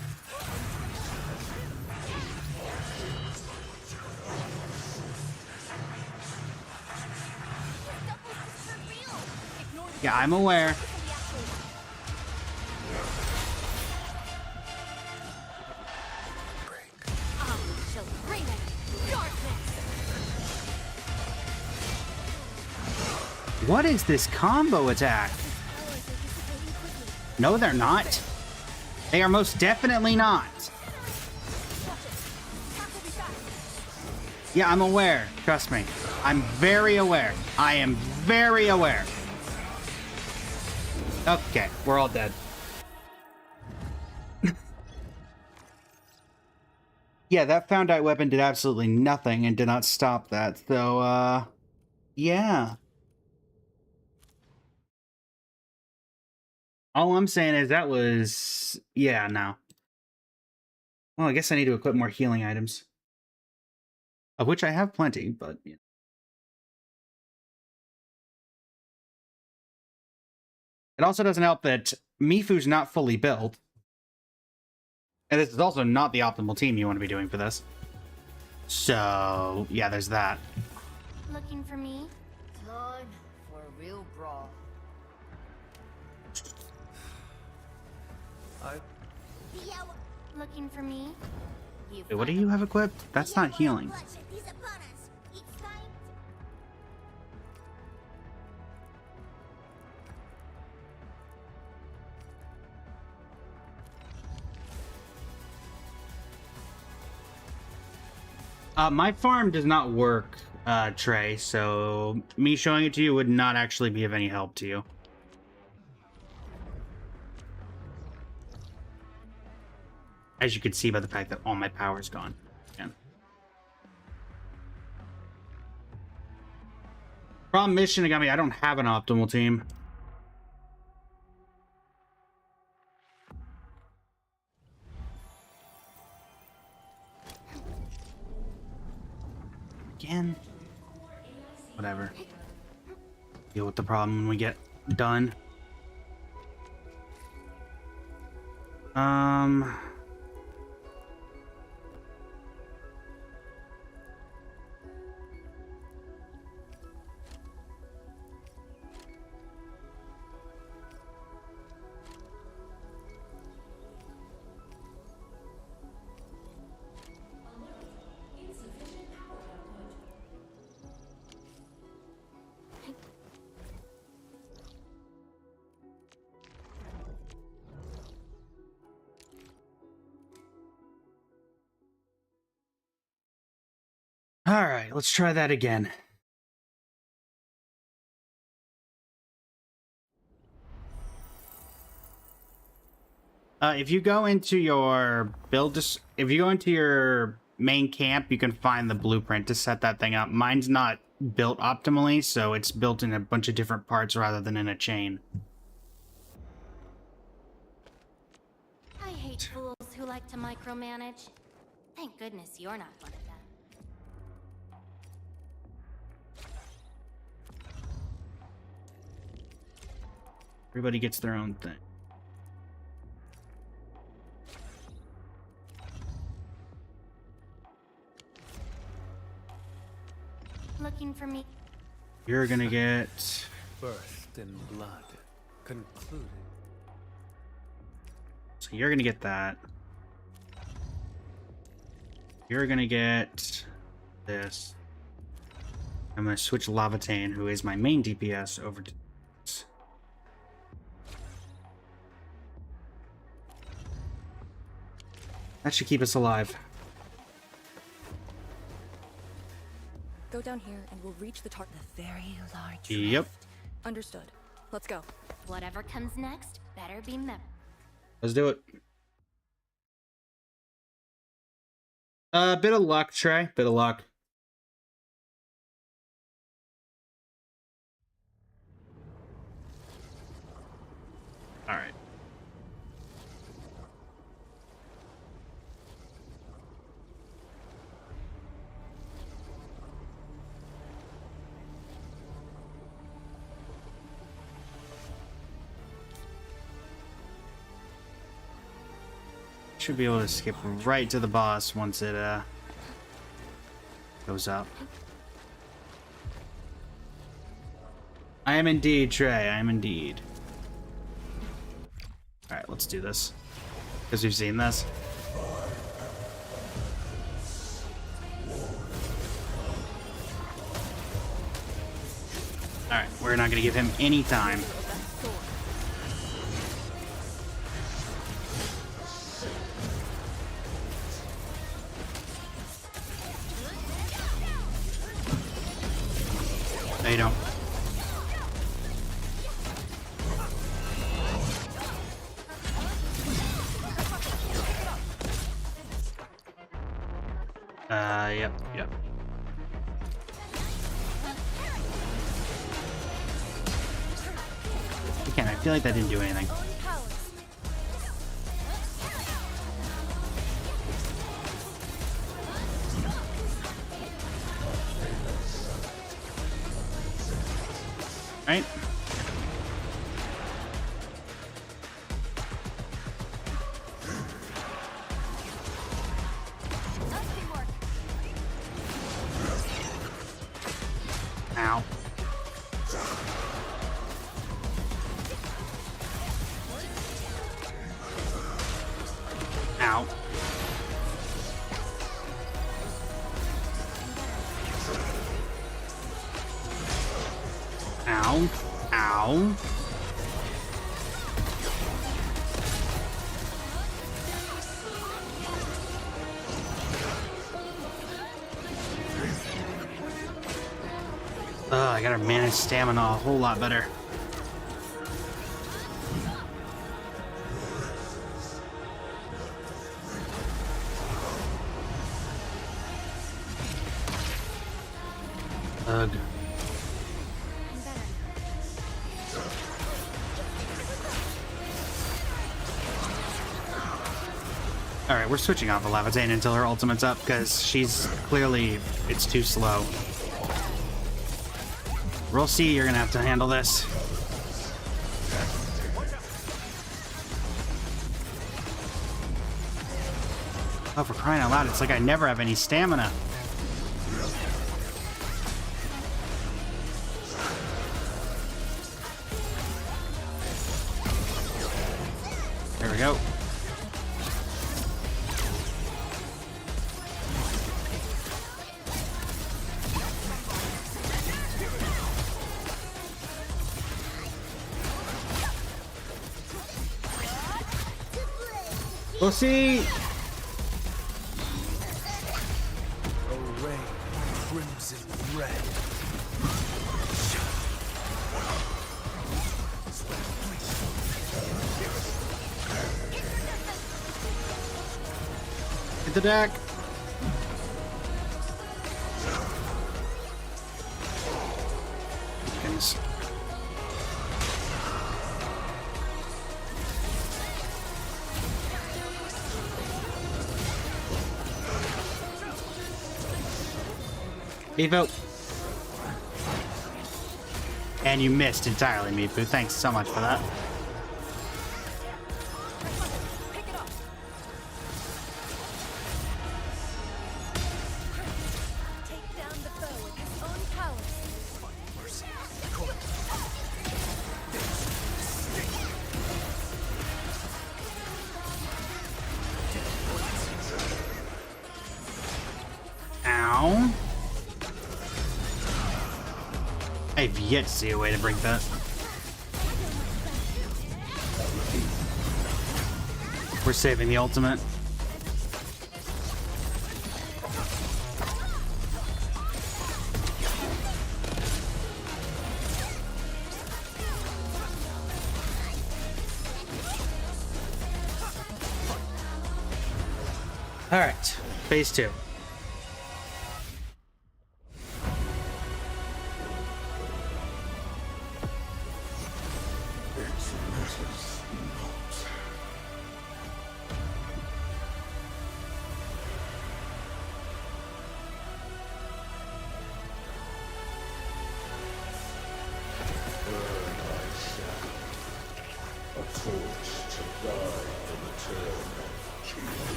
S1: Yeah, I'm aware. What is this combo attack? No, they're not. They are most definitely not. Yeah, I'm aware. Trust me. I'm very aware. I am very aware. Okay, we're all dead. Yeah, that found out weapon did absolutely nothing and did not stop that. So, yeah. All I'm saying is that was... Yeah, no. Well, I guess I need to equip more healing items. Of which I have plenty, but... Yeah. It also doesn't help that Mifu's not fully built. And this is also not the optimal team you want to be doing for this. So, yeah, there's that.
S2: Looking for me?
S9: Time for a real brawl.
S2: Looking for me?
S1: Wait, what do you have equipped? That's not healing. My farm does not work, Trey, so me showing it to you would not actually be of any help to you. As you can see by the fact that all my power is gone. Again. Problem is, Shinigami, I don't have an optimal team. Again. Whatever. Deal with the problem when we get done. let's try that again. If you go into your if you go into your main camp, you can find the blueprint to set that thing up. Mine's not built optimally, so it's built in a bunch of different parts rather than in a chain.
S8: I hate fools who like to micromanage. Thank goodness you're not one of them.
S1: Everybody gets their own thing.
S8: Looking for me?
S1: You're gonna get...
S17: Birthed in blood. Concluded.
S1: So you're gonna get that. You're gonna get this. I'm gonna switch Lavatane, who is my main DPS, over to this. That should keep us alive.
S3: Go down here and we'll reach the target.
S5: The very large.
S1: Yep.
S3: Understood. Let's go.
S8: Whatever comes next, better be memorable.
S1: Let's do it. Bit of luck, Trey. Bit of luck. All right. Should be able to skip right to the boss once it goes up. I am indeed, Trey. I am indeed. Alright, let's do this. Because we've seen this. Alright, we're not going to give him any time. No, you don't. Yep. Again, I feel like that didn't do anything. Right? Ow. Ow. Ow. Ow. I gotta manage stamina a whole lot better. Ugh. Alright, we're switching off of Lavatane until her ultimate's up, because she's clearly... it's too slow. Roll C, you're gonna have to handle this. Oh, for crying out loud, it's like I never have any stamina. There we go. We'll see.
S17: A ray of crimson
S1: Strength attack. Goodness. Mifu. And you missed entirely, Mifu. Thanks so much for that. Ow. I've yet to see a way to break that. We're saving the ultimate. All right, phase 2.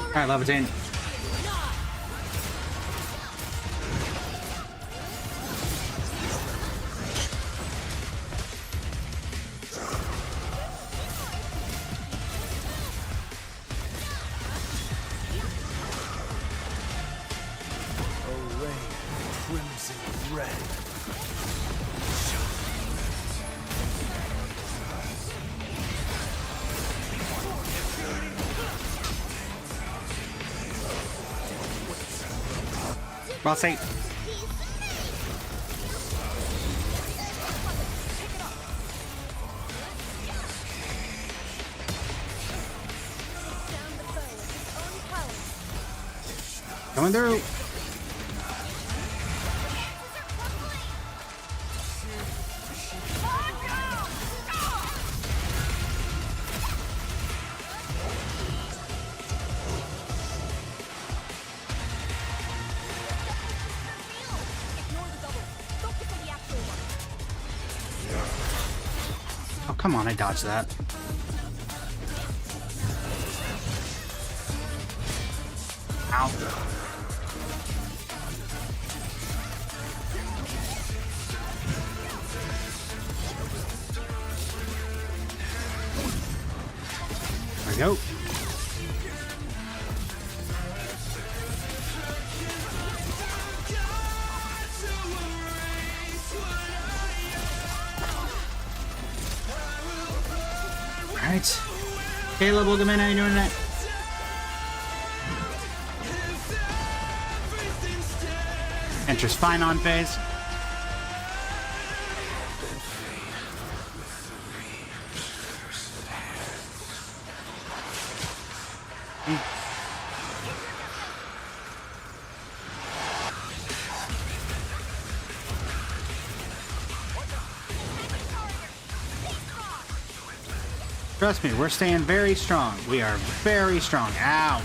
S1: All right, levitate.
S17: Array crimson red.
S1: Boss 8. Coming through. Oh, come on, I dodged that. Ow. There we go. Alright. Caleb, welcome in. How you doing tonight? Enters fine on phase. Trust me, we're staying very strong. We are very strong. Ow.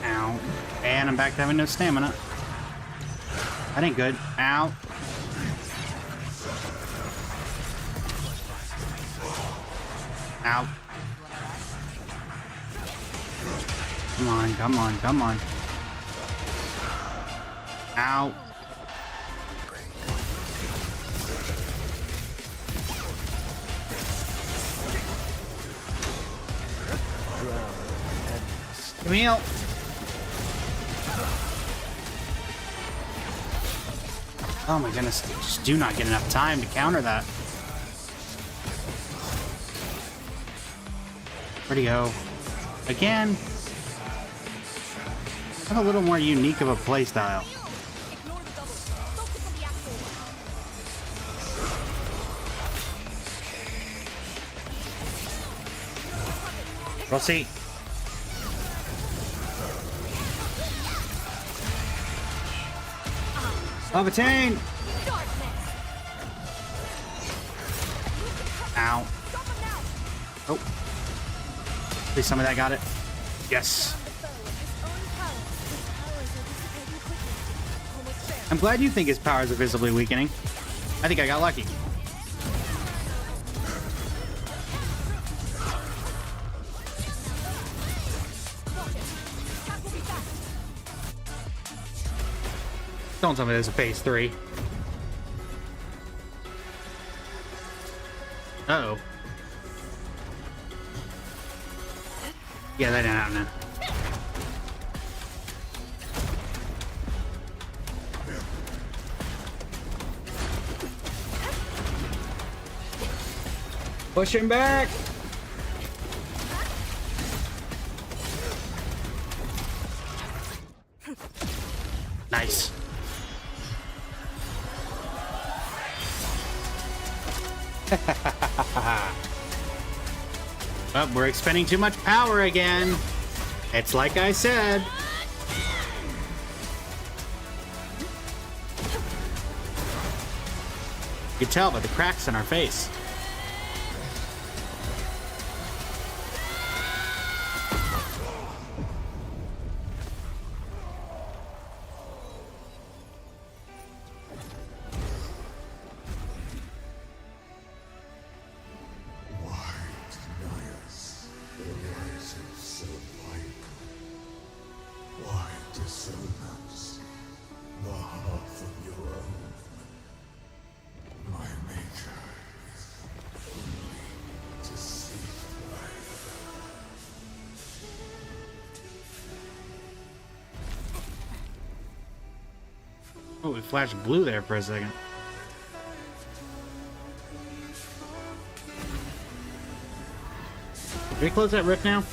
S1: Ow. And I'm back to having no stamina. That ain't good. Ow. Ow. Come on, come on, come on. Ow. Camille! Oh my goodness, I just do not get enough time to counter that. Where'd he go? Again? Have a little more unique of a playstyle. We'll see. Palpatine! Ow. Oh. Please some of that got it. Yes. I'm glad you think his powers are visibly weakening. I think I got lucky. Don't tell me there's a phase 3. Uh-oh. Yeah, that didn't happen then. Push him back! Nice. Oh, we're expending too much power again. It's like I said. You can tell by the cracks in our face. Oh, it flashed blue there for a second. Can we close that rift now?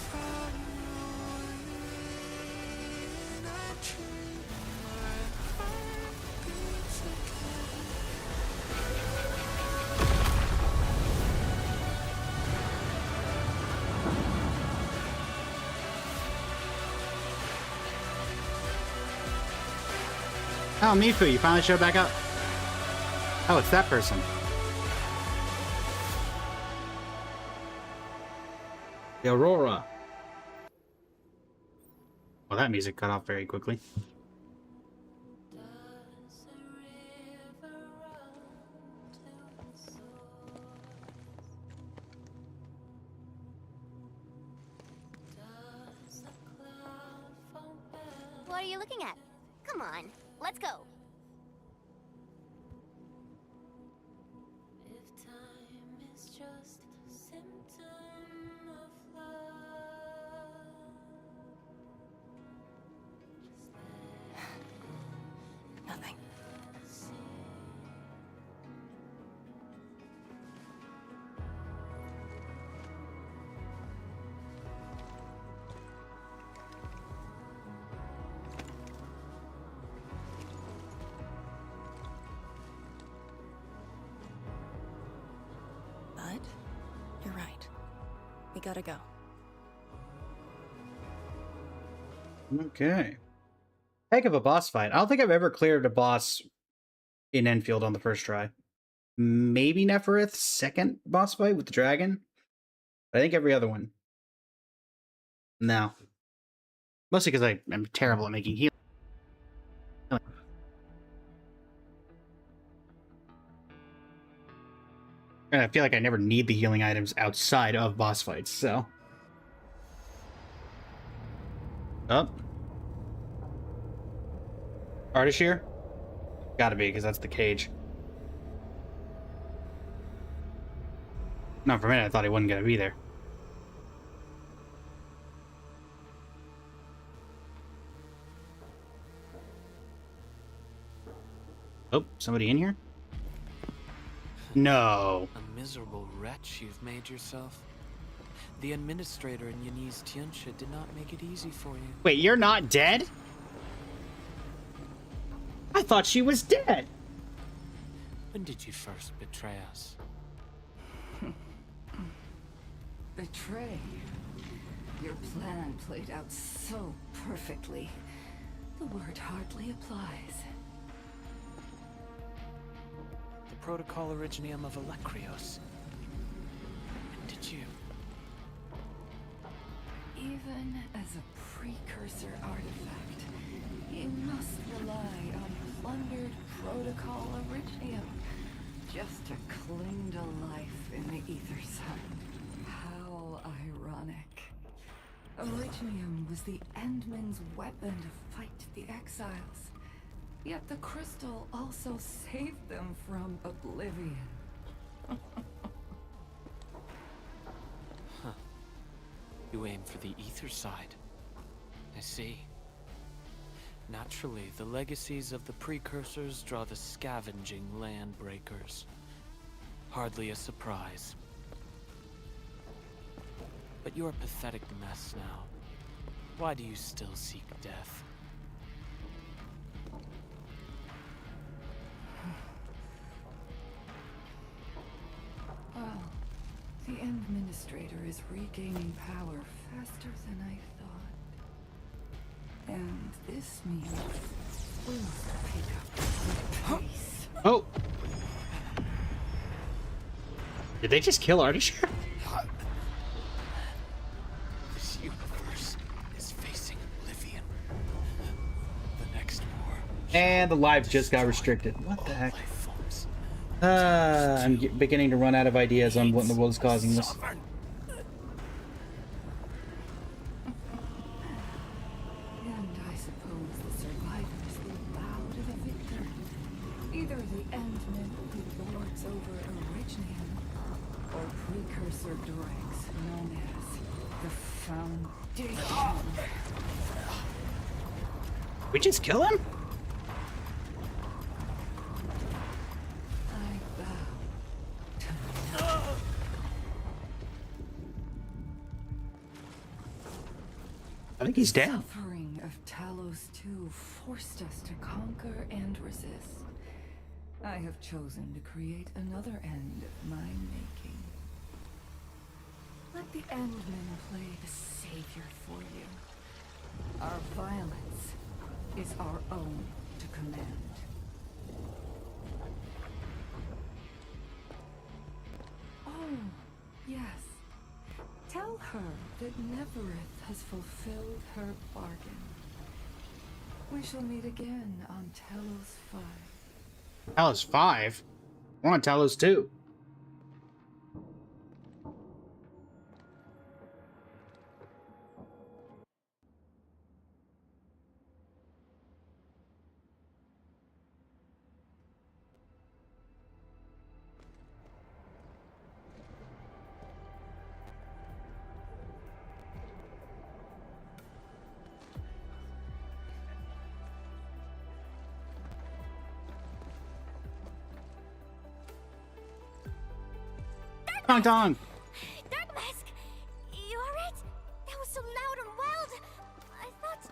S1: Oh, Mifu, you finally showed back up. Oh, it's that person. The Aurora. Well, that music cut off very quickly.
S22: What are you looking at? Come on, let's go.
S3: Nothing. But you're right. We gotta go.
S1: Okay. Heck of a boss fight. I don't think I've ever cleared a boss in Enfield on the first try. Maybe Neferith's second boss fight with the dragon. But I think every other one. No. Mostly because I'm terrible at making healing. And I feel like I never need the healing items outside of boss fights, so. Up. Ardashir? Gotta be, because that's the cage. No, for a minute I thought he wasn't gonna be there. Oh, somebody in here? No.
S11: A miserable wretch you've made yourself. The administrator in Yuni's Tianxia did not make it easy for you.
S1: Wait, you're not dead? I thought she was dead.
S11: When did you first betray us?
S13: Betray? Your plan played out so perfectly. The word hardly applies.
S11: The Protocol Originium of Electrios. And did you?
S13: Even as a precursor artifact, you must rely on plundered Protocol Originium just to cling to life in the Ether Sun. How ironic. Originium was the Endmen's weapon to fight the Exiles. Yet the crystal also saved them from oblivion.
S11: Huh. You aim for the ether side. I see. Naturally, the legacies of the precursors draw the scavenging land breakers. Hardly a surprise. But you're a pathetic mess now. Why do you still seek death?
S13: Well, the Administrator is regaining power faster than I thought. And this means we must pick up the pace.
S1: Oh! Did they just kill Artisher?
S11: This universe is facing oblivion. The next war.
S1: And the live just got restricted. What the heck? I'm beginning to run out of ideas on what in the world is causing this.
S13: And I suppose the survivors will bow to the victor. Either the Endmen who lords over Originium, or precursor dregs known as the Foundation.
S1: We just kill him? I think he's dead.
S13: The suffering of Talos 2 forced us to conquer and resist. I have chosen to create another end of my making. Let the Endmen play the savior for you. Our violence is our own to command. Oh, yes. Tell her that Neverith has fulfilled her bargain. We shall meet again on Talos 5.
S1: Talos 5? We're on Talos 2. Dong dong!
S2: Dark Mask! You alright? That was so loud and wild! I thought...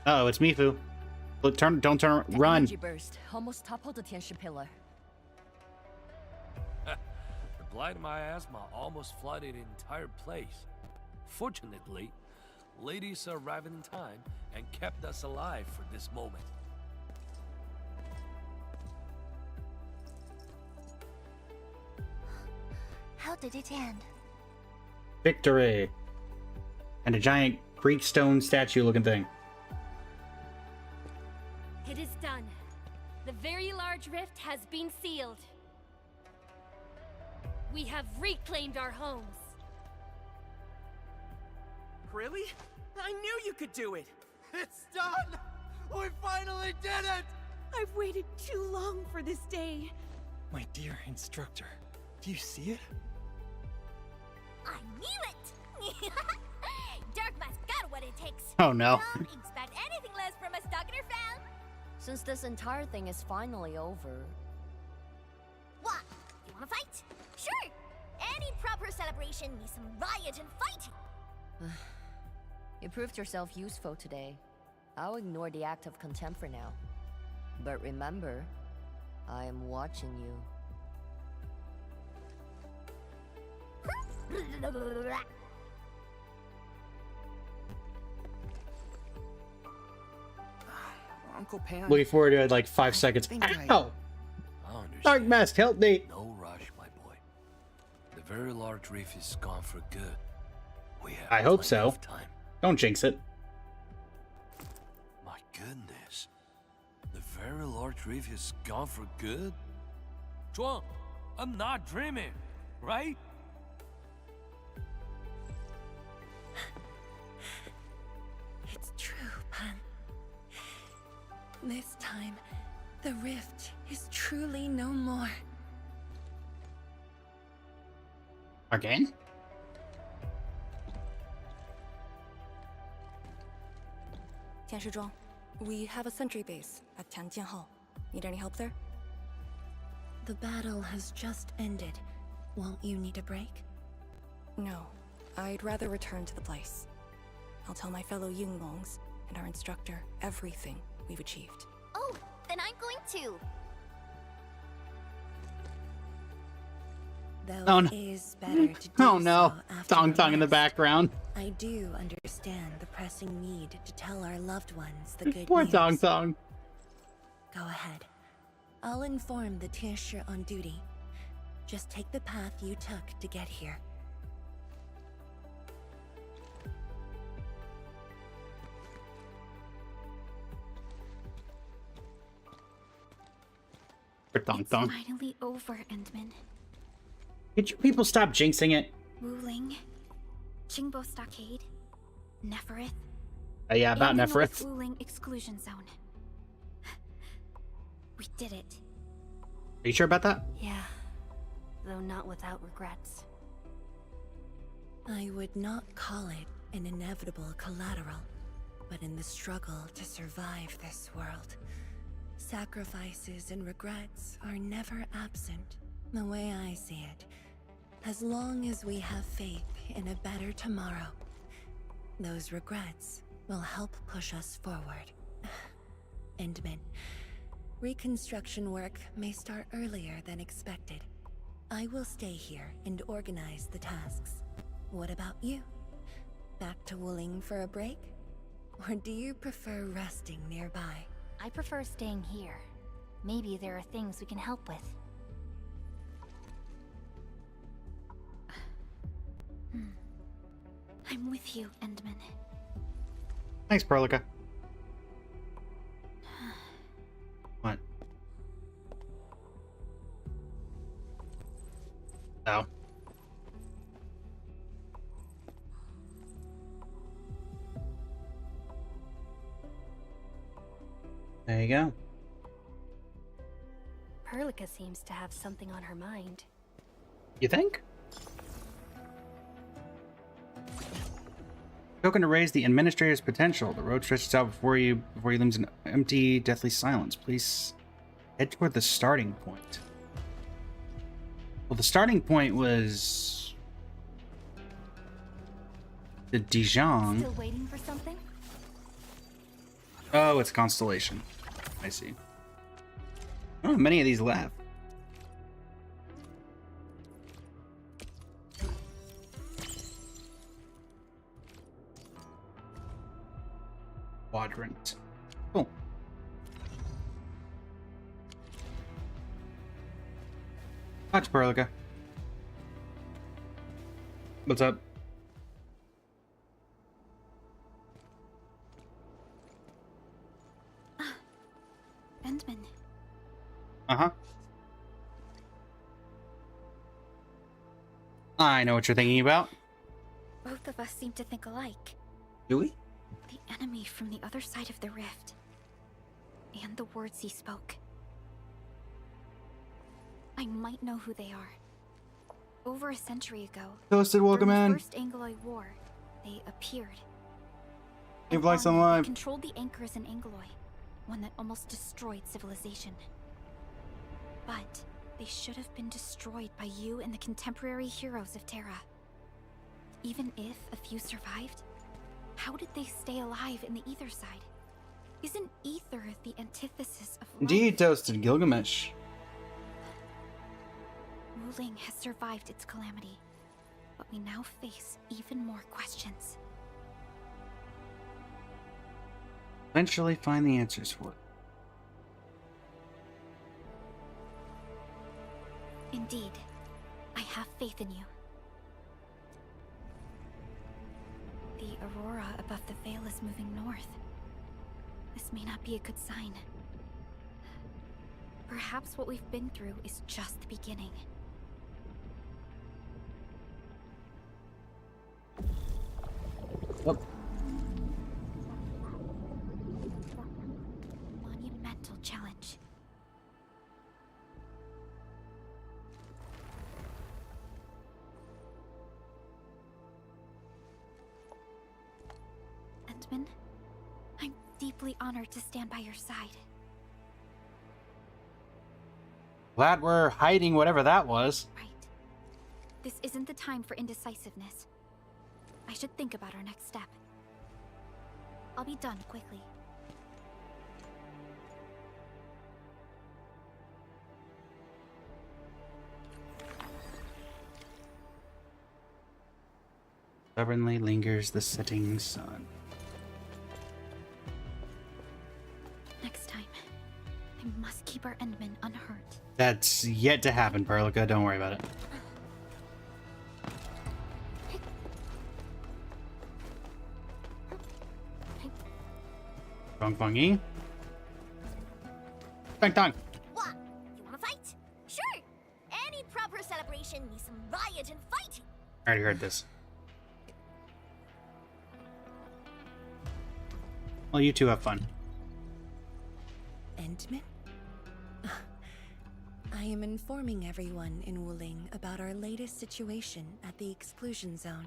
S1: Uh-oh, it's Mifu. Look, don't turn,
S9: The
S1: run!
S9: energy burst almost toppled the Tianxia pillar.
S16: The blight of my asthma almost flooded the entire place. Fortunately, ladies arrived in time and kept us alive for this moment.
S2: How did it end?
S1: Victory! And a giant Greek stone statue looking thing.
S15: It is done. The very large rift has been sealed. We have reclaimed our homes.
S10: Really? I knew you could do it! It's done! We finally did it!
S24: I've waited too long for this day.
S17: My dear instructor, do you see it?
S2: I knew it! Dark Mask got what it takes.
S1: Oh no.
S2: Don't expect anything less from a Stalker fan.
S9: Since this entire thing is finally over...
S22: What? You wanna fight? Sure! Any proper celebration needs some riot and fighting!
S9: You proved yourself useful today. I'll ignore the act of contempt for now. But remember, I am watching you.
S10: Uncle Pan.
S1: Looking forward to it like 5 seconds. Ow! Dark Mask, help me!
S16: No rush, my boy. The very large reef is gone for good. We have
S1: I hope
S16: plenty
S1: so.
S16: of time.
S1: Don't jinx it.
S16: My goodness. The very large reef is gone for good? Zhuang, I'm not dreaming, right?
S5: It's true, Pan. This time, the rift is truly no more.
S1: Again?
S3: Tianshizhuang, we have a sentry base at Tianjianhao. Need any help there?
S5: The battle has just ended. Won't you need a break?
S3: No. I'd rather return to the place. I'll tell my fellow Yinglongs and our instructor everything we've achieved.
S22: Oh, then I'm going to.
S5: Though it is better to do
S1: Oh no.
S5: so after
S1: Tong
S5: a
S1: Tong in the
S5: rest,
S1: background.
S5: I do understand the pressing need to tell our loved ones the good
S1: Poor
S5: news.
S1: Tong Tong.
S5: Go ahead. I'll inform the Tianshi on duty. Just take the path you took to get here.
S1: Tong Tong.
S4: Finally over, Endman.
S1: Could you people stop jinxing it?
S4: Wuling, Qingbo Stockade, Neferith.
S1: Yeah, about
S4: and the
S1: Neferith.
S4: North Wuling exclusion zone. We did it.
S1: Are you sure about that?
S14: Yeah, though not without regrets.
S5: I would not call it an inevitable collateral, but in the struggle to survive this world, sacrifices and regrets are never absent. The way I see it, as long as we have faith in a better tomorrow, those regrets will help push us forward. Endman, reconstruction work may start earlier than expected. I will stay here and organize the tasks. What about you? Back to Wuling for a break? Or do you prefer resting nearby?
S2: I prefer staying here. Maybe there are things we can help with.
S4: I'm with you, Endman.
S1: Thanks, Perlica. What? Oh. There you go.
S14: Perlica seems to have something on her mind.
S1: You think? Token to raise the administrator's potential. The road stretches out before he looms an empty, deathly silence. Please head toward the starting point. Well, the starting point was the Dijon.
S2: Still waiting for something?
S1: Oh, it's Constellation. I see. I don't have many of these left. Quadrant. Cool. Watch Perlica. What's up?
S4: Endman.
S1: Uh-huh. I know what you're thinking about.
S4: Both of us seem to think alike.
S1: Do we?
S4: The enemy from the other side of the rift. And the words he spoke. I might know who they are. Over a century ago,
S1: Toasted, welcome
S4: during
S1: in.
S4: the First Angloid War, they appeared.
S1: Hey, Black's on live.
S4: They controlled the anchors in Angloy. one that almost destroyed civilization. But they should have been destroyed by you and the contemporary heroes of Terra. Even if a few survived, how did they stay alive in the ether side? Isn't ether the antithesis of life?
S1: Indeed, toasted Gilgamesh.
S4: Wuling has survived its calamity, but we now face even more questions.
S1: Eventually find the answers for it.
S4: Indeed, I have faith in you. The aurora above the veil is moving north. This may not be a good sign. Perhaps what we've been through is just the beginning.
S1: Oh.
S4: Monumental challenge. Endman, I'm deeply honored to stand by your side.
S1: Glad we're hiding whatever that was.
S4: Right. This isn't the time for indecisiveness. I should think about our next step. I'll be done quickly.
S1: Stubbornly lingers the setting sun.
S4: Next time, I must keep our Endman unhurt.
S1: That's yet to happen, Perlica. Don't worry about it. Bong bongy. Tang tang.
S22: What? You wanna fight? Sure! Any proper celebration needs some riot and fighting!
S1: I already heard this. Well, you two have fun.
S5: Endman? I am informing everyone in Wuling about our latest situation at the exclusion zone.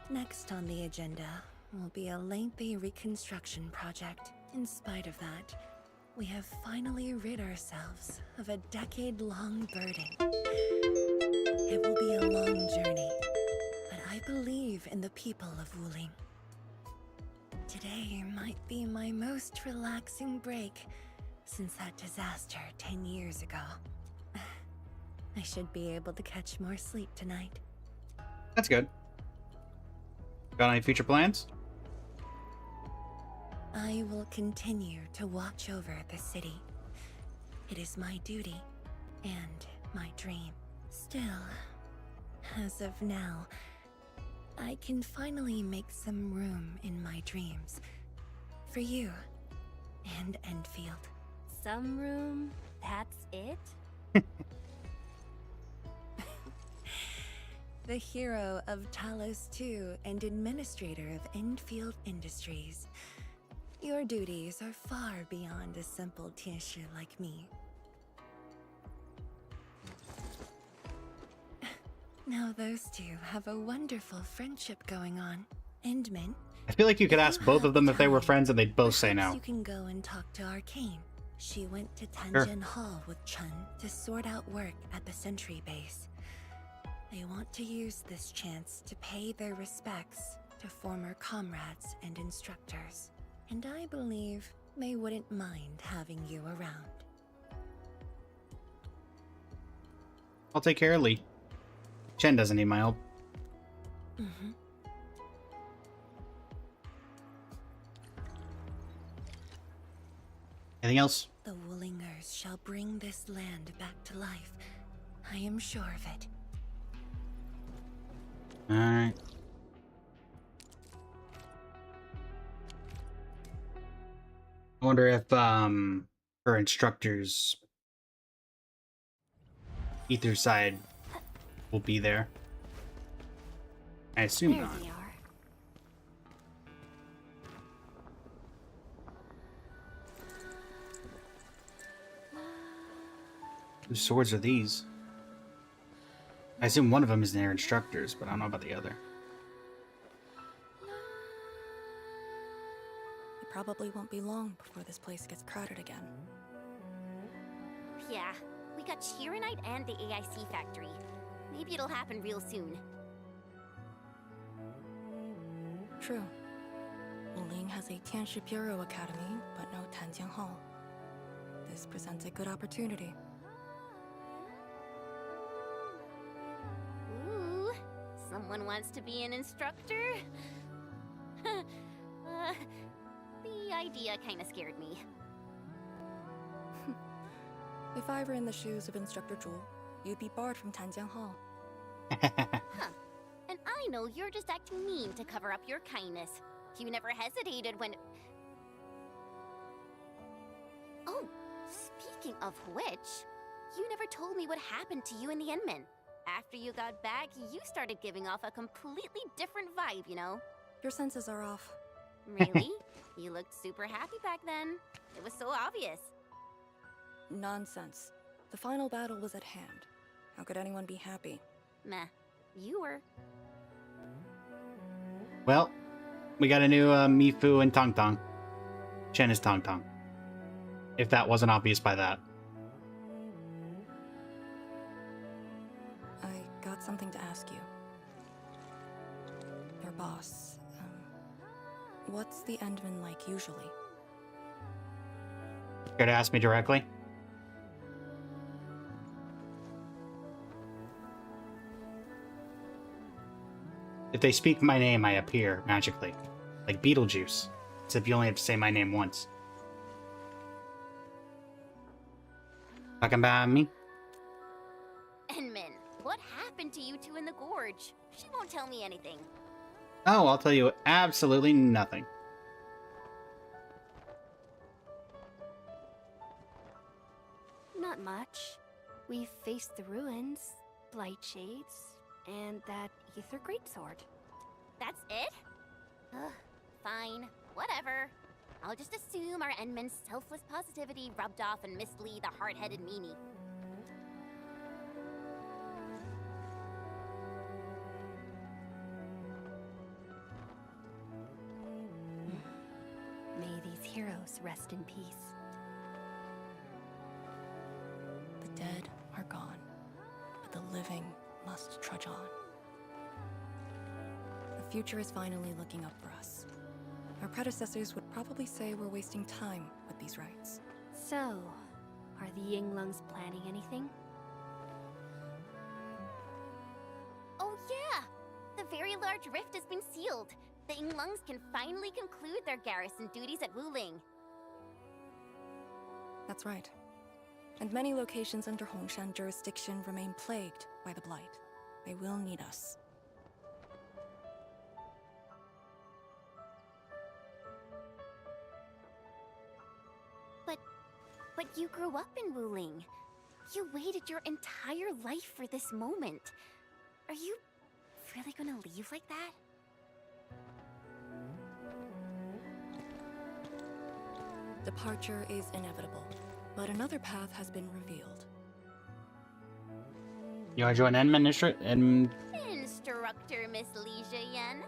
S5: Next on the agenda will be a lengthy reconstruction project. In spite of that, we have finally rid ourselves of a decade-long burden. It will be a long journey, but I believe in the people of Wuling. Today might be my most relaxing break since that disaster 10 years ago. I should be able to catch more sleep tonight.
S1: That's good. Got any future plans?
S5: I will continue to watch over the city. It is my duty and my dream. Still, as of now, I can finally make some room in my dreams for you and Enfield.
S15: Some room? That's it?
S5: The hero of Talos II and administrator of Enfield Industries. Your duties are far beyond a simple teacher like me. Now those two have a wonderful friendship going on. Endman,
S1: I feel like you could ask both of them if they were friends and they'd both say no.
S5: you can go and talk to Arcane. She went to Tanjin Hall with Chun to sort out work at the Sentry base. They want to use this chance to pay their respects to former comrades and instructors. And I believe they wouldn't mind having you around.
S1: I'll take care of Lee. Chen doesn't need my help.
S5: Mm-hmm.
S1: Anything else?
S5: The Wulingers shall bring this land back to life. I am sure of it.
S1: Alright. I wonder if her instructor's ether side will be there. I assume
S4: There
S1: not.
S4: we are.
S1: Whose swords are these? I assume one of them is their instructors, but I don't know about the other.
S3: probably won't be long before this place gets crowded again.
S8: Yeah, we got Chironite and the AIC factory. Maybe it'll happen real soon.
S3: True. Wuling has a Tianshi Bureau Academy, but no Tanjiang Hall. This presents a good opportunity.
S8: Ooh, someone wants to be an instructor? The idea kinda scared me.
S3: If I were in the shoes of Instructor Zhu, you'd be barred from Tanjiang Hall.
S8: Huh. And I know you're just acting mean to cover up your kindness. You never hesitated when... Oh, speaking of which, you never told me what happened to you and the Enman. After you got back, you started giving off a completely different vibe, you know?
S3: Your senses are off.
S8: Really? You looked super happy back then. It was so obvious.
S3: Nonsense. The final battle was at hand. How could anyone be happy?
S8: Meh. You were.
S1: Well, we got a new Mifu and Tong Tong. Chen is Tong Tong. If that wasn't obvious by that.
S3: I got something to ask you. Your boss, what's the Endman like usually?
S1: Care to ask me directly? If they speak my name, I appear magically. Like Beetlejuice. Except you only have to say my name once. Talking about me?
S8: Enman, what happened to you two in the gorge? She won't tell me anything.
S1: Oh, I'll tell you absolutely nothing.
S14: Not much. We faced the ruins, blight shades, and that ether greatsword.
S8: That's it? Ugh, fine. Whatever. I'll just assume our Enman's selfless positivity rubbed off on Miss Lee, the hard-headed meanie.
S14: May these heroes rest in peace.
S3: The dead are gone, but the living must trudge on. The future is finally looking up for us. Our predecessors would probably say we're wasting time with these rites.
S14: So, are the Yinglungs planning anything?
S8: Oh yeah! The very large rift has been sealed. The Yinglungs can finally conclude their garrison duties at Wuling.
S3: That's right. And many locations under Hongshan jurisdiction remain plagued by the Blight. They will need us.
S8: But you grew up in Wuling. You waited your entire life for this moment. Are you really gonna leave like that?
S3: Departure is inevitable, but another path has been revealed.
S1: You want to join Instructor
S8: Miss Li Zheyan?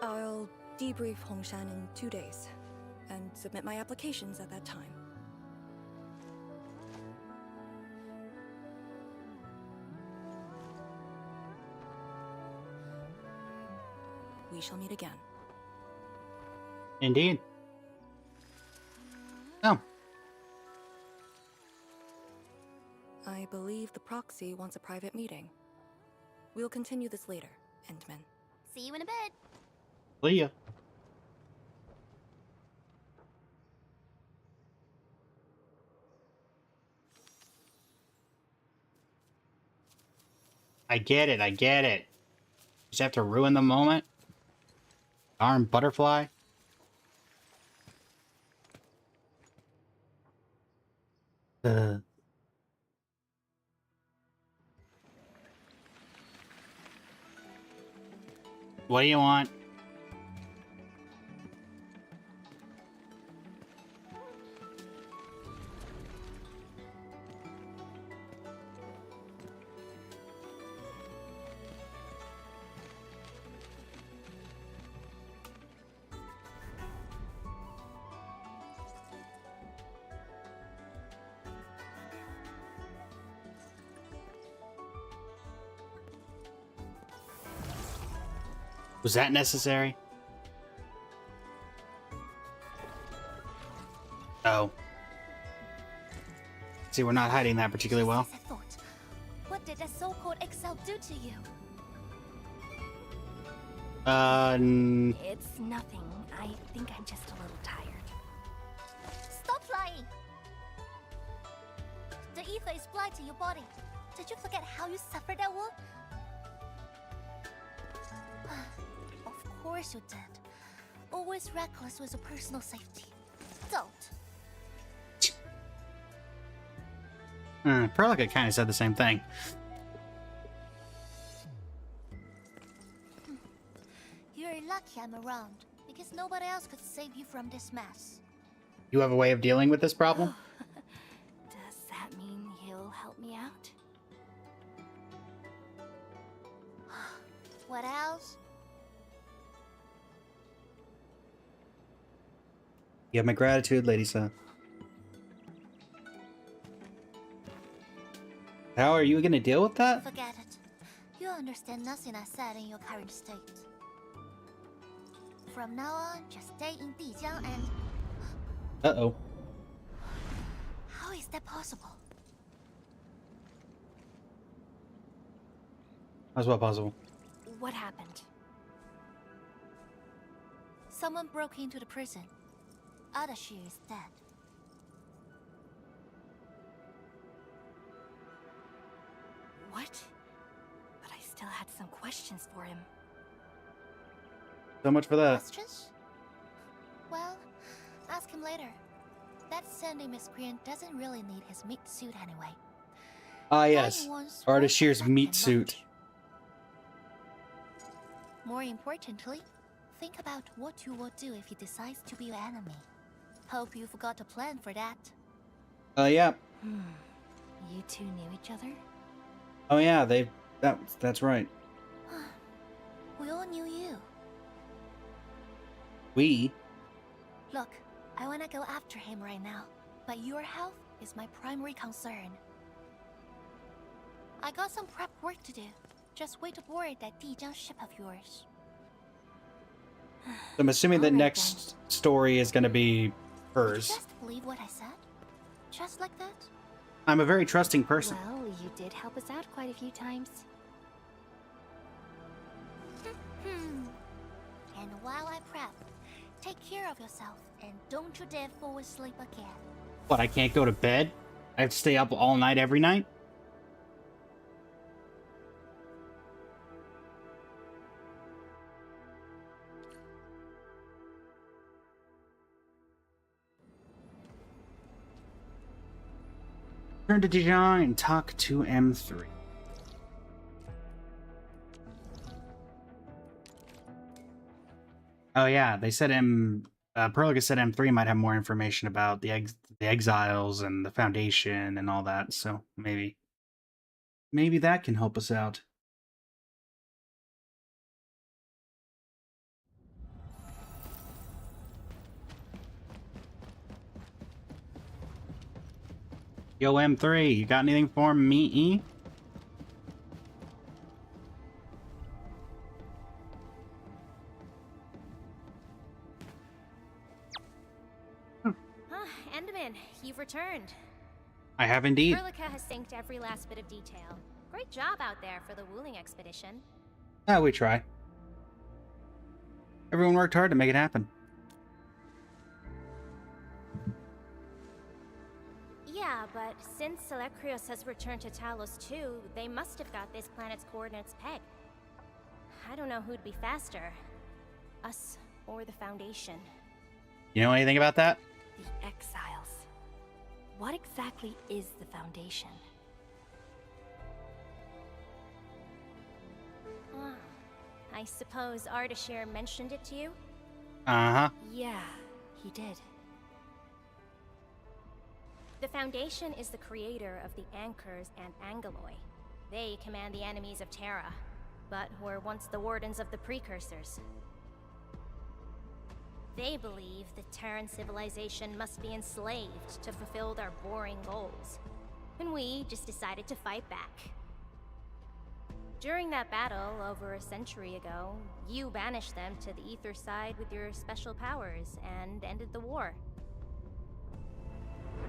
S3: I'll debrief Hongshan in 2 days, and submit my applications at that time. We shall meet again.
S1: Indeed. Oh.
S3: I believe the proxy wants a private meeting. We'll continue this later, Endman.
S8: See you in a bit.
S1: See ya. I get it, I get it. Just have to ruin the moment? Darn butterfly. What do you want? Was that necessary? Oh. See, we're not hiding that particularly well.
S2: As I thought. What did that so-called exile do to you?
S14: It's nothing. I think I'm just a little tired.
S2: Stop lying! The ether is blighting your body. Did you forget how you suffered that wound? Of course you did. Always reckless with your personal safety. Don't.
S1: Perlica kind of said the same thing.
S2: You're lucky I'm around, because nobody else could save you from this mess.
S1: You have a way of dealing with this problem?
S14: Does that mean he'll help me out?
S2: What else?
S1: You have my gratitude, Lady Sa. How are you gonna deal with that?
S2: Forget it. You understand nothing I said in your current state. From now on, just stay in Dijiang and...
S1: Uh-oh.
S2: How is that possible?
S1: How's what possible?
S14: What happened?
S2: Someone broke into the prison. Ardashir is dead.
S14: What? But I still had some questions for him.
S1: So much for that.
S2: Questions? Well, ask him later. That Sandy miscreant doesn't really need his meat suit anyway.
S1: Ah, yes. Ardashir's meat suit.
S2: More importantly, think about what you will do if he decides to be your enemy. Hope you forgot a plan for that.
S1: Yeah.
S14: You two knew each other?
S1: Oh yeah, that's right.
S2: We all knew you.
S1: We?
S2: Look, I wanna go after him right now, but your health is my primary concern. I got some prep work to do. Just wait aboard that Dijiang ship of yours.
S1: I'm assuming the next story is gonna be hers.
S2: Just believe what I said? Just like that?
S1: I'm a very trusting person.
S14: Well, you did help us out quite a few times.
S2: And while I prep, take care of yourself and don't you dare fall asleep again.
S1: What, I can't go to bed? I have to stay up all night every night? Turn to Dijon and talk to M3. Oh yeah, they said Perlica said M3 might have more information about the exiles and the Foundation and all that, so maybe that can help us out. Yo, M3, you got anything for me?
S15: Enderman, you've returned.
S1: I have indeed.
S15: Perlica has synced every last bit of detail. Great job out there for the Wuling expedition.
S1: Ah, we try. Everyone worked hard to make it happen.
S15: Yeah, but since Selekrios has returned to Talos too, they must have got this planet's coordinates pegged. I don't know who'd be faster. Us or the Foundation.
S1: You know anything about that?
S14: The Exiles. What exactly is the Foundation?
S15: I suppose Ardashir mentioned it to you?
S1: Uh-huh.
S14: Yeah, he did.
S15: The Foundation is the creator of the Anchors and Angeloi. They command the enemies of Terra, but were once the Wardens of the Precursors. They believe that Terran civilization must be enslaved to fulfill their boring goals. And we just decided to fight back. During that battle over a century ago, you banished them to the ether side with your special powers and ended the war.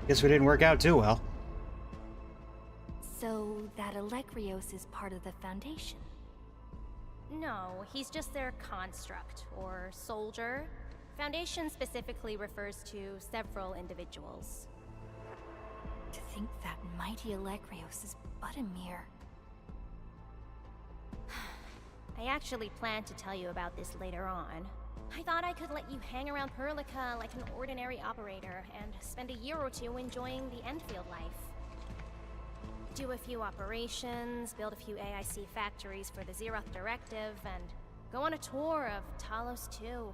S1: Guess we didn't work out too well.
S14: So that Electrios is part of the Foundation?
S15: No, he's just their construct, or soldier. Foundation specifically refers to several individuals.
S14: To think that mighty Electrios is but a mere...
S15: I actually planned to tell you about this later on. I thought I could let you hang around Perlica like an ordinary operator and spend a year or two enjoying the ENDFIELD life. Do a few operations, build a few AIC factories for the Zeroth Directive, and go on a tour of Talos 2.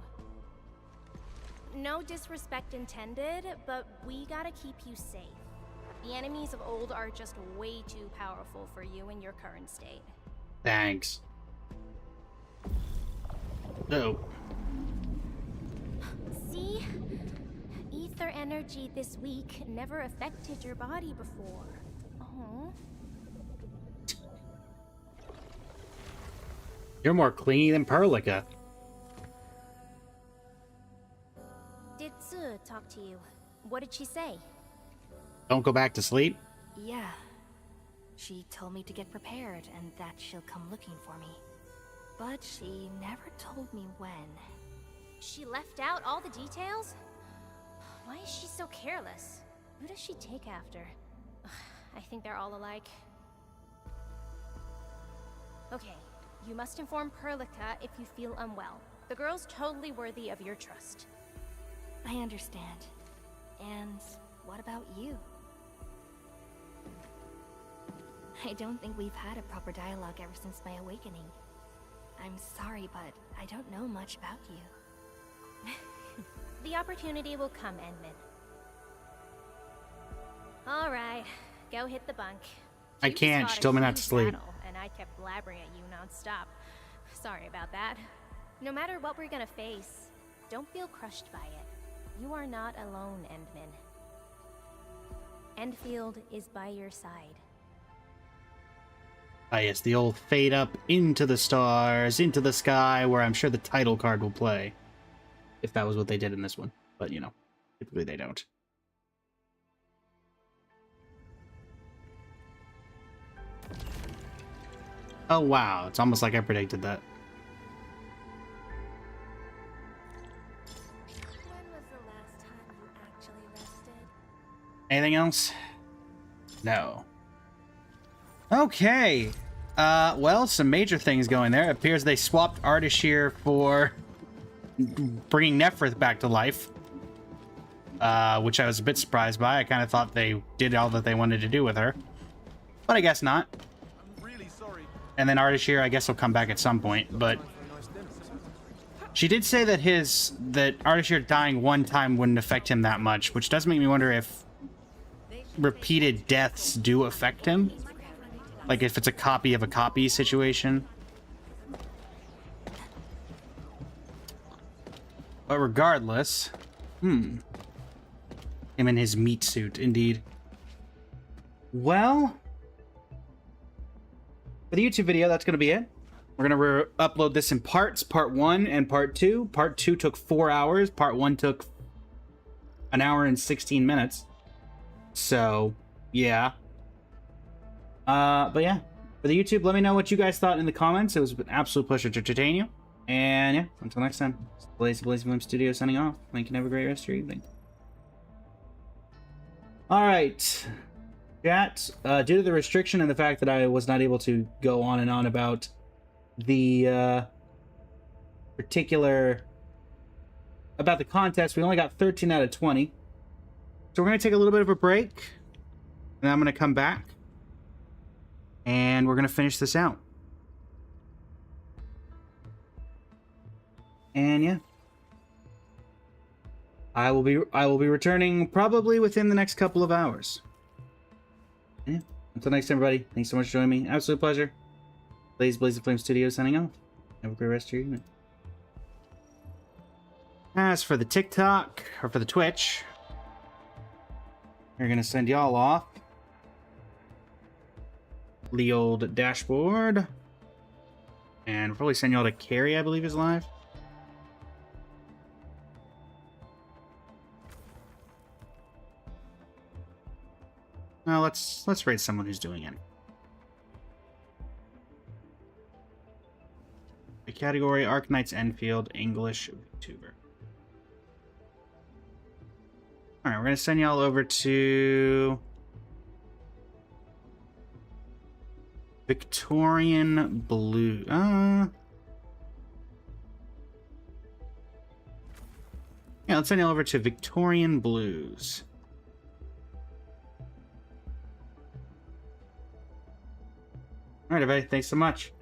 S15: No disrespect intended, but we gotta keep you safe. The enemies of old are just way too powerful for you in your current state.
S1: Thanks. Oh.
S15: See? Ether energy this week never affected your body before. Oh.
S1: You're more clingy than Perlica.
S15: Did Tsu talk to you? What did she say?
S1: Don't go back to sleep?
S14: Yeah. She told me to get prepared and that she'll come looking for me. But she never told me when.
S15: She left out all the details? Why is she so careless? Who does she take after? I think they're all alike. Okay, you must inform Perlica if you feel unwell. The girl's totally worthy of your trust.
S14: I understand. And what about you? I don't think we've had a proper dialogue ever since my awakening. I'm sorry, but I don't know much about you.
S15: The opportunity will come, Enmin. Alright, go hit the bunk.
S1: I can't. She told me not to sleep.
S15: And I kept blabbering at you non-stop. Sorry about that. No matter what we're gonna face, don't feel crushed by it. You are not alone, Endman. ENDFIELD is by your side.
S1: Ah, yes, the old fade up into the stars, into the sky, where I'm sure the title card will play. If that was what they did in this one. But, you know, typically they don't. Oh, wow. It's almost like I predicted that.
S14: When was the last time you actually rested?
S1: Anything else? No. Okay. Well, some major things going there. It appears they swapped Ardashir for bringing Nephrith back to life. Which I was a bit surprised by. I kind of thought they did all that they wanted to do with her. But I guess not.
S10: I'm really sorry.
S1: And then Ardashir, I guess, will come back at some point, but... She did say that that Ardashir dying one time wouldn't affect him that much, which does make me wonder if repeated deaths do affect him. Like if it's a copy of a copy situation. But regardless... Him in his meat suit, indeed. Well... For the YouTube video, that's going to be it. We're going to upload this in parts, part 1 and part 2. Part 2 took 4 hours. Part 1 took an hour and 16 minutes. So, yeah. But yeah, for the YouTube, let me know what you guys thought in the comments. It was an absolute pleasure to entertain you. And yeah, until next time, it's Blaze Flame Studio signing off. Thank you and have a great rest of your evening. Alright. Chat, due to the restriction and the fact that I was not able to go on and on about the about the contest, we only got 13 out of 20. So we're going to take a little bit of a break, and I'm going to come back, and we're going to finish this out. And yeah, I will be returning probably within the next couple of hours. Yeah. Until next time, everybody. Thanks so much for joining me. Absolute pleasure. Blaze Flame Studio signing off. Have a great rest of your evening. As for the TikTok, or for the Twitch, we're going to send y'all off the old dashboard. And we'll probably send y'all to Carrie, I believe, is live. No, let's rate someone who's doing it. The category: Arknights Enfield, English, VTuber. Alright, we're gonna send y'all over to Victorian Blue. Yeah, let's send y'all over to Victorian Blues. Alright, everybody, thanks so much.